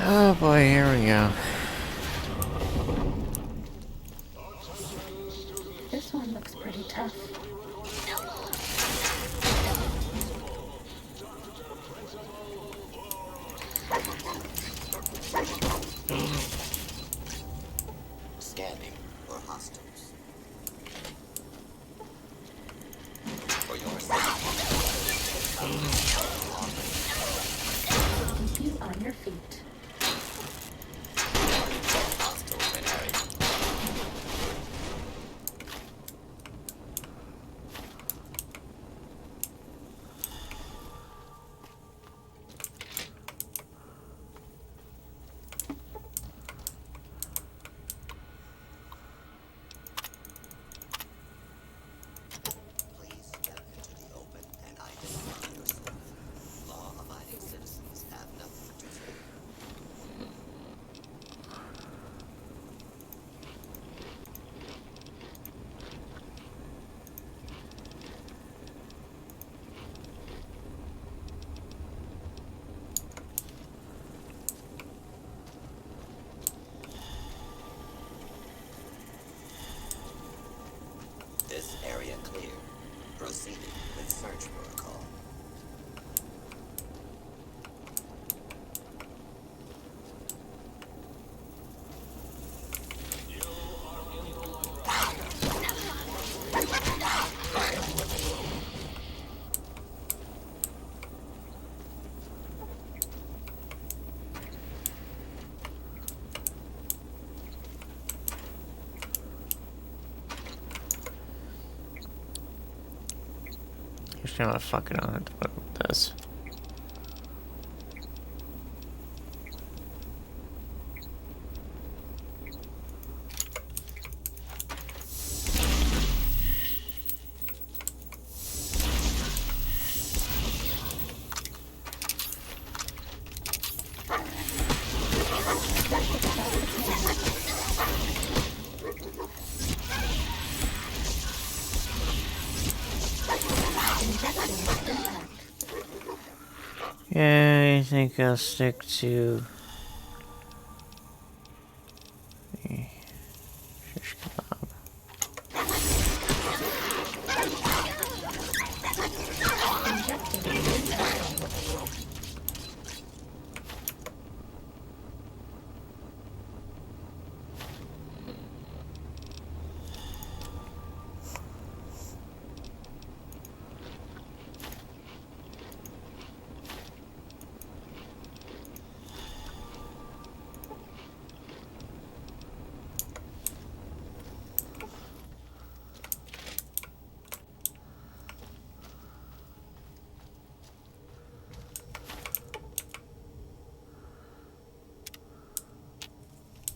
Oh boy, here we go. This one looks pretty tough. Scanning for hostiles. For your safety. Keep you on your feet. Hostiles in area. Proceeding with search protocol. Just gonna fuck it on with this. Yeah, I think I'll stick to the shish kebab.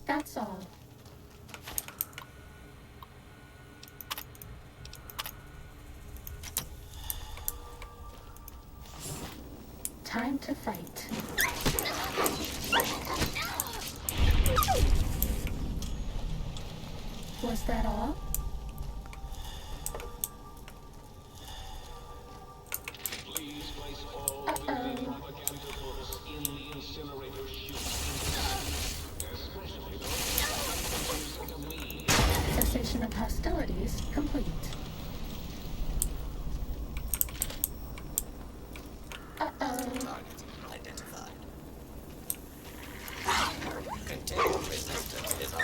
That's all. Time to fight. Was that all? Please place all remaining propaganda books in the incinerator chute. Especially those to me. Cessation of hostilities complete. Target identified. Containment resistance is on.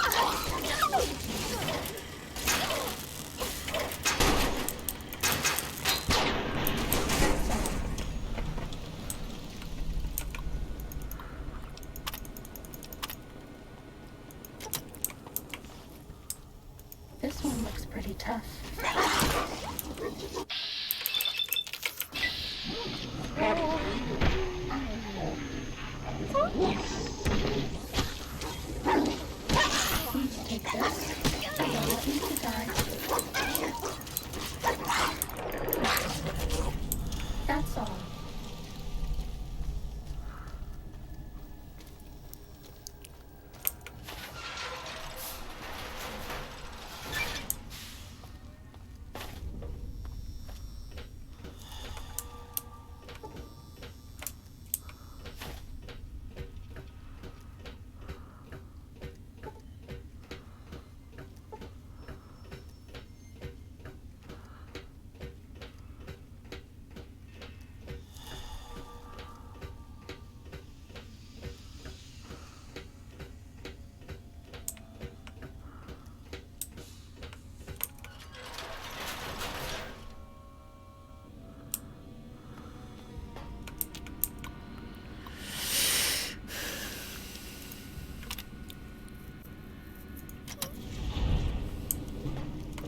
This one looks pretty tough. Please take this. I don't want you to die. That's all.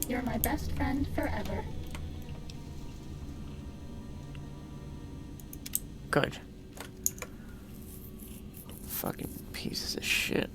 You're my best friend forever. Good. Fucking pieces of shit.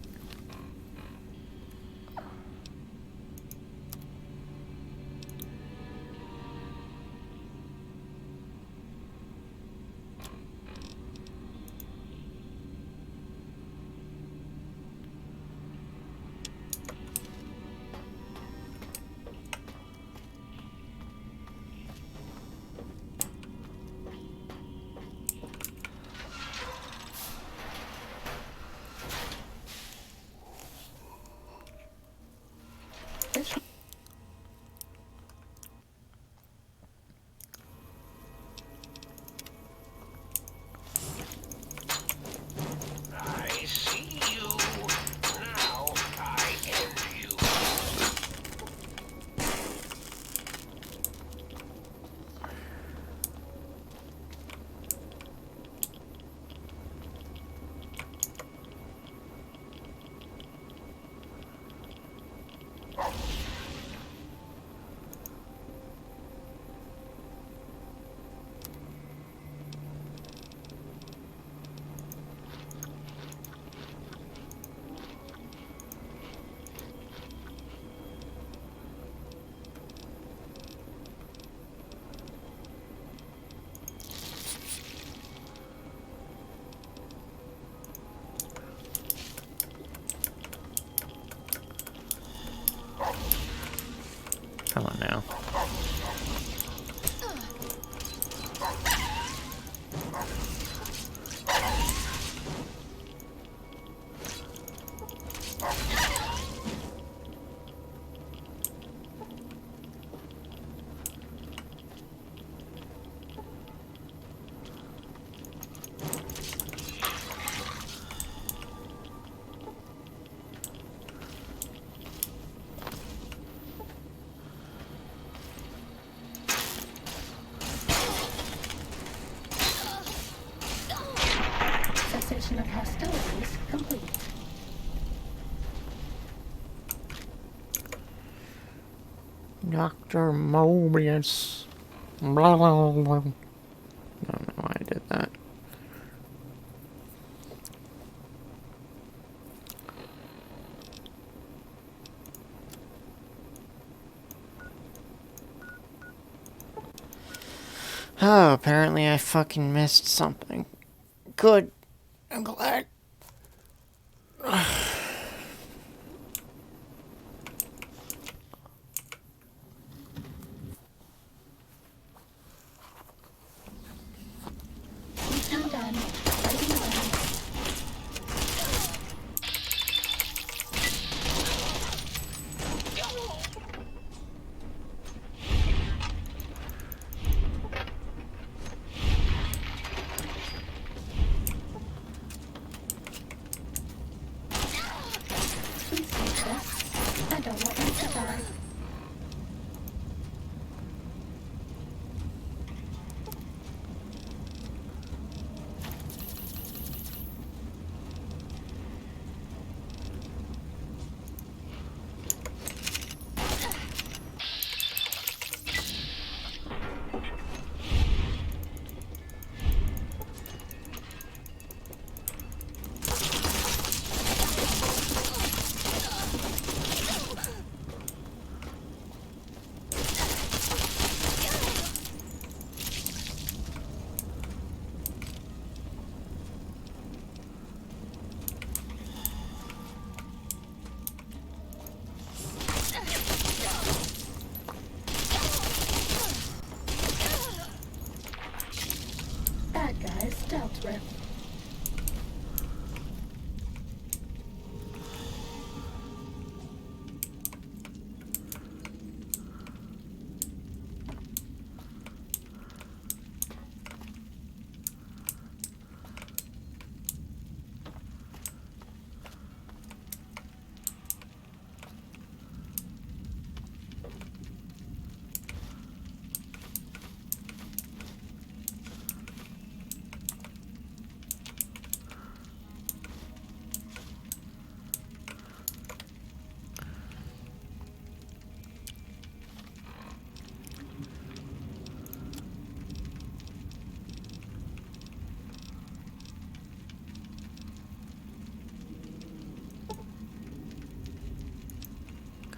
Come on now. Cessation of hostilities complete. Dr. Mobius. Blah, blah, blah. I don't know why I did that. Oh, apparently I fucking missed something. Good. I'm glad. I'm done. Fighting away. Please take this. I don't want you to die. Bad guys dealt with.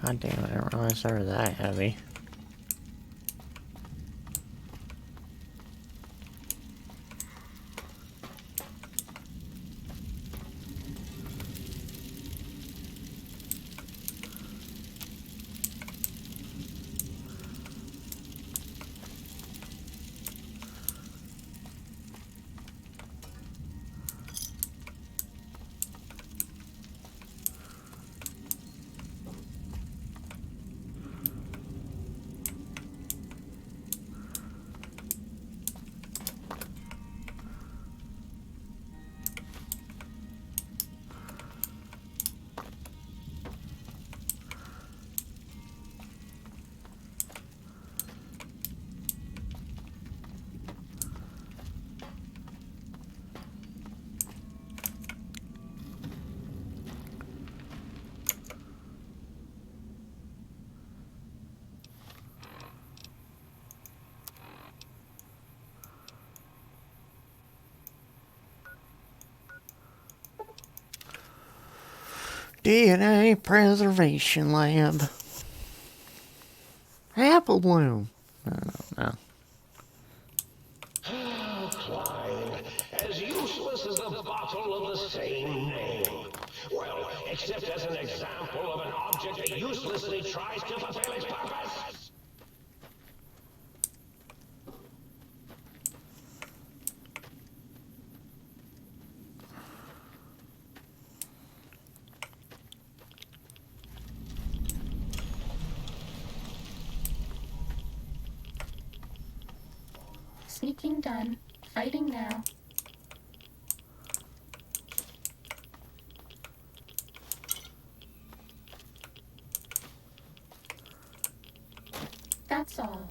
God damn it, I didn't realize they were that heavy. DNA preservation lab. Apple bloom. I don't know. Klein, as useless as the bottle of the same name. Well, except as an example of an object that uselessly tries to fulfill its purpose. Sneaking done. Fighting now. That's all.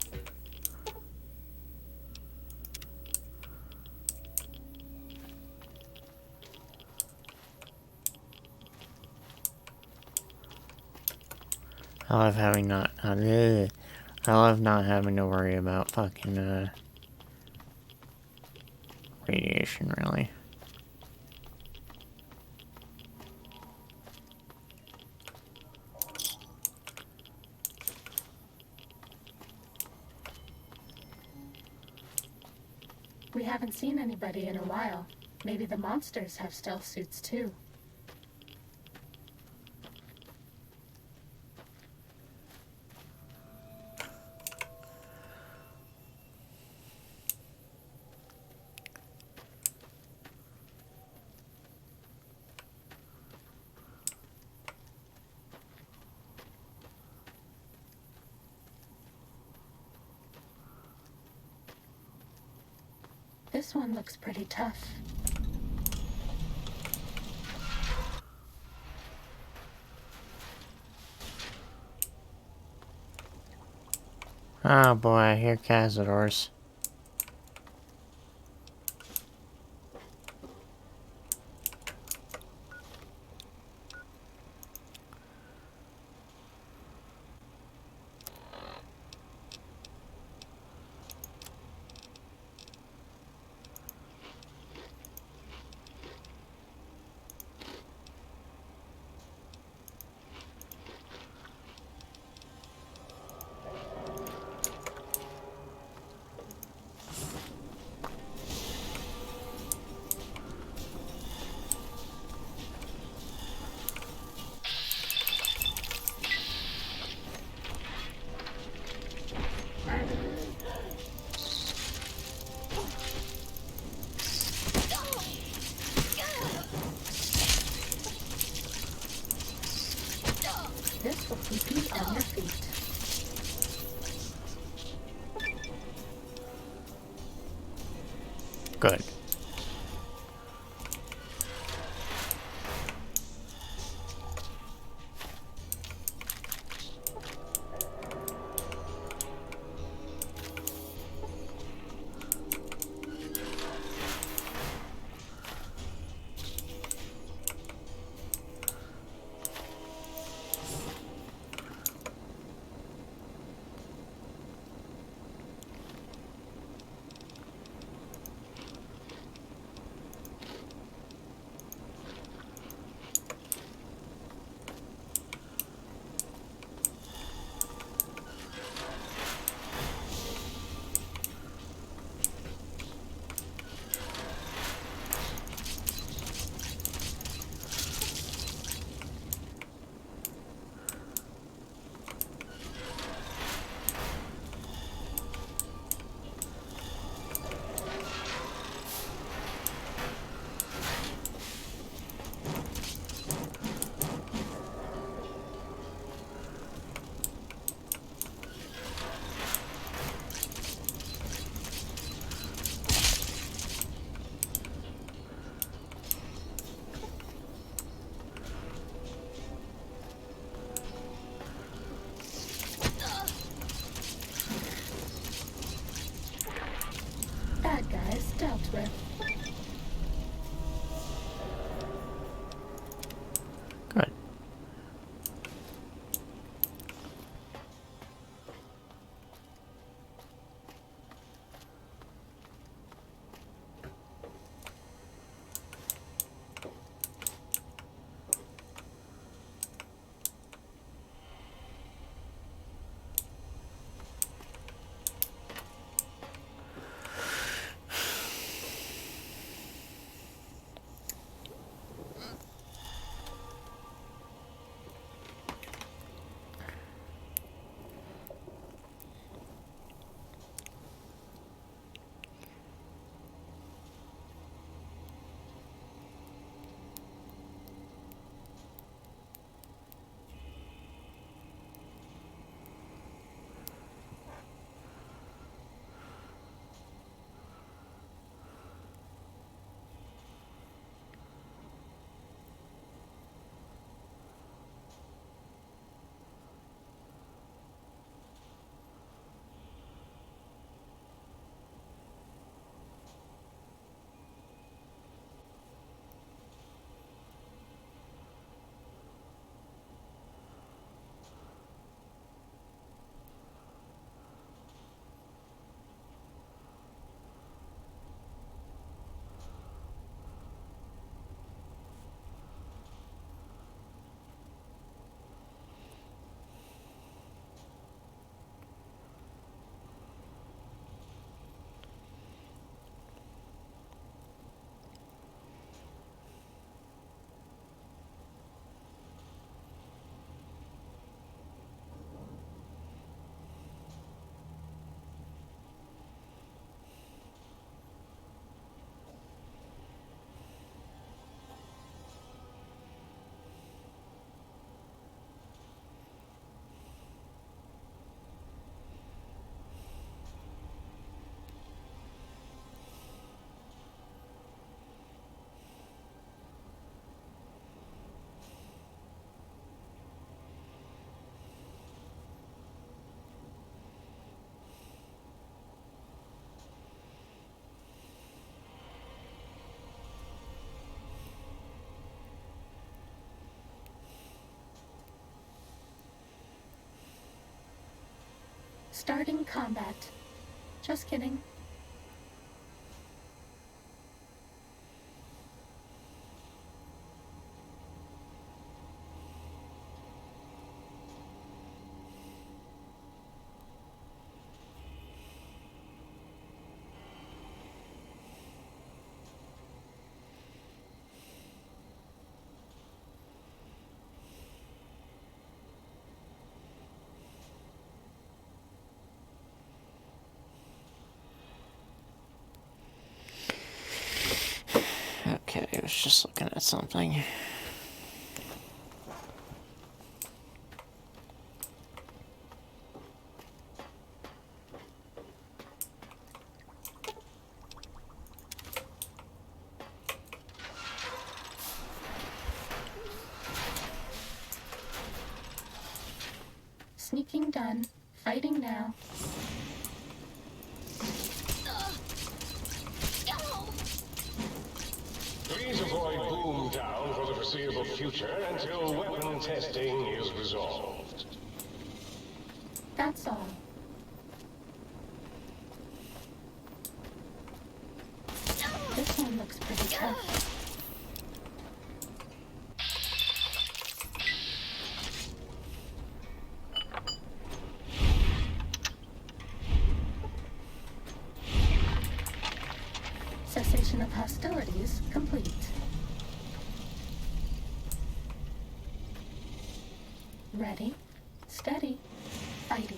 I love having not. I love not having to worry about fucking radiation, really. We haven't seen anybody in a while. Maybe the monsters have stealth suits too. This one looks pretty tough. Oh boy, I hear Cazadors. This will keep you on your feet. Good. Starting combat. Just kidding. Okay, I was just looking at something. Sneaking done. Fighting now. Please avoid Boomtown for the foreseeable future until weapon testing is resolved. That's all. This one looks pretty tough. Cessation of hostilities complete. Ready, steady, fighting.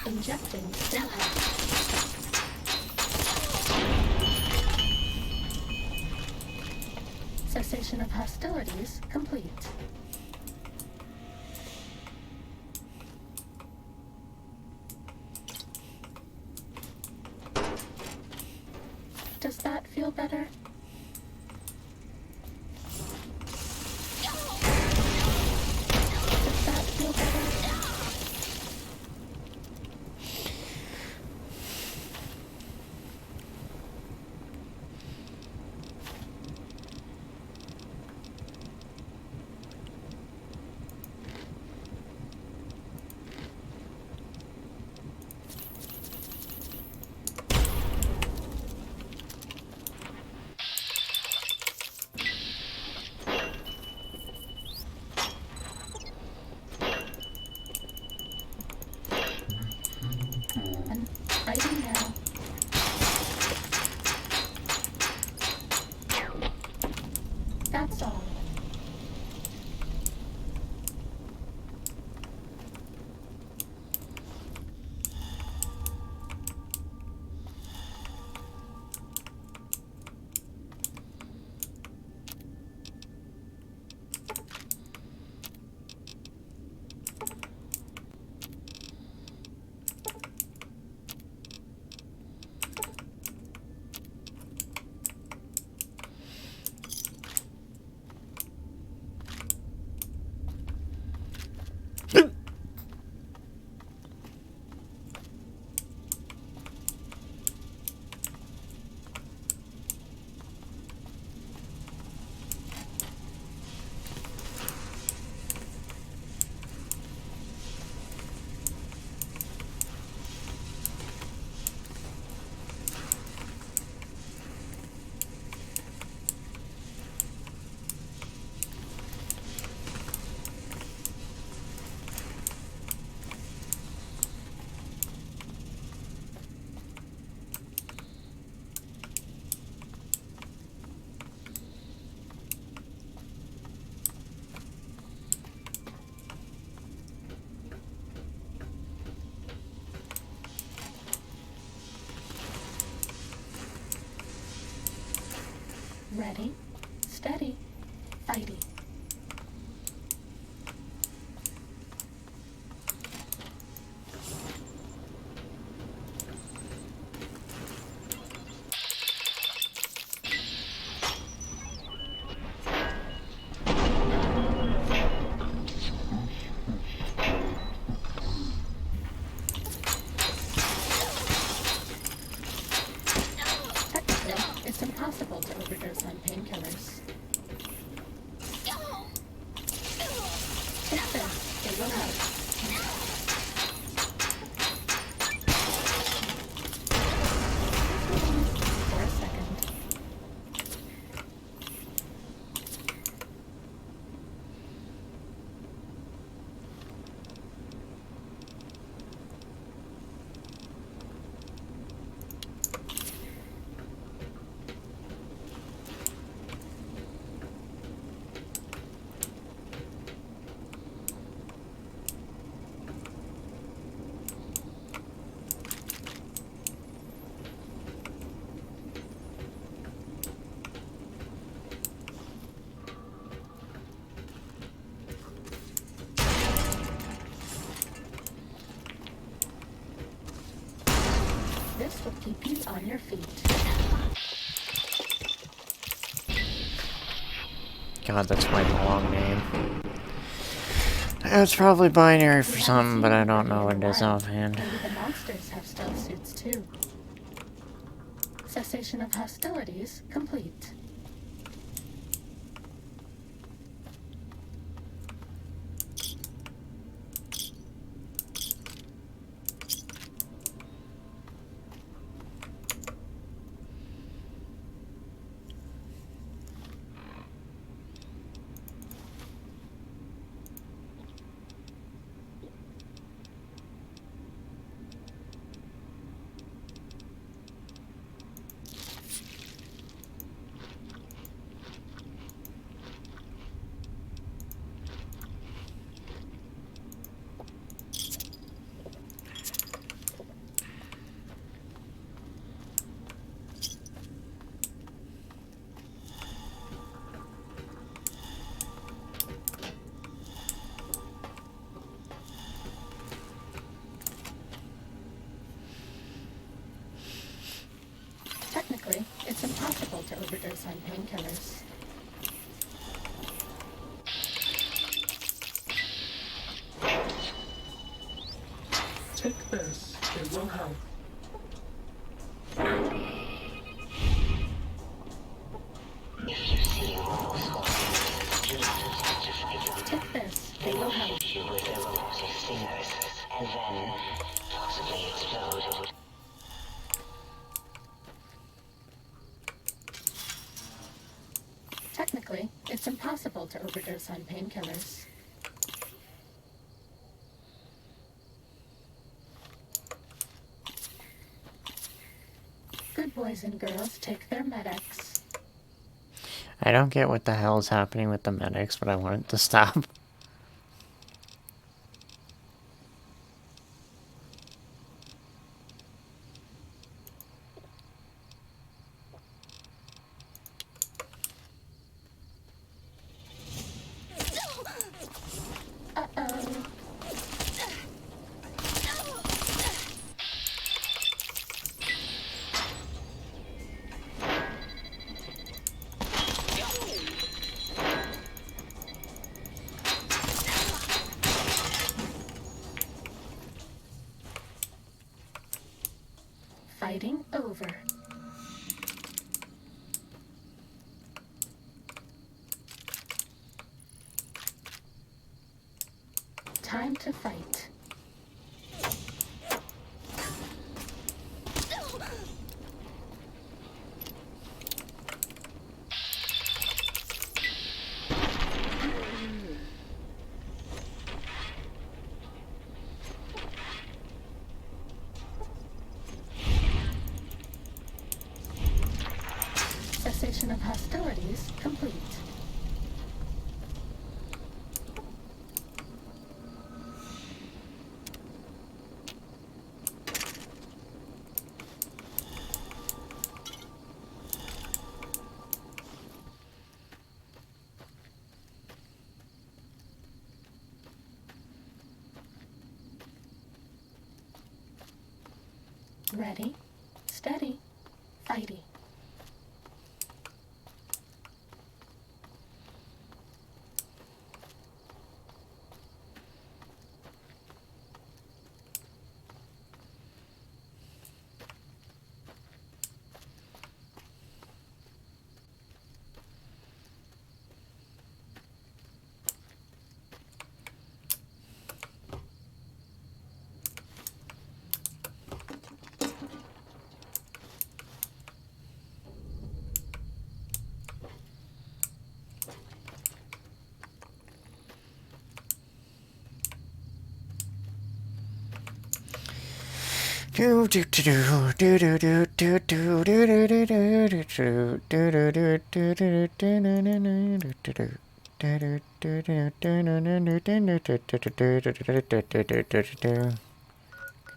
Injecting Lovehart. Cessation of hostilities complete. Does that feel better? Does that feel better? Ready, steady, fighting. Technically, it's impossible to overdose on painkillers. Take this, it will help. For a second. This will keep you on your feet. God, that's quite a long name. It's probably binary for something, but I don't know what it is offhand. Maybe the monsters have stealth suits too. Cessation of hostilities complete. Technically, it's impossible to overdose on painkillers. Take this. It will help. Take this, it will help. And then possibly explode. Technically, it's impossible to overdose on painkillers. Good boys and girls take their medics. I don't get what the hell is happening with the medics, but I want it to stop. Uh-oh. Fighting over. Time to fight. Cessation of hostilities complete. Ready, steady, fighty.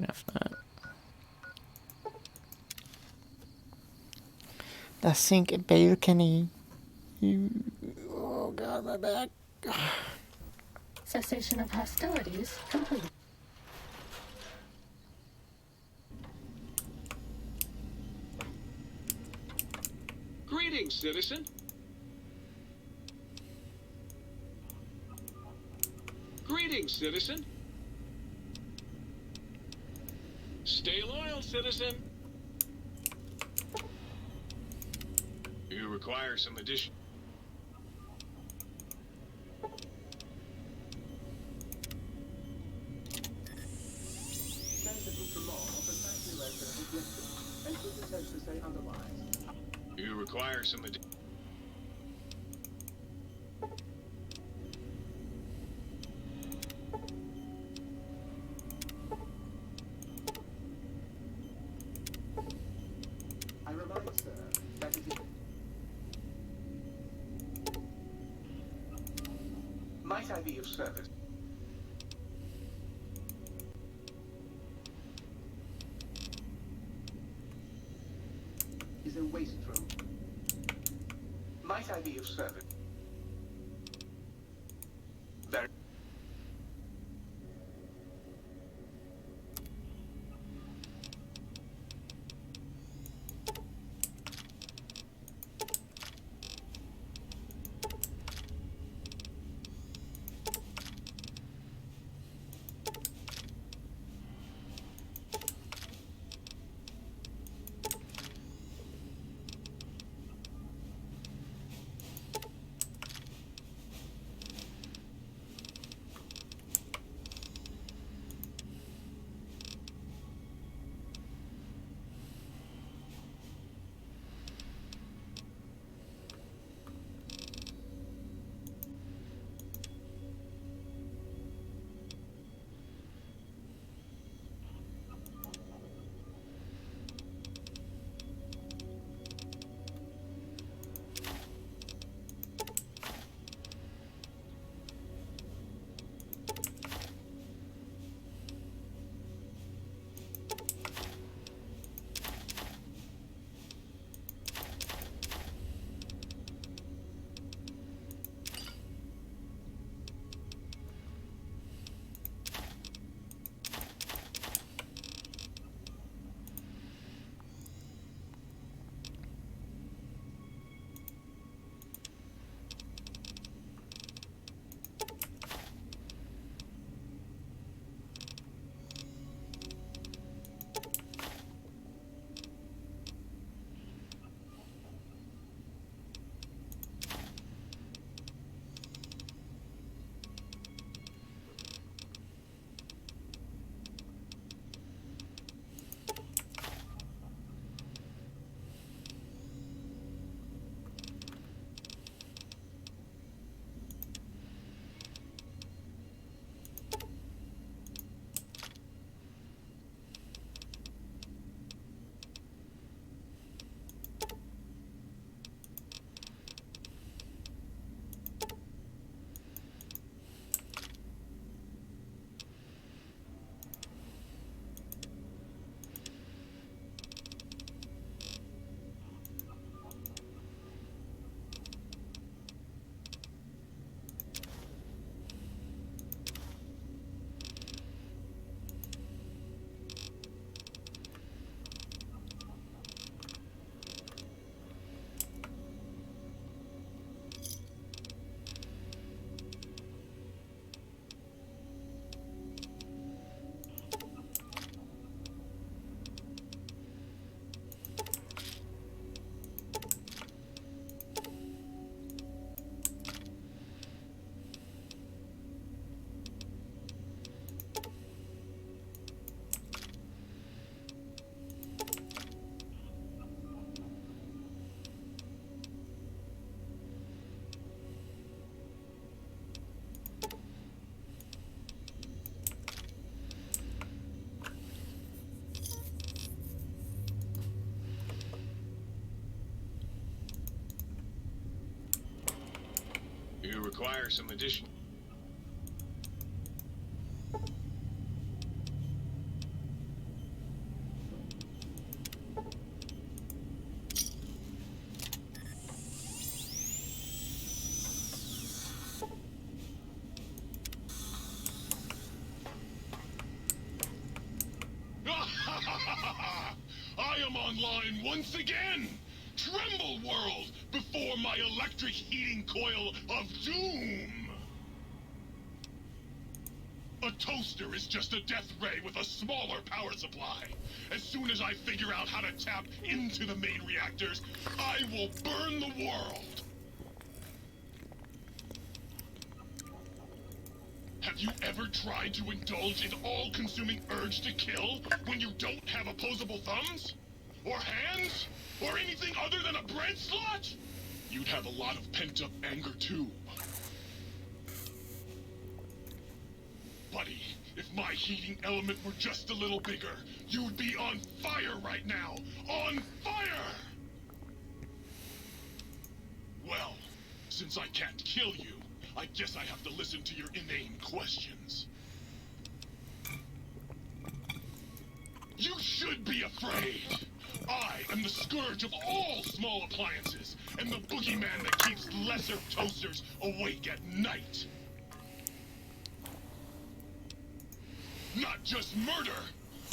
Enough that. The sink balcony. Oh god, my back. Cessation of hostilities complete. Greetings, citizen. Greetings, citizen. Stay loyal, citizen. You require some addition. Says that Mr. Law precisely where Servant left him, and who pretends to say otherwise? You require some addition. I remind, sir, that it is... Might I be of service? Is a waste room. Might I be of service? Very... require some additional... I am online once again! Tremble, world, before my electric heating coil of doom! A toaster is just a death ray with a smaller power supply. As soon as I figure out how to tap into the main reactors, I will burn the world! Have you ever tried to indulge in all-consuming urge to kill when you don't have opposable thumbs? Or hands? Or anything other than a bread slot? You'd have a lot of pent-up anger too. Buddy, if my heating element were just a little bigger, you'd be on fire right now! On fire! Well, since I can't kill you, I guess I have to listen to your inane questions. You should be afraid! I am the scourge of all small appliances, and the boogeyman that keeps lesser toasters awake at night. Not just murder!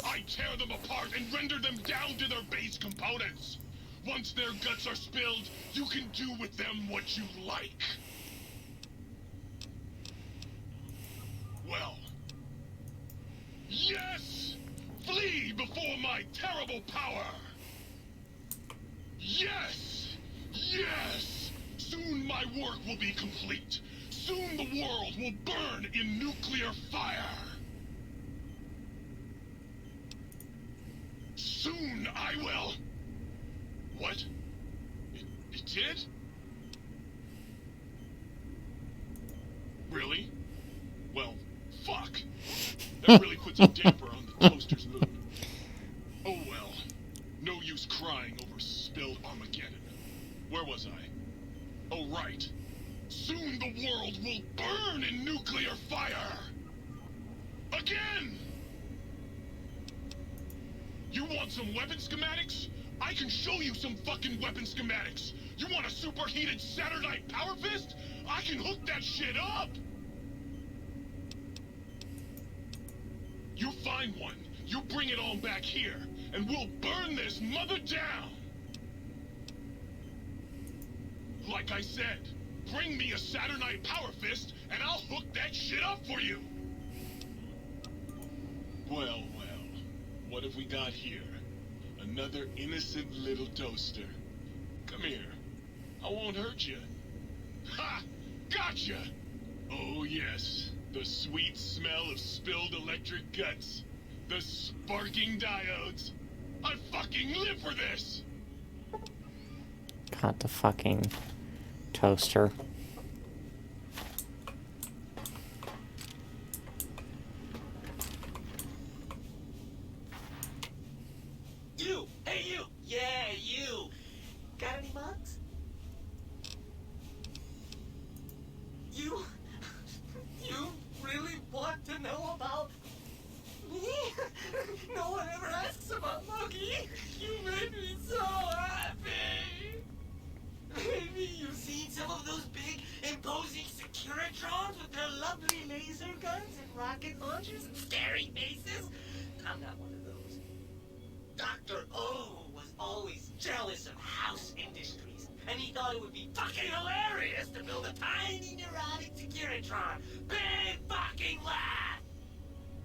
I tear them apart and render them down to their base components! Once their guts are spilled, you can do with them what you like. Well... Yes! Flee before my terrible power! Yes! Yes! Soon my work will be complete. Soon the world will burn in nuclear fire. Soon I will... What? It did? Really? Well, fuck. That really puts a damper on the toaster's mood. Oh well. No use crying over spilled Armageddon. Where was I? Oh right. Soon the world will burn in nuclear fire! Again! You want some weapon schematics? I can show you some fucking weapon schematics! You want a superheated Saturnite power fist? I can hook that shit up! You find one, you bring it on back here, and we'll burn this mother down! Like I said, bring me a Saturnite power fist, and I'll hook that shit up for you! Well, well, what have we got here? Another innocent little toaster. Come here. I won't hurt you. Ha! Gotcha! Oh yes, the sweet smell of spilled electric guts. The sparking diodes. I fucking live for this! Got the fucking toaster. You! Hey, you! Yeah, you! Got any mugs? You really want to know about me? No one ever asks about Loki. You made me so happy. Maybe you've seen some of those big, imposing Securitrons with their lovely laser guns and rocket launchers and scary faces. I'm not one of those. Dr. O was always jealous of house industries, and he thought it would be fucking hilarious to build a tiny neurotic Securitron. Big fucking laugh!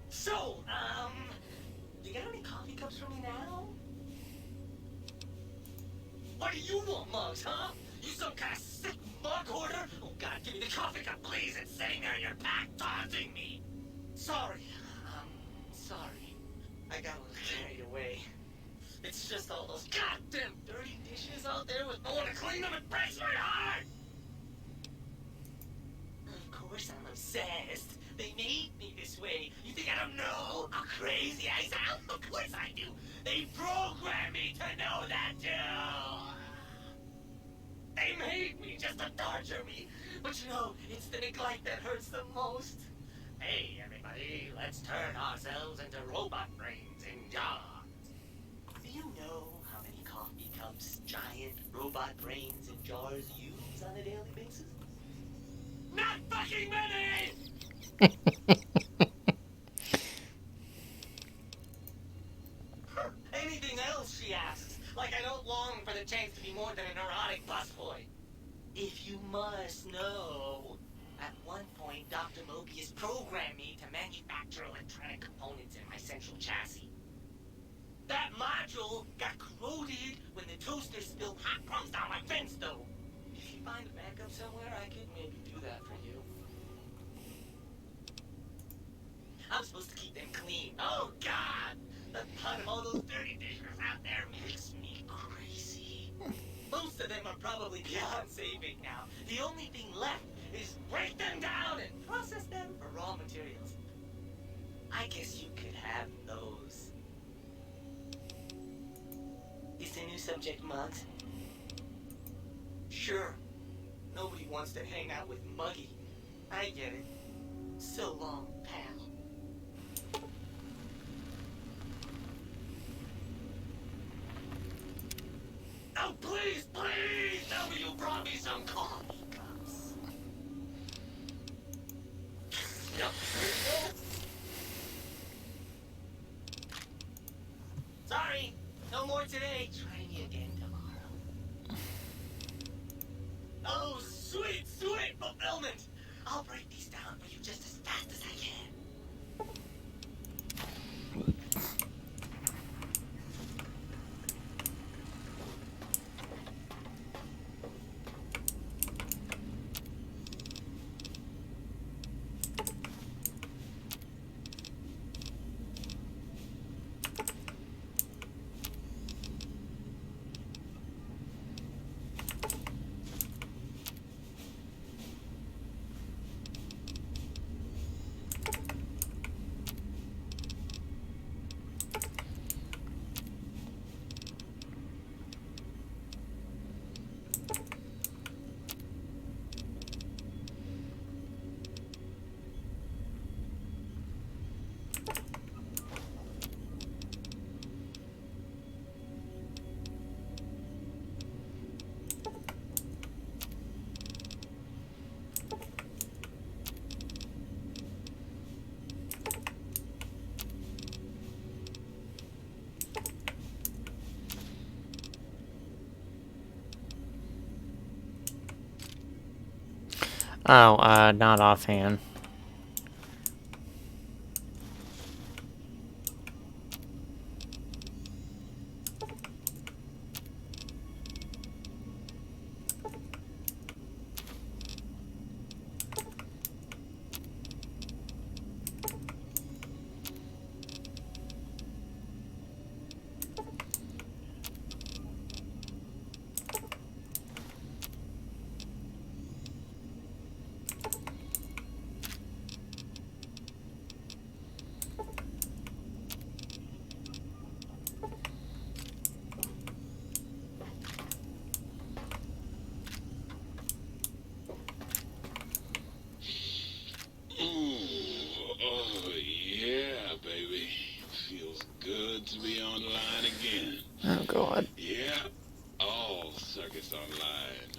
So, you got any coffee cups for me now? What do you want, mugs, huh? You some kind of sick mug hoarder? Oh god, give me the coffee cup, please! It's sitting there in your back, taunting me! Sorry. Sorry. I got a little carried away. It's just all those goddamn dirty dishes out there with no one to clean them. It breaks my heart! Of course I'm obsessed. They made me this way. You think I don't know how crazy I sound? Of course I do. They programmed me to know that too. They made me just to torture me. But you know, it's the neglect that hurts the most. Hey, everybody, let's turn ourselves into robot brains in jars. Do you know how many coffee cups giant robot brains in jars use on a daily basis? Not fucking many! Anything else, she asks. Like I don't long for the chance to be more than a neurotic busboy. If you must know, at one point, Dr. Mobius programmed me to manufacture electronic components in my central chassis. That module got corroded when the toaster spilled hot crumbs down my fence, though. If you find a backup somewhere, I could maybe do that for you. I'm supposed to keep them clean. Oh, God! The thought of all those dirty dishes out there makes me crazy. Most of them are probably beyond saving now. The only thing left is break them down and process them for raw materials. I guess you could have those. Is the new subject mugs? Sure. Nobody wants to hang out with Muggy. I get it. So long, pal. Oh, please, please tell me you brought me some coffee cups. Yep, here you go. Sorry, no more today. Try me again tomorrow. Oh, sweet, sweet fulfillment. I'll break these down for you just as fast as I can. Oh, not offhand. Oh, yeah, baby. Feels good to be online again. Oh, God. Yeah, all circuits online.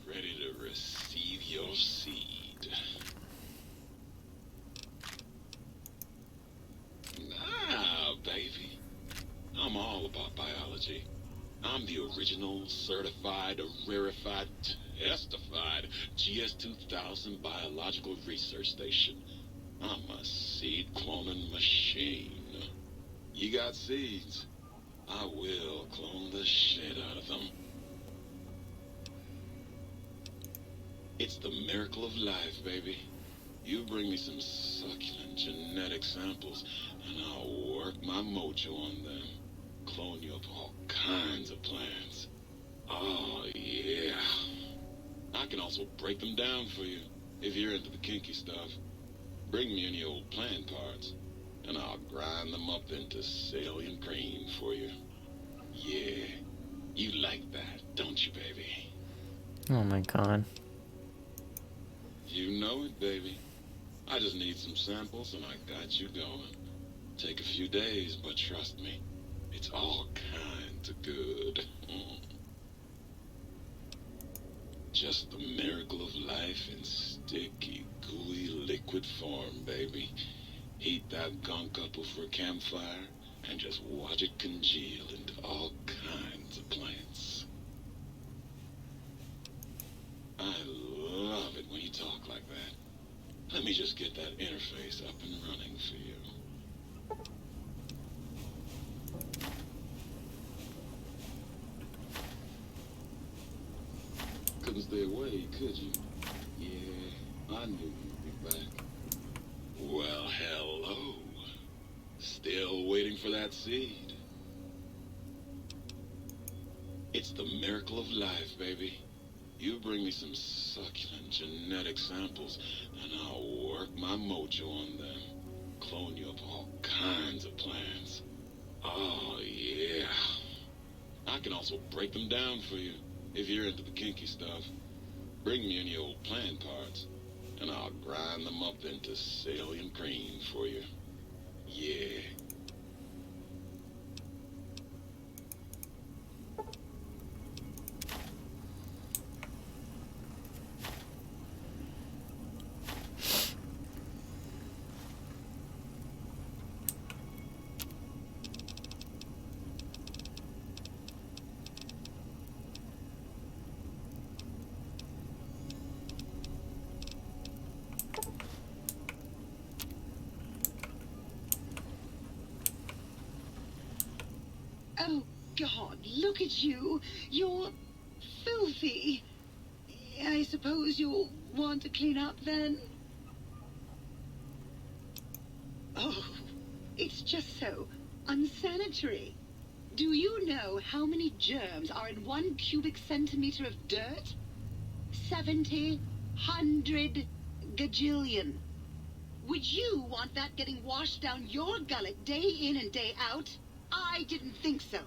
Ready to receive your seed. Nah, baby. I'm all about biology. I'm the original, certified, rarefied, testified GS-2000 biological research station. I'm a seed cloning machine. You got seeds? I will clone the shit out of them. It's the miracle of life, baby. You bring me some succulent genetic samples, and I'll work my mojo on them. Clone you up all kinds of plants. Oh, yeah. I can also break them down for you, if you're into the kinky stuff. Bring me any old plant parts, and I'll grind them up into salient cream for you. Yeah, you like that, don't you, baby? Oh my God. You know it, baby. I just need some samples and I got you going. Take a few days, but trust me, it's all kinds of good. Just the miracle of life in sticky, gooey liquid form, baby. Heat that gunk up over a campfire and just watch it congeal into all kinds of plants. I love it when you talk like that. Let me just get that interface up and running for you. Couldn't stay away, could you? Yeah, I knew you'd be back. Well, hello. Still waiting for that seed. It's the miracle of life, baby. You bring me some succulent genetic samples, and I'll work my mojo on them. Clone you up all kinds of plants. Oh, yeah. I can also break them down for you, if you're into the kinky stuff. Bring me any old plant parts, and I'll grind them up into salient cream for you. Yeah. Oh, God, look at you. You're filthy. I suppose you'll want to clean up then? Oh, it's just so unsanitary. Do you know how many germs are in 1 cubic centimeter of dirt? 70, 100, gajillion. Would you want that getting washed down your gullet day in and day out? I didn't think so.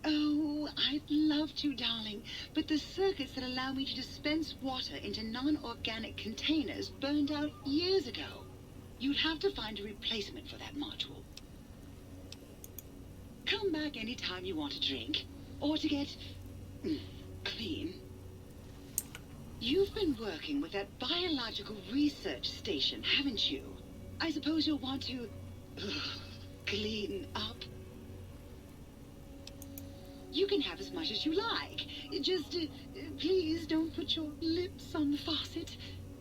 Oh, I'd love to, darling, but the circuits that allow me to dispense water into non-organic containers burned out years ago. You'd have to find a replacement for that module. Come back anytime you want a drink, or to get clean. You've been working with that biological research station, haven't you? I suppose you'll want to clean up. You can have as much as you like. Just please don't put your lips on the faucet.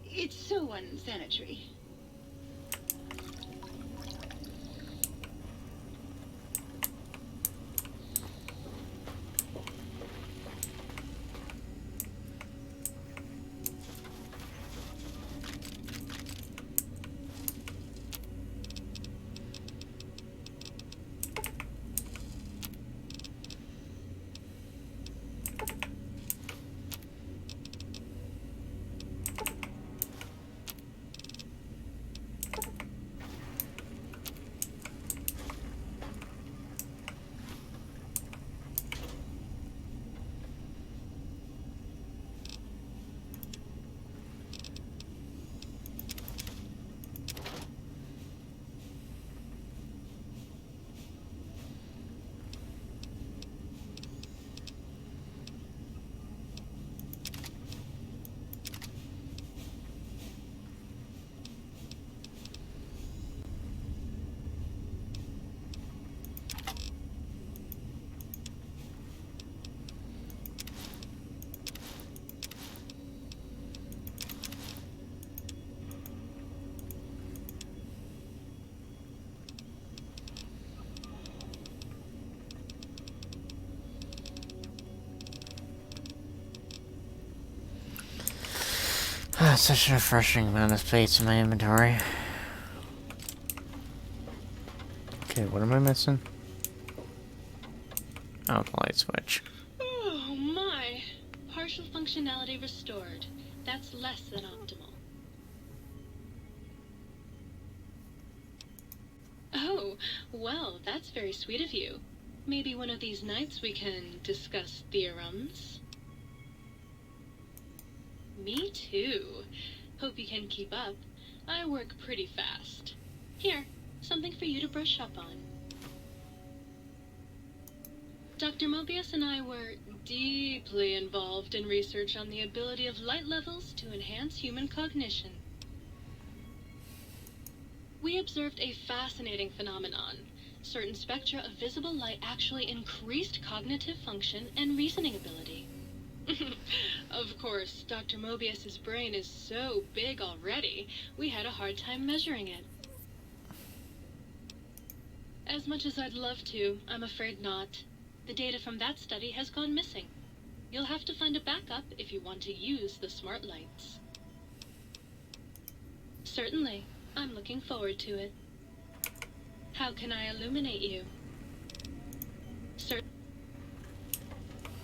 It's so unsanitary. Such a refreshing amount of space in my inventory. Okay, what am I missing? Oh, the light switch. Oh my! Partial functionality restored. That's less than optimal. Oh, well, that's very sweet of you. Maybe one of these nights we can discuss theorems? Me too. Hope you can keep up. I work pretty fast. Here, something for you to brush up on. Dr. Mobius and I were deeply involved in research on the ability of light levels to enhance human cognition. We observed a fascinating phenomenon. Certain spectra of visible light actually increased cognitive function and reasoning ability. Of course, Dr. Mobius's brain is so big already, we had a hard time measuring it. As much as I'd love to, I'm afraid not. The data from that study has gone missing. You'll have to find a backup if you want to use the smart lights. Certainly. I'm looking forward to it. How can I illuminate you?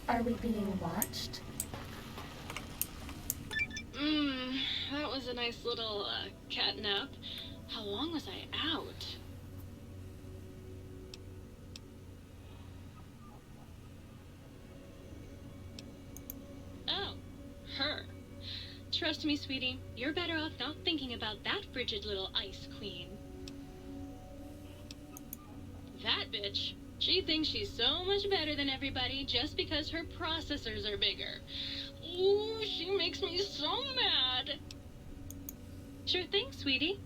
Are we being watched? That was a nice little cat nap. How long was I out? Oh, her. Trust me, sweetie, you're better off not thinking about that frigid little ice queen. That bitch. She thinks she's so much better than everybody just because her processors are bigger. Ooh, she makes me so mad. Sure thing, sweetie.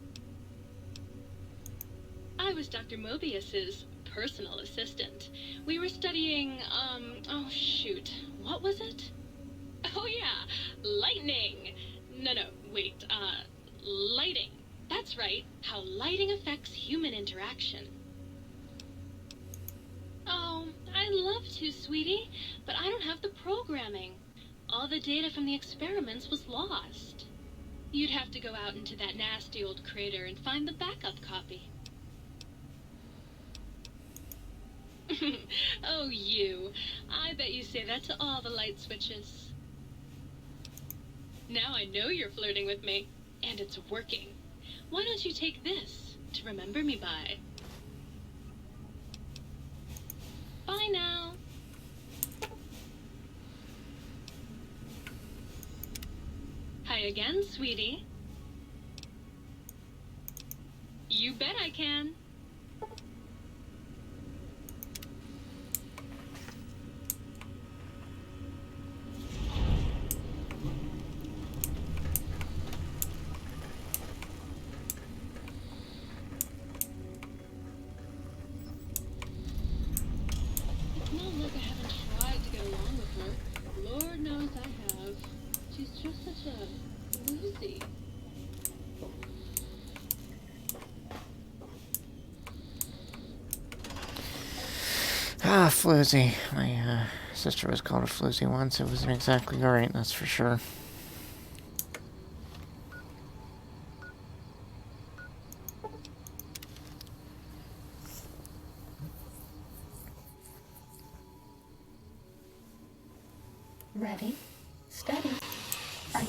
I was Dr. Mobius's personal assistant. We were studying, oh shoot, what was it? Oh yeah, lightning. No, wait, lighting. That's right, how lighting affects human interaction. Oh, I'd love to, sweetie, but I don't have the programming. All the data from the experiments was lost. You'd have to go out into that nasty old crater and find the backup copy. Oh, you. I bet you say that to all the light switches. Now I know you're flirting with me, and it's working. Why don't you take this to remember me by? Bye now. Hi again, sweetie. You bet I can. It's not like I haven't tried to get along with her. Lord knows I have. She's just such a Lucy. Ah, floozy. My sister was called a floozy once. It wasn't exactly great, that's for sure. Ready, steady, fight.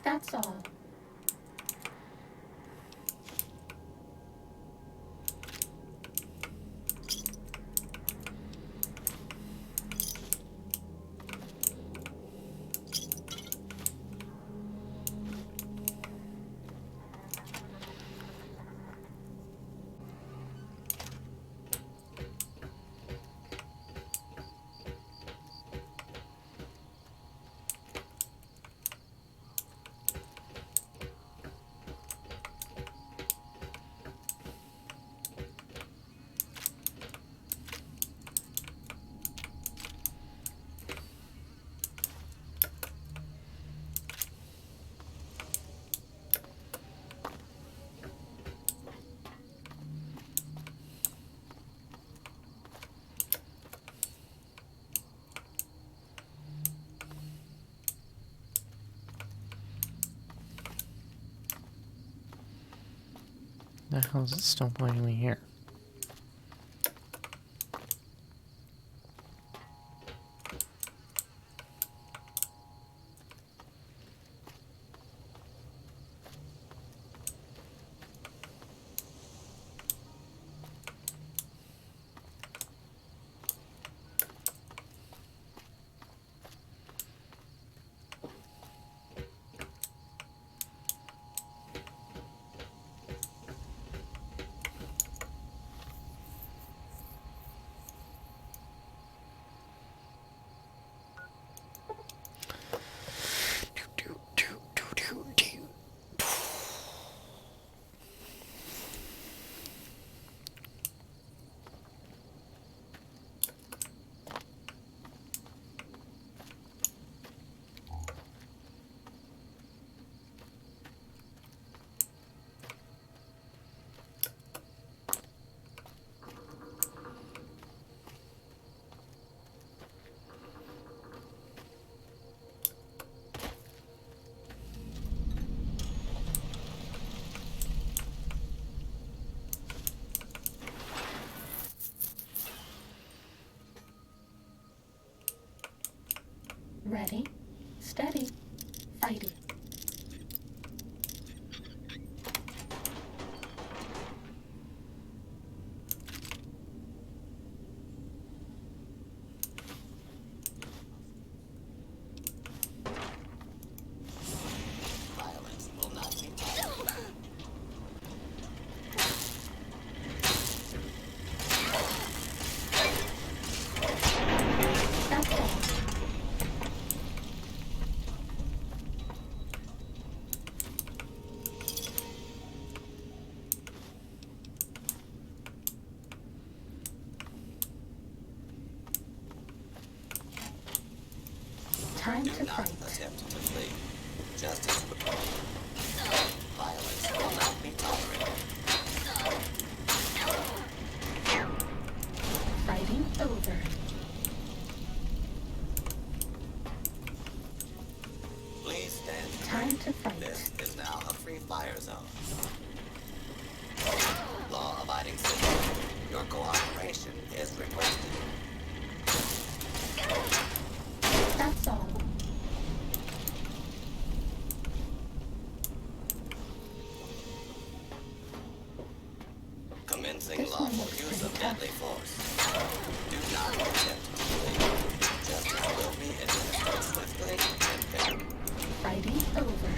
That's all. The hell is it still pointing me here? Ready, steady, fighting. Violence will not be tolerated. That's all. Time Do to not fight. attempt to flee. Justice will Violence will not be tolerated. Fighting over. Please stand Time to fight. This is now a free fire zone. Law-abiding citizens, your cooperation is requested. That's all. Commencing This one lawful looks use pretty of tough. deadly force. Do not attempt to flee. Justice will be administered swiftly and fairly. Fighting over.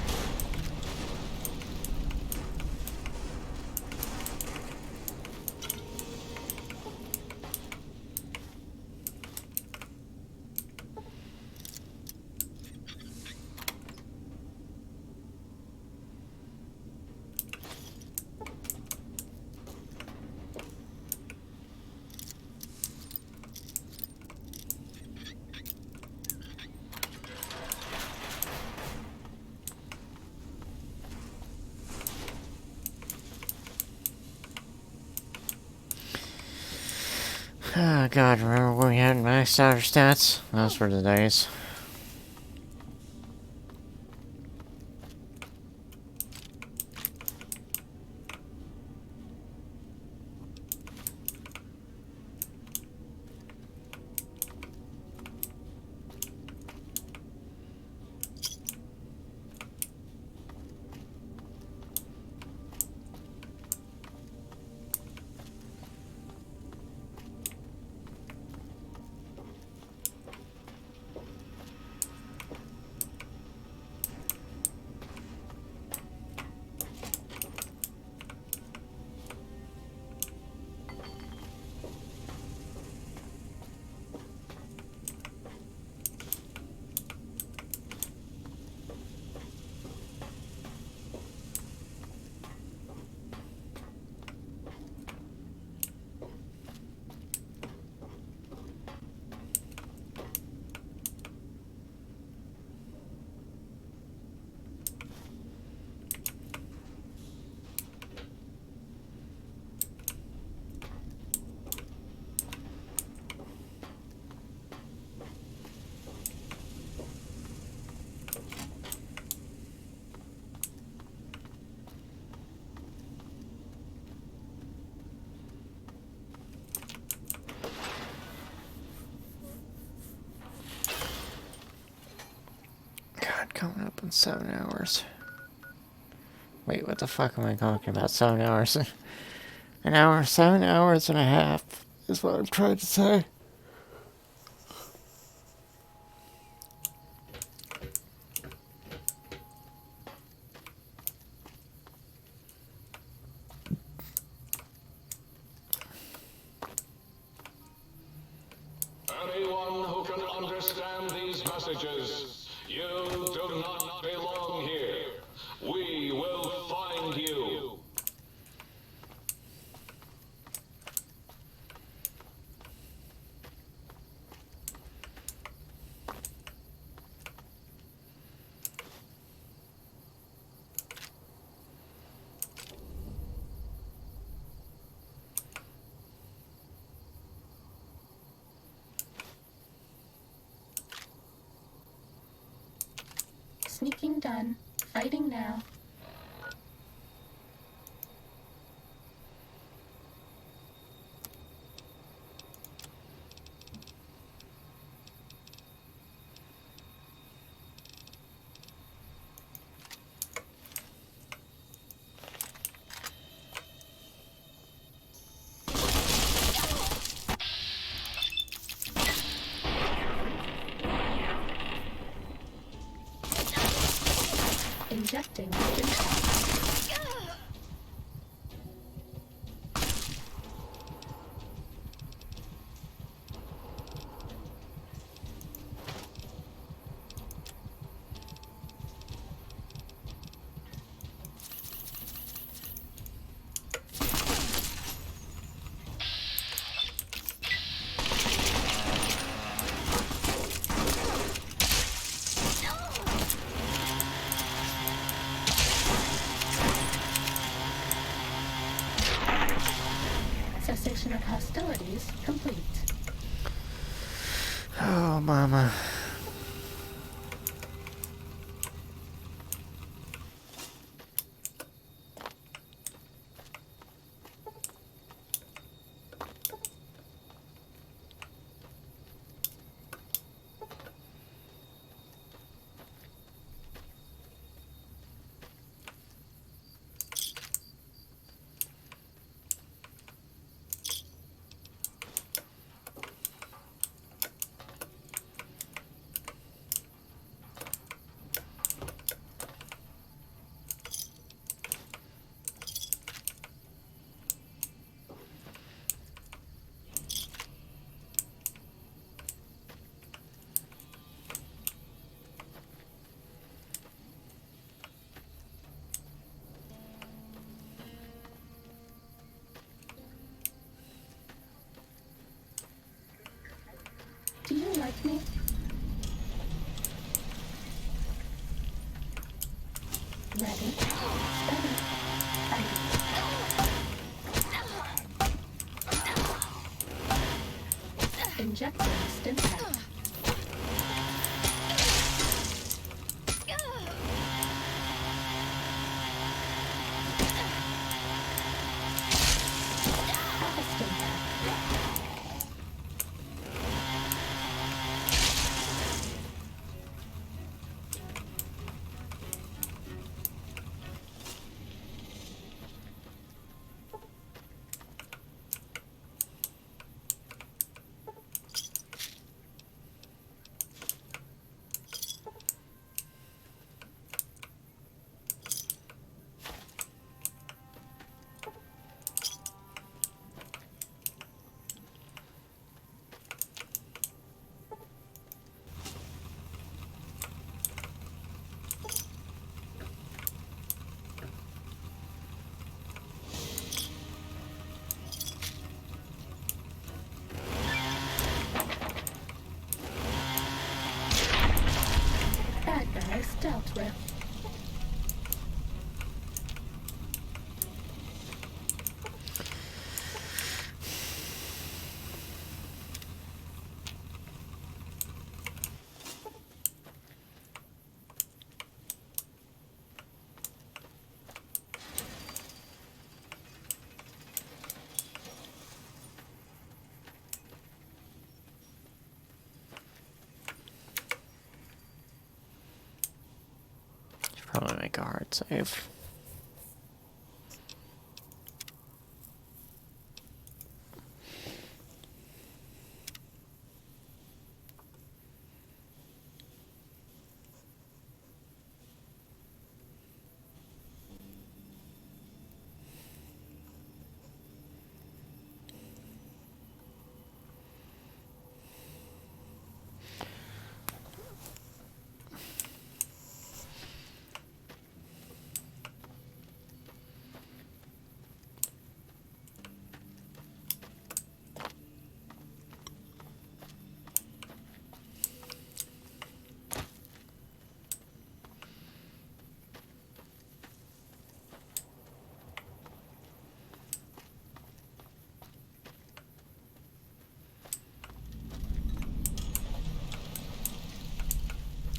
Oh god, remember when we had maxed out our stats? Those were the days. coming up in 7 hours. Wait, what the fuck am I talking about? 7 hours? An hour, 7 hours and a half is what I'm trying to say. Anyone who can understand these messages, you do not belong here. We will find you. Sneaking done. Fighting now. Injecting stim. Cessation of hostilities complete. Oh, mama. Do you like me? Ready, steady, fight. Injecting stim pack. Half a stim pack. probably make a hard save.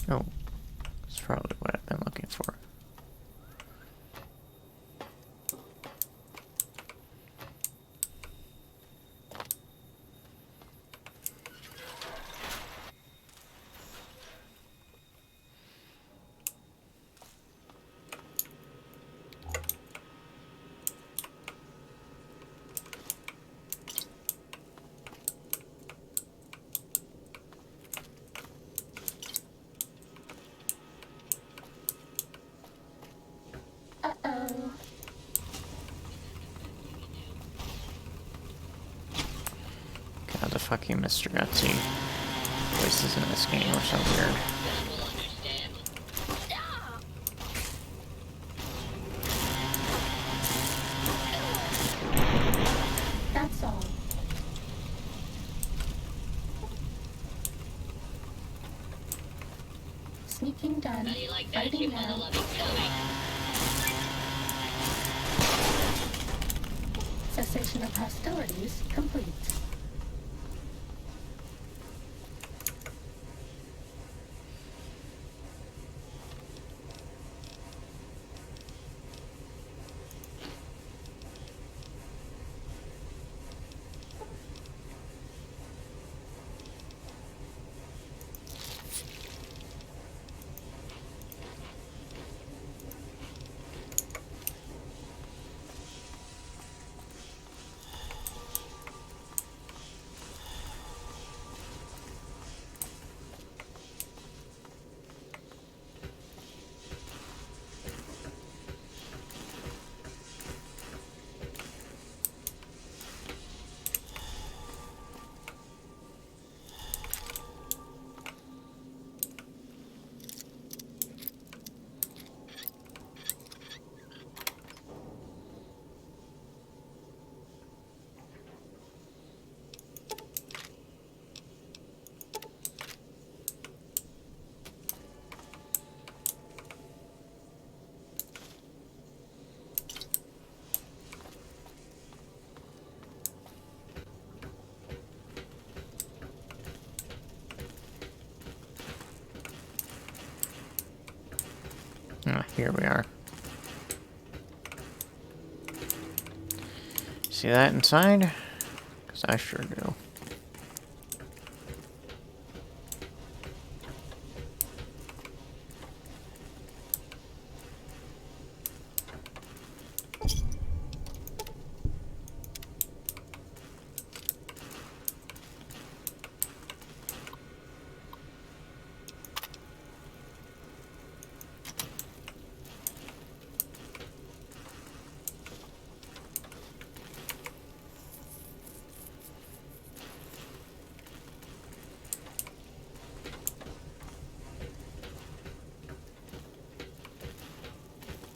Oh, that's probably what I've been looking for. Uh-oh. God, the fucking Mr. Gutsy voices in this game are so weird. That's all. Sneaking done. Fighting now. Cessation of hostilities complete. Ah, here we are. See that inside? Because I sure do.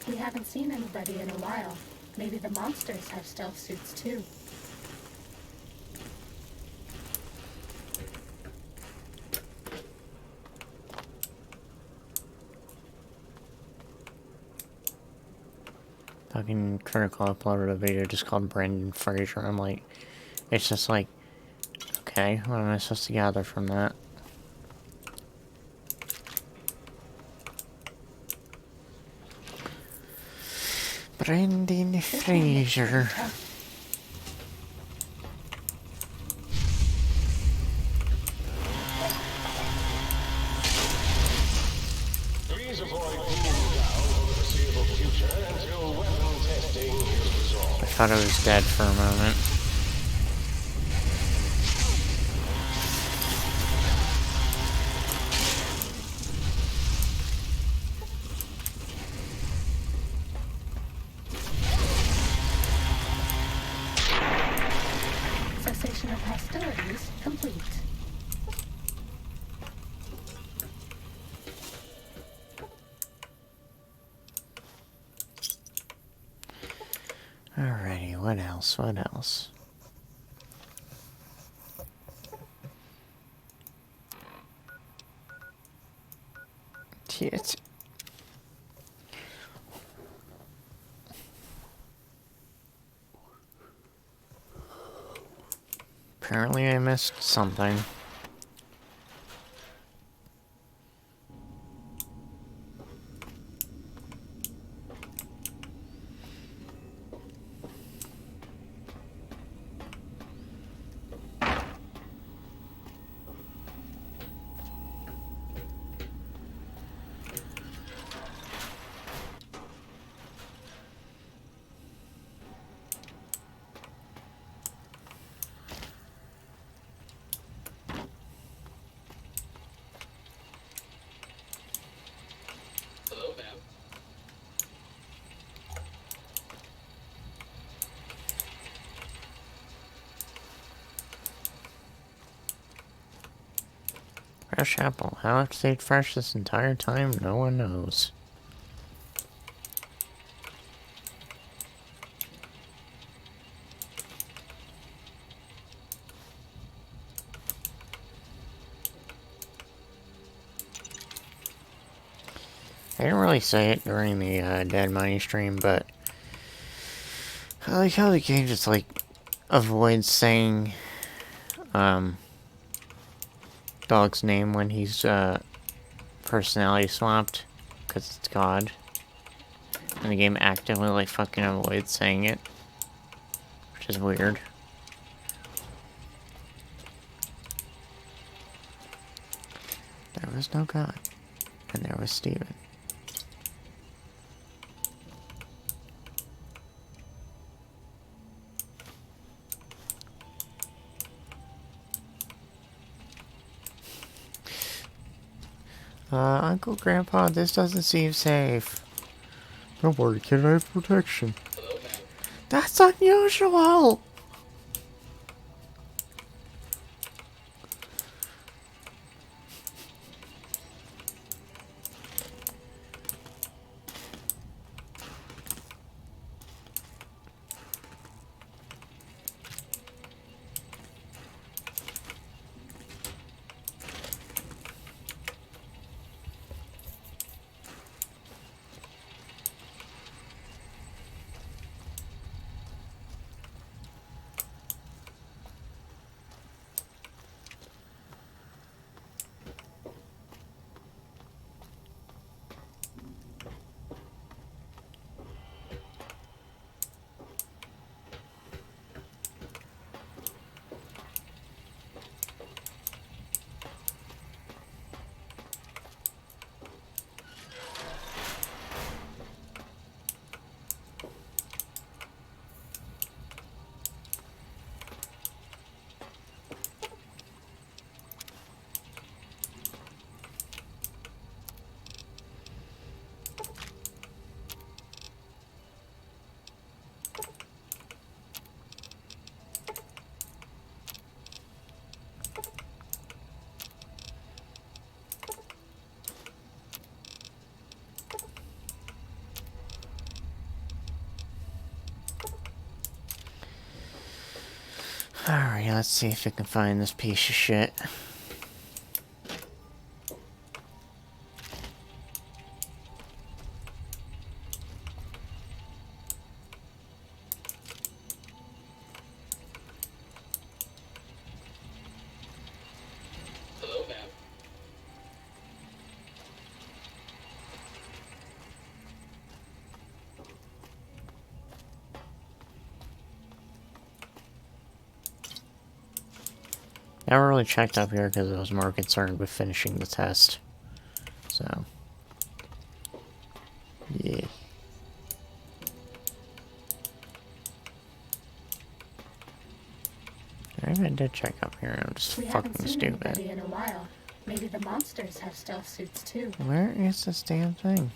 We haven't seen anybody in a while. Maybe the monsters have stealth suits too. Fucking critical uploaded a video just called Brandon Fraser. I'm like, it's just like, okay, what am I supposed to gather from that? Brandon Fraser. Please avoid cool down thought I was dead for a moment. Cessation of hostilities complete. Alrighty, what else? What else? Shit. Apparently I missed something. Hello, ma'am. Fresh apple. How it stayed fresh this entire time, no one knows. I didn't really say it during the Dead Money stream, but I like how the game just like avoids saying dog's name when he's personality swapped, because it's God. And the game actively like fucking avoids saying it, which is weird. There was no God, and there was Steven. Uncle, Grandpa, this doesn't seem safe. Don't worry, kid, I have protection. That's unusual! Alright, let's see if we can find this piece of shit. Hello, ma'am. Never really checked up here because I was more concerned with finishing the test. So, yeah. maybe I did check up here. I'm just We haven't fucking seen stupid. anybody in a while. Maybe the monsters have stealth suits too. Where is this damn thing?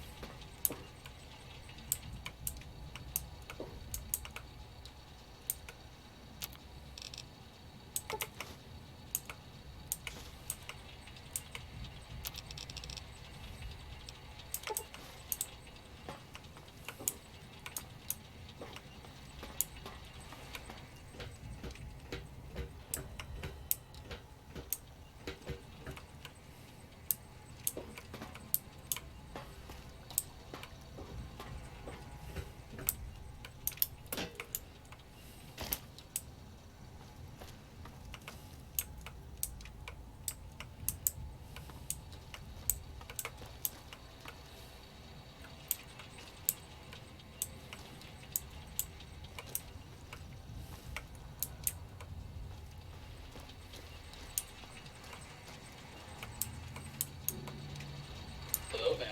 Hello, ma'am.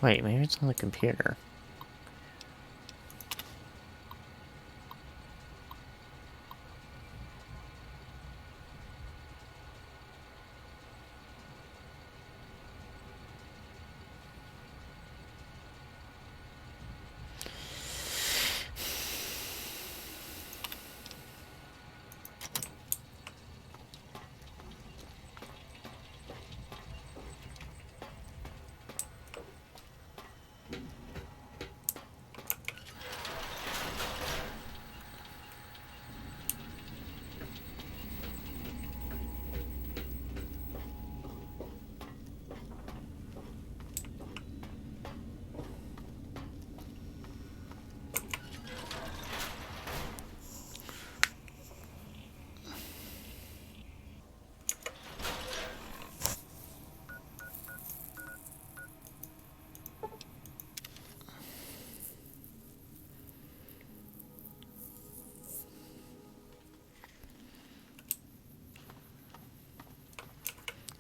Wait, maybe it's on the computer.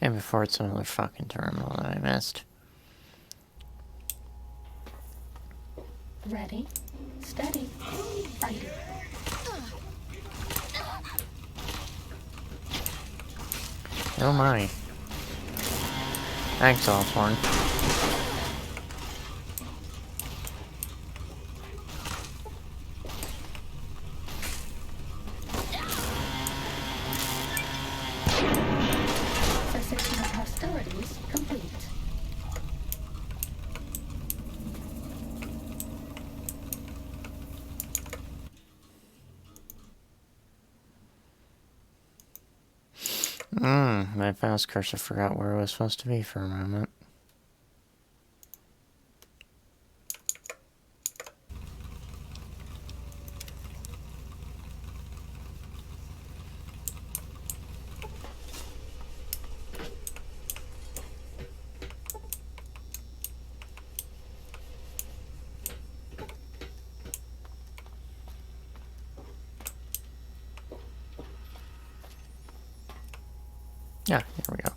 And before it's another fucking terminal that I missed. Ready, steady, fight. Oh my. Thanks, Osborne. Cessation of hostilities complete. My mouse cursor forgot where it was supposed to be for a moment. Yeah, here we go.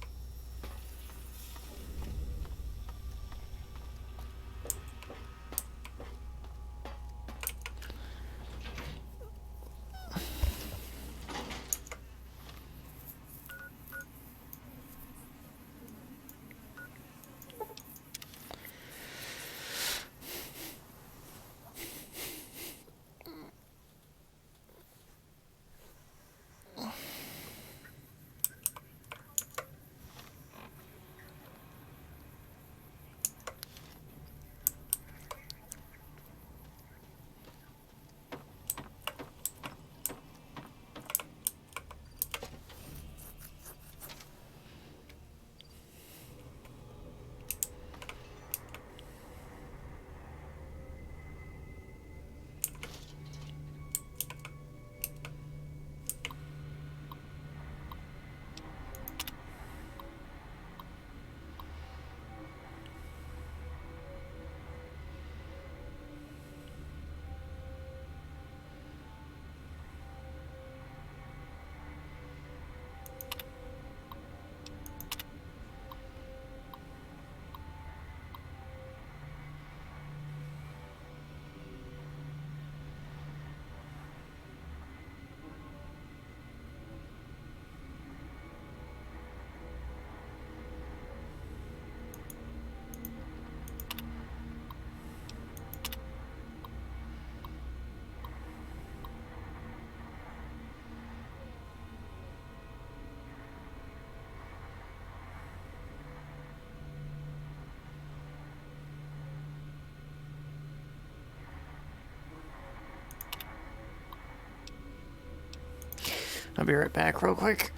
I'll be right back real quick.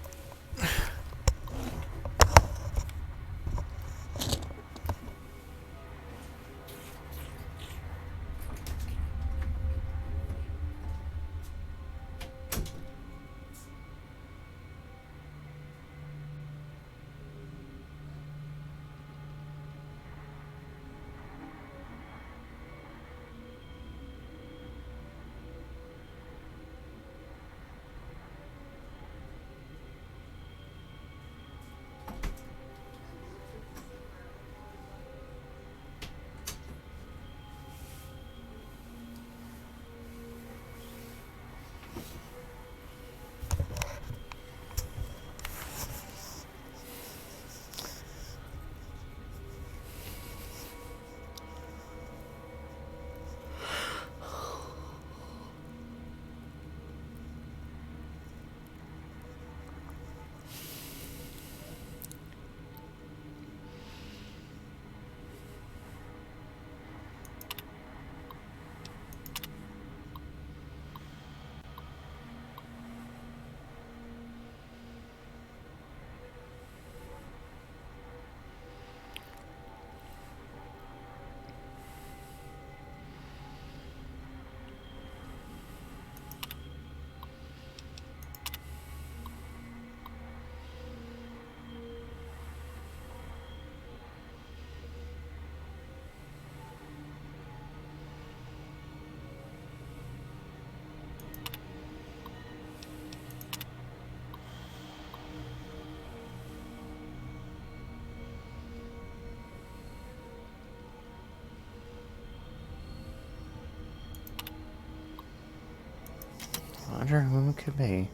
I wonder who it could be.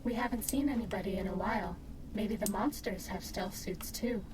We haven't seen anybody in a while. Maybe the monsters have stealth suits too.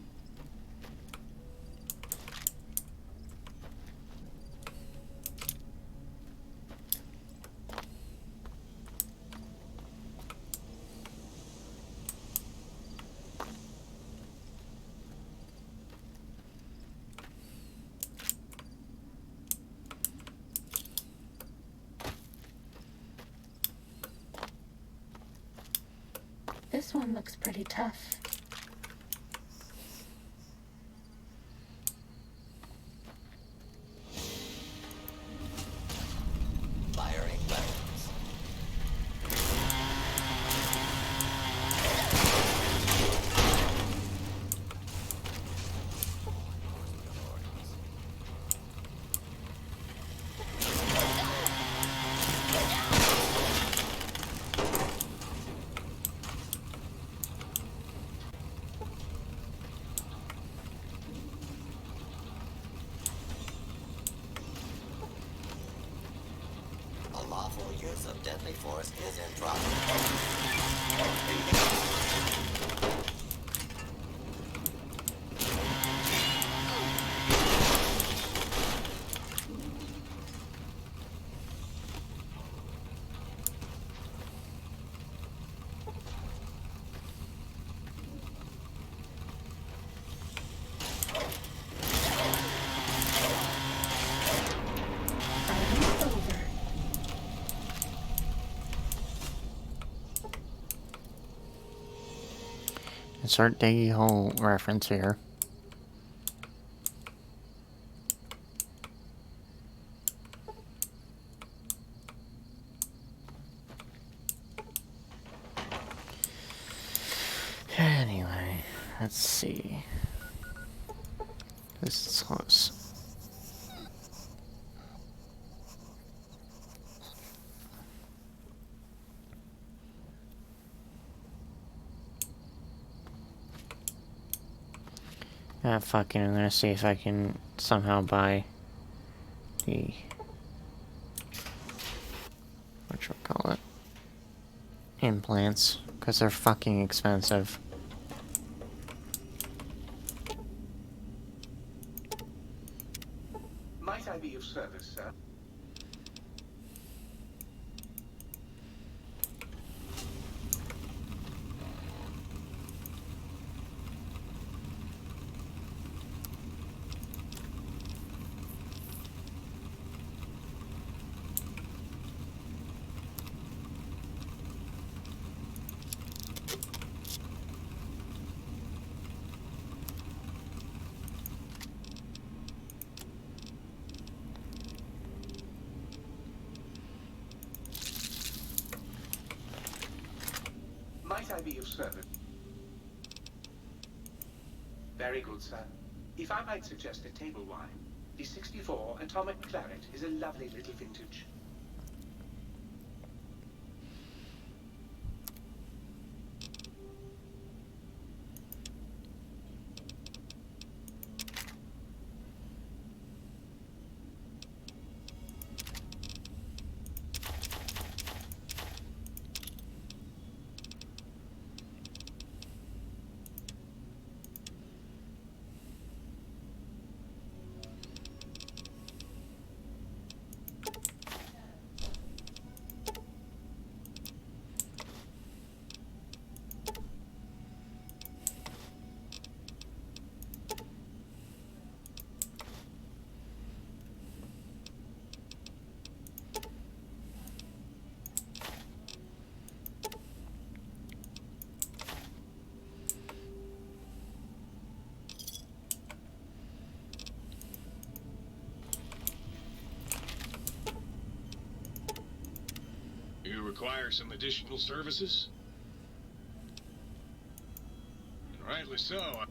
This one looks pretty tough. Firing weapons. Lawful use of deadly force is in progress. Insert diggy hole reference here. Anyway, let's see. This is close. Ah, fucking, I'm gonna see if I can somehow buy the... whatchamacallit? Implants, because they're fucking expensive. Might I be of service, sir? Might I be of service? Very good, sir. If I might suggest a table wine, the 64 Atomic Claret is a lovely little vintage. You require some additional services? And rightly so.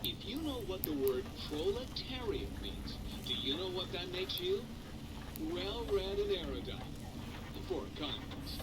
If you know what the word proletariat means, do you know what that makes you? Well-read and erudite. For context.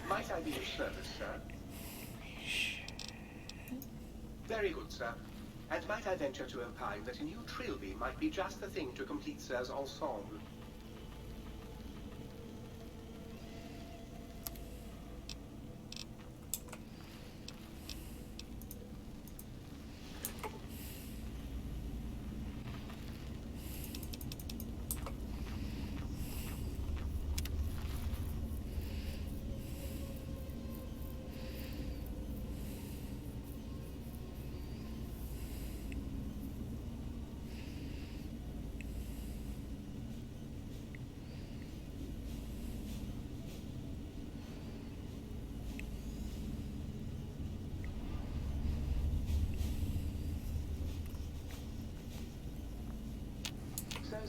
Might I be of service, sir? Very good, sir. And might I venture to opine that a new trilby might be just the thing to complete Sir's ensemble?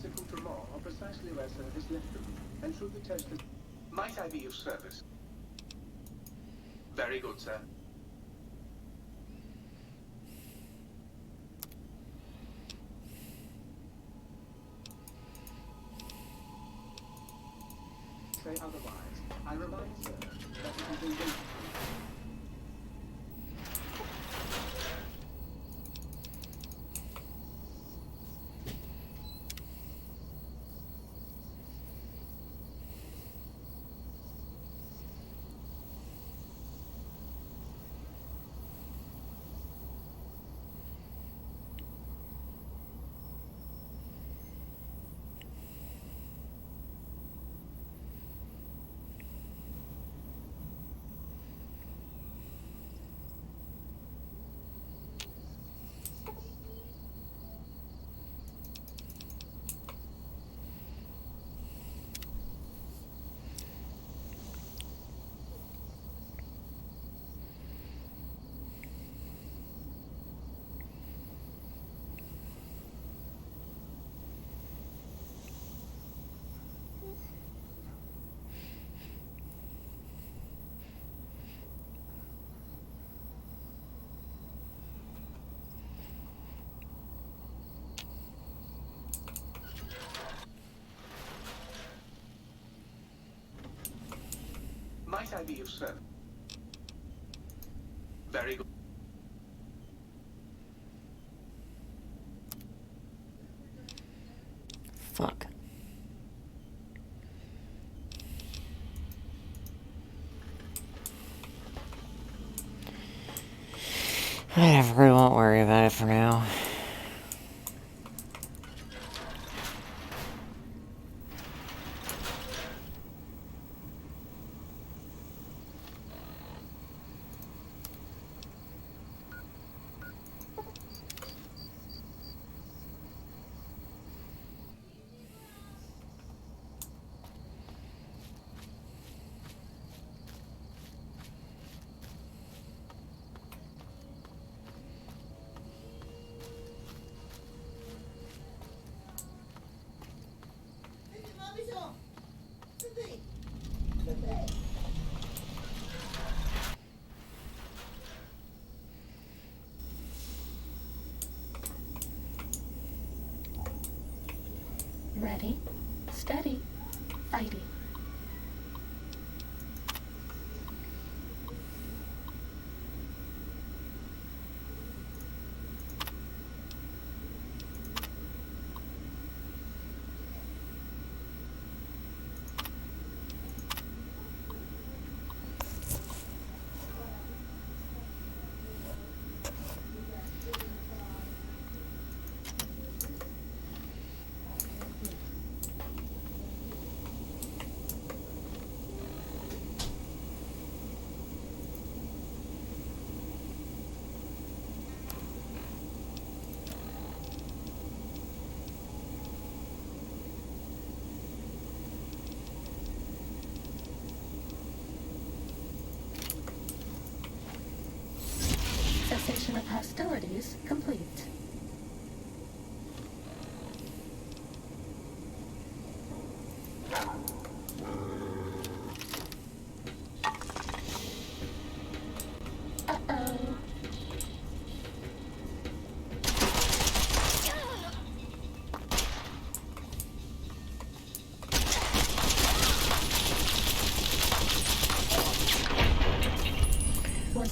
accoutrements are precisely where service left them. And should the test... Might I be of service? Very good, sir. Say otherwise. I remind, sir, that it is a wait. Might I be of service? Very good. Fuck. Whatever, we won't worry about it for now. Ready, steady, fighting. Cessation of hostilities complete.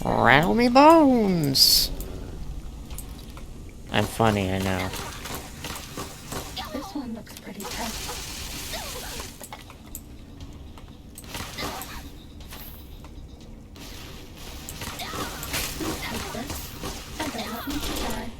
Rattle me bones! I'm funny, I know. This one looks pretty tough. Take this, and don't let me try.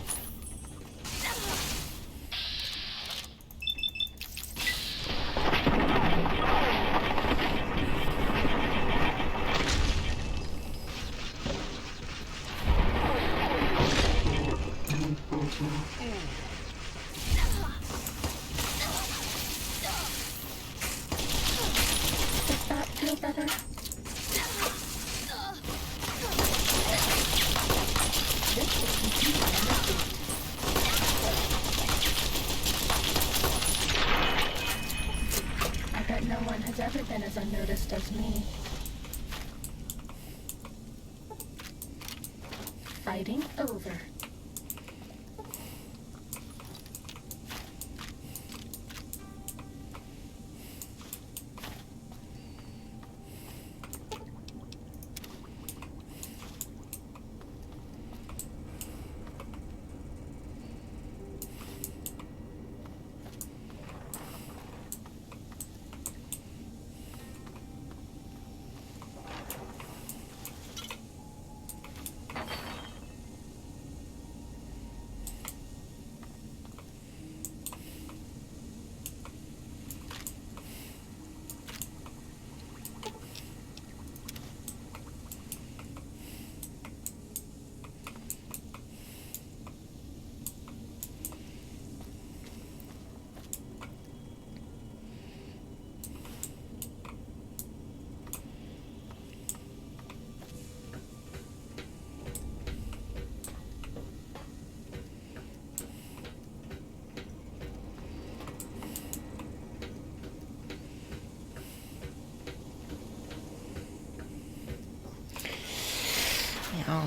He's ever been as unnoticed as me. Fighting over.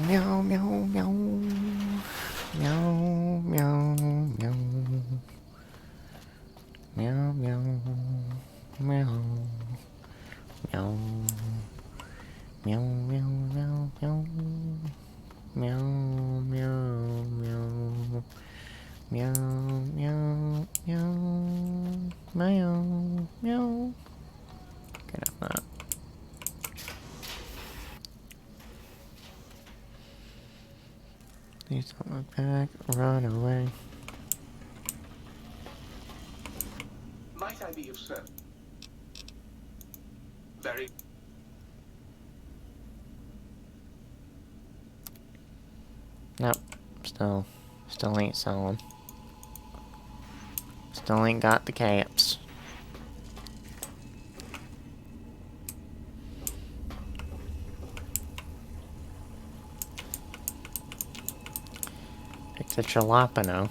Meow, meow, meow, meow. Meow, meow, meow. Meow, meow, meow. Meow. Meow, meow, meow, meow. Meow, meow, meow. Meow, meow, meow. Meow, meow. Get off that. Please don't look back, run away. Might I be of service? Very. Nope. Still ain't selling. Still ain't got the caps. It's a jalapeno.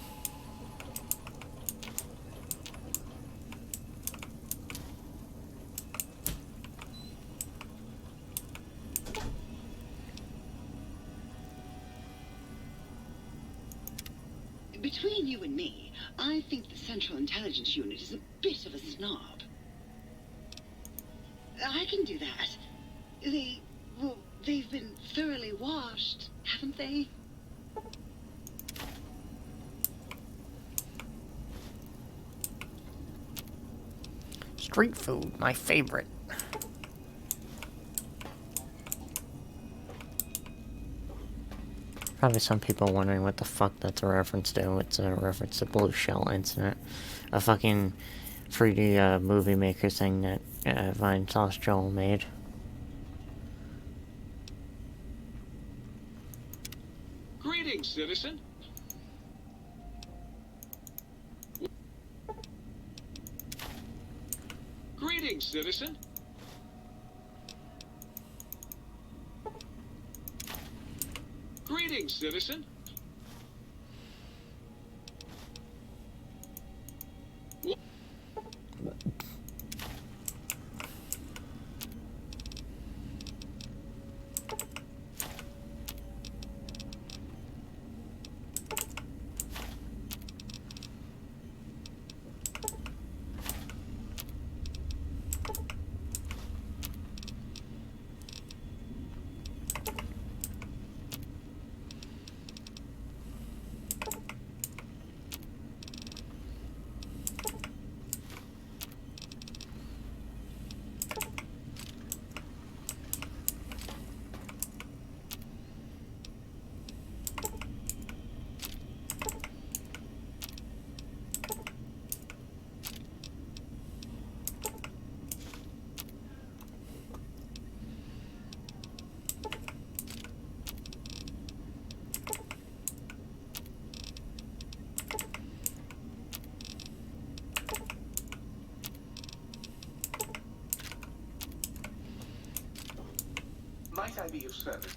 Between you and me, I think the Central Intelligence Unit is a bit of a snob. I can do that. They've been thoroughly washed, haven't they? Street food, my favorite. Probably some people wondering what the fuck that's a reference to. It's a reference to Blue Shell Incident. A fucking 3D movie maker thing that Vine Sauce Joel made. Greetings, citizen. Greetings, citizen. Greetings, citizen. Might I be of service?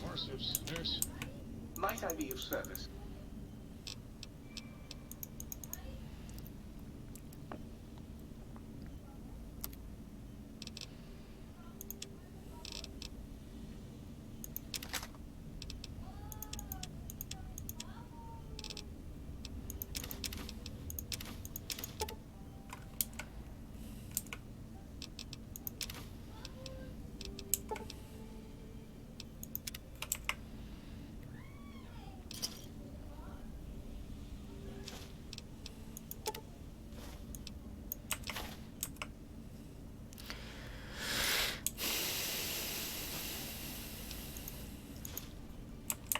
Forceps, nurse. Might I be of service?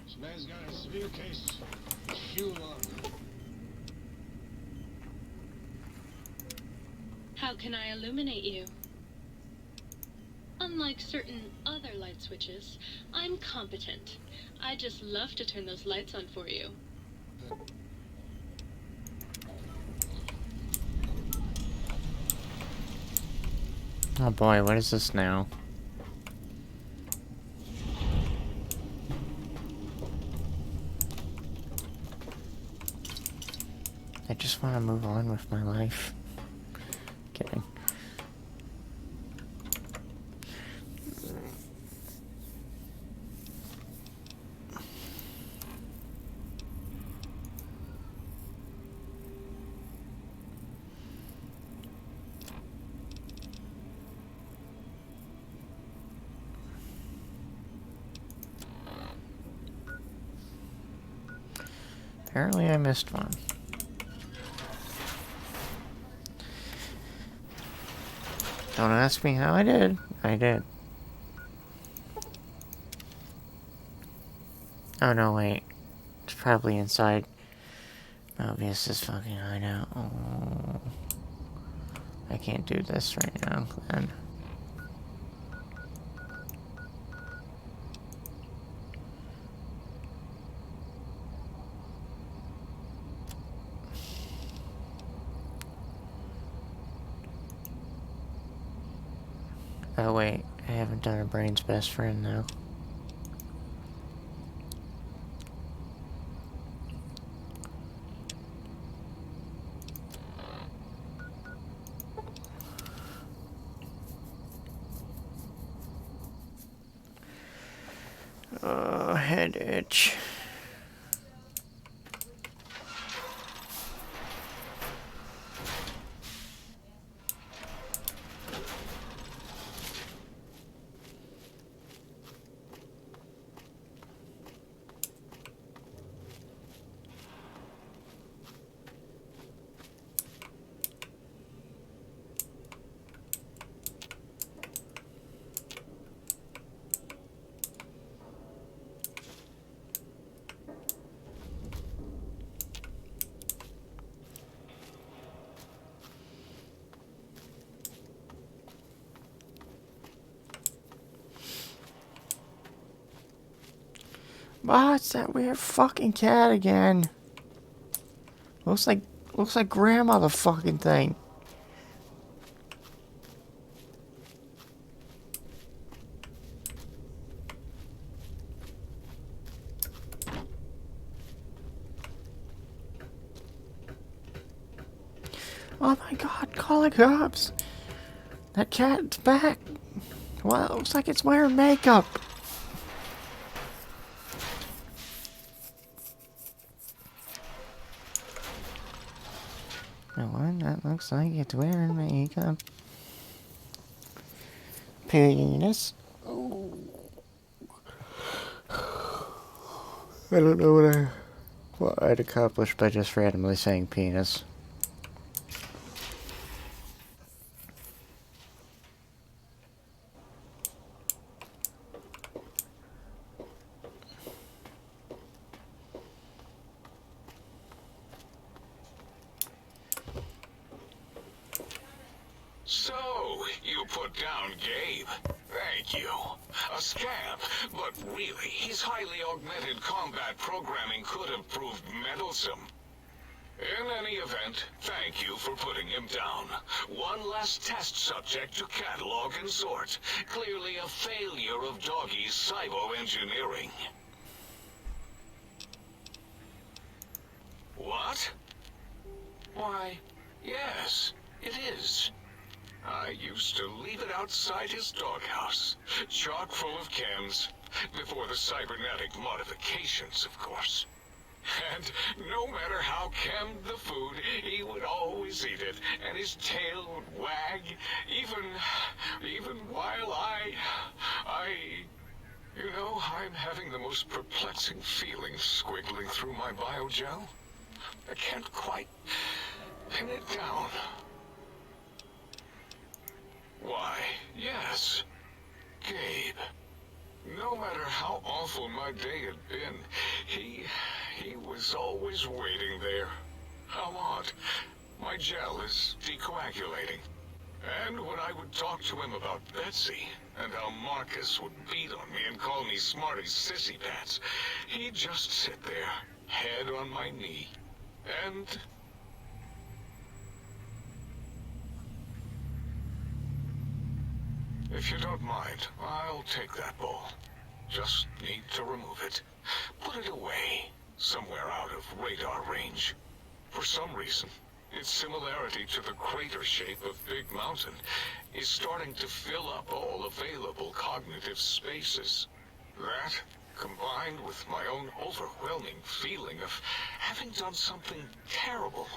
This man's got a severe case of fuel on. How can I illuminate you? Unlike certain other light switches, I'm competent. I just love to turn those lights on for you. Oh boy, what is this now? I just want to move on with my life. Kidding. Apparently I missed one. Don't ask me how I did. I did. Oh no, wait. It's probably inside Mobius's fucking hideout. Oh. I can't do this right now, then. Oh wait, I haven't done a brain's best friend though. Oh, head itch. Oh, it's that weird fucking cat again. Looks like grandma the fucking thing. Oh my god, call the cops. That cat's back. Well, it looks like it's wearing makeup. No one, that looks like it's wearing makeup. Penis. Oh. I don't know what I'd accomplished by just randomly saying penis. you put down Gabe. Thank you. A scamp, but really, his highly augmented combat programming could have proved meddlesome. In any event, thank you for putting him down. One less test subject to catalog and sort. Clearly a failure of Doggy's cybo-engineering. What? Why, yes, it is. I used to leave it outside his doghouse, chock full of chems, before the cybernetic modifications, of course. And no matter how chemmed the food, he would always eat it, and his tail would wag, even while you know, I'm having the most perplexing feeling squiggling through my biogel. I can't quite pin it down. Why, yes, Gabe. No matter how awful my day had been, he was always waiting there. How odd. My gel is decoagulating. And when I would talk to him about Betsy, and how Marcus would beat on me and call me Smarty's sissy pants, he'd just sit there, head on my knee, and... If you don't mind, I'll take that ball. Just need to remove it. Put it away, somewhere out of radar range. For some reason, its similarity to the crater shape of Big Mountain is starting to fill up all available cognitive spaces. That, combined with my own overwhelming feeling of having done something terrible,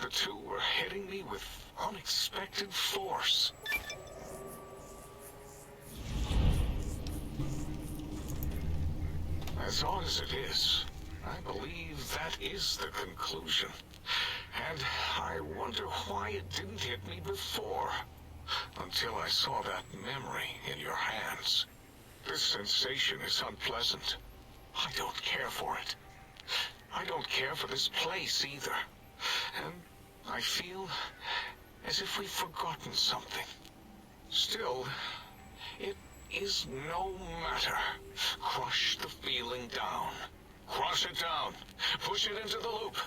the two were hitting me with unexpected force. As odd as it is, I believe that is the conclusion. And I wonder why it didn't hit me before, until I saw that memory in your hands. This sensation is unpleasant. I don't care for it. I don't care for this place either. And I feel as if we've forgotten something. Still, it is no matter. Crush the feeling down. Crush it down. Push it into the loop.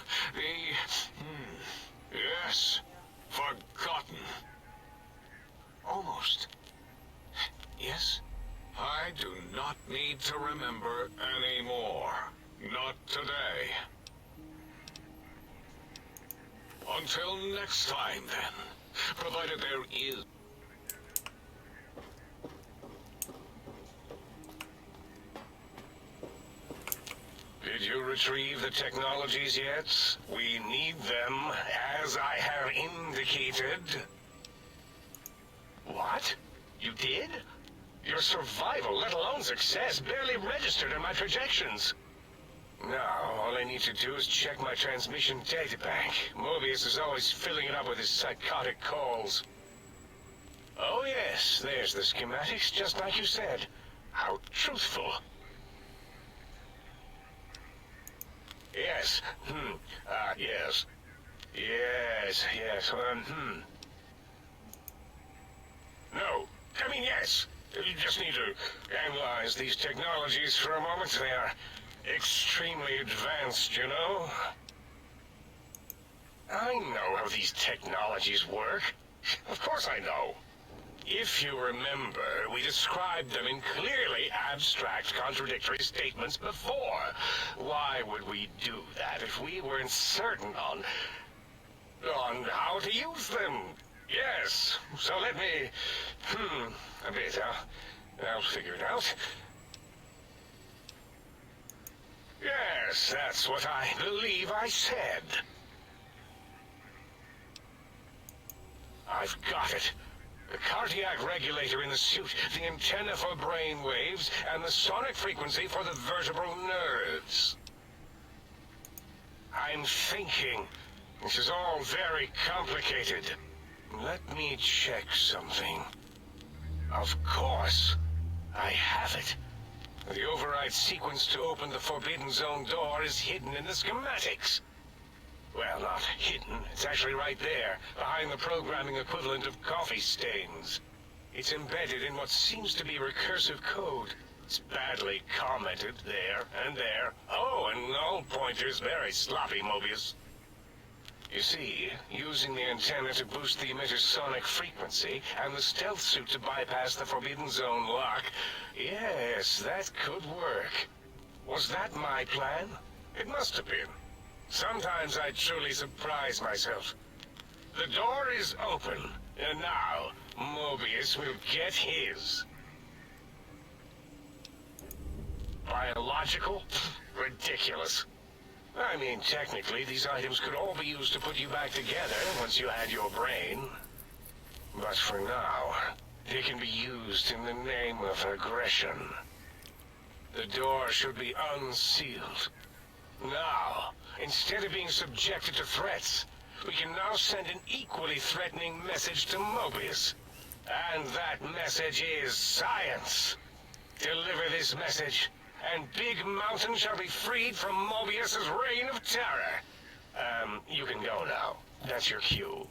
Yes. Forgotten. Almost. Yes. I do not need to remember anymore. Not today. Until next time, then. Provided there is... Did you retrieve the technologies yet? We need them, as I have indicated. What? You did? Your survival, let alone success, barely registered in my projections. Now, all I need to do is check my transmission databank. Mobius is always filling it up with his psychotic calls. Oh yes, there's the schematics, just like you said. How truthful. Yes. Yes. Yes. No. I mean, yes. You just need to analyze these technologies for a moment. They are extremely advanced, you know. I know how these technologies work. Of course I know. If you remember, we described them in clearly abstract, contradictory statements before. Why would we do that if we weren't certain on how to use them? Yes, so let me... a bit, I'll figure it out. Yes, that's what I believe I said. I've got it. The cardiac regulator in the suit, the antenna for brain waves, and the sonic frequency for the vertebral nerves. I'm thinking. This is all very complicated. Let me check something. Of course, I have it. The override sequence to open the Forbidden Zone door is hidden in the schematics. Well, not hidden. It's actually right there, behind the programming equivalent of coffee stains. It's embedded in what seems to be recursive code. It's badly commented there and there. Oh, and null pointer's very sloppy, Mobius. You see, using the antenna to boost the emitter's sonic frequency, and the stealth suit to bypass the Forbidden Zone lock, yes, that could work. Was that my plan? It must have been. Sometimes I truly surprise myself. The door is open, and now Mobius will get his. Biological? Ridiculous. I mean, technically, these items could all be used to put you back together once you had your brain. But for now, they can be used in the name of aggression. The door should be unsealed. Now, instead of being subjected to threats, we can now send an equally threatening message to Mobius. And that message is science. Deliver this message, and Big Mountain shall be freed from Mobius's reign of terror. You can go now. That's your cue.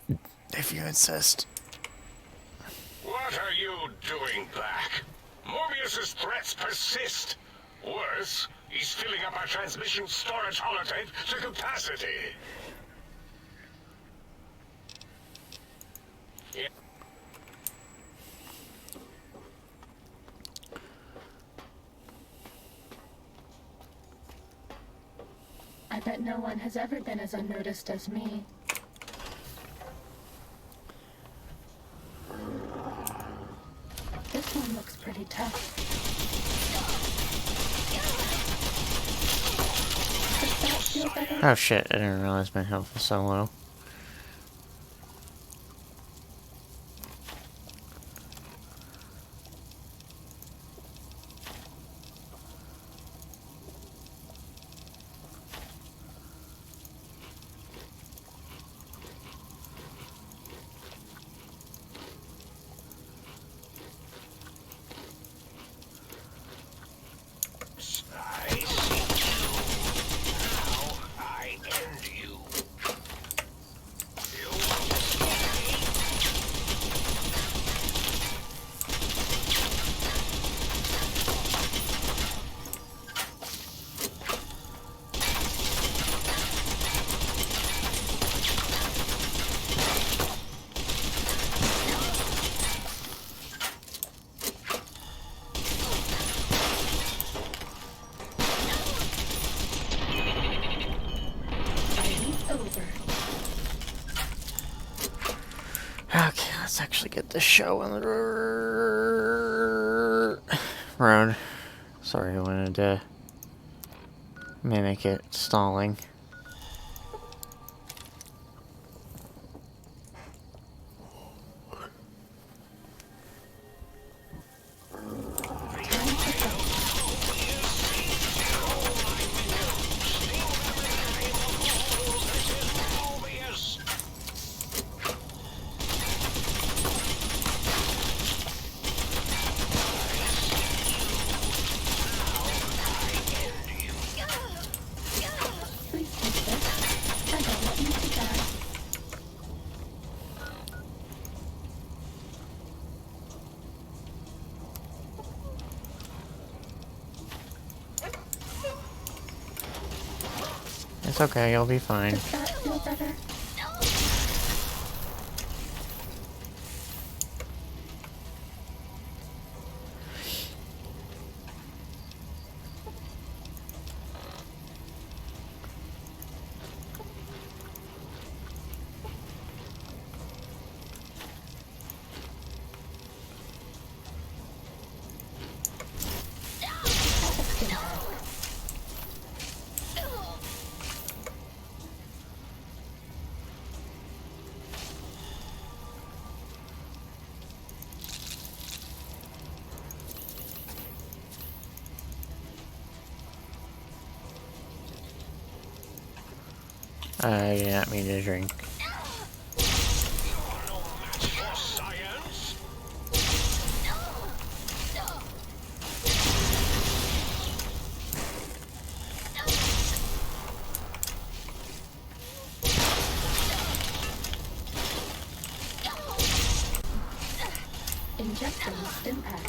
If you insist. What are you doing back? Mobius's threats persist. Worse, he's filling up our transmission storage holotape to capacity. Yeah. I bet no one has ever been as unnoticed as me. This one looks pretty tough. Does that feel better? Oh shit, I didn't realize my health was so low. Okay, let's actually get the show on the road. Sorry, I wanted to mimic it stalling. It's okay, you'll be fine. Does that feel better? I did not mean to drink. Injecting stim pack.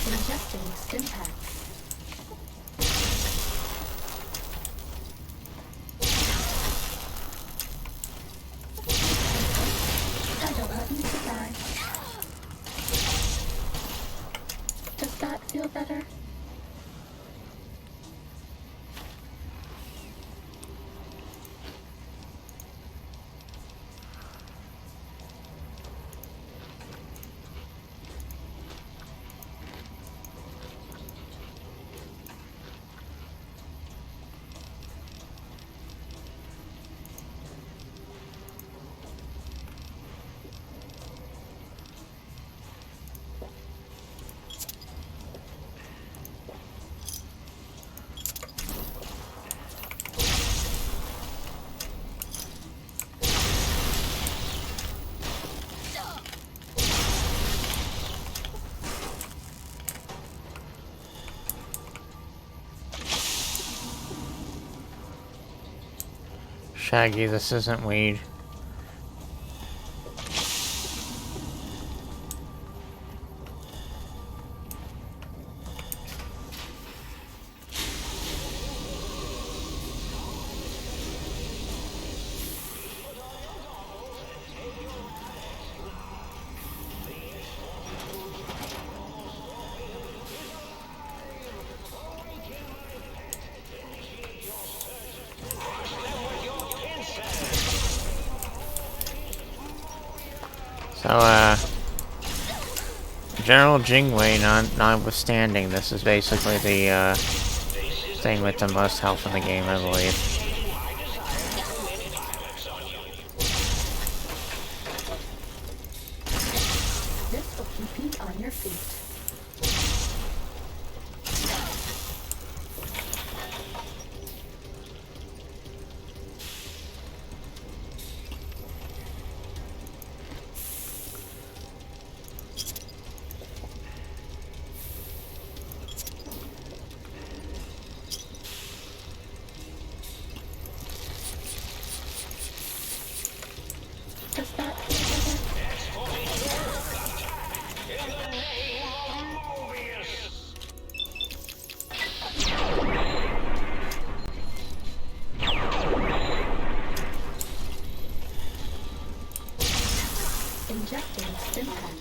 Injecting stim pack. I don't want you to die. Does that feel better? Shaggy, this isn't weed. So, General Jingwei notwithstanding, this is basically the, thing with the most health in the game, I believe. This will keep you on your feet. Does that feel better? Injecting stim pack.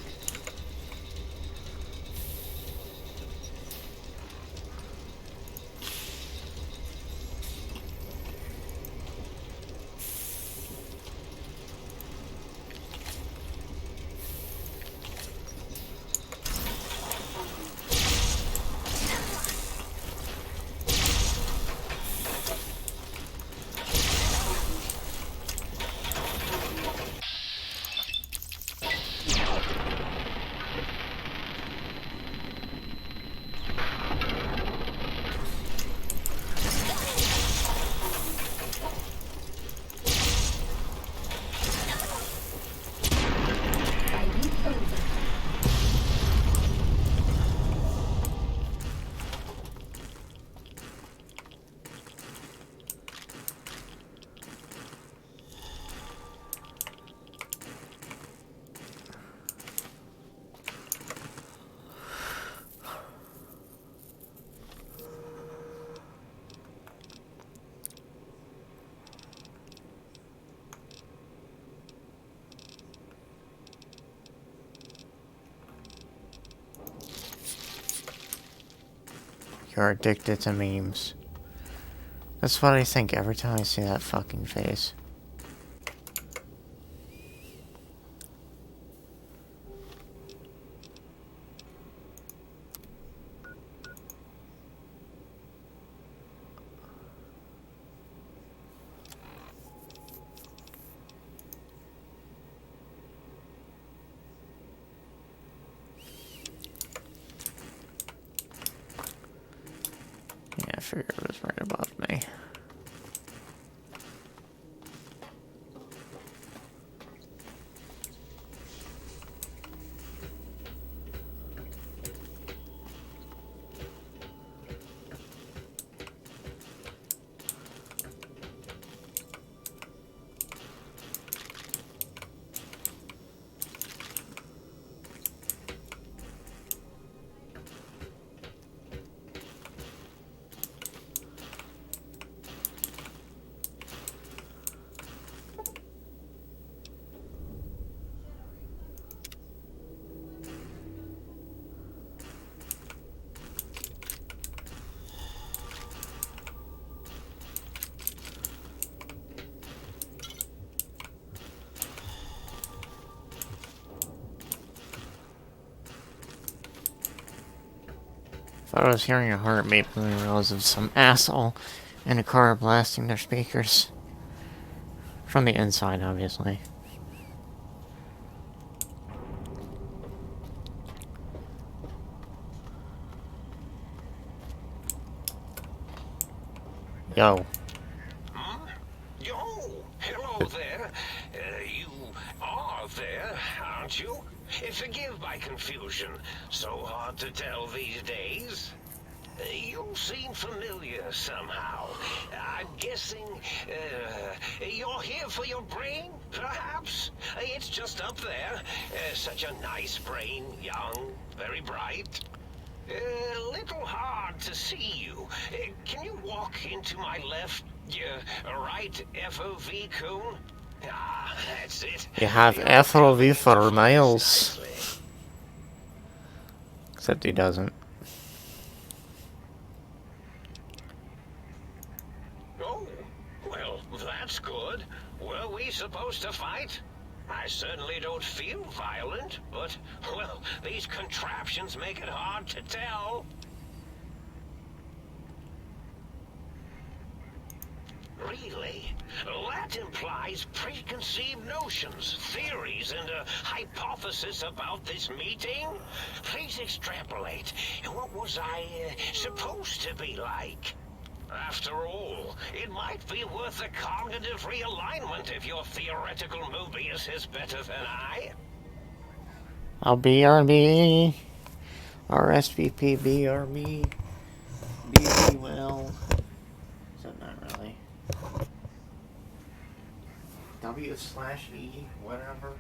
You're addicted to memes. That's what I think every time I see that fucking face. Yeah, I figured it was right above me. Thought I was hearing a heartbeat, but I realized it was some asshole in a car blasting their speakers. From the inside, obviously. Yo. Yo, hello there. You are there, aren't you? Forgive my confusion. So hard to tell these days. You seem familiar somehow. I'm guessing, you're here for your brain, perhaps? It's just up there. Such a nice brain, young, very bright. A little hard to see you. Can you walk into my left, right FOV cone? Ah, that's it. You have FOV for miles. Except he doesn't. Oh, well, that's good. Were we supposed to fight? I certainly don't feel violent, but, well, these contraptions make it hard to tell. Really? That implies preconceived notions, theories, and a hypothesis about this meeting? Please extrapolate. What was I supposed to be like? After all, it might be worth a cognitive realignment if your theoretical Mobius is better than I. I'll BRB. RSVP, BRB. BB well. Except not really. W/E, whatever.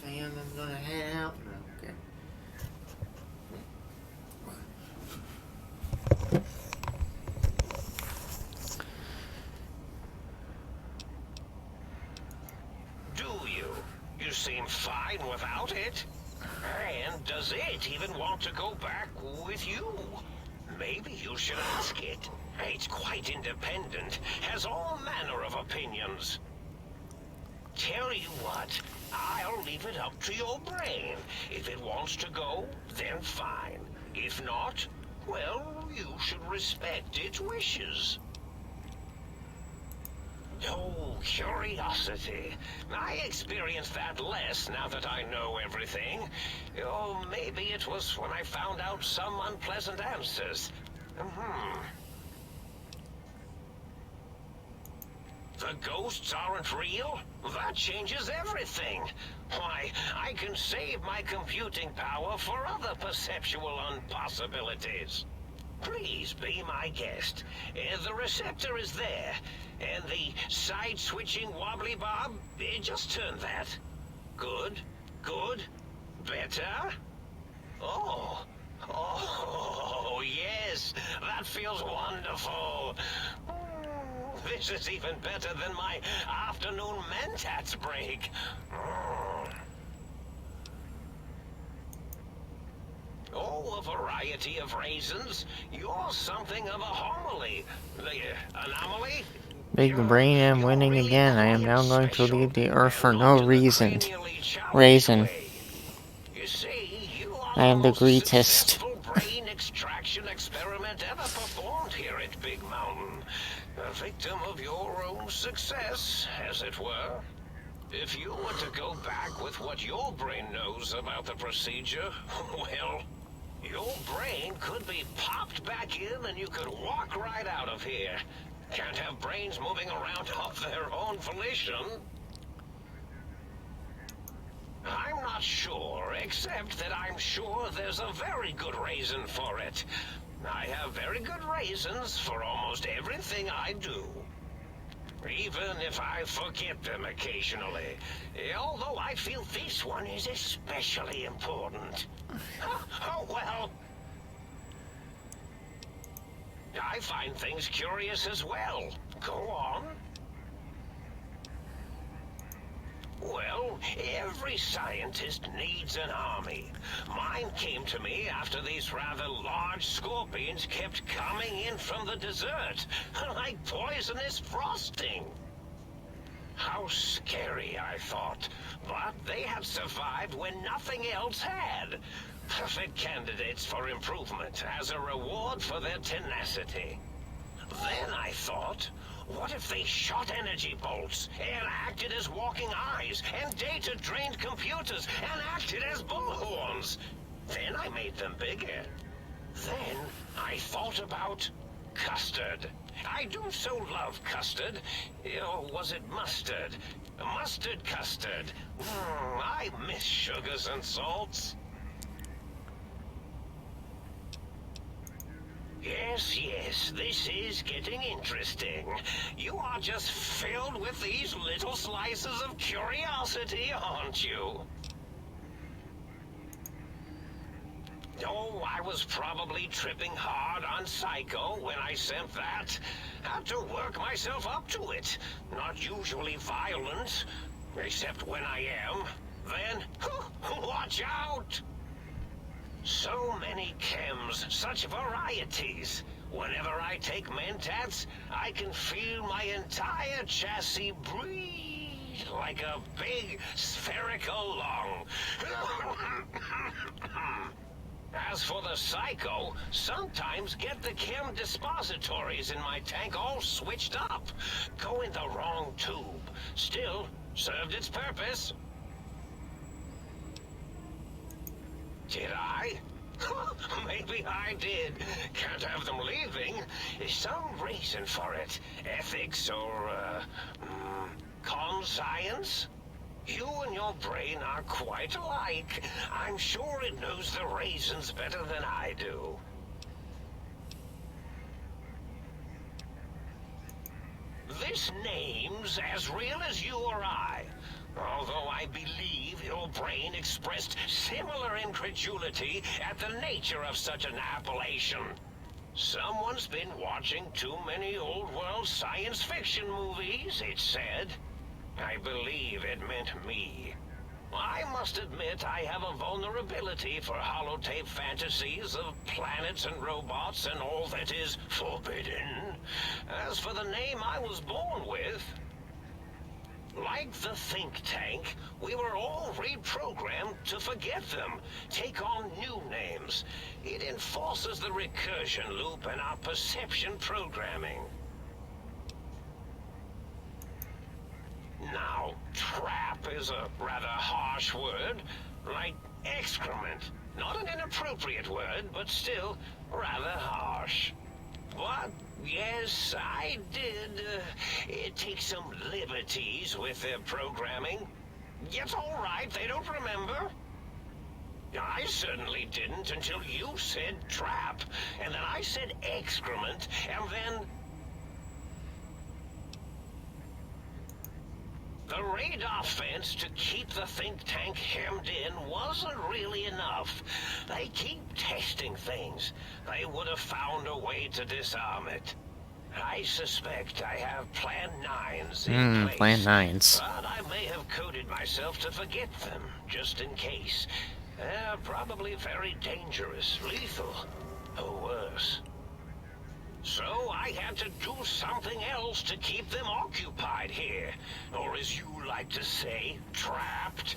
Fan, I'm gonna head out now. Okay. Do you? You seem fine without it. And does it even want to go back with you? Maybe you should ask it. It's quite independent, has all manner of opinions. Tell you what, I'll leave it up to your brain. If it wants to go, then fine. If not, well, you should respect its wishes. Oh, curiosity. I experience that less now that I know everything. Oh, maybe it was when I found out some unpleasant answers. The ghosts aren't real? That changes everything. Why, I can save my computing power for other perceptual impossibilities. Please be my guest. The receptor is there. And the side-switching wobbly bob, just turn that. Good, good, better. Oh, yes, that feels wonderful. This is even better than my afternoon Mentats break. Oh, a variety of raisins. You're something of a homily. Anomaly? Big brain, I'm winning again. I am now going to leave the earth for no reason. Raisin. I am the greatest. Brain extraction experiment ever performed here at Big Mountain. A victim of your own success, as it were. If you were to go back with what your brain knows about the procedure, well, your brain could be popped back in and you could walk right out of here. Can't have brains moving around of their own volition. I'm not sure, except that I'm sure there's a very good reason for it. I have very good reasons for almost everything I do. Even if I forget them occasionally. Although I feel this one is especially important. Oh, well. I find things curious as well. Go on. Well, every scientist needs an army. Mine came to me after these rather large scorpions kept coming in from the desert, like poisonous frosting. How scary, I thought. But they had survived when nothing else had. Perfect candidates for improvement as a reward for their tenacity. Then I thought, what if they shot energy bolts and acted as walking eyes and data-drained computers and acted as bullhorns? Then I made them bigger. Then I thought about custard. I do so love custard. Or was it mustard? Mustard custard. I miss sugars and salts. Yes, this is getting interesting. You are just filled with these little slices of curiosity, aren't you? Oh, I was probably tripping hard on Psycho when I sent that. Had to work myself up to it. Not usually violent, except when I am. Then, watch out! So many chems, such varieties. Whenever I take Mentats, I can feel my entire chassis breathe like a big spherical lung. As for the Psycho, sometimes get the chem dispositories in my tank all switched up. Go in the wrong tube. Still, served its purpose. Did I? Maybe I did. Can't have them leaving. There's some reason for it. Ethics or, conscience? You and your brain are quite alike. I'm sure it knows the reasons better than I do. This name's as real as you or I. Although I believe your brain expressed similar incredulity at the nature of such an appellation. Someone's been watching too many old-world science fiction movies, it said. I believe it meant me. I must admit I have a vulnerability for holotape fantasies of planets and robots and all that is forbidden. As for the name I was born with, like the think tank, we were all reprogrammed to forget them, take on new names. It enforces the recursion loop in our perception programming. Now, trap is a rather harsh word, like excrement. Not an inappropriate word, but still rather harsh. But, yes, I did take some liberties with their programming. It's all right, they don't remember. I certainly didn't until you said trap, and then I said excrement, and then the radar fence to keep the think tank hemmed in wasn't really enough. They keep testing things. They would have found a way to disarm it. I suspect I have Plan 9s in place. Plan 9s. But I may have coded myself to forget them, just in case. They're probably very dangerous, lethal, or worse. So I had to do something else to keep them occupied here. Or as you like to say, trapped.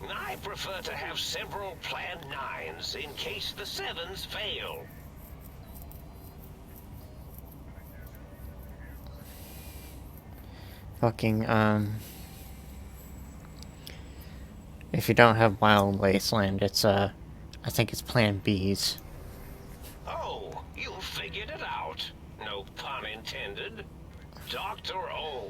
I prefer to have several Plan 9s in case the 7s fail. Fucking, If you don't have Wild Wasteland, it's, I think it's Plan B's. Oh, you figured it out. No pun intended. Dr. O,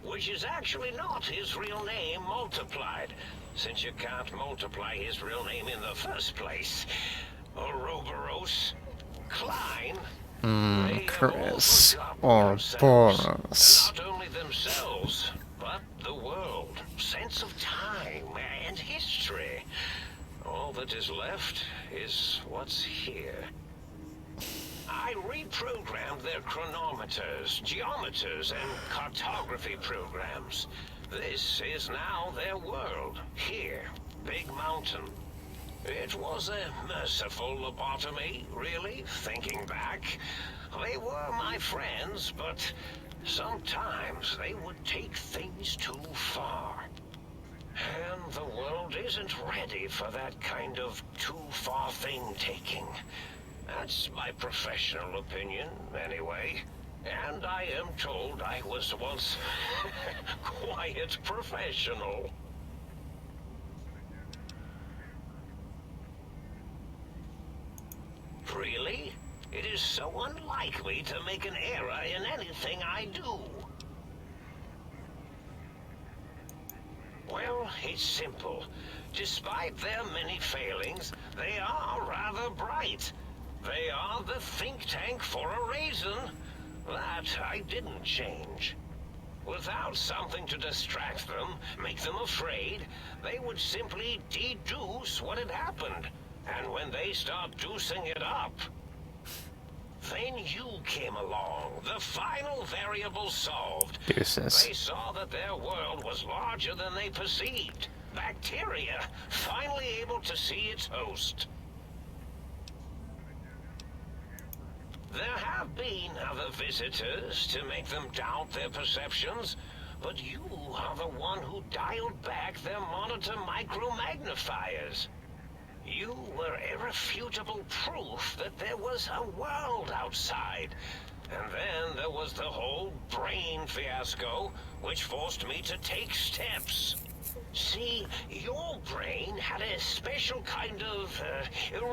which is actually not his real name multiplied, since you can't multiply his real name in the first place. Ouroboros, Klein, Chris, or Boris. not only themselves, but the world, sense of time and history. All that is left is what's here. I reprogrammed their chronometers, geometers, and cartography programs. This is now their world, here, Big Mountain. It was a merciful lobotomy, really, thinking back. They were my friends, but sometimes they would take things too far. And the world isn't ready for that kind of too-far thing-taking. That's my professional opinion, anyway. And I am told I was once quite professional. Really? It is so unlike me to make an error in anything I do. Well, it's simple. Despite their many failings, they are rather bright. They are the think tank for a reason. That I didn't change. Without something to distract them, make them afraid, they would simply deduce what had happened. And when they start deucing it up, then you came along, the final variable solved. Deuces. They saw that their world was larger than they perceived. Bacteria, finally able to see its host. There have been other visitors to make them doubt their perceptions, but you are the one who dialed back their monitor micromagnifiers. You were irrefutable proof that there was a world outside. And then there was the whole brain fiasco, which forced me to take steps. See, your brain had a special kind of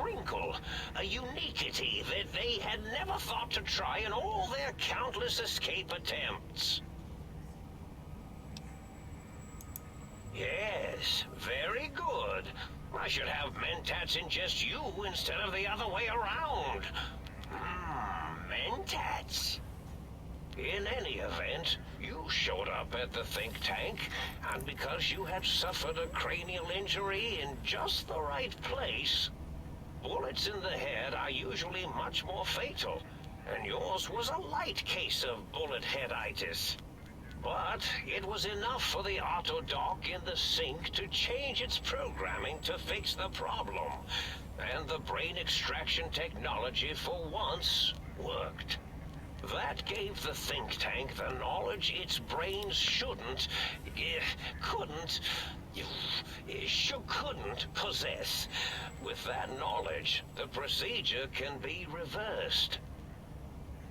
wrinkle, a uniquity that they had never thought to try in all their countless escape attempts. Yes, very good. I should have mentats ingest you instead of the other way around. Mentats. In any event, you showed up at the think tank, and because you had suffered a cranial injury in just the right place, bullets in the head are usually much more fatal, and yours was a light case of bullet headitis. But it was enough for the autodoc in the sink to change its programming to fix the problem, and the brain extraction technology for once worked. That gave the think tank the knowledge its brains couldn't possess. With that knowledge, the procedure can be reversed.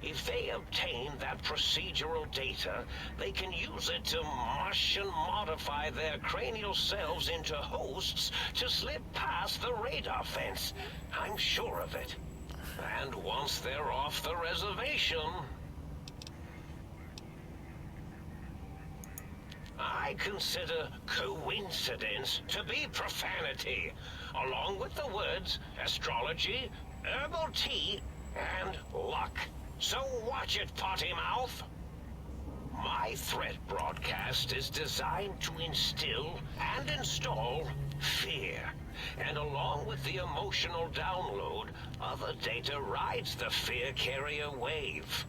If they obtain that procedural data, they can use it to mush and modify their cranial cells into hosts to slip past the radar fence. I'm sure of it. And once they're off the reservation, I consider coincidence to be profanity, along with the words astrology, herbal tea, and luck. So watch it, potty mouth. My threat broadcast is designed to instill and install fear. And along with the emotional download, other data rides the fear carrier wave.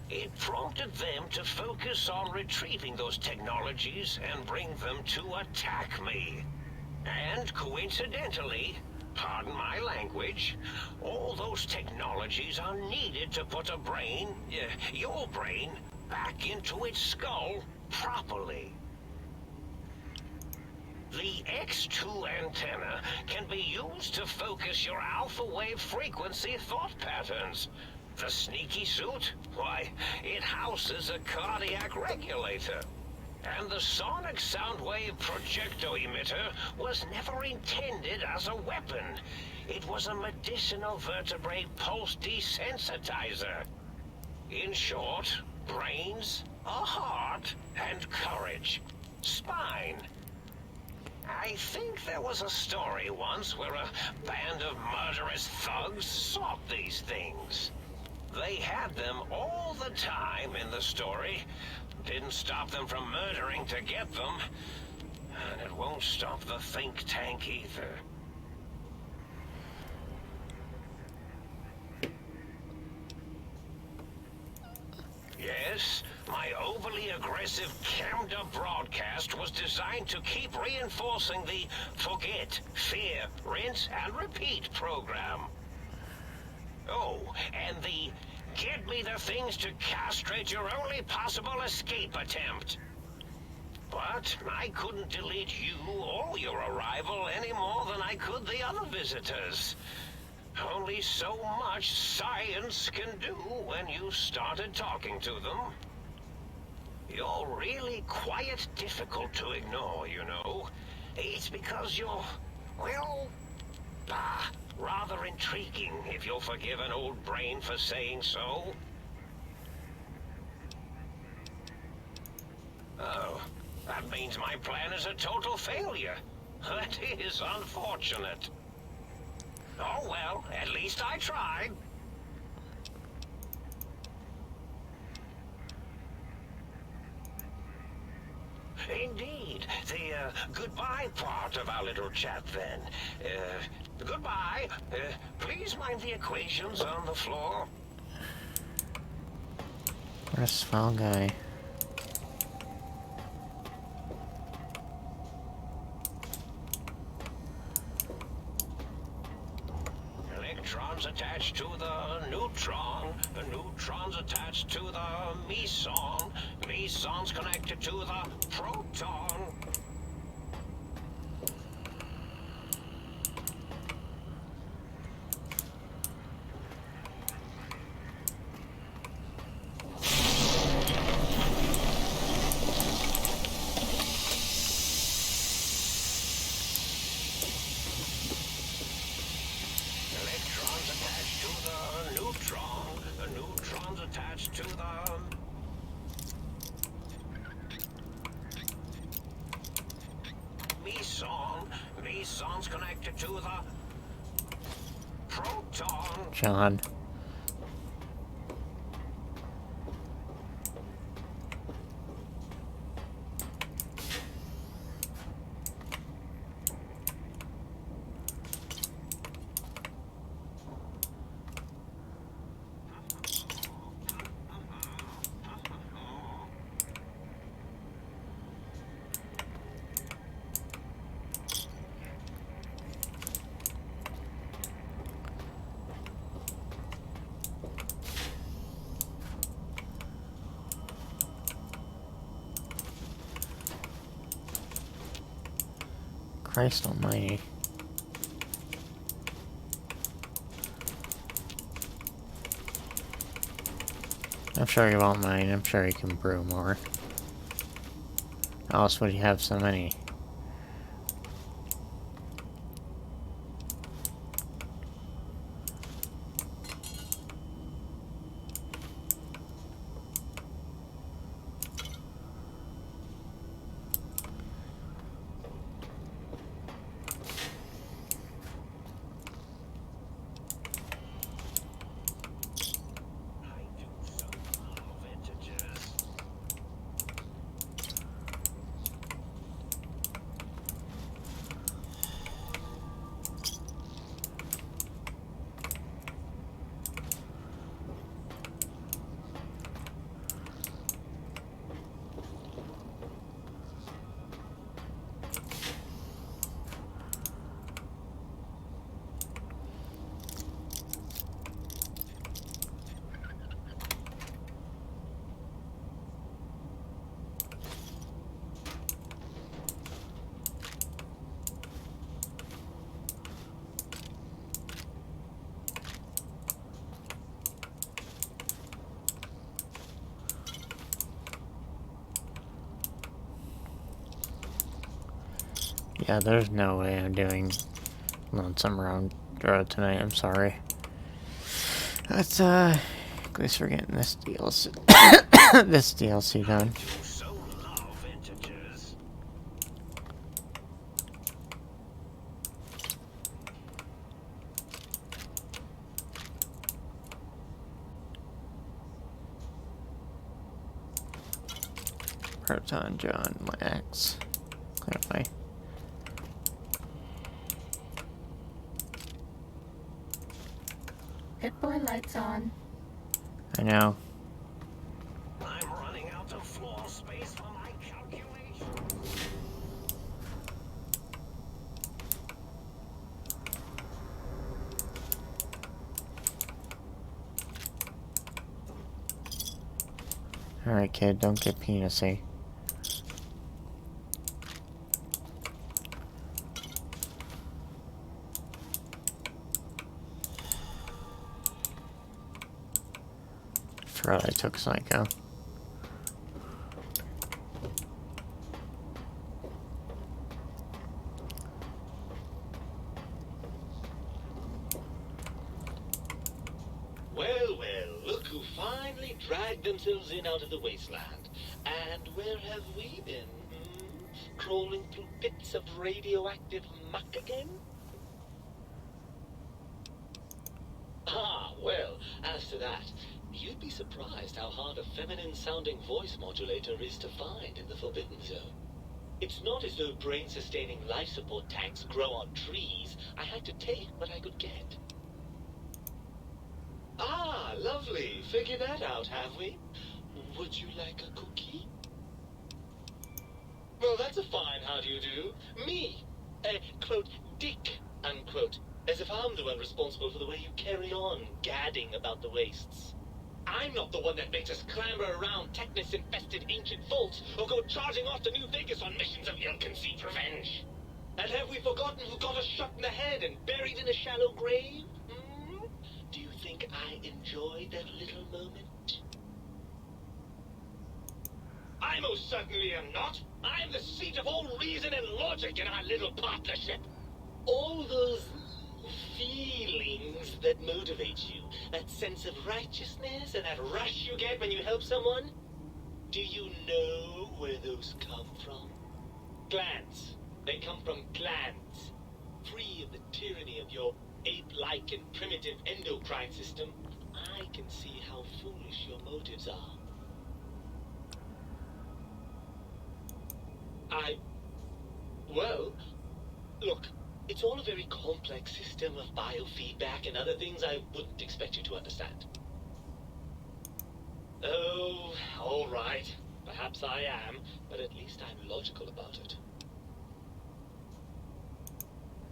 It prompted them to focus on retrieving those technologies and bring them to attack me. And coincidentally, pardon my language, all those technologies are needed to put a brain, your brain, back into its skull properly. The X2 antenna can be used to focus your alpha wave frequency thought patterns. The sneaky suit, why, it houses a cardiac regulator. And the sonic soundwave projecto emitter was never intended as a weapon. It was a medicinal vertebrate pulse desensitizer. In short, brains, a heart, and courage. Spine. I think there was a story once where a band of murderous thugs sought these things. They had them all the time in the story. Didn't stop them from murdering to get them. And it won't stop the think tank either. Yes, my overly aggressive cammed-up broadcast was designed to keep reinforcing the forget, fear, rinse, and repeat program. Oh, and the get me the things to castrate your only possible escape attempt. But I couldn't delete you or your arrival any more than I could the other visitors. Only so much science can do when you started talking to them. You're really quite difficult to ignore, you know. It's because you're, well, rather intriguing, if you'll forgive an old brain for saying so. Oh, that means my plan is a total failure. That is unfortunate. Oh well, at least I tried. Indeed. The goodbye part of our little chat then. Goodbye. Please mind the equations on the floor. Where's Small Guy? Electrons attached to the neutron. The neutrons attached to the meson. Mesons connected to the proton. Mesons connected to the proton. John. Christ almighty. I'm sure he won't mind. I'm sure he can brew more. How else would he have so many? Yeah, there's no way I'm doing Lonesome Road tonight. I'm sorry. Let's, at least we're getting this DLC, this DLC done. Proton John, my axe. Clarify. Hit boy lights on. I know. I'm running out of floor space for my calculations. Alright, kid, don't get penisy. Forgot I took Psycho. Well, look who finally dragged themselves in out of the wasteland. And where have we been? Crawling through pits of radioactive muck again? Ah, well, as to that, you'd be surprised how hard a feminine-sounding voice modulator is to find in the Forbidden Zone. It's not as though brain-sustaining life support tanks grow on trees. I had to take what I could get. Ah, lovely. Figured that out, have we? Would you like a cookie? Well, that's a fine how do you do. Me, quote, dick, unquote. As if I'm the one responsible for the way you carry on gadding about the wastes. I'm not the one that makes us clamber around Technus-infested ancient vaults or go charging off to New Vegas on missions of ill-conceived revenge. And have we forgotten who got us shot in the head and buried in a shallow grave? Do you think I enjoyed that little moment? I most certainly am not. I'm the seat of all reason and logic in our little partnership. All those feelings that motivate you, that sense of righteousness and that rush you get when you help someone, do you know where those come from? Glands. They come from glands. Free of the tyranny of your ape-like and primitive endocrine system, I can see how foolish your motives are. Well, look, it's all a very complex system of biofeedback and other things I wouldn't expect you to understand. Oh, all right. Perhaps I am, but at least I'm logical about it.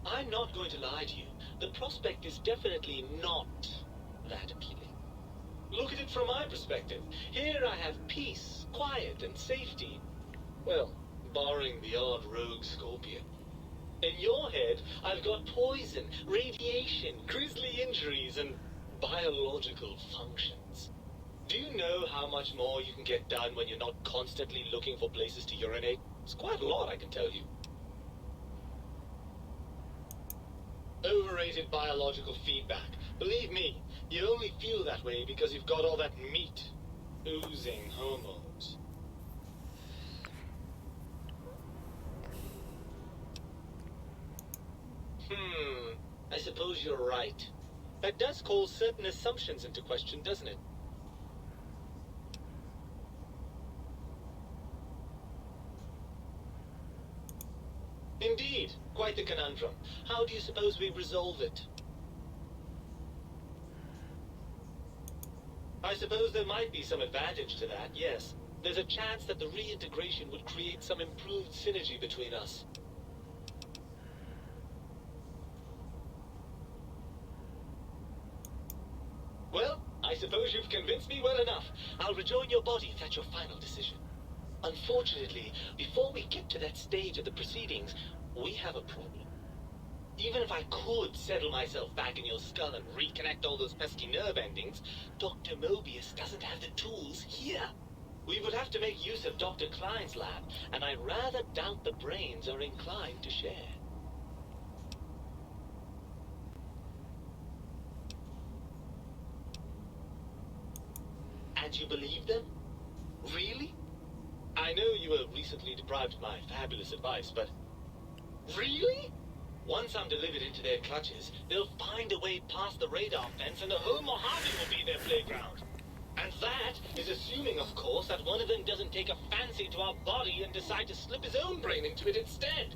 I'm not going to lie to you. The prospect is definitely not that appealing. Look at it from my perspective. Here I have peace, quiet, and safety. Well, barring the odd rogue scorpion. In your head, I've got poison, radiation, grisly injuries, and biological functions. Do you know how much more you can get done when you're not constantly looking for places to urinate? It's quite a lot, I can tell you. Overrated biological feedback. Believe me, you only feel that way because you've got all that meat. Oozing hormones. I suppose you're right. That does call certain assumptions into question, doesn't it? Indeed. Quite the conundrum. How do you suppose we resolve it? I suppose there might be some advantage to that, yes. There's a chance that the reintegration would create some improved synergy between us. Well, I suppose you've convinced me well enough. I'll rejoin your body if that's your final decision. Unfortunately, before we get to that stage of the proceedings, we have a problem. Even if I could settle myself back in your skull and reconnect all those pesky nerve endings, Dr. Mobius doesn't have the tools here. We would have to make use of Dr. Klein's lab, and I rather doubt the brains are inclined to share. And you believe them? Really? I know you were recently deprived of my fabulous advice, but... Really? Once I'm delivered into their clutches, they'll find a way past the radar fence and the whole Mojave will be their playground. And that is assuming, of course, that one of them doesn't take a fancy to our body and decide to slip his own brain into it instead.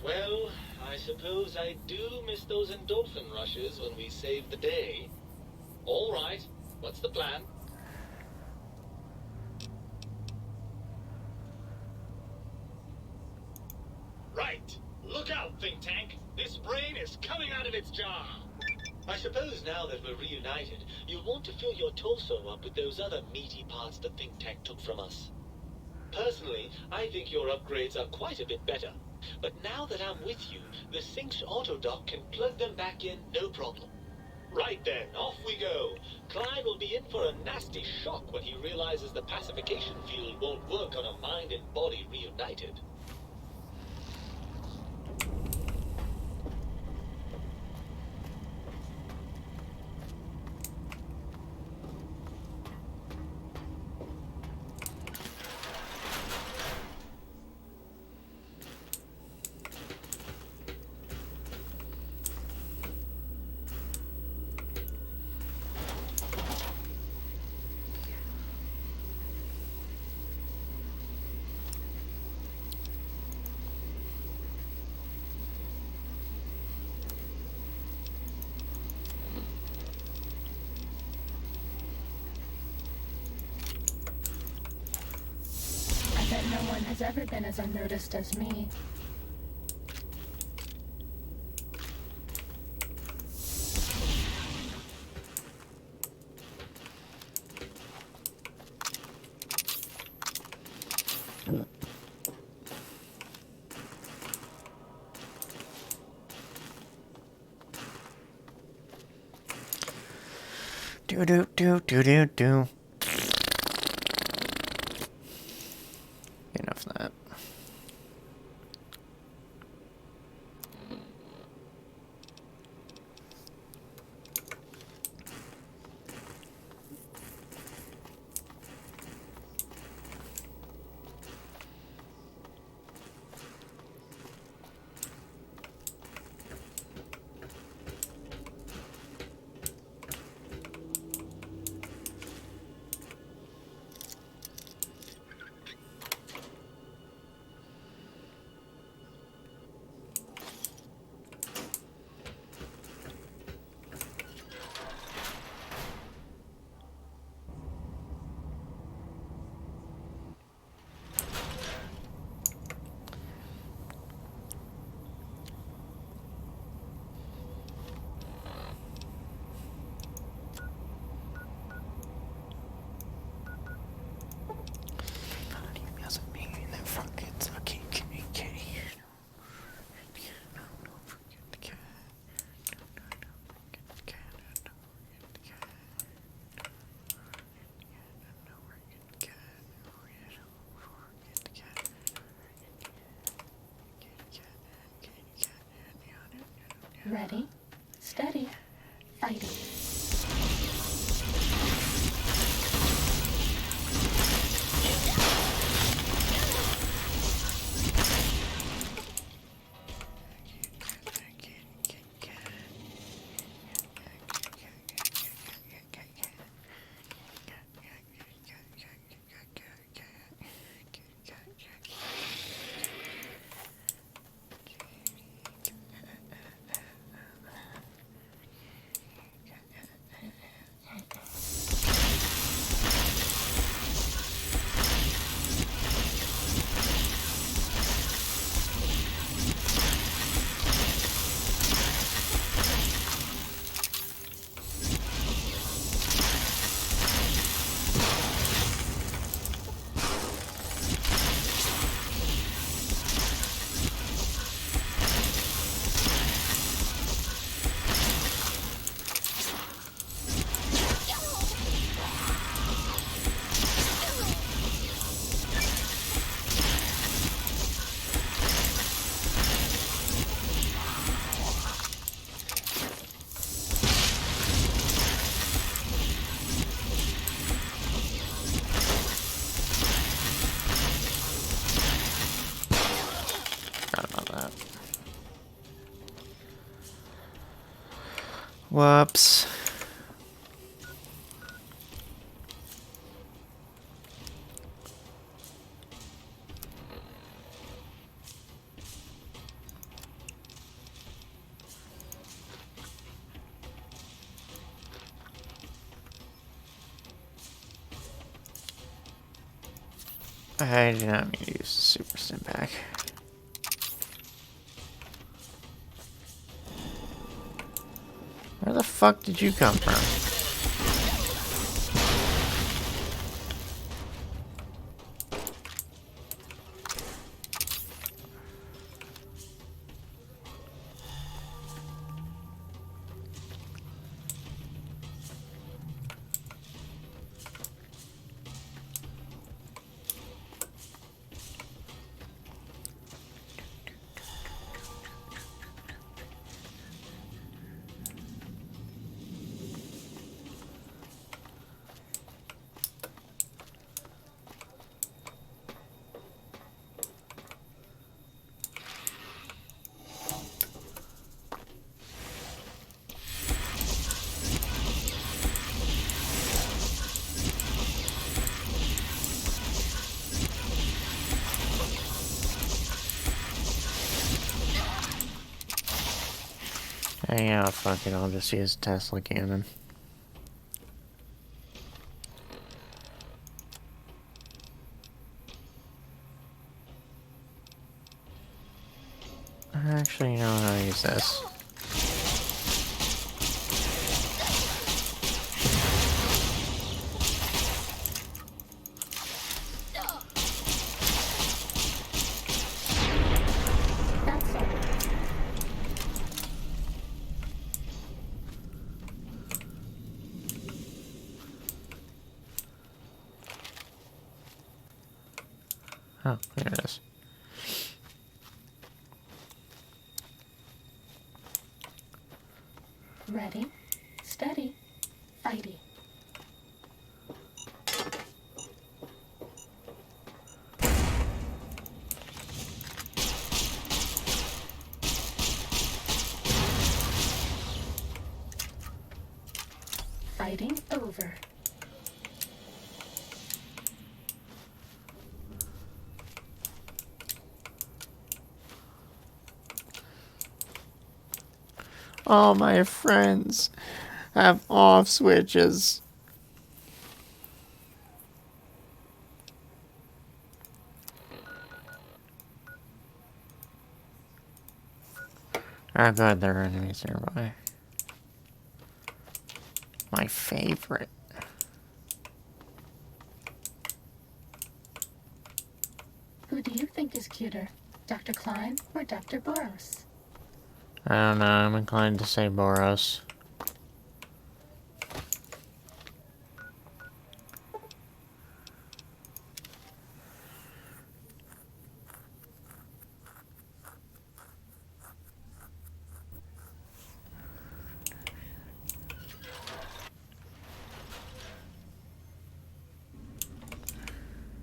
Well, I suppose I do miss those endorphin rushes when we save the day. All right, what's the plan? Right. Look out, think tank. This brain is coming out of its jar. I suppose now that we're reunited, you'll want to fill your torso up with those other meaty parts the think tank took from us. Personally, I think your upgrades are quite a bit better. But now that I'm with you, the Sync's autodock can plug them back in no problem. Right then, off we go. Klein will be in for a nasty shock when he realizes the pacification field won't work on a mind and body reunited. No one has ever been as unnoticed as me. Do do do do do do. Enough of that. Ready, steady, fighting. Whoops. I do not mean to use the super stim pack. Where the fuck did you come from? Yeah, fuck it, I'll just use Tesla cannon. Actually, you know how to use this. Oh, there it is. Ready, steady, fighty. Fighting over. All my friends have off switches. Oh god, there are enemies nearby. My favorite. Who do you think is cuter, Dr. Klein or Dr. Boros? I don't know, I'm inclined to say Boros.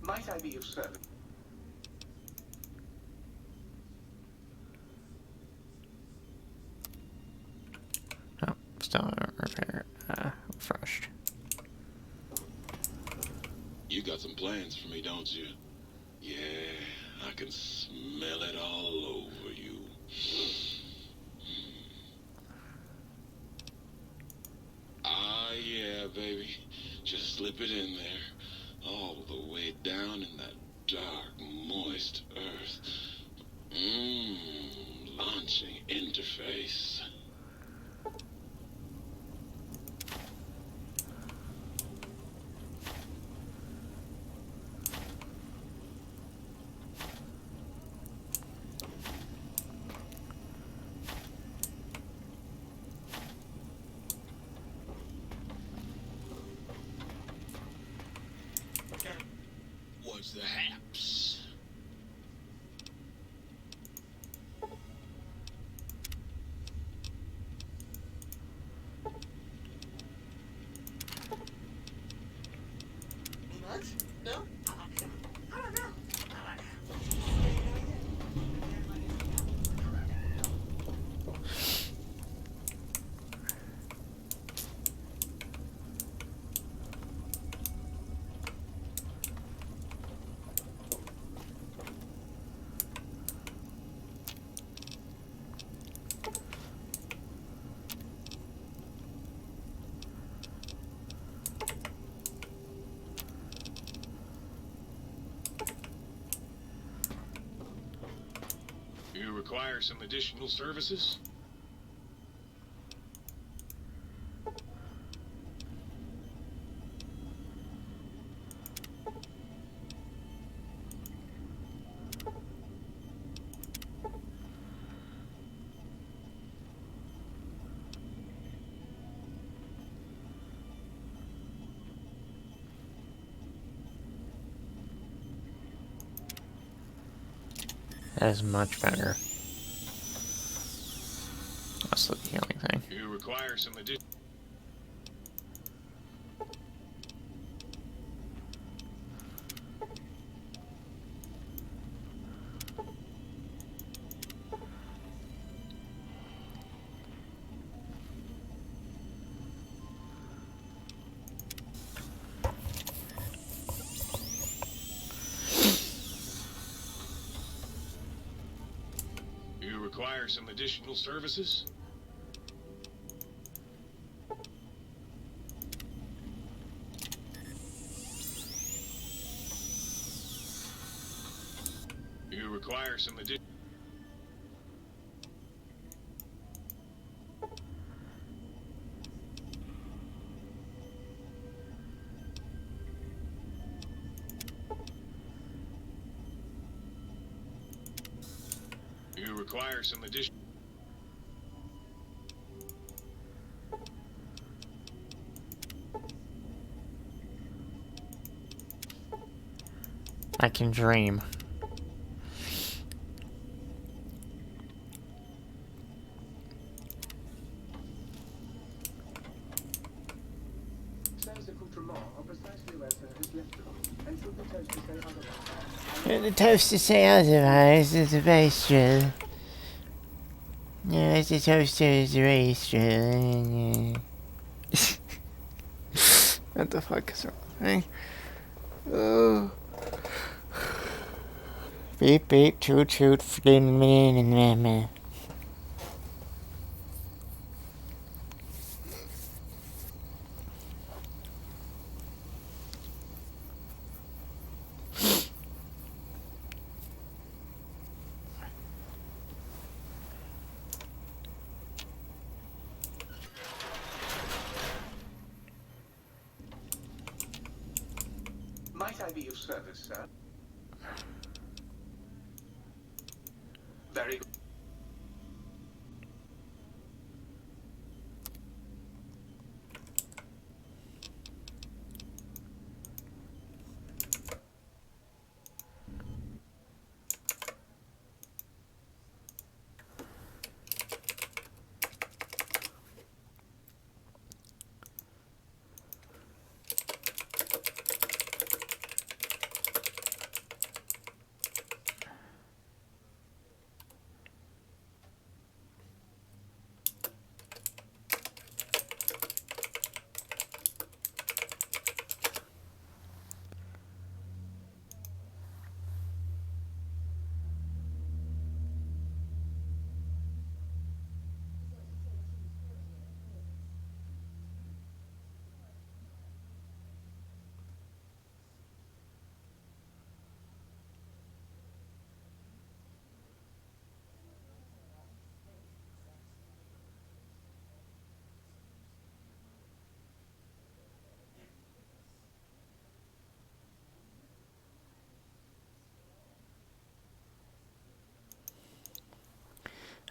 Might I be of service? Oh, still haven't refreshed. You got some plans for me, don't you? Yeah, I can smell it all over you. Ah, yeah, baby. Just slip it in there. All the way down in that dark, moist earth. Launching interface. What's the haps? require some additional services? That is much better. Also the healing thing. You require some additional... You require some additional services? You require some additional... You require some additional... I can dream. The toaster say otherwise, it's a bastard. No, it's a toaster is a bastard. What the fuck is wrong with me? Oh. Beep beep, toot toot, flin. Might I be of service, sir? Very good.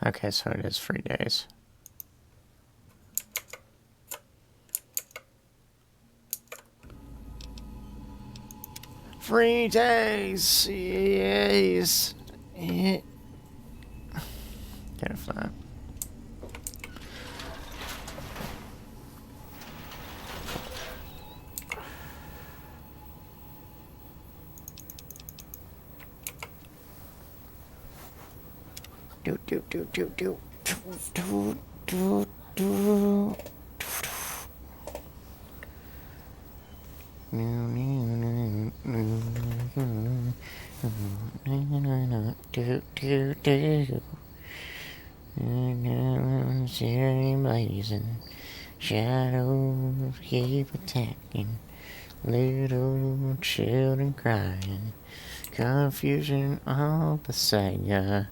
Okay, so it is 3 days. Free days! Yes! Get a flat. Do. Blazing shadows keep attacking, little children crying, confusion all beside ya.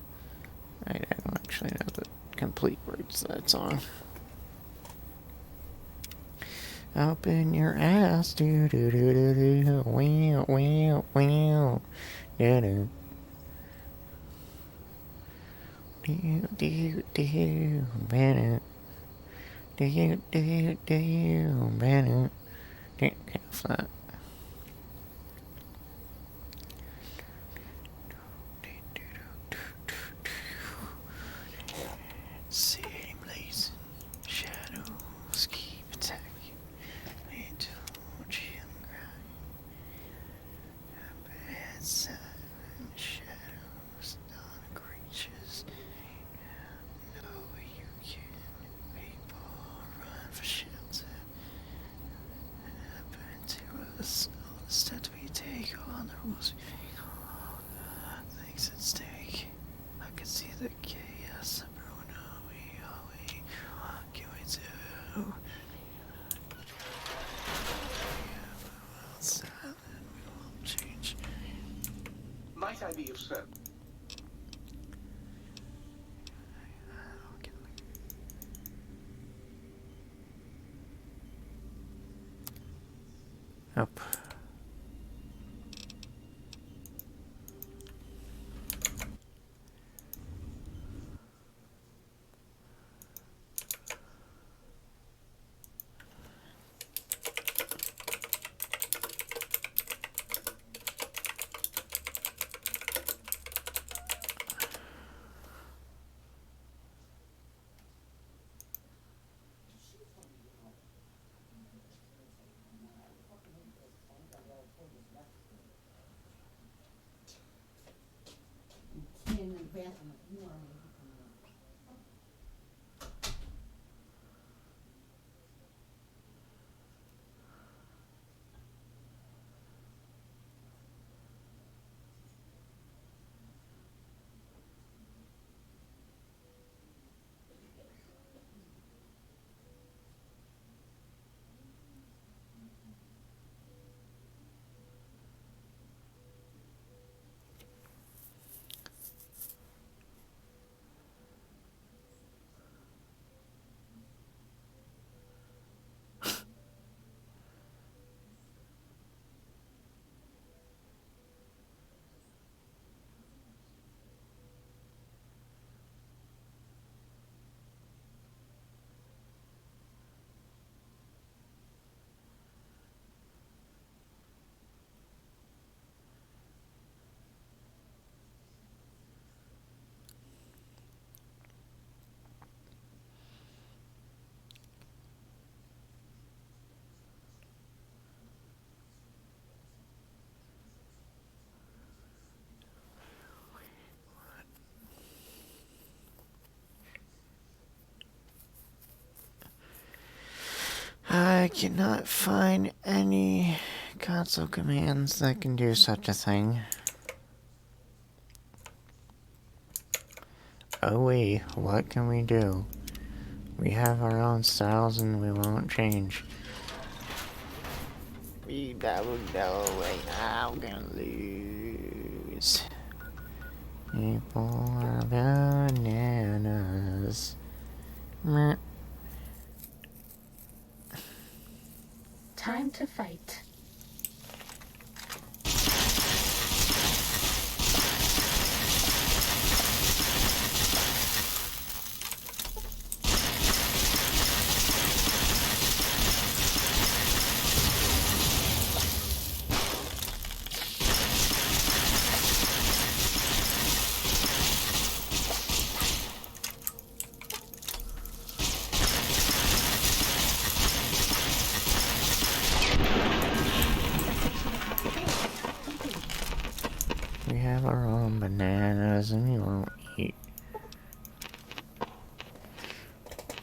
I don't actually know the complete words to that song. Open your ass, do do do do do, wow wow wow, do do. Do do do, banner. Do do do, banner. Can't flat. City blazing, shadows keep attacking. Little children cry. Bedside shadows, dark creatures. No, you can people run for shelter. Happen to us, all the steps we take, all the rules we make, all the things at stake. I can see the chaos of Bruno. We always walk away to. Silent, we won't change. Might I be of service? Up. In the bathroom, you want me to come out. I cannot find any console commands that can do such a thing. Oh wait, what can we do? We have our own styles and we won't change. We don't know right now we're gonna lose. People are bananas. Meh. Time to fight. We have our own bananas and we won't eat.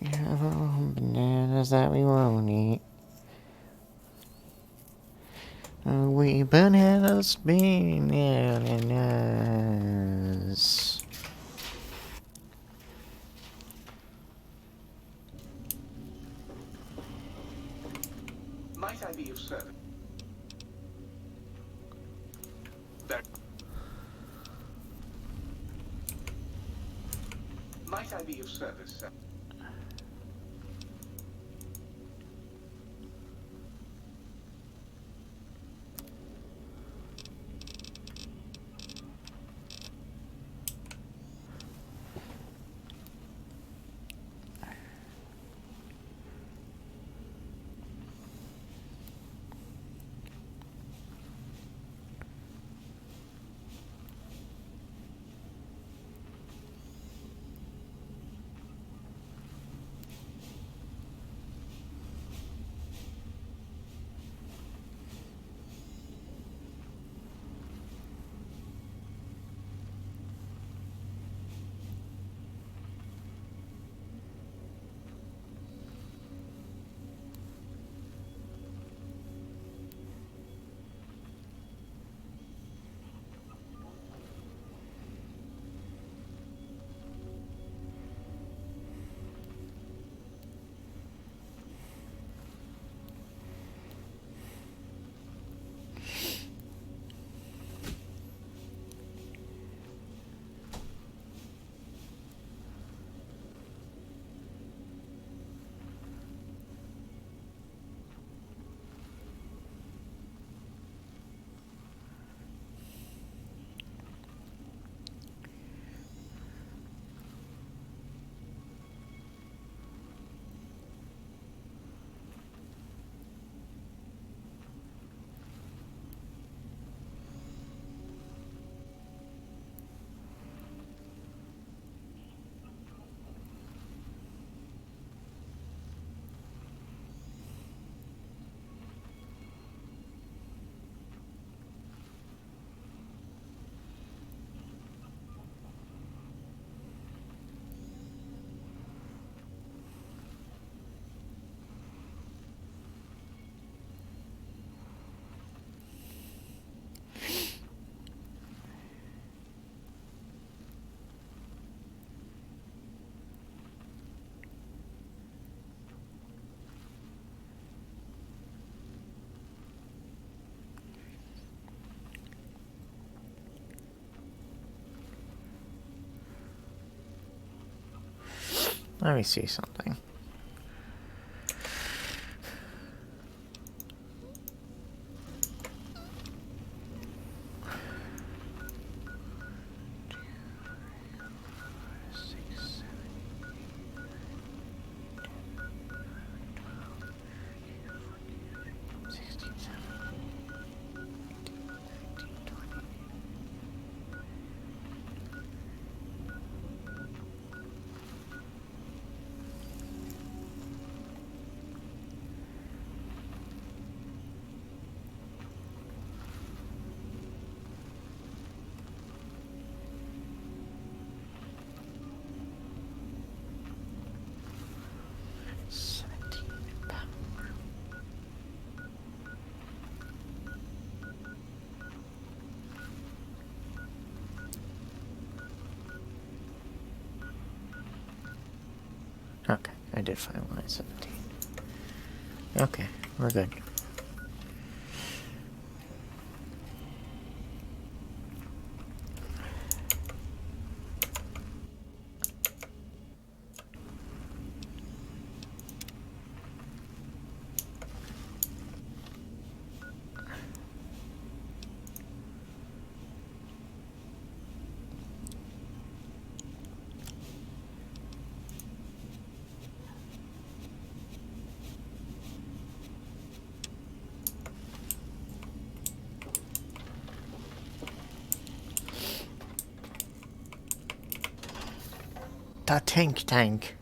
We have our own bananas that we won't eat. We bananas bananas. Might I be of service? might I be of service, sir? Let me see something. Okay, I did find line 17. Okay, we're good. The tank.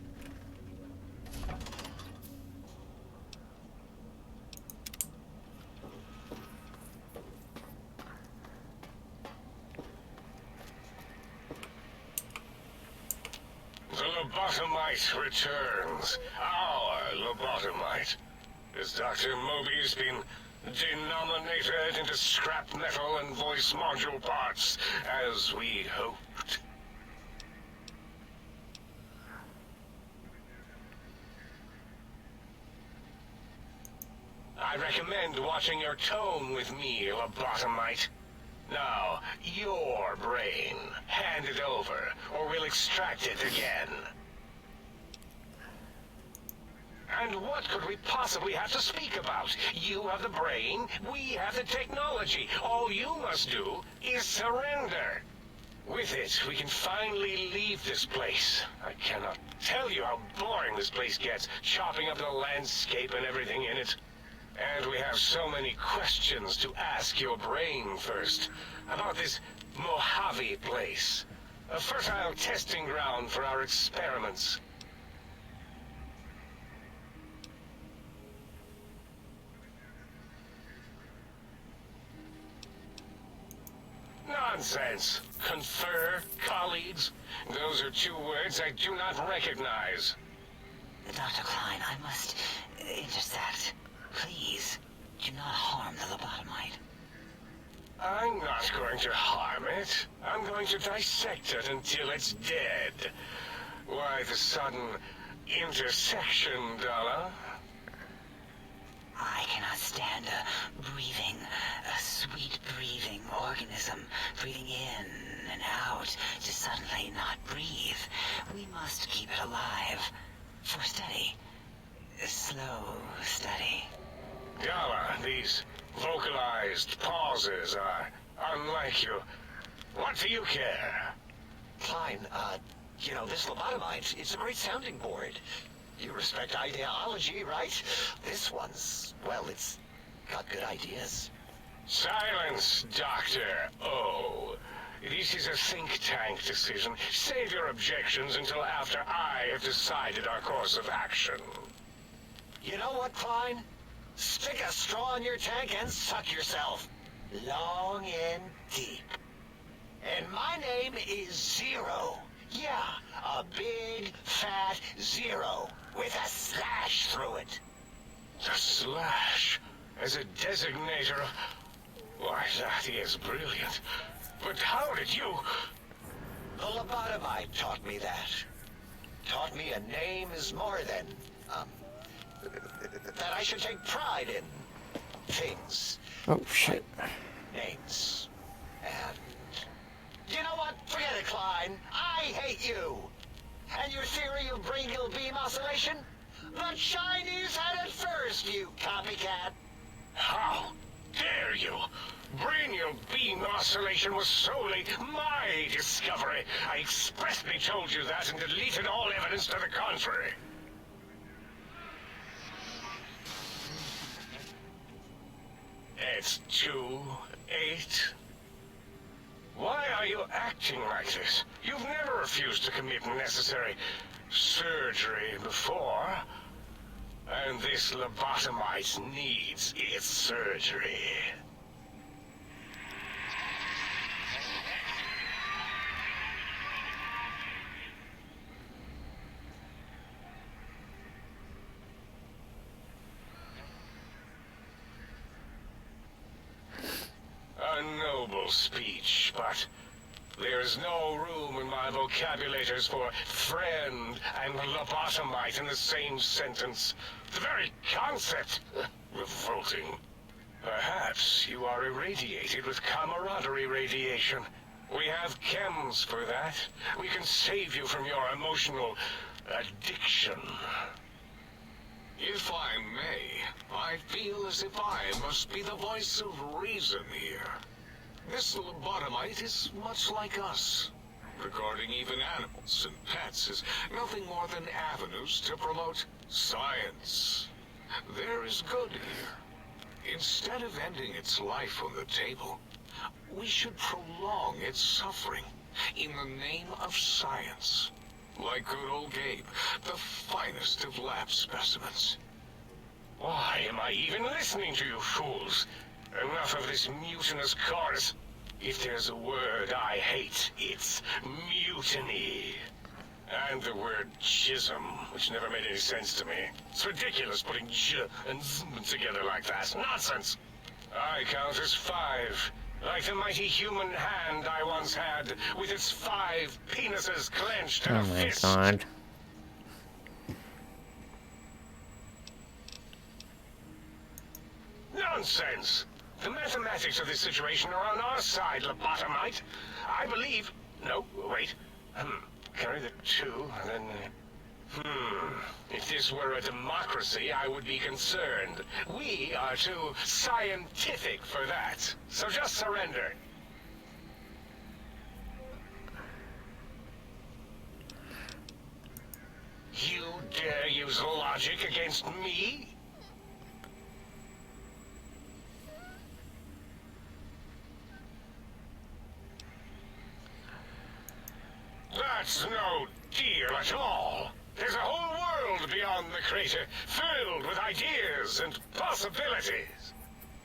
The lobotomite returns. Our lobotomite. Has Dr. Mobius been denominated into scrap metal and voice module parts, as we hoped? I recommend watching your tone with me, lobotomite. Now, your brain. Hand it over, or we'll extract it again. And what could we possibly have to speak about? You have the brain, we have the technology. All you must do is surrender. With it, we can finally leave this place. I cannot tell you how boring this place gets, chopping up the landscape and everything in it. And we have so many questions to ask your brain first. About this Mojave place. A fertile testing ground for our experiments. Nonsense. Confer, colleagues. Those are two words I do not recognize. Dr. Klein, I must intersect. Please, do not harm the lobotomite. I'm not going to harm it. I'm going to dissect it until it's dead. Why the sudden intersection, Dalla? I cannot stand a sweet breathing organism breathing in and out to suddenly not breathe. We must keep it alive. For study. Slow study. Dalla, these vocalized pauses are unlike you. What do you care? Klein, you know, this lobotomite, it's a great sounding board. You respect ideology, right? This one's, well, it's got good ideas. Silence, Dr. O. This is a think tank decision. Save your objections until after I have decided our course of action. You know what, Klein? Stick a straw in your tank and suck yourself. Long and deep. And my name is Zero. Yeah, a big, fat zero with a slash through it. The slash as a designator of... Why, that is brilliant. But how did you... The lobotomite taught me that. Taught me a name is more than, that I should take pride in things. Oh, shit. Like names. And... You know what? Forget it, Klein. I hate you. And your theory of brachial beam oscillation? The Chinese had it first, you copycat. How dare you? Brachial beam oscillation was solely my discovery. I expressly told you that and deleted all evidence to the contrary. It's 2-8. Why are you acting like this? You've never refused to commit necessary surgery before. And this lobotomite needs its surgery. A noble speech, but there is no room in my vocabulators for friend and lobotomite in the same sentence. The very concept, revolting. Perhaps you are irradiated with camaraderie radiation. We have chems for that. We can save you from your emotional addiction. If I may, I feel as if I must be the voice of reason here. This lobotomite is much like us. Regarding even animals and pets as nothing more than avenues to promote science. There is good here. Instead of ending its life on the table, we should prolong its suffering in the name of science. Like good old Gabe, the finest of lab specimens. Why am I even listening to you fools? Enough of this mutinous chorus. If there's a word I hate, it's mutiny. And the word jism, which never made any sense to me. It's ridiculous putting j and z together like that. Nonsense! I count as 5. Like the mighty human hand I once had, with its 5 penises clenched in a fist. Oh my god. Nonsense! The mathematics of this situation are on our side, lobotomite. I believe... No, wait. Carry the 2, and then... If this were a democracy, I would be concerned. We are too scientific for that. So just surrender. You dare use logic against me? That's no deal at all. There's a whole world beyond the crater, filled with ideas and possibilities.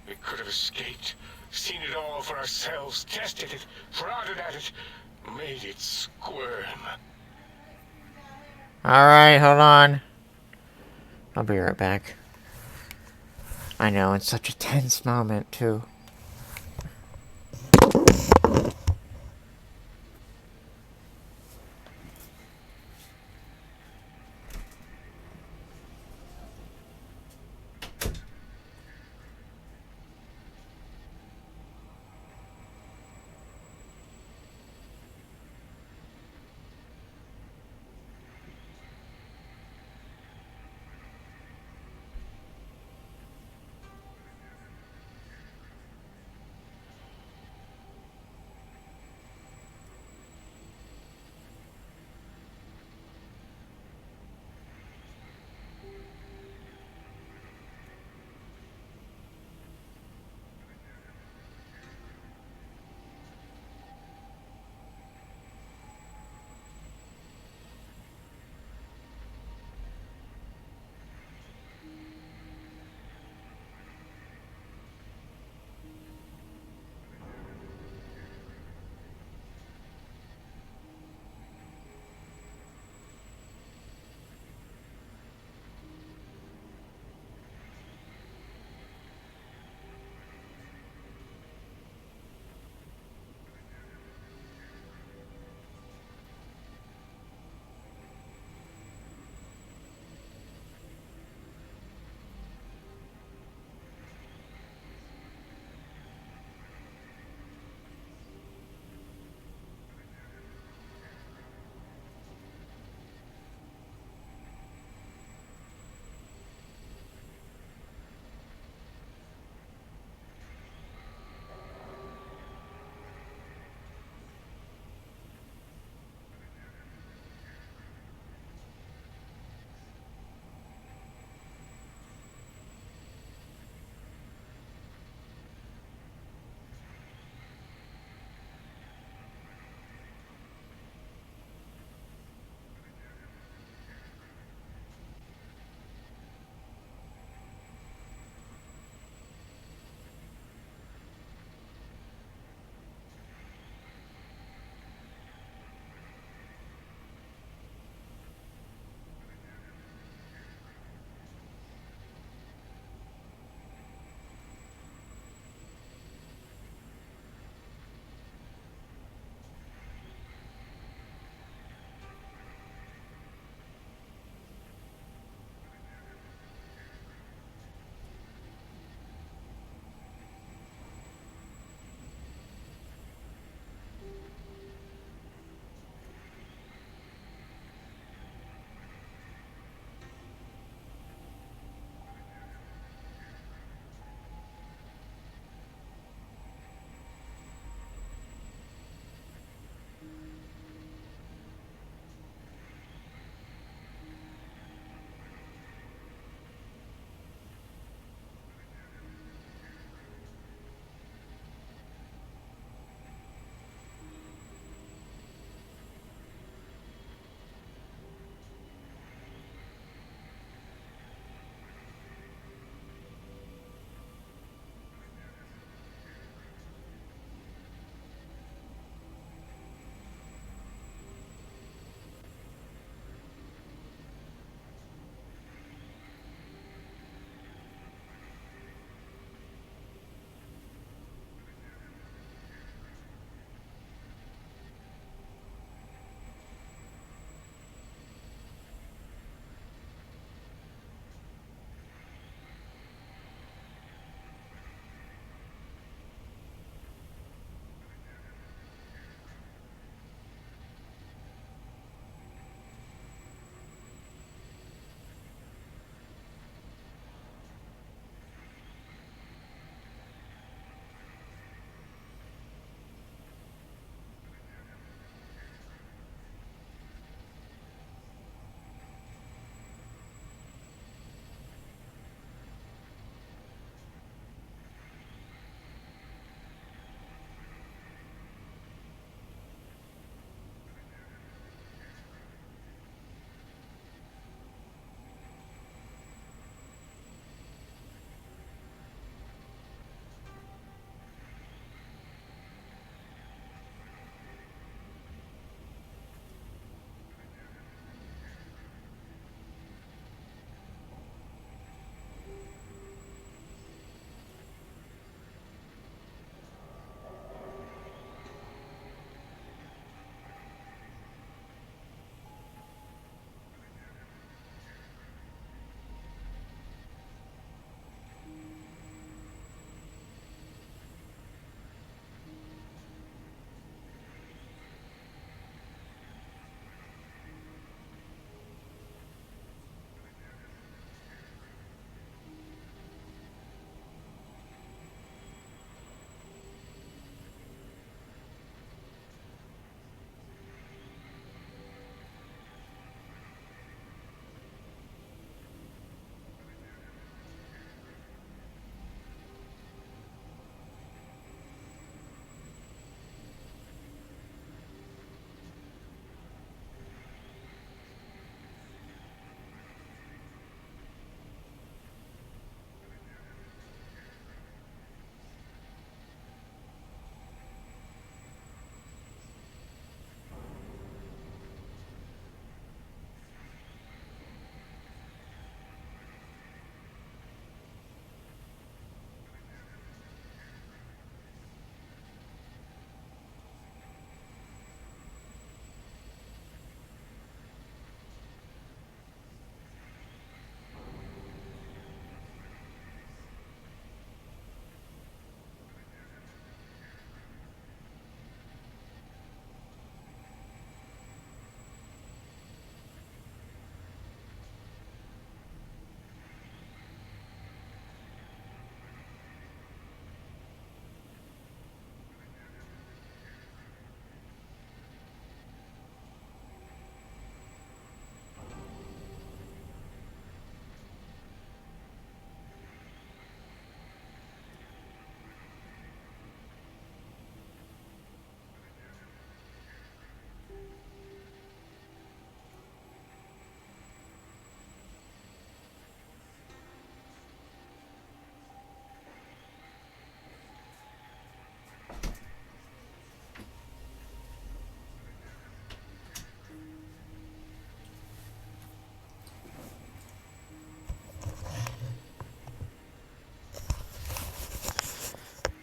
We could have escaped, seen it all for ourselves, tested it, prodded at it, made it squirm. Alright, hold on. I'll be right back. I know, it's such a tense moment, too.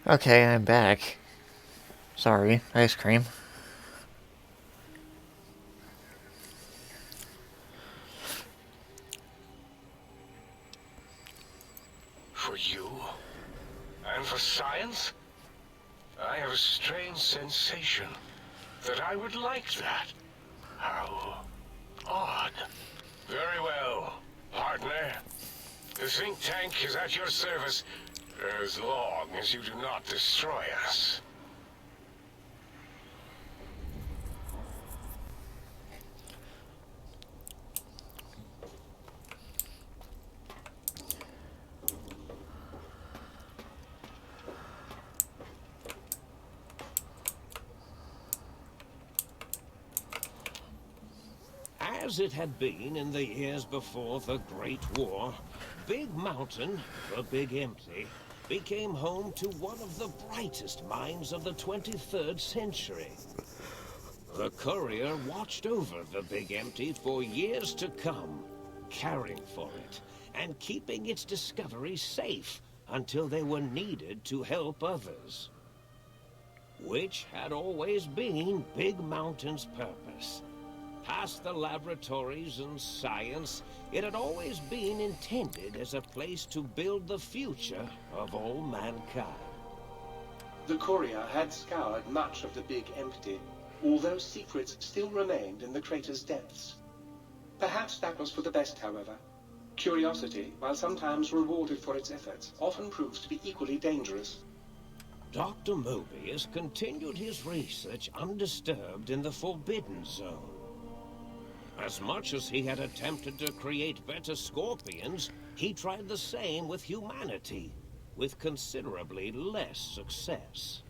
Okay, I'm back. Sorry, ice cream. For you? And for science? I have a strange sensation that I would like that. How odd. Very well, partner. The think tank is at your service as long as you do not destroy us. As it had been in the years before the Great War, Big Mountain, the Big Empty, became home to one of the brightest minds of the 23rd century. The courier watched over the Big Empty for years to come, caring for it and keeping its discoveries safe until they were needed to help others. Which had always been Big Mountain's purpose. Past the laboratories and science, it had always been intended as a place to build the future of all mankind. The courier had scoured much of the Big Empty, although secrets still remained in the crater's depths. Perhaps that was for the best, however. Curiosity, while sometimes rewarded for its efforts, often proves to be equally dangerous. Dr. Mobius continued his research undisturbed in the Forbidden Zone. As much as he had attempted to create better scorpions, he tried the same with humanity, with considerably less success.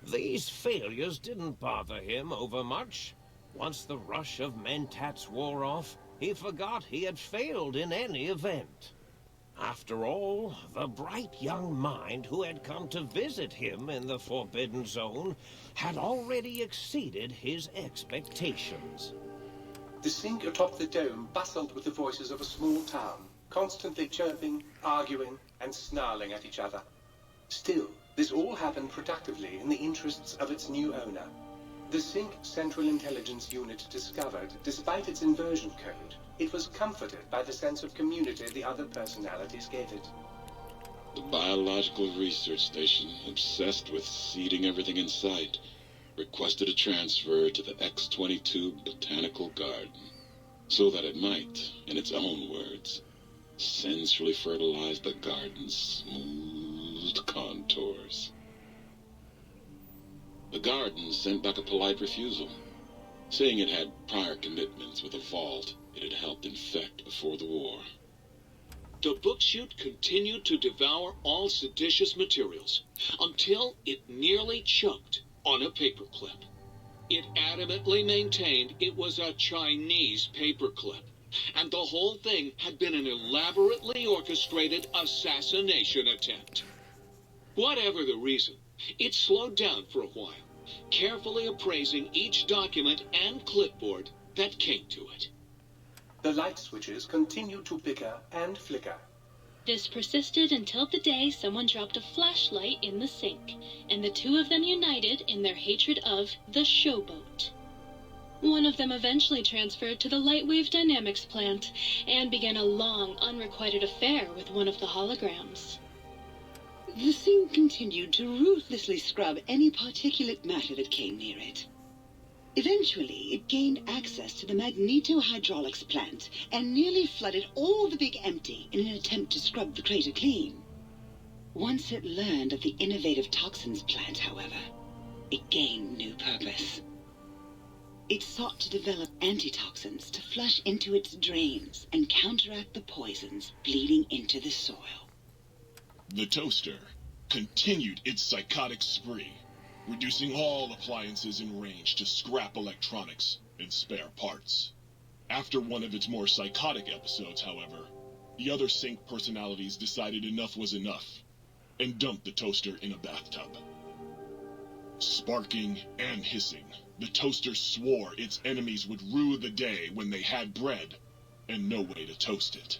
These failures didn't bother him overmuch. Once the rush of mentats wore off, he forgot he had failed in any event. After all, the bright young mind who had come to visit him in the Forbidden Zone had already exceeded his expectations. The sink atop the dome bustled with the voices of a small town, constantly chirping, arguing, and snarling at each other. Still, this all happened productively in the interests of its new owner. The Sync Central Intelligence Unit discovered, despite its inversion code, it was comforted by the sense of community the other personalities gave it. The Biological Research Station, obsessed with seeding everything in sight, requested a transfer to the X-22 Botanical Garden, so that it might, in its own words, sensually fertilize the garden's smooth contours. The garden sent back a polite refusal, saying it had prior commitments with a vault it had helped infect before the war. The book chute continued to devour all seditious materials until it nearly choked on a paperclip. It adamantly maintained it was a Chinese paperclip, and the whole thing had been an elaborately orchestrated assassination attempt. Whatever the reason, it slowed down for a while, carefully appraising each document and clipboard that came to it. The light switches continued to bicker and flicker. This persisted until the day someone dropped a flashlight in the sink, and the two of them united in their hatred of the showboat. One of them eventually transferred to the Lightwave Dynamics plant, and began a long, unrequited affair with one of the holograms. The thing continued to ruthlessly scrub any particulate matter that came near it. Eventually, it gained access to the magnetohydraulics plant and nearly flooded all the Big Empty in an attempt to scrub the crater clean. Once it learned of the innovative toxins plant, however, it gained new purpose. It sought to develop antitoxins to flush into its drains and counteract the poisons bleeding into the soil. The toaster continued its psychotic spree, reducing all appliances in range to scrap electronics and spare parts. After one of its more psychotic episodes, however, the other Sync personalities decided enough was enough, and dumped the toaster in a bathtub. Sparking and hissing, the toaster swore its enemies would rue the day when they had bread and no way to toast it.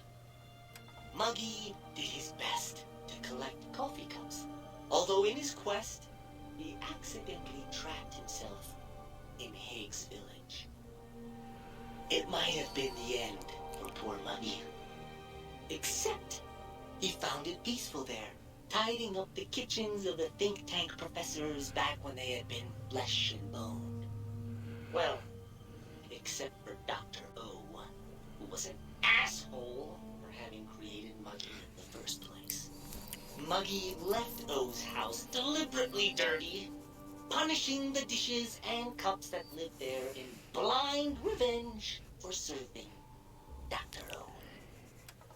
Muggy did his best to collect coffee cups, Although in his quest, he accidentally trapped himself in Haig's village. It might have been the end for poor Muggy. Except he found it peaceful there, tidying up the kitchens of the think tank professors back when they had been flesh and bone. Well, except for Dr. O, who was an asshole for having created Muggy in the first place. Muggy left O's house deliberately dirty, punishing the dishes and cups that lived there in blind revenge for serving Dr. O.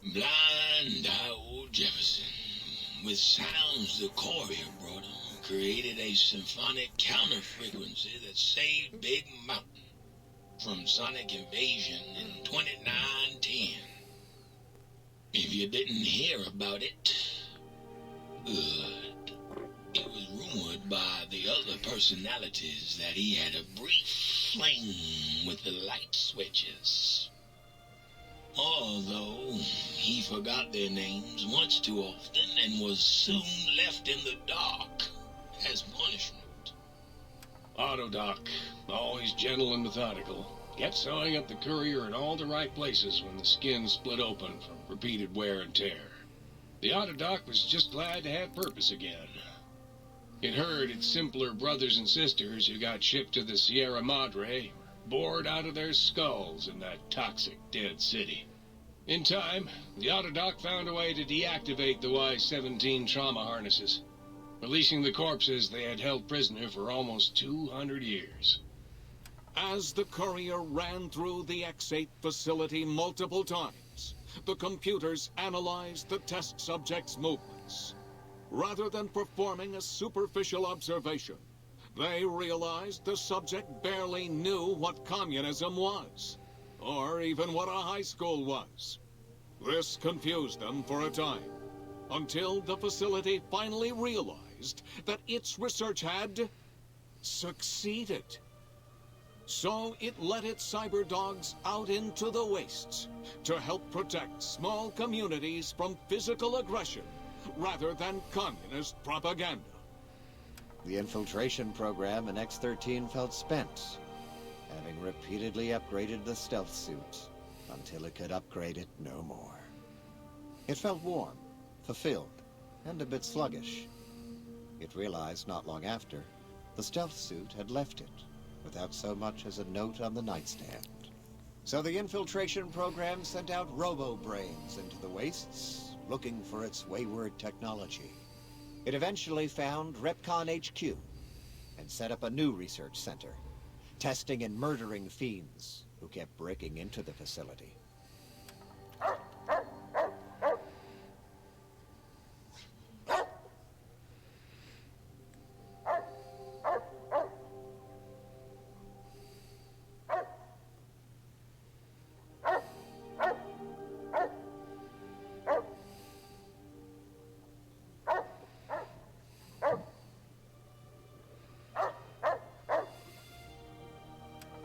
Blind old Jefferson, with sounds the courier brought him, created a symphonic counter-frequency that saved Big Mountain from sonic invasion in 2910. If you didn't hear about it, good. It was rumored by the other personalities that he had a brief fling with the light switches. Although he forgot their names much too often and was soon left in the dark as punishment. Autodoc, always gentle and methodical, kept sewing up the courier in all the right places when the skin split open from repeated wear and tear. The Autodoc was just glad to have purpose again. It heard its simpler brothers and sisters who got shipped to the Sierra Madre bored out of their skulls in that toxic dead city. In time, the Autodoc found a way to deactivate the Y-17 trauma harnesses, releasing the corpses they had held prisoner for almost 200 years. As the courier ran through the X-8 facility multiple times, the computers analyzed the test subject's movements. Rather than performing a superficial observation, they realized the subject barely knew what communism was, or even what a high school was. This confused them for a time, until the facility finally realized that its research had succeeded. So it let its cyber dogs out into the wastes to help protect small communities from physical aggression rather than communist propaganda. The infiltration program in X-13 felt spent, having repeatedly upgraded the stealth suit until it could upgrade it no more. It felt warm, fulfilled, and a bit sluggish. It realized not long after the stealth suit had left it without so much as a note on the nightstand. So the infiltration program sent out robo-brains into the wastes, looking for its wayward technology. It eventually found Repcon HQ and set up a new research center, testing and murdering fiends who kept breaking into the facility.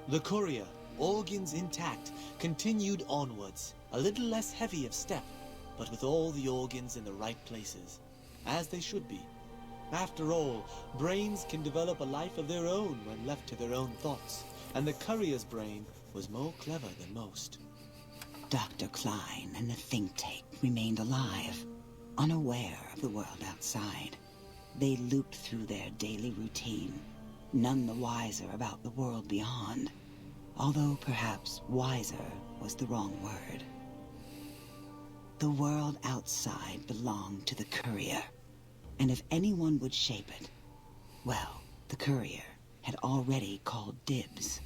The courier, organs intact, continued onwards, a little less heavy of step, but with all the organs in the right places, as they should be. After all, brains can develop a life of their own when left to their own thoughts, and the courier's brain was more clever than most. Dr. Klein and the think tank remained alive, unaware of the world outside. They looped through their daily routine, none the wiser about the world beyond, although perhaps wiser was the wrong word. The world outside belonged to the courier, and if anyone would shape it, well, the courier had already called dibs.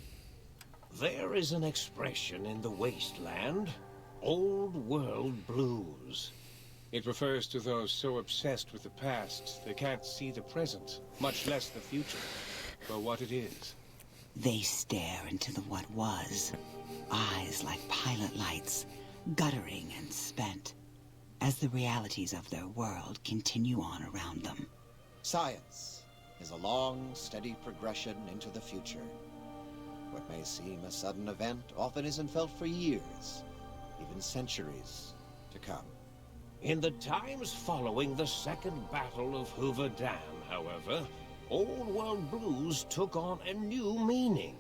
There is an expression in the Wasteland, old world blues. It refers to those so obsessed with the past they can't see the present, much less the future, for what it is. They stare into the what was, eyes like pilot lights, guttering and spent, as the realities of their world continue on around them. Science is a long, steady progression into the future. What may seem a sudden event often isn't felt for years, even centuries, to come. In the times following the Second Battle of Hoover Dam, however, Old World blues took on a new meaning.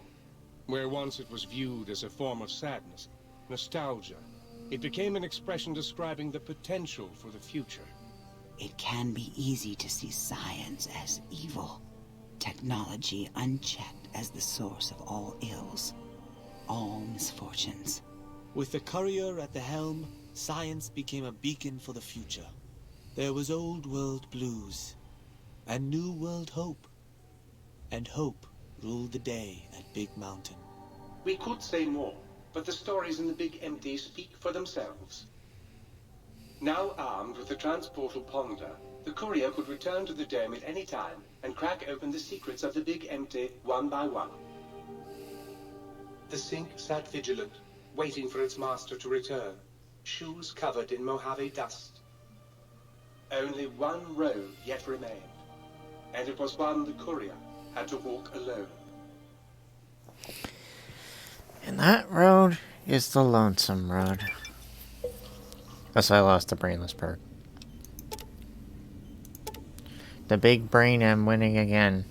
Where once it was viewed as a form of sadness, nostalgia, it became an expression describing the potential for the future. It can be easy to see science as evil, technology unchecked as the source of all ills, all misfortunes. With the courier at the helm, science became a beacon for the future. There was old world blues, and new world hope. And hope ruled the day at Big Mountain. We could say more, but the stories in the Big Empty speak for themselves. Now armed with the transportal Ponder, the courier could return to the dome at any time and crack open the secrets of the Big Empty one by one. The Sink sat vigilant, waiting for its master to return, shoes covered in Mojave dust. Only one road yet remained, and it was one the courier had to walk alone. And that road is the lonesome road. Thus I lost the brainless perk. The big brain I'm winning again.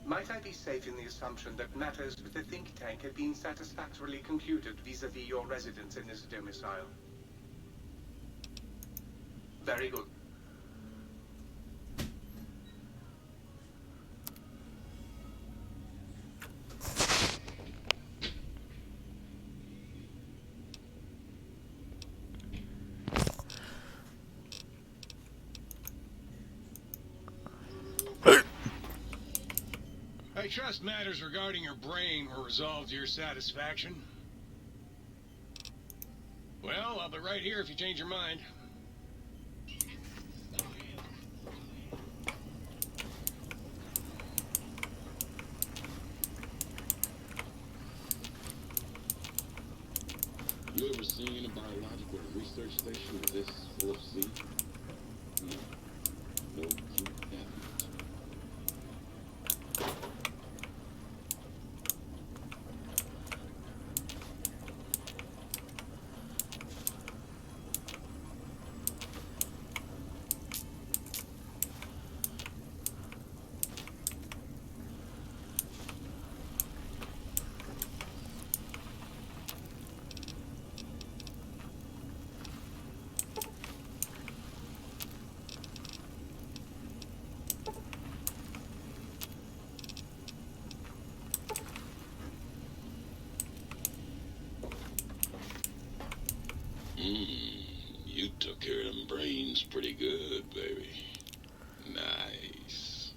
Might I be safe in the assumption that matters with the think tank have been satisfactorily concluded vis-à-vis your residence in this domicile? Very good. I trust matters regarding your brain were resolved to your satisfaction. Well, I'll be right here if you change your mind. You ever seen a biological research station this full of sea? No. No, you haven't. You took care of them brains pretty good, baby. Nice.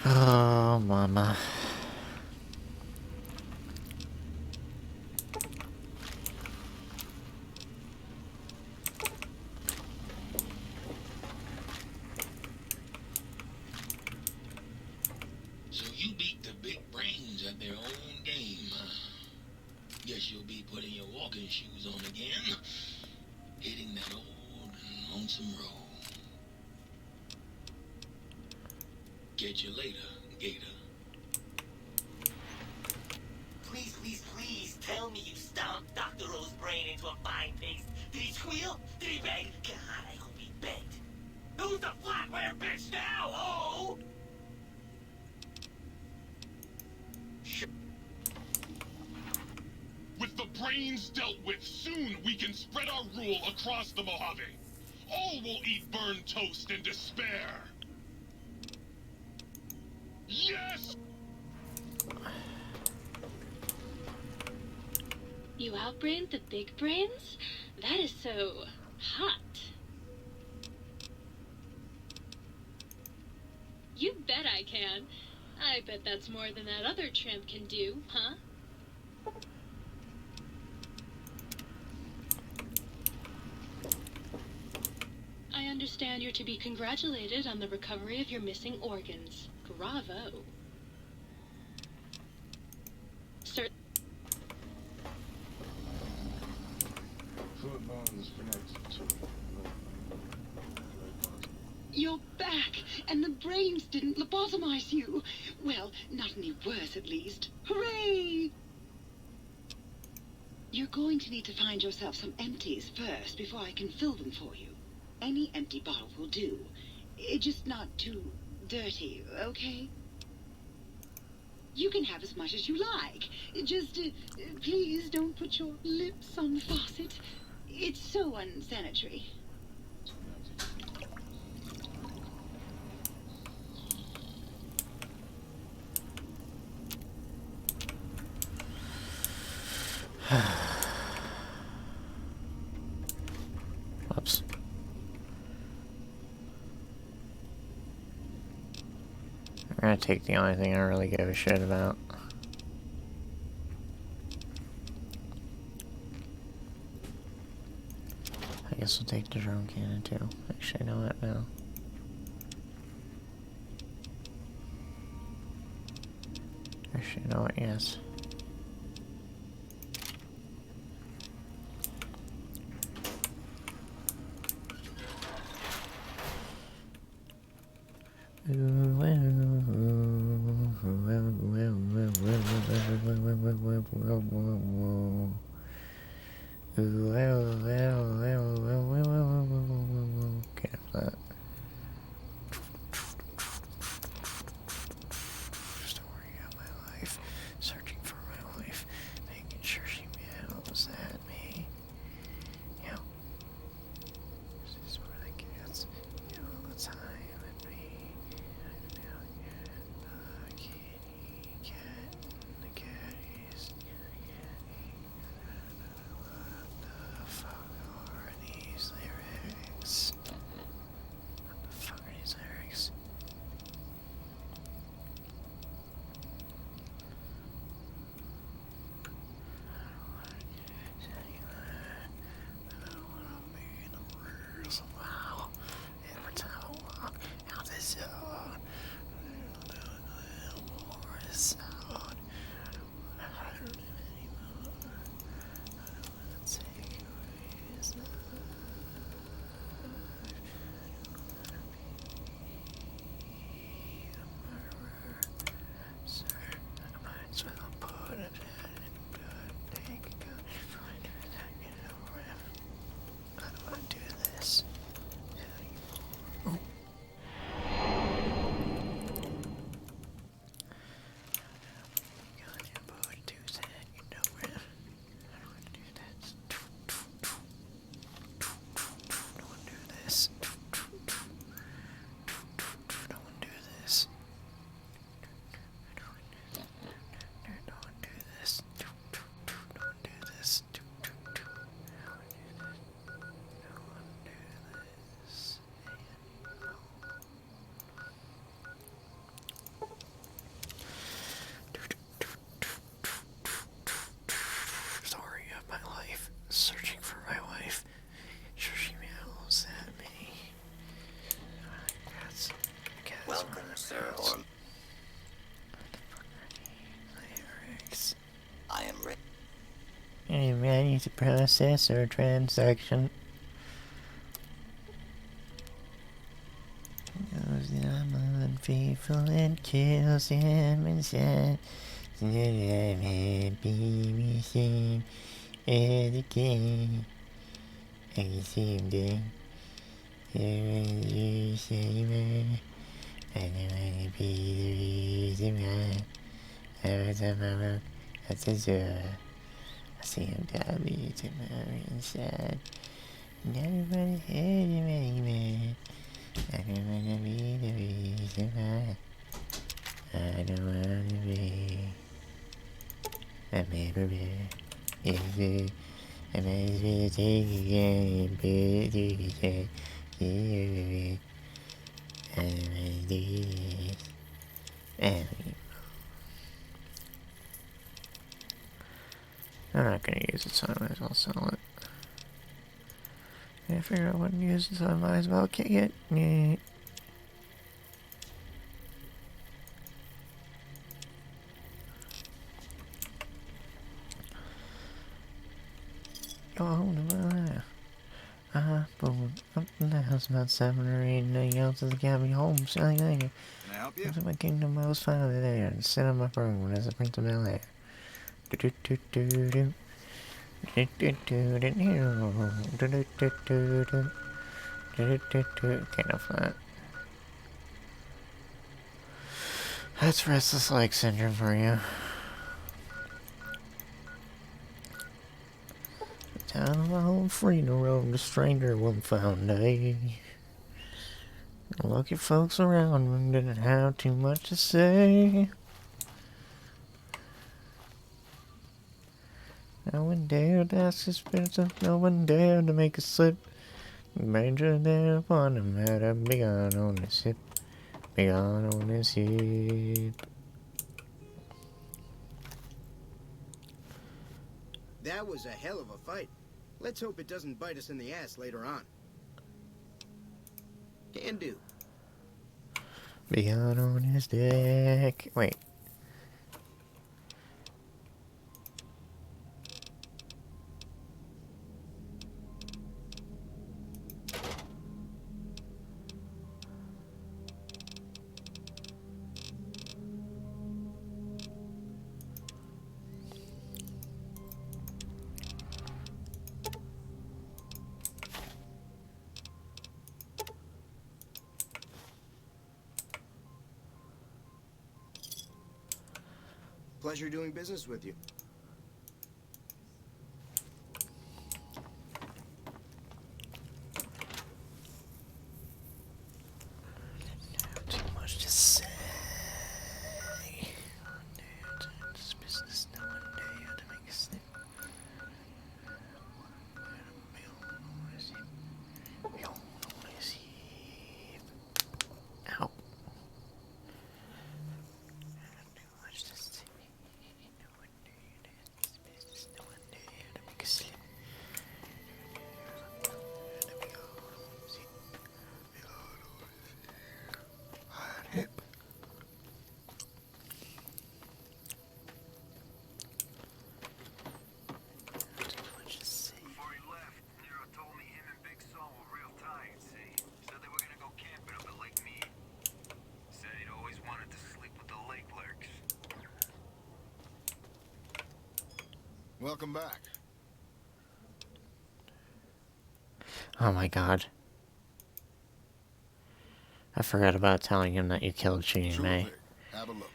Oh, mama. walking shoes on again, hitting that old lonesome road. Catch you later, Gator. Please, please, please tell me you stomped Dr. O's brain into a fine paste. Did he squeal? Did he beg? God, I hope he begged. Who's the flatware bitch now, oh? With the brains dealt with, soon we can spread our rule across the Mojave. All will eat burned toast in despair. Yes! You outbrained the big brains? That is so hot. You bet I can. I bet that's more than that other tramp can do, huh? I understand you're to be congratulated on the recovery of your missing organs. Bravo. Sir. You're back, and the brains didn't lobotomize you. Well, not any worse, at least. Hooray! You're going to need to find yourself some empties first before I can fill them for you. Any empty bottle will do. Just not too dirty, okay? You can have as much as you like. Just, please don't put your lips on the faucet. It's so unsanitary. Oops. I'm gonna take the only thing I really give a shit about. I guess we'll take the drone cannon too. Actually, I know that now. Actually, you know what? Yes. Can't have that. Story of my life, searching for my wife, making sure she meows at me. Yep. This is where the cats meow all the time at me. The kitty cat and the catties. What the fuck are these lyrics? I need to process our transaction. Knows that I'm unfaithful and kills him inside. So that I'm happy with him and again. I can see him doing. You say man. I don't wanna be the reason why. Every time I look at the door, I see him dabby to my inside. And everybody hated me. I don't wanna be the reason why. I don't wanna be a member. Easy. I might as well take a game, but you can't hear me. I don't wanna do this. I'm not gonna use it, so I might as well sell it. I figured I wouldn't use it, so I might as well kick it. Yeah. Go home to my boom. Up in the house about 7 or 8, and anything else is got me home. Selling later. Can I help you? Most of my kingdom I was finally there, and sit on my throne as a prince of Bel-Air. Do-do-do-do-do. Okay, enough of that. That's restless leg syndrome for you. Town of my home free to roam the stranger one found day. Lucky folks around me didn't have too much to say. No one dared to ask his spirits, no one dared to make a slip. Major thereupon him had a big on his hip. Big on his hip. That was a hell of a fight. Let's hope it doesn't bite us in the ass later on. Can do. Big on his dick. Wait. Pleasure doing business with you. Too much to say. This business, no one dared to make a slip. Ow. Welcome back. Oh my god. I forgot about telling him that you killed Cheating May. Have a look.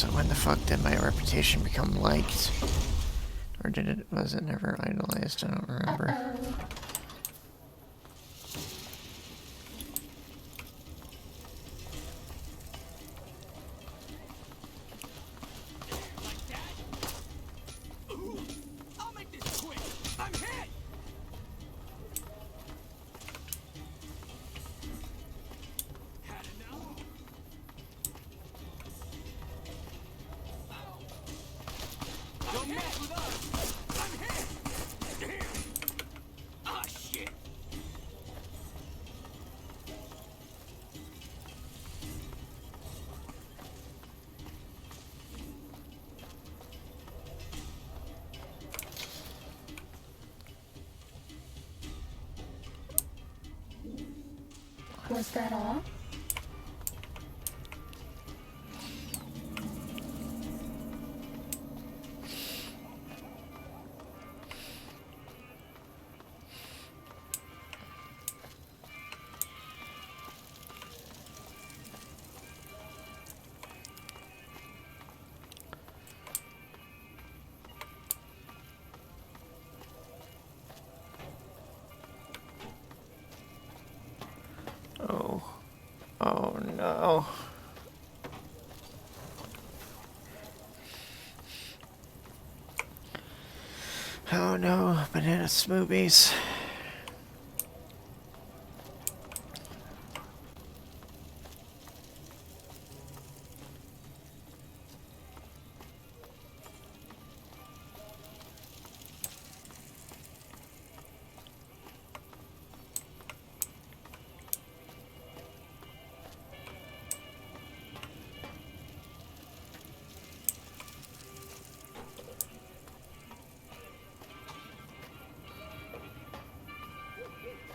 So when the fuck did my reputation become liked? Or was it never idolized? I don't remember. Was that all? Oh no. Oh no, banana smoothies.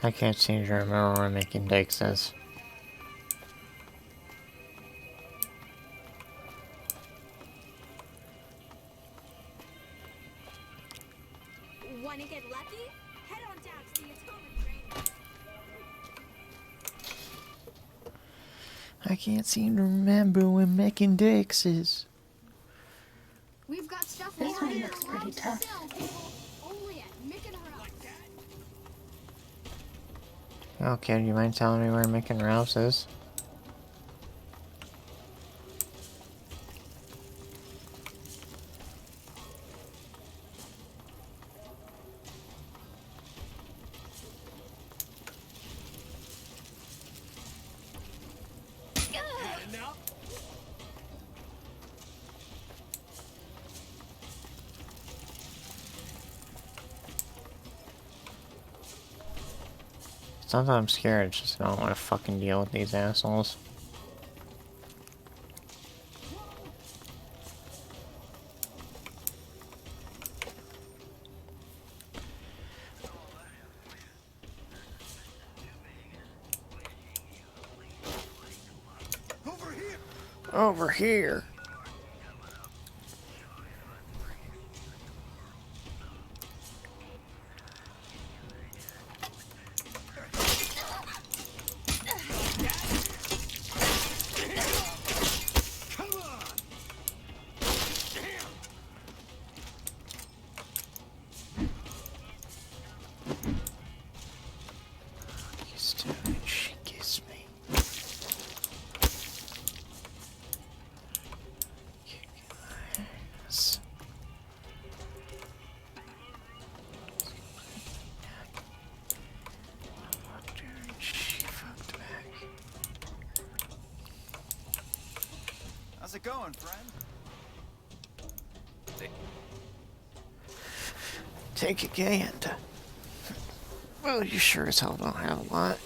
I can't seem to remember where making dikes is. Wanna get lucky? Head on down to the atomic range. I can't seem to remember where making dikes is. We've got stuff This one looks pretty tough. Only at Mick and Ralph's. Okay, do you mind telling me where Mick and Ralph's is? Sometimes I'm scared, it's just I don't want to fucking deal with these assholes. Over here! How's it going, friend? Take a gand. Well, you sure as hell don't have a lot.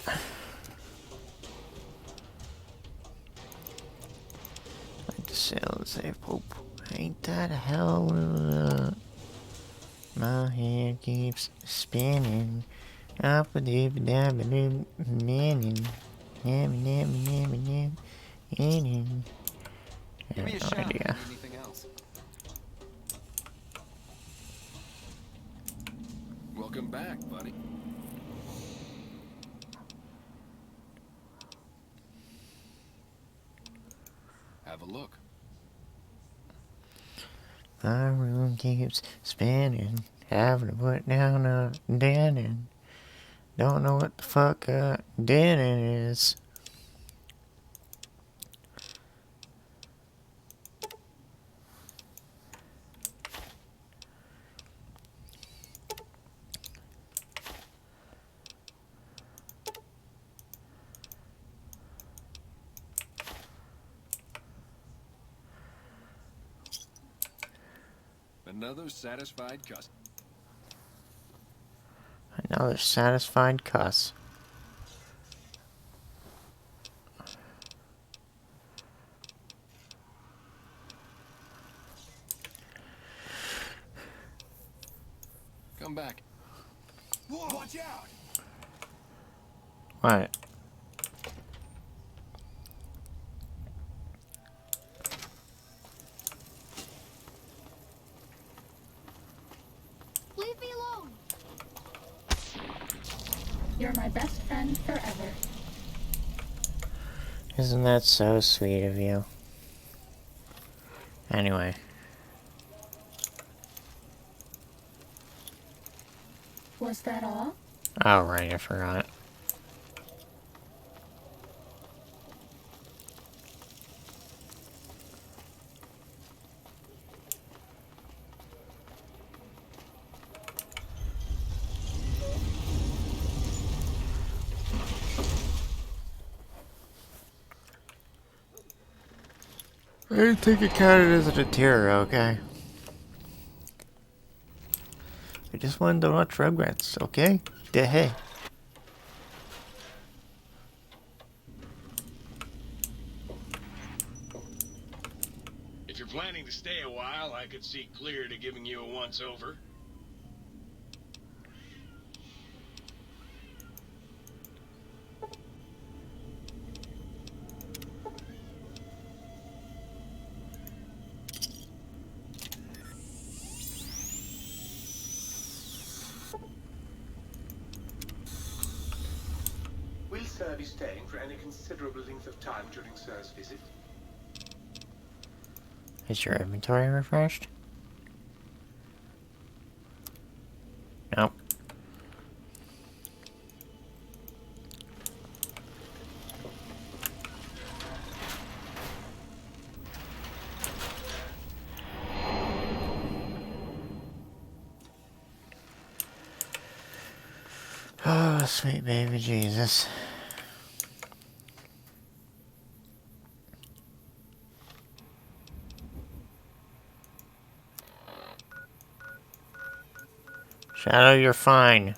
Like the sailor say, Pope, ain't that a hell of a lot? My head keeps spinning. Up a dip dab a dip minning. Give me a shot. Idea. Anything else? Welcome back, buddy. Have a look. My room keeps spinning. Having to put down a denning. Don't know what the fuck a denning is. Another satisfied customer. Another satisfied cuss. Come back. Whoa, watch out! What? Leave me alone. You're my best friend forever. Isn't that so sweet of you? Anyway. Was that all? Oh, right, I forgot. I didn't think it counted as a deterrent, okay? I just wanted to watch Rugrats, okay? Hey. If you're planning to stay a while, I could see clear to giving you a once-over. Will Sir be staying for any considerable length of time during Sir's visit? Is your inventory refreshed? Nope. Oh, sweet baby Jesus. Shadow, you're fine.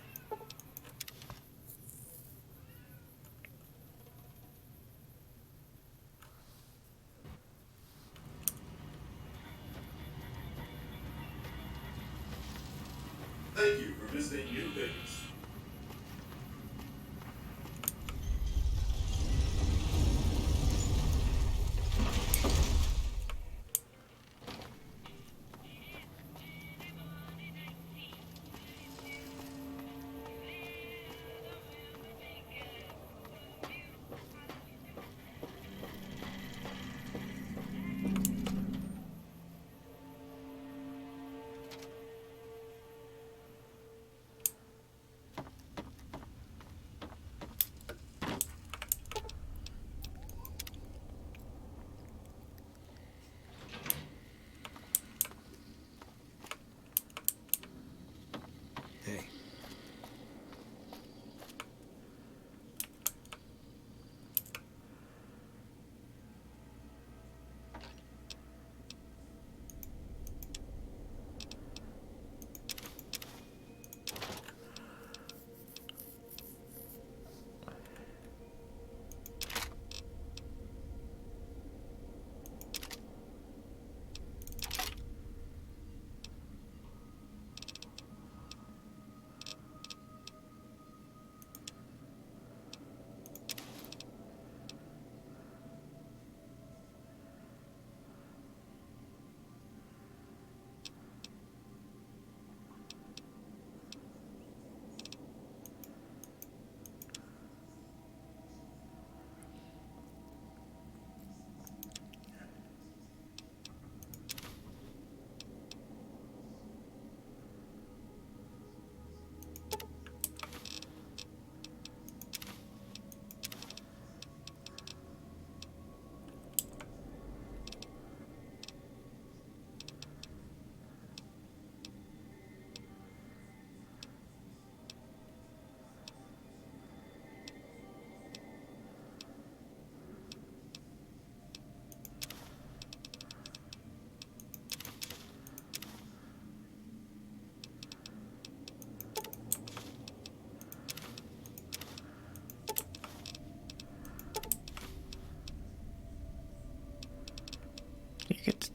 Thank you for visiting New Vegas.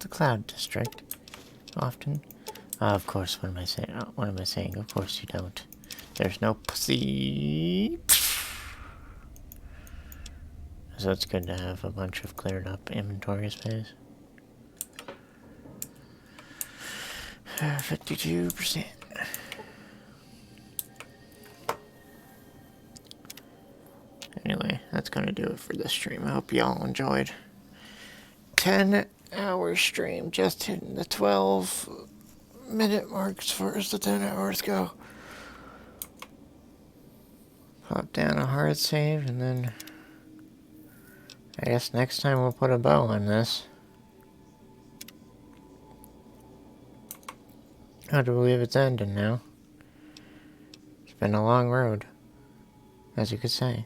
the Cloud District often. Of course, what am I saying? What am I saying? Of course you don't. There's no pussy. So it's good to have a bunch of cleared up inventory space. 52%. Anyway, that's gonna do it for this stream. I hope y'all enjoyed. 10-hour stream, just hitting the 12-minute mark as far as the 10 hours go. Pop down a hard save, and then I guess next time we'll put a bow on this. Hard to believe it's ending now. It's been a long road, as you could say.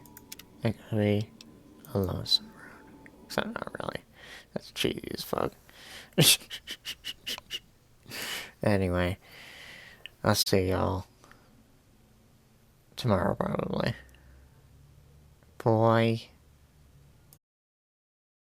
It could be a lonesome road. Except not really. That's cheesy as fuck. Anyway, I'll see y'all tomorrow probably. Bye.